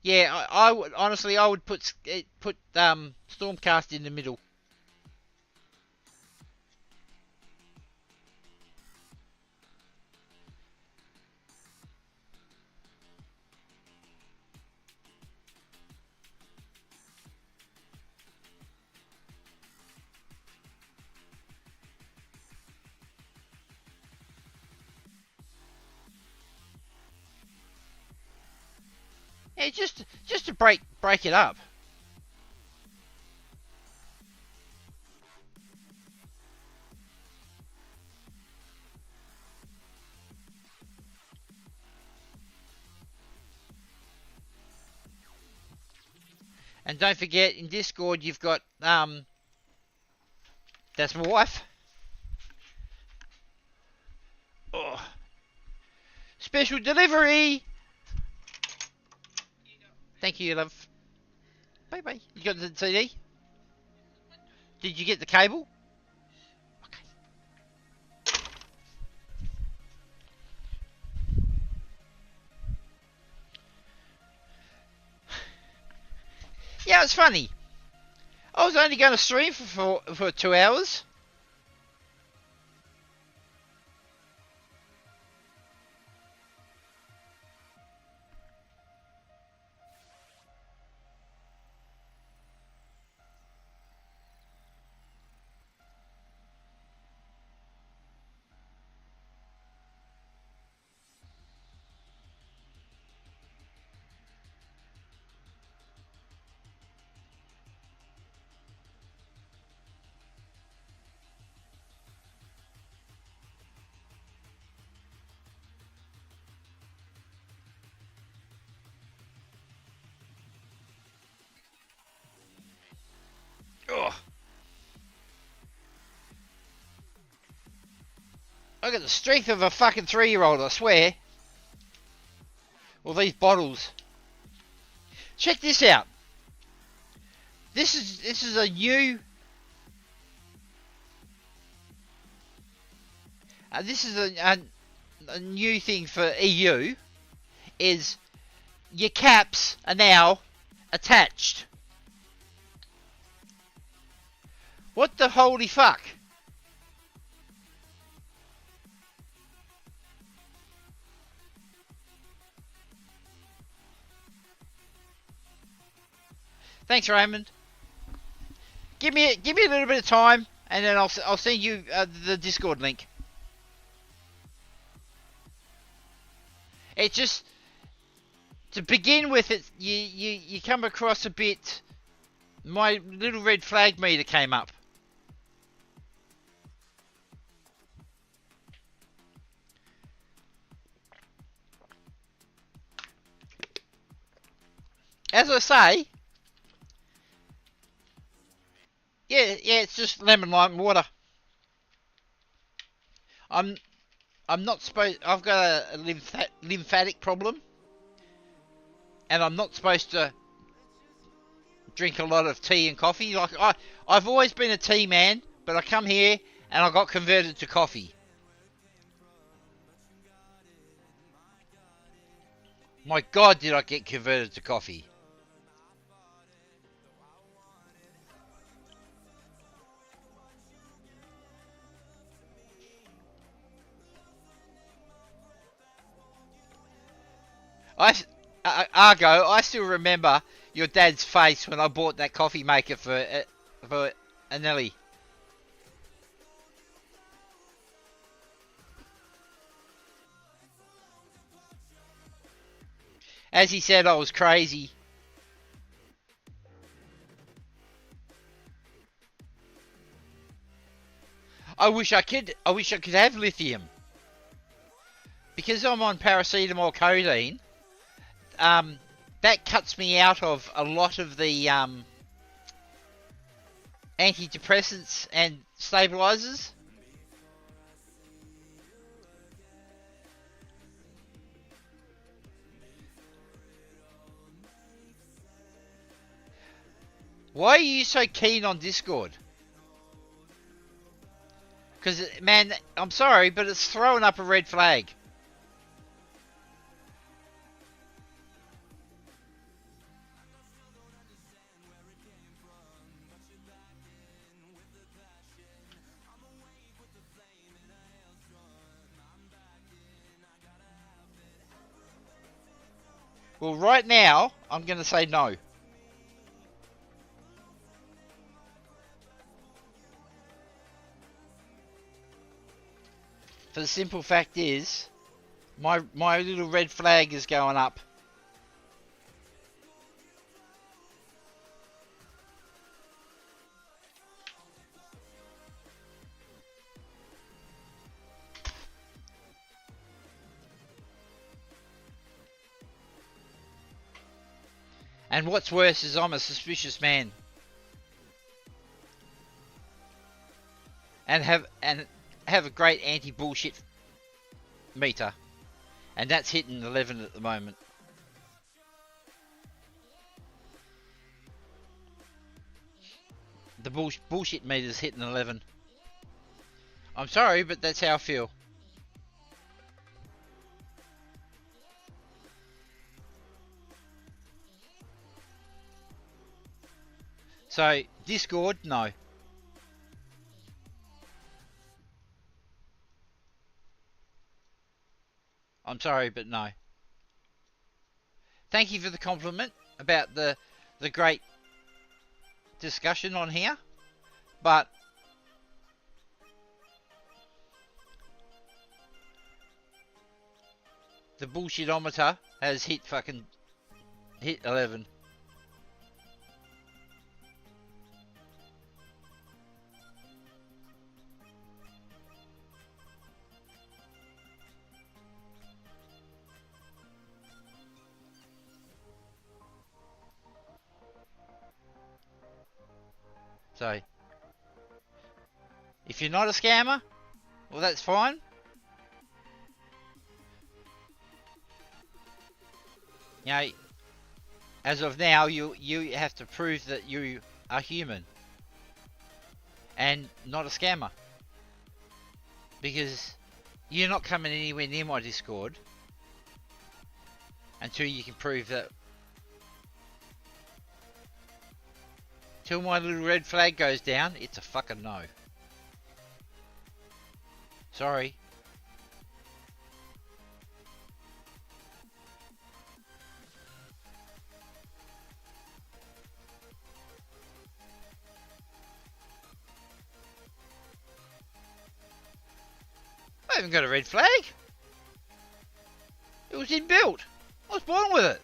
Yeah, I would honestly, I would put Stormcast in the middle. Yeah, just to break it up. And don't forget, in Discord you've got that's my wife. Special delivery. Thank you, love. Bye bye. You got the CD? Did you get the cable? Okay. Yeah, it's funny. I was only going to stream for 2 hours. Ugh. I got the strength of a fucking 3-year-old, I swear. Well, these bottles. Check this out. This is a new. This is a new thing for EU. Is your caps are now attached. What the holy fuck? Thanks, Raymond. Give me a little bit of time, and then I'll send you the Discord link. It's just to begin with. It you come across a bit. My little red flag meter came up. As I say, yeah, it's just lemon lime water. I'm not supposed. I've got a lymphatic problem, and I'm not supposed to drink a lot of tea and coffee. Like I've always been a tea man, but I come here and I got converted to coffee. My God, did I get converted to coffee? Argo, I still remember your dad's face when I bought that coffee maker for Anelli. As he said, I was crazy. I wish I could have lithium. Because I'm on paracetamol codeine, that cuts me out of a lot of the antidepressants and stabilizers. Why are you so keen on Discord? Because, man, I'm sorry, but it's throwing up a red flag. Well, right now, I'm going to say no. For the simple fact is, my little red flag is going up. And what's worse is I'm a suspicious man. And have a great anti-bullshit meter. And that's hitting 11 at the moment. The bullshit meter's hitting 11. I'm sorry, but that's how I feel. So, Discord, no. I'm sorry, but no. Thank you for the compliment about the great discussion on here, but the bullshitometer has hit 11. So, if you're not a scammer, well, that's fine. You know, as of now, you have to prove that you are human and not a scammer, because you're not coming anywhere near my Discord until you can prove that. Till my little red flag goes down, it's a fucking no. Sorry. I haven't got a red flag. It was inbuilt. I was born with it.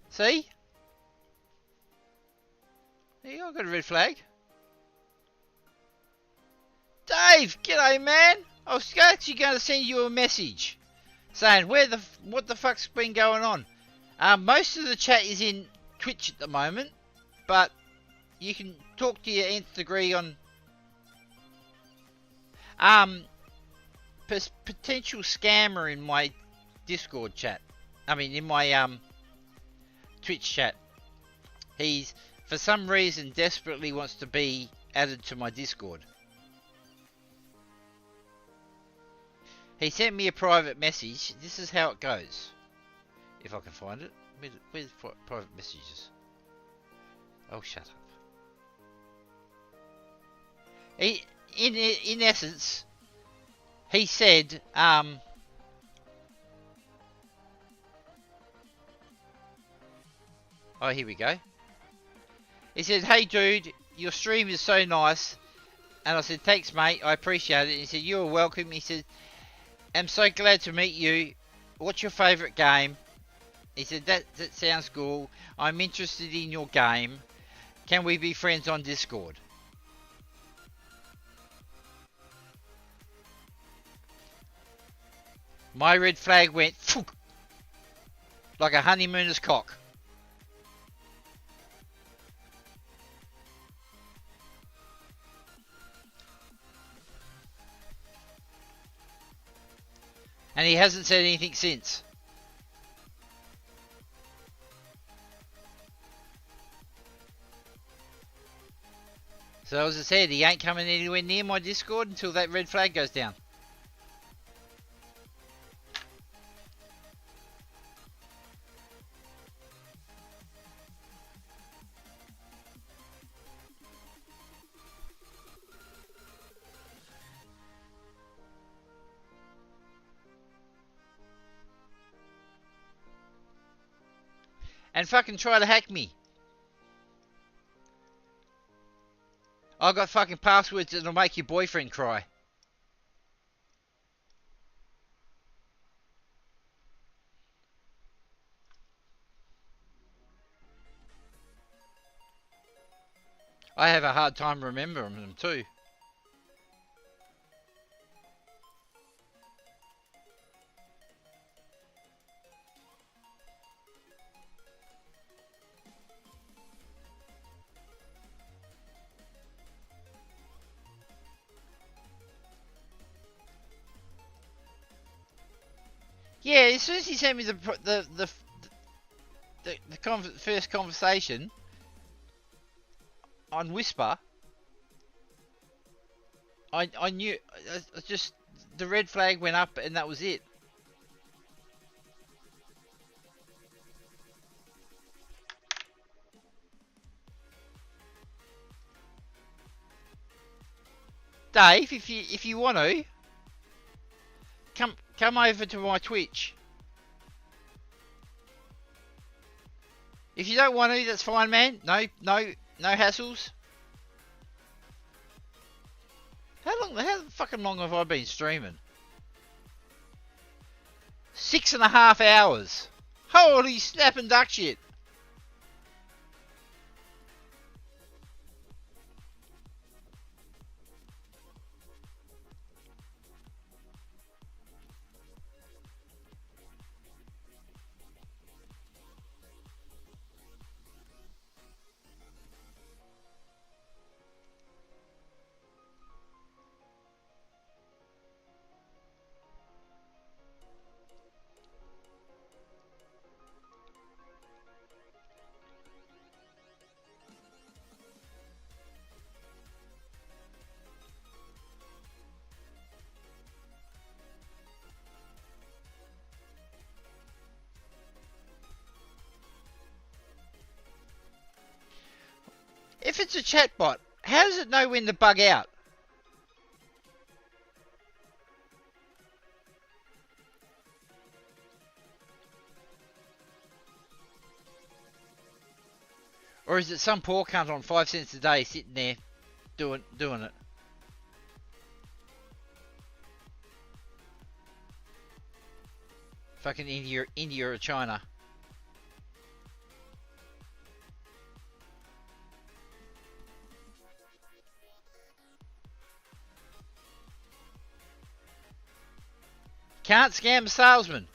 See? There you go, I got a red flag. Dave, g'day man. I was actually going to send you a message saying what the fuck's been going on. Most of the chat is in Twitch at the moment, but you can talk to your nth degree on potential scammer in my Discord chat. I mean, in my Twitch chat. He's for some reason desperately wants to be added to my Discord. He sent me a private message. This is how it goes. If I can find it. Where's private messages? Oh, shut up. In essence, he said, oh, here we go. He said, hey dude, your stream is so nice. And I said, thanks mate, I appreciate it. He said, you're welcome. He said, I'm so glad to meet you. What's your favourite game? He said, that sounds cool. I'm interested in your game. Can we be friends on Discord? My red flag went like a honeymooner's cock. And he hasn't said anything since. So as I said, he ain't coming anywhere near my Discord until that red flag goes down. And fucking try to hack me. I've got fucking passwords that'll make your boyfriend cry. I have a hard time remembering them too. Yeah, as soon as he sent me the first conversation on Whisper, I knew. Just the red flag went up, and that was it. Dave, if you want to, come over to my Twitch. If you don't want to, that's fine, man. No hassles. How fucking long have I been streaming? 6.5 hours. Holy snapping duck shit. If it's a chatbot, how does it know when to bug out? Or is it some poor cunt on 5 cents a day sitting there doing it? Fucking India or China. Can't scam a salesman,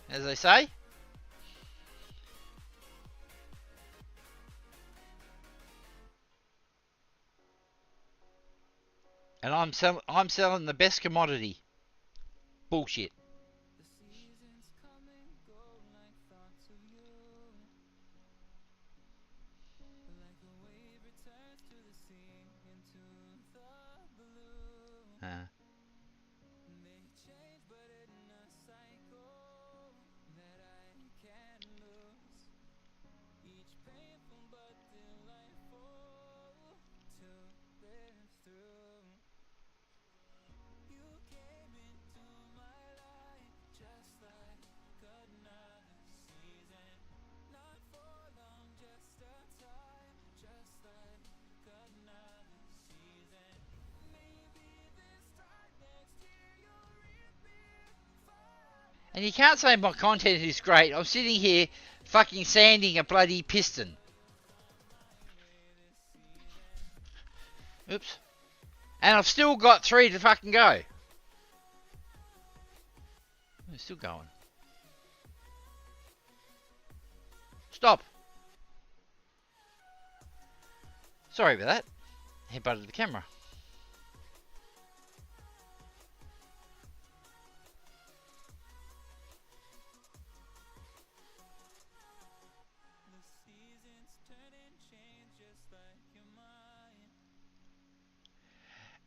as they say. And I'm selling the best commodity. Bullshit. And you can't say my content is great. I'm sitting here fucking sanding a bloody piston. Oops. And I've still got 3 to fucking go. It's still going. Stop. Sorry about that. Headbutted the camera.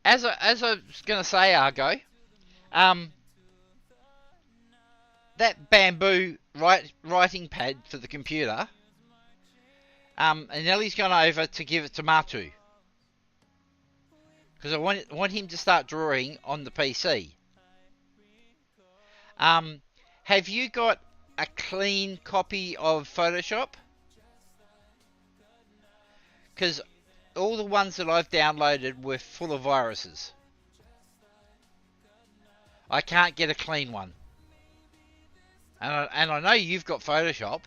As I was going to say, Argo, that bamboo writing pad for the computer, and Nellie's gone over to give it to Matu. Because I want him to start drawing on the PC. Have you got a clean copy of Photoshop? Because all the ones that I've downloaded were full of viruses. I can't get a clean one. And I know you've got Photoshop.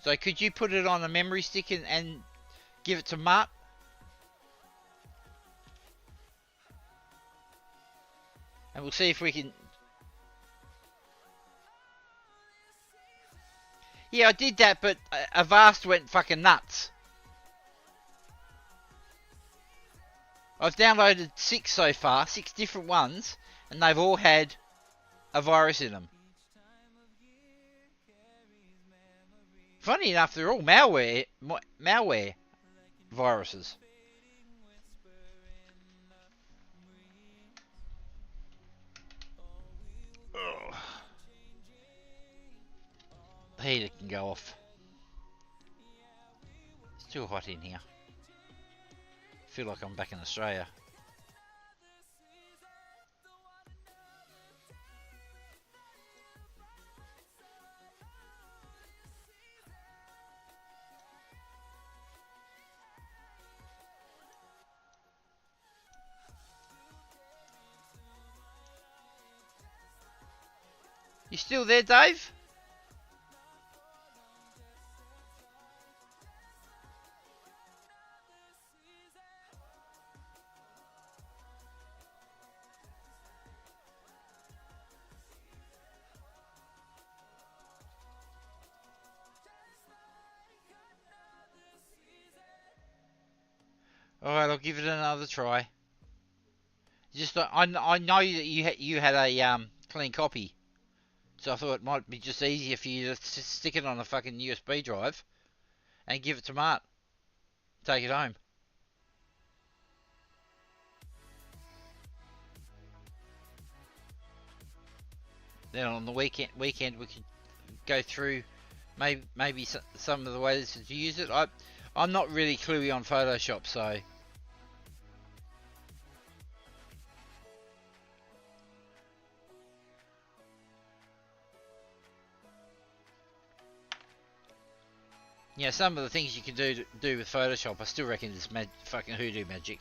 So could you put it on a memory stick and give it to Mart? And we'll see if we can... Yeah, I did that, but Avast went fucking nuts. I've downloaded 6 so far, 6 different ones, and they've all had a virus in them. Funny enough, they're all malware viruses. Ugh. The heater can go off. It's too hot in here. I feel like I'm back in Australia. You still there, Dave? Alright, I'll give it another try. Just I know that you had a clean copy, so I thought it might be just easier for you to stick it on a fucking USB drive and give it to Mart. Take it home. Then on the weekend we could go through maybe some of the ways to use it. I'm not really cluey on Photoshop, so. Yeah, some of the things you can do with Photoshop, I still reckon it's fucking hoodoo magic.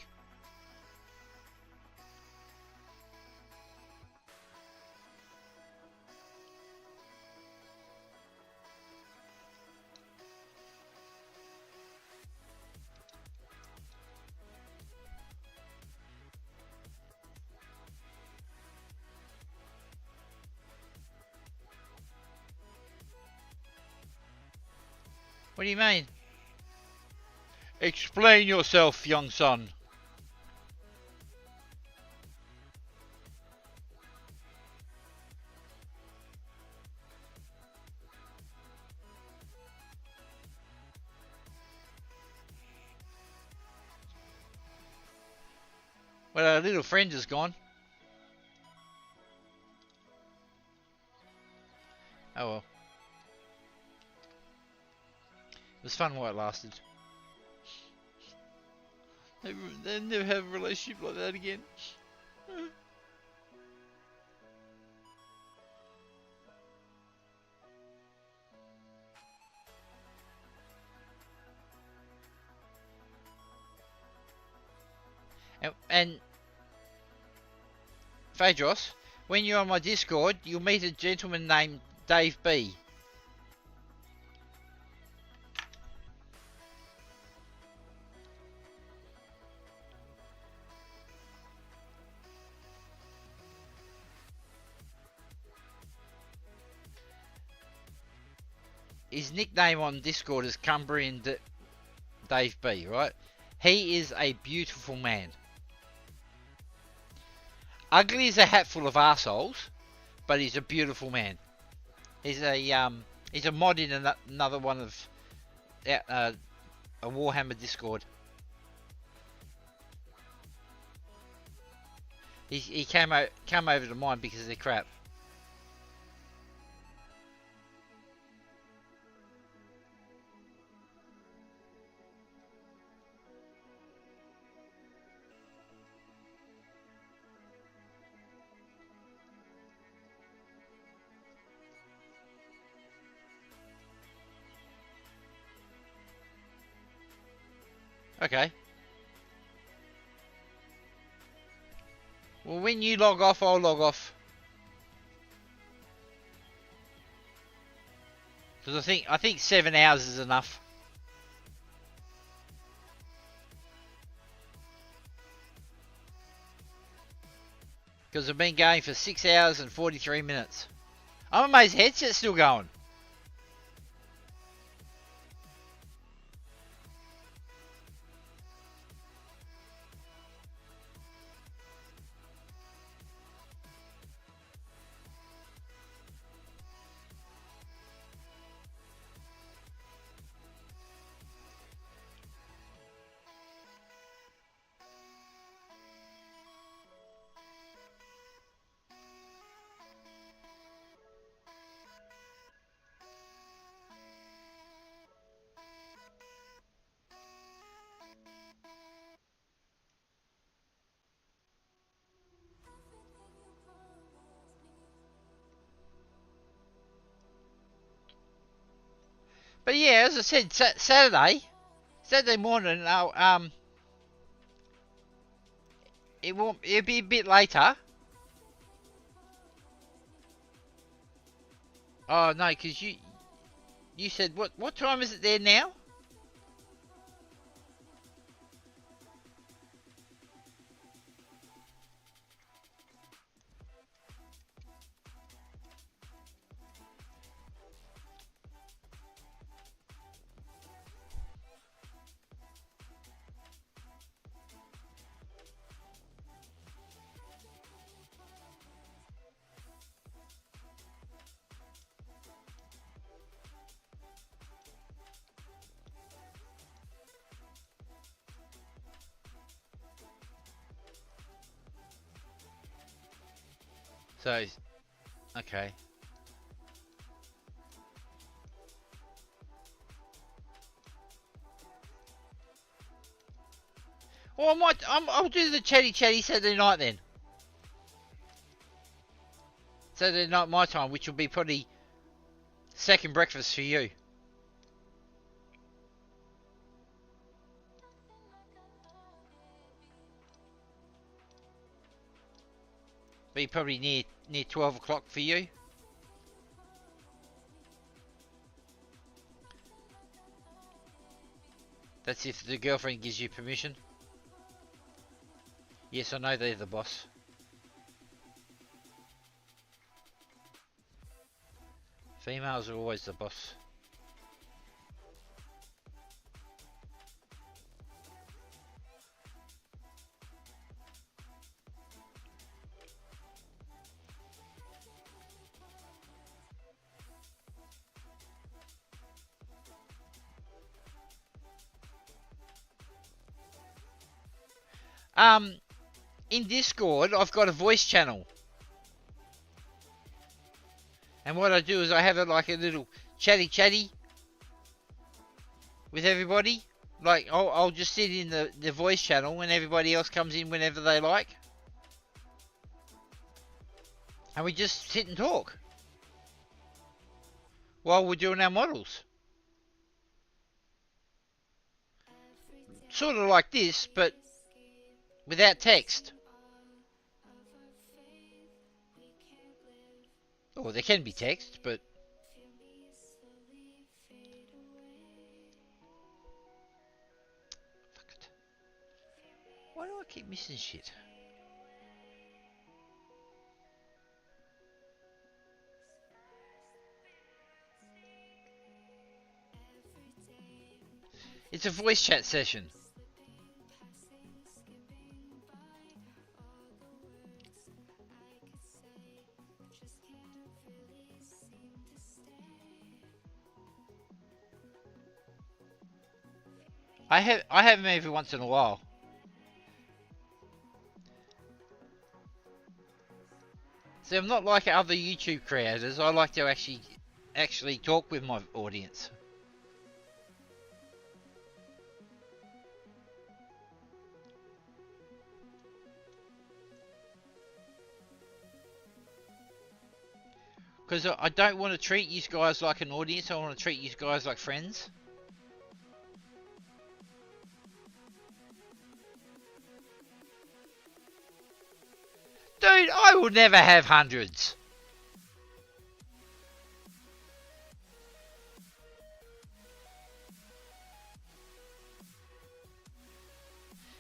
What do you mean? Explain yourself, young son. Well, our little friend is gone. Oh well. It was fun while it lasted. They never have a relationship like that again. And Phaedros, when you're on my Discord, you'll meet a gentleman named Dave B. His nickname on Discord is Cumbrian Dave B, right? He is a beautiful man. Ugly as a hat full of arseholes, but he's a beautiful man. He's a mod in another one of a Warhammer Discord. He came over to mine because of the crap. Okay. Well, when you log off, I'll log off. Because I think 7 hours is enough. Because I've been going for 6 hours and 43 minutes. I'm amazed headset's still going. But yeah, as I said, Saturday morning, it'll be a bit later. Oh no, because you said what time is it there now? So, okay. Well, I'll do the chatty Saturday night then. Saturday night my time, which will be probably second breakfast for you. Be probably near 12 o'clock for you. That's if the girlfriend gives you permission. Yes, I know they're the boss. Females are always the boss. In Discord, I've got a voice channel. And what I do is I have it like a little chatty with everybody. Like, I'll just sit in the voice channel and everybody else comes in whenever they like. And we just sit and talk while we're doing our models. Sort of like this, but without text. Or there can be text, but... Fuck it. Why do I keep missing shit? It's a voice chat session. I have them every once in a while. See, I'm not like other YouTube creators. I like to actually talk with my audience. Because I don't want to treat you guys like an audience. I want to treat you guys like friends. Dude, I will never have hundreds.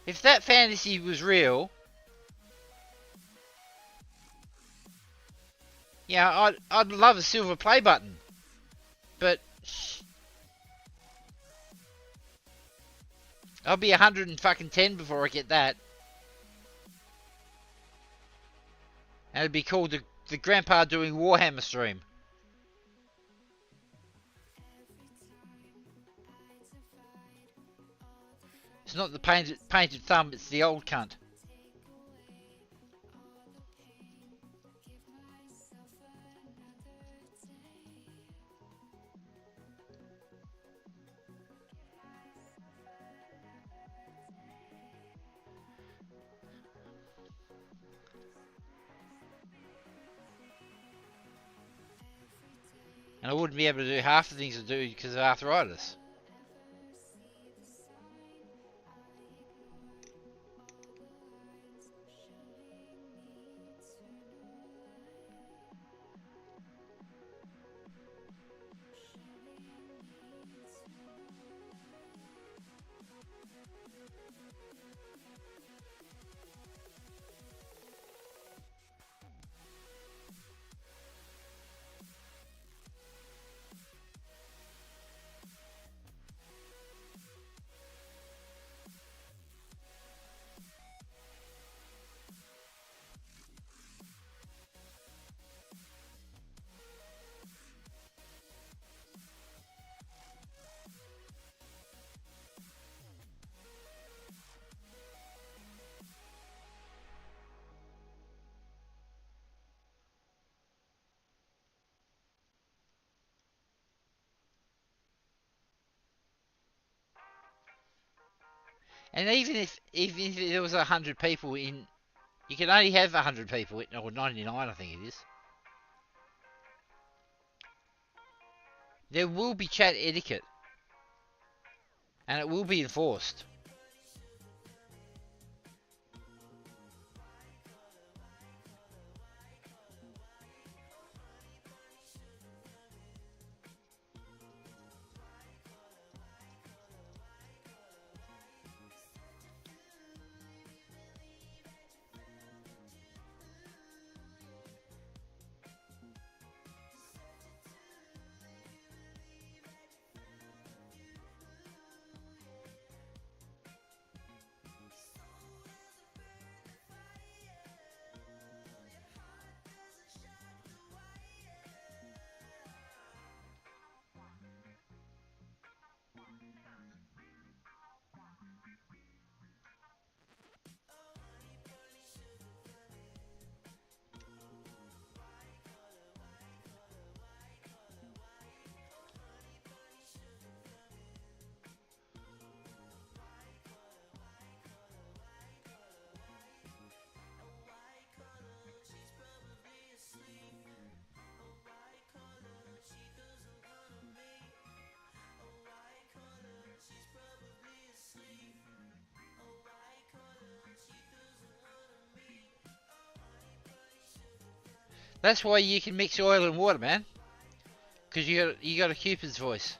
If that fantasy was real, yeah, I'd love a silver play button. But I'll be 110 before I get that. And it'd be called the Grandpa Doing Warhammer stream. It's not the painted thumb, it's the old cunt. and I wouldn't be able to do half the things I do because of arthritis. And even if there was 100 people in, you can only have 100 people in, or 99, I think it is. There will be chat etiquette, and it will be enforced. That's why you can mix oil and water, man. Because you got a Cupid's voice.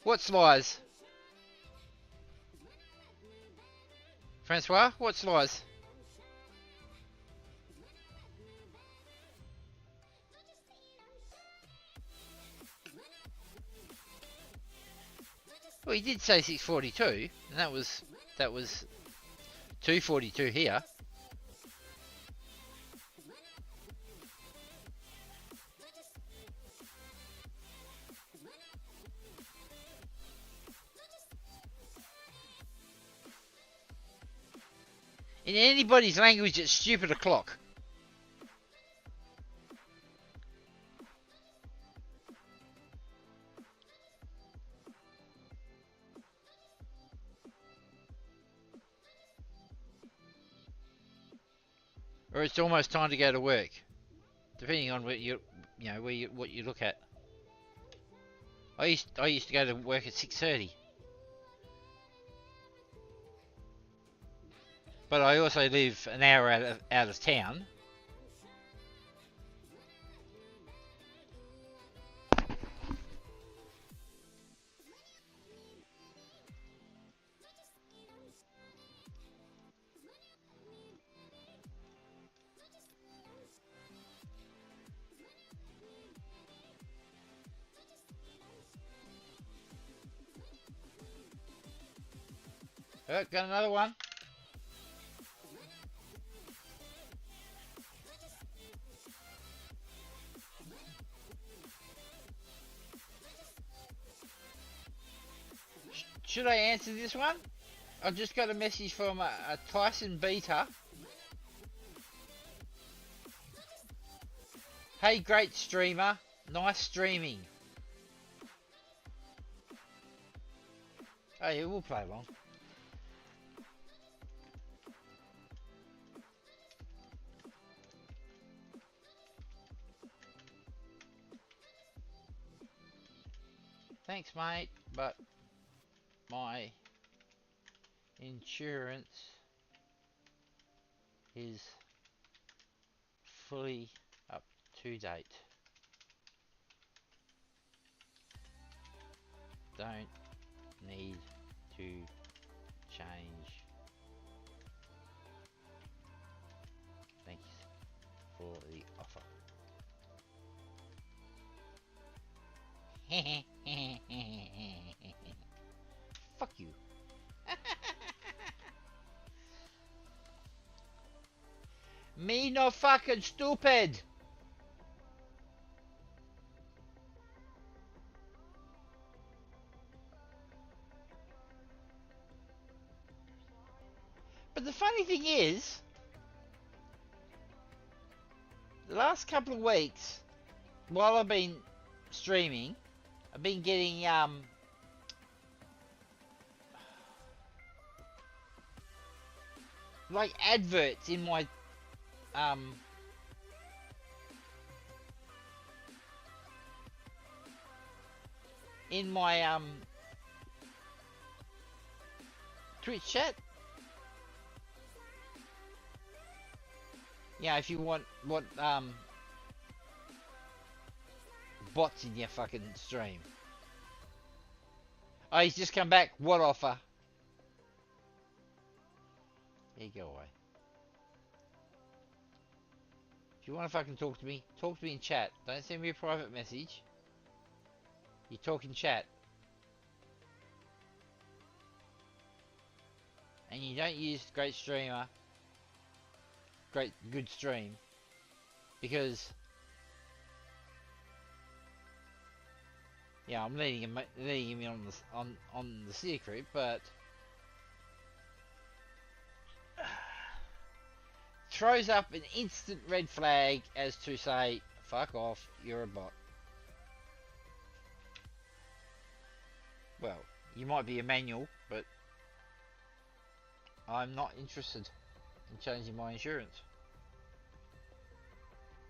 What's lies? Francois, what's lies? Well, he did say 642, and that was 242 here. In anybody's language, it's stupid o'clock. Or it's almost time to go to work, depending on what you look at. I used to go to work at 6:30, but I also live an hour out of town. Oh, got another one. Should I answer this one? I just got a message from a Tyson Beta. Hey, great streamer. Nice streaming. Oh yeah, we'll play along. Thanks, mate, but my insurance is fully up to date. Don't need to change. Thanks for the offer. Fuck you. Me no fucking stupid. But the funny thing is, the last couple of weeks, while I've been streaming, I've been getting like adverts in my Twitch chat. Yeah, if you want bots in your fucking stream. Oh, he's just come back. What offer? There you go away. If you want to fucking talk to me in chat. Don't send me a private message. You talk in chat. And you don't use great streamer, good stream, because yeah, I'm letting him in on the secret, but throws up an instant red flag as to say, fuck off, you're a bot. Well, you might be a manual, but I'm not interested in changing my insurance.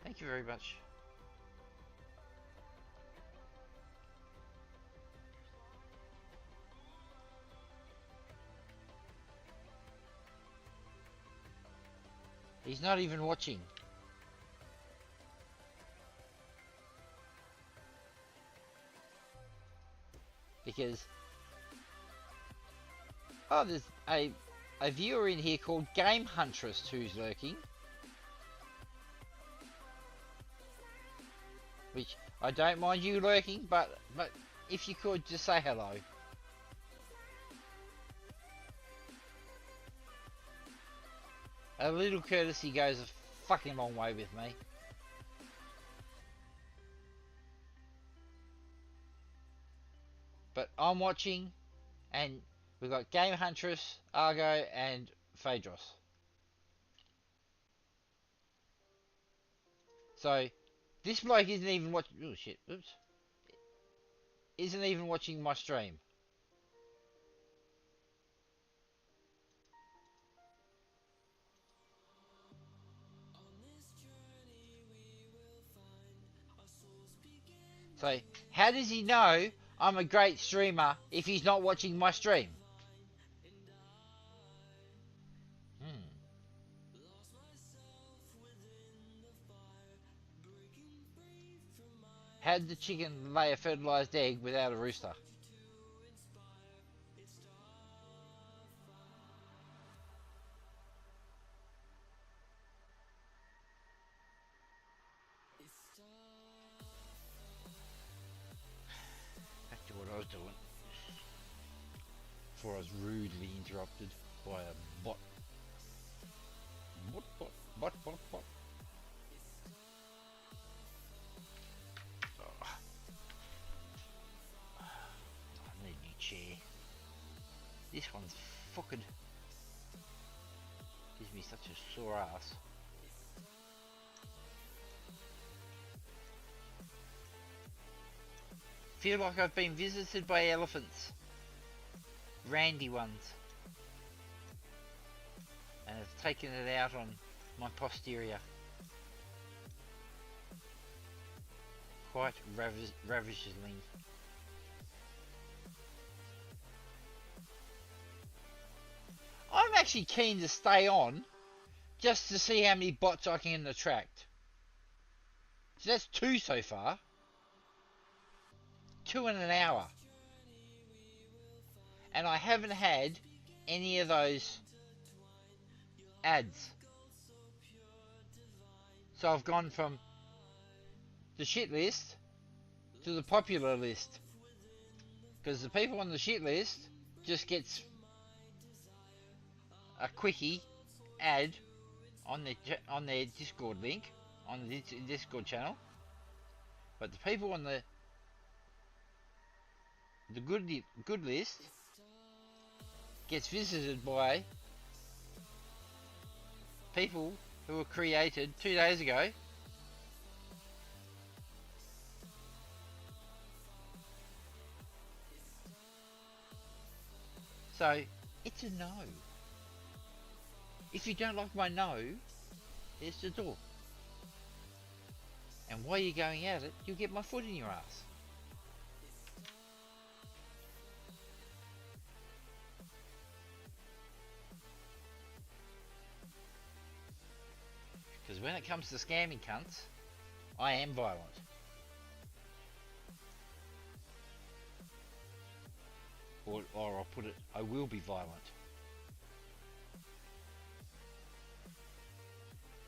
Thank you very much. He's not even watching. Because oh, there's a viewer in here called Game Huntress who's lurking. Which I don't mind you lurking, but if you could just say hello. A little courtesy goes a fucking long way with me. But I'm watching, and we've got Game Huntress, Argo, and Phaedros. So, this bloke isn't even watching. Oh shit! Oops. Isn't even watching my stream. So, how does he know I'm a great streamer if he's not watching my stream? How did the chicken lay a fertilized egg without a rooster? Back to what I was doing. Before I was rudely interrupted by a bot. Bot. Oh. I need a new chair. This one's fucking gives me such a sore ass. Feel like I've been visited by elephants. Randy ones. And have taken it out on my posterior. Quite ravishingly. I'm actually keen to stay on just to see how many bots I can attract. So that's 2 so far. 2 in an hour. And I haven't had any of those ads. So I've gone from the shit list to the popular list. Because the people on the shit list just gets a quickie ad on their Discord link, on the Discord channel. But the people on the good list gets visited by people who were created 2 days ago. So it's a no. If you don't like my no, there's the door. And while you're going at it, you'll get my foot in your ass. Because when it comes to scamming cunts, I am violent. Or I'll put it, I will be violent.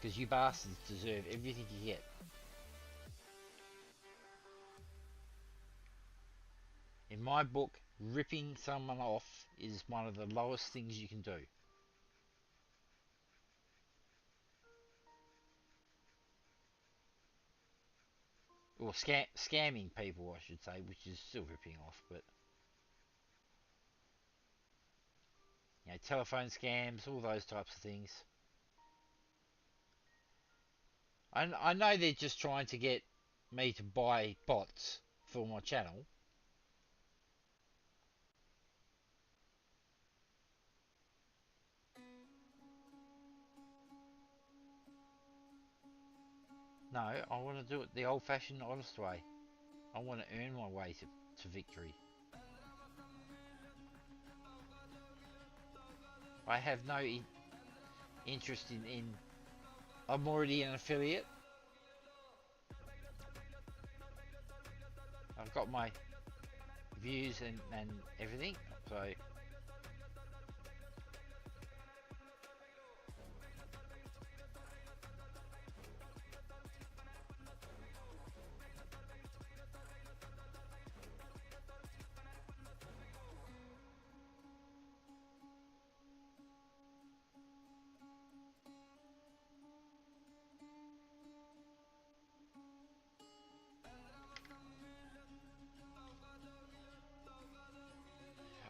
Because you bastards deserve everything you get. In my book, ripping someone off is one of the lowest things you can do. Or scamming people, I should say, which is still ripping off, but... You know, telephone scams, all those types of things. I know they're just trying to get me to buy bots for my channel. No, I want to do it the old-fashioned, honest way. I want to earn my way to victory. I have no interest in... I'm already an affiliate. I've got my views and everything, so...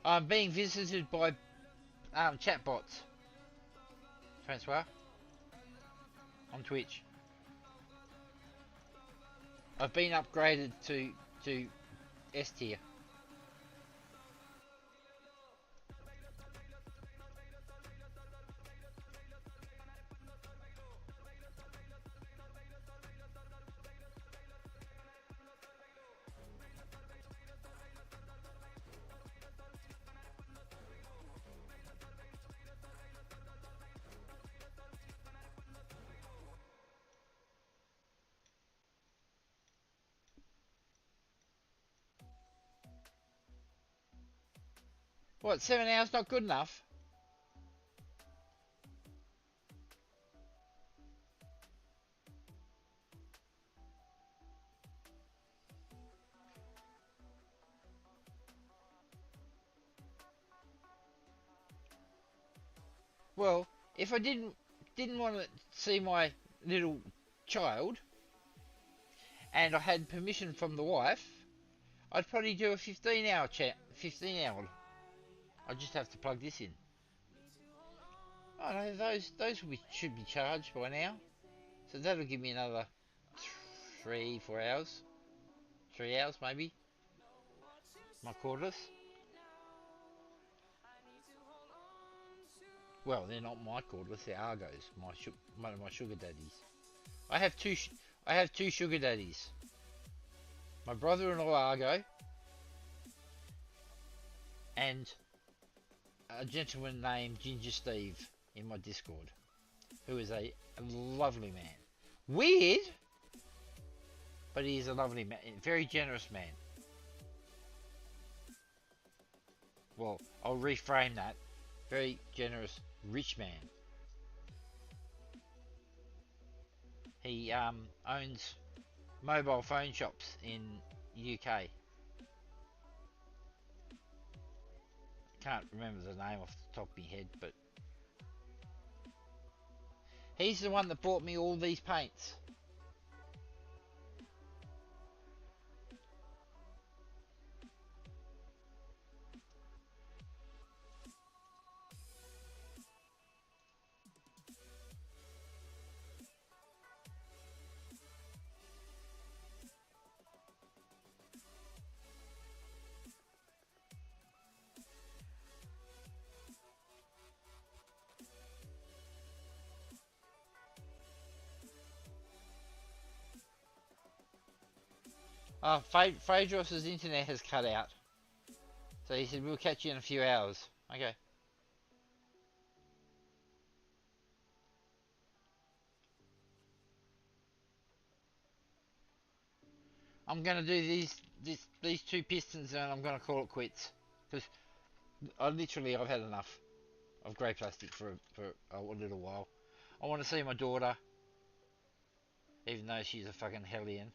I'm being visited by chatbots. Francois. On Twitch. I've been upgraded to S tier. What, 7 hours not good enough? Well, if I didn't want to see my little child, and I had permission from the wife, I'd probably do a 15 hour chat. 15 hour. I just have to plug this in. Oh no, those should be charged by now. So that'll give me another 4 hours. 3 hours maybe. My cordless. Well, they're not my cordless, they're Argo's. One of my sugar daddies. I have two. I have two sugar daddies. My brother-in-law Argo, and a gentleman named Ginger Steve in my Discord, who is a lovely man. Weird, but he is a lovely man, very generous man. Well, I'll reframe that. Very generous, rich man. He owns mobile phone shops in UK. Can't remember the name off the top of my head, but he's the one that bought me all these paints. Phaedros's internet has cut out. So he said, we'll catch you in a few hours. Okay. I'm going to do these two pistons and I'm going to call it quits. Because I've had enough of grey plastic for a little while. I want to see my daughter. Even though she's a fucking hellion.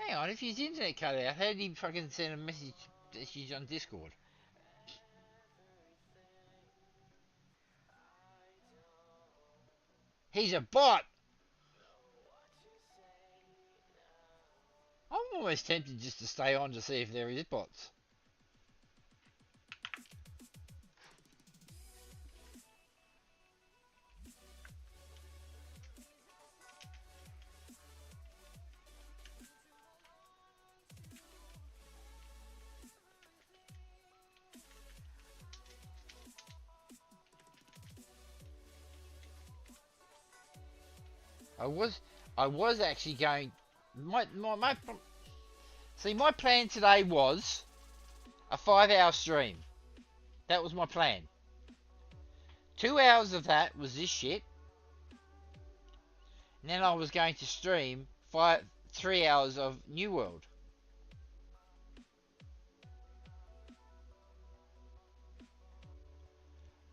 Hang on, if his internet cut out, how did he fucking send a message that she's on Discord? He's a bot! I'm almost tempted just to stay on to see if there is bots. I was actually going. See, my plan today was a 5-hour stream. That was my plan. 2 hours of that was this shit. And then I was going to stream 3 hours of New World.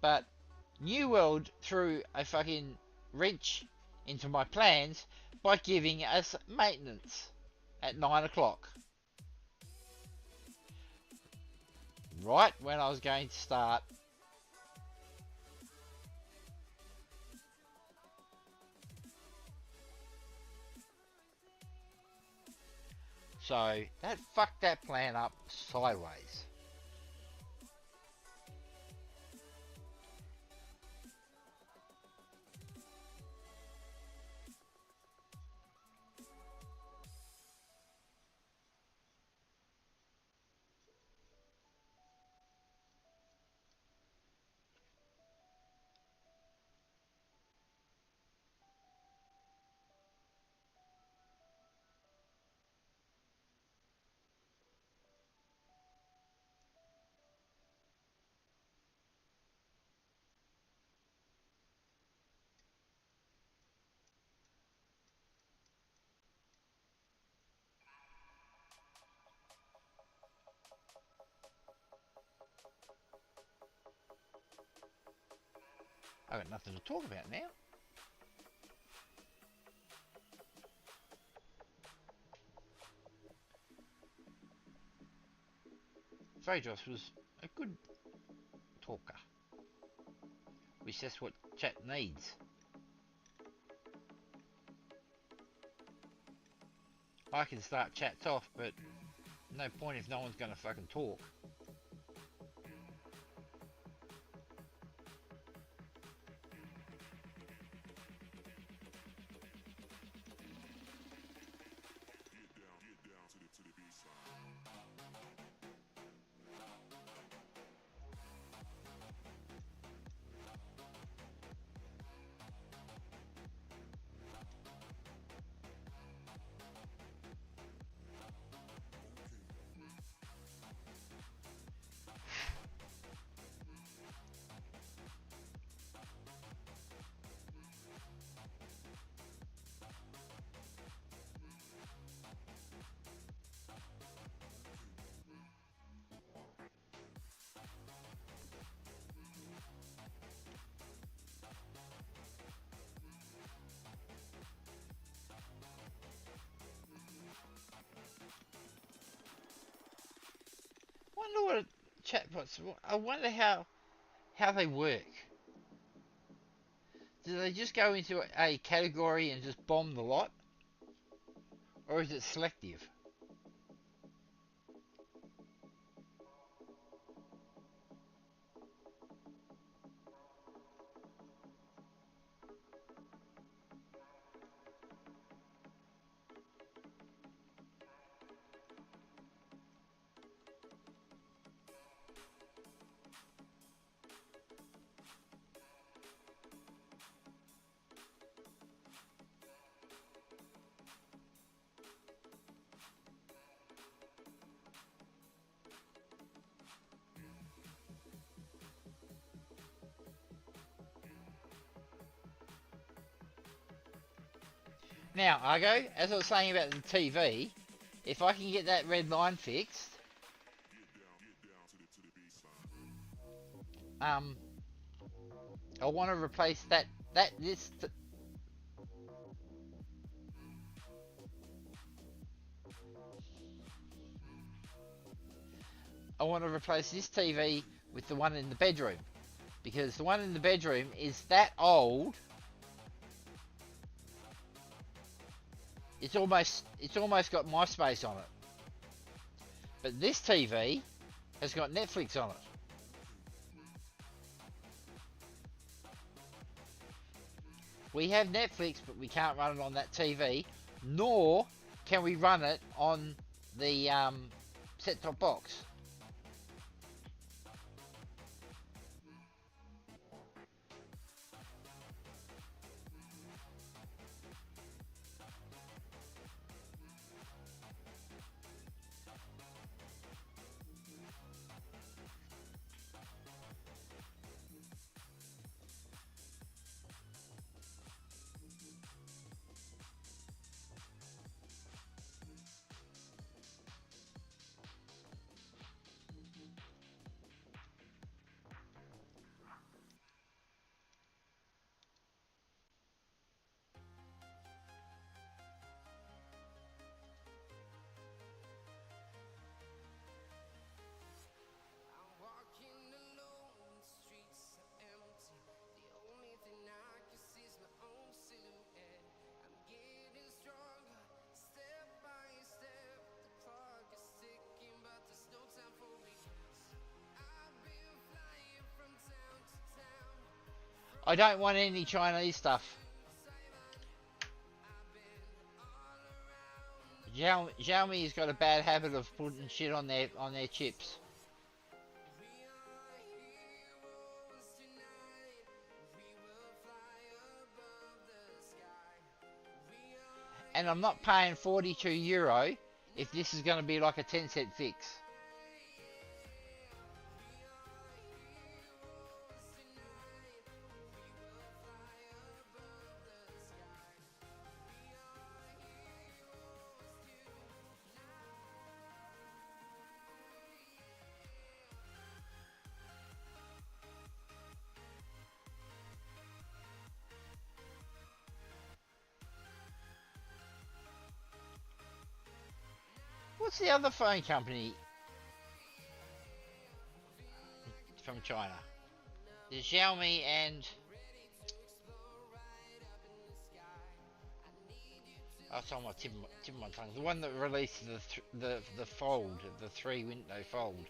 But New World threw a fucking wrench into my plans by giving us maintenance at 9 o'clock. Right when I was going to start. So that fucked that plan up sideways. I've got nothing to talk about now. Phaedros was a good talker, which that's what chat needs. I can start chats off, but no point if no one's gonna fucking talk. Wonder what chatbots. I wonder how they work. Do they just go into a category and just bomb the lot, or is it selective? Now, Argo, as I was saying about the TV, if I can get that red line fixed, I want to replace this. I want to replace this TV with the one in the bedroom, because the one in the bedroom is that old. It's almost got MySpace on it. But this TV has got Netflix on it. We have Netflix, but we can't run it on that TV, nor can we run it on the set-top box. I don't want any Chinese stuff. Xiaomi's got a bad habit of putting shit on their chips. And I'm not paying €42 if this is going to be like a 10-cent fix. What's the other phone company from China? There's Xiaomi and That's on my tip of my tongue. The one that released the fold, the 3 window fold.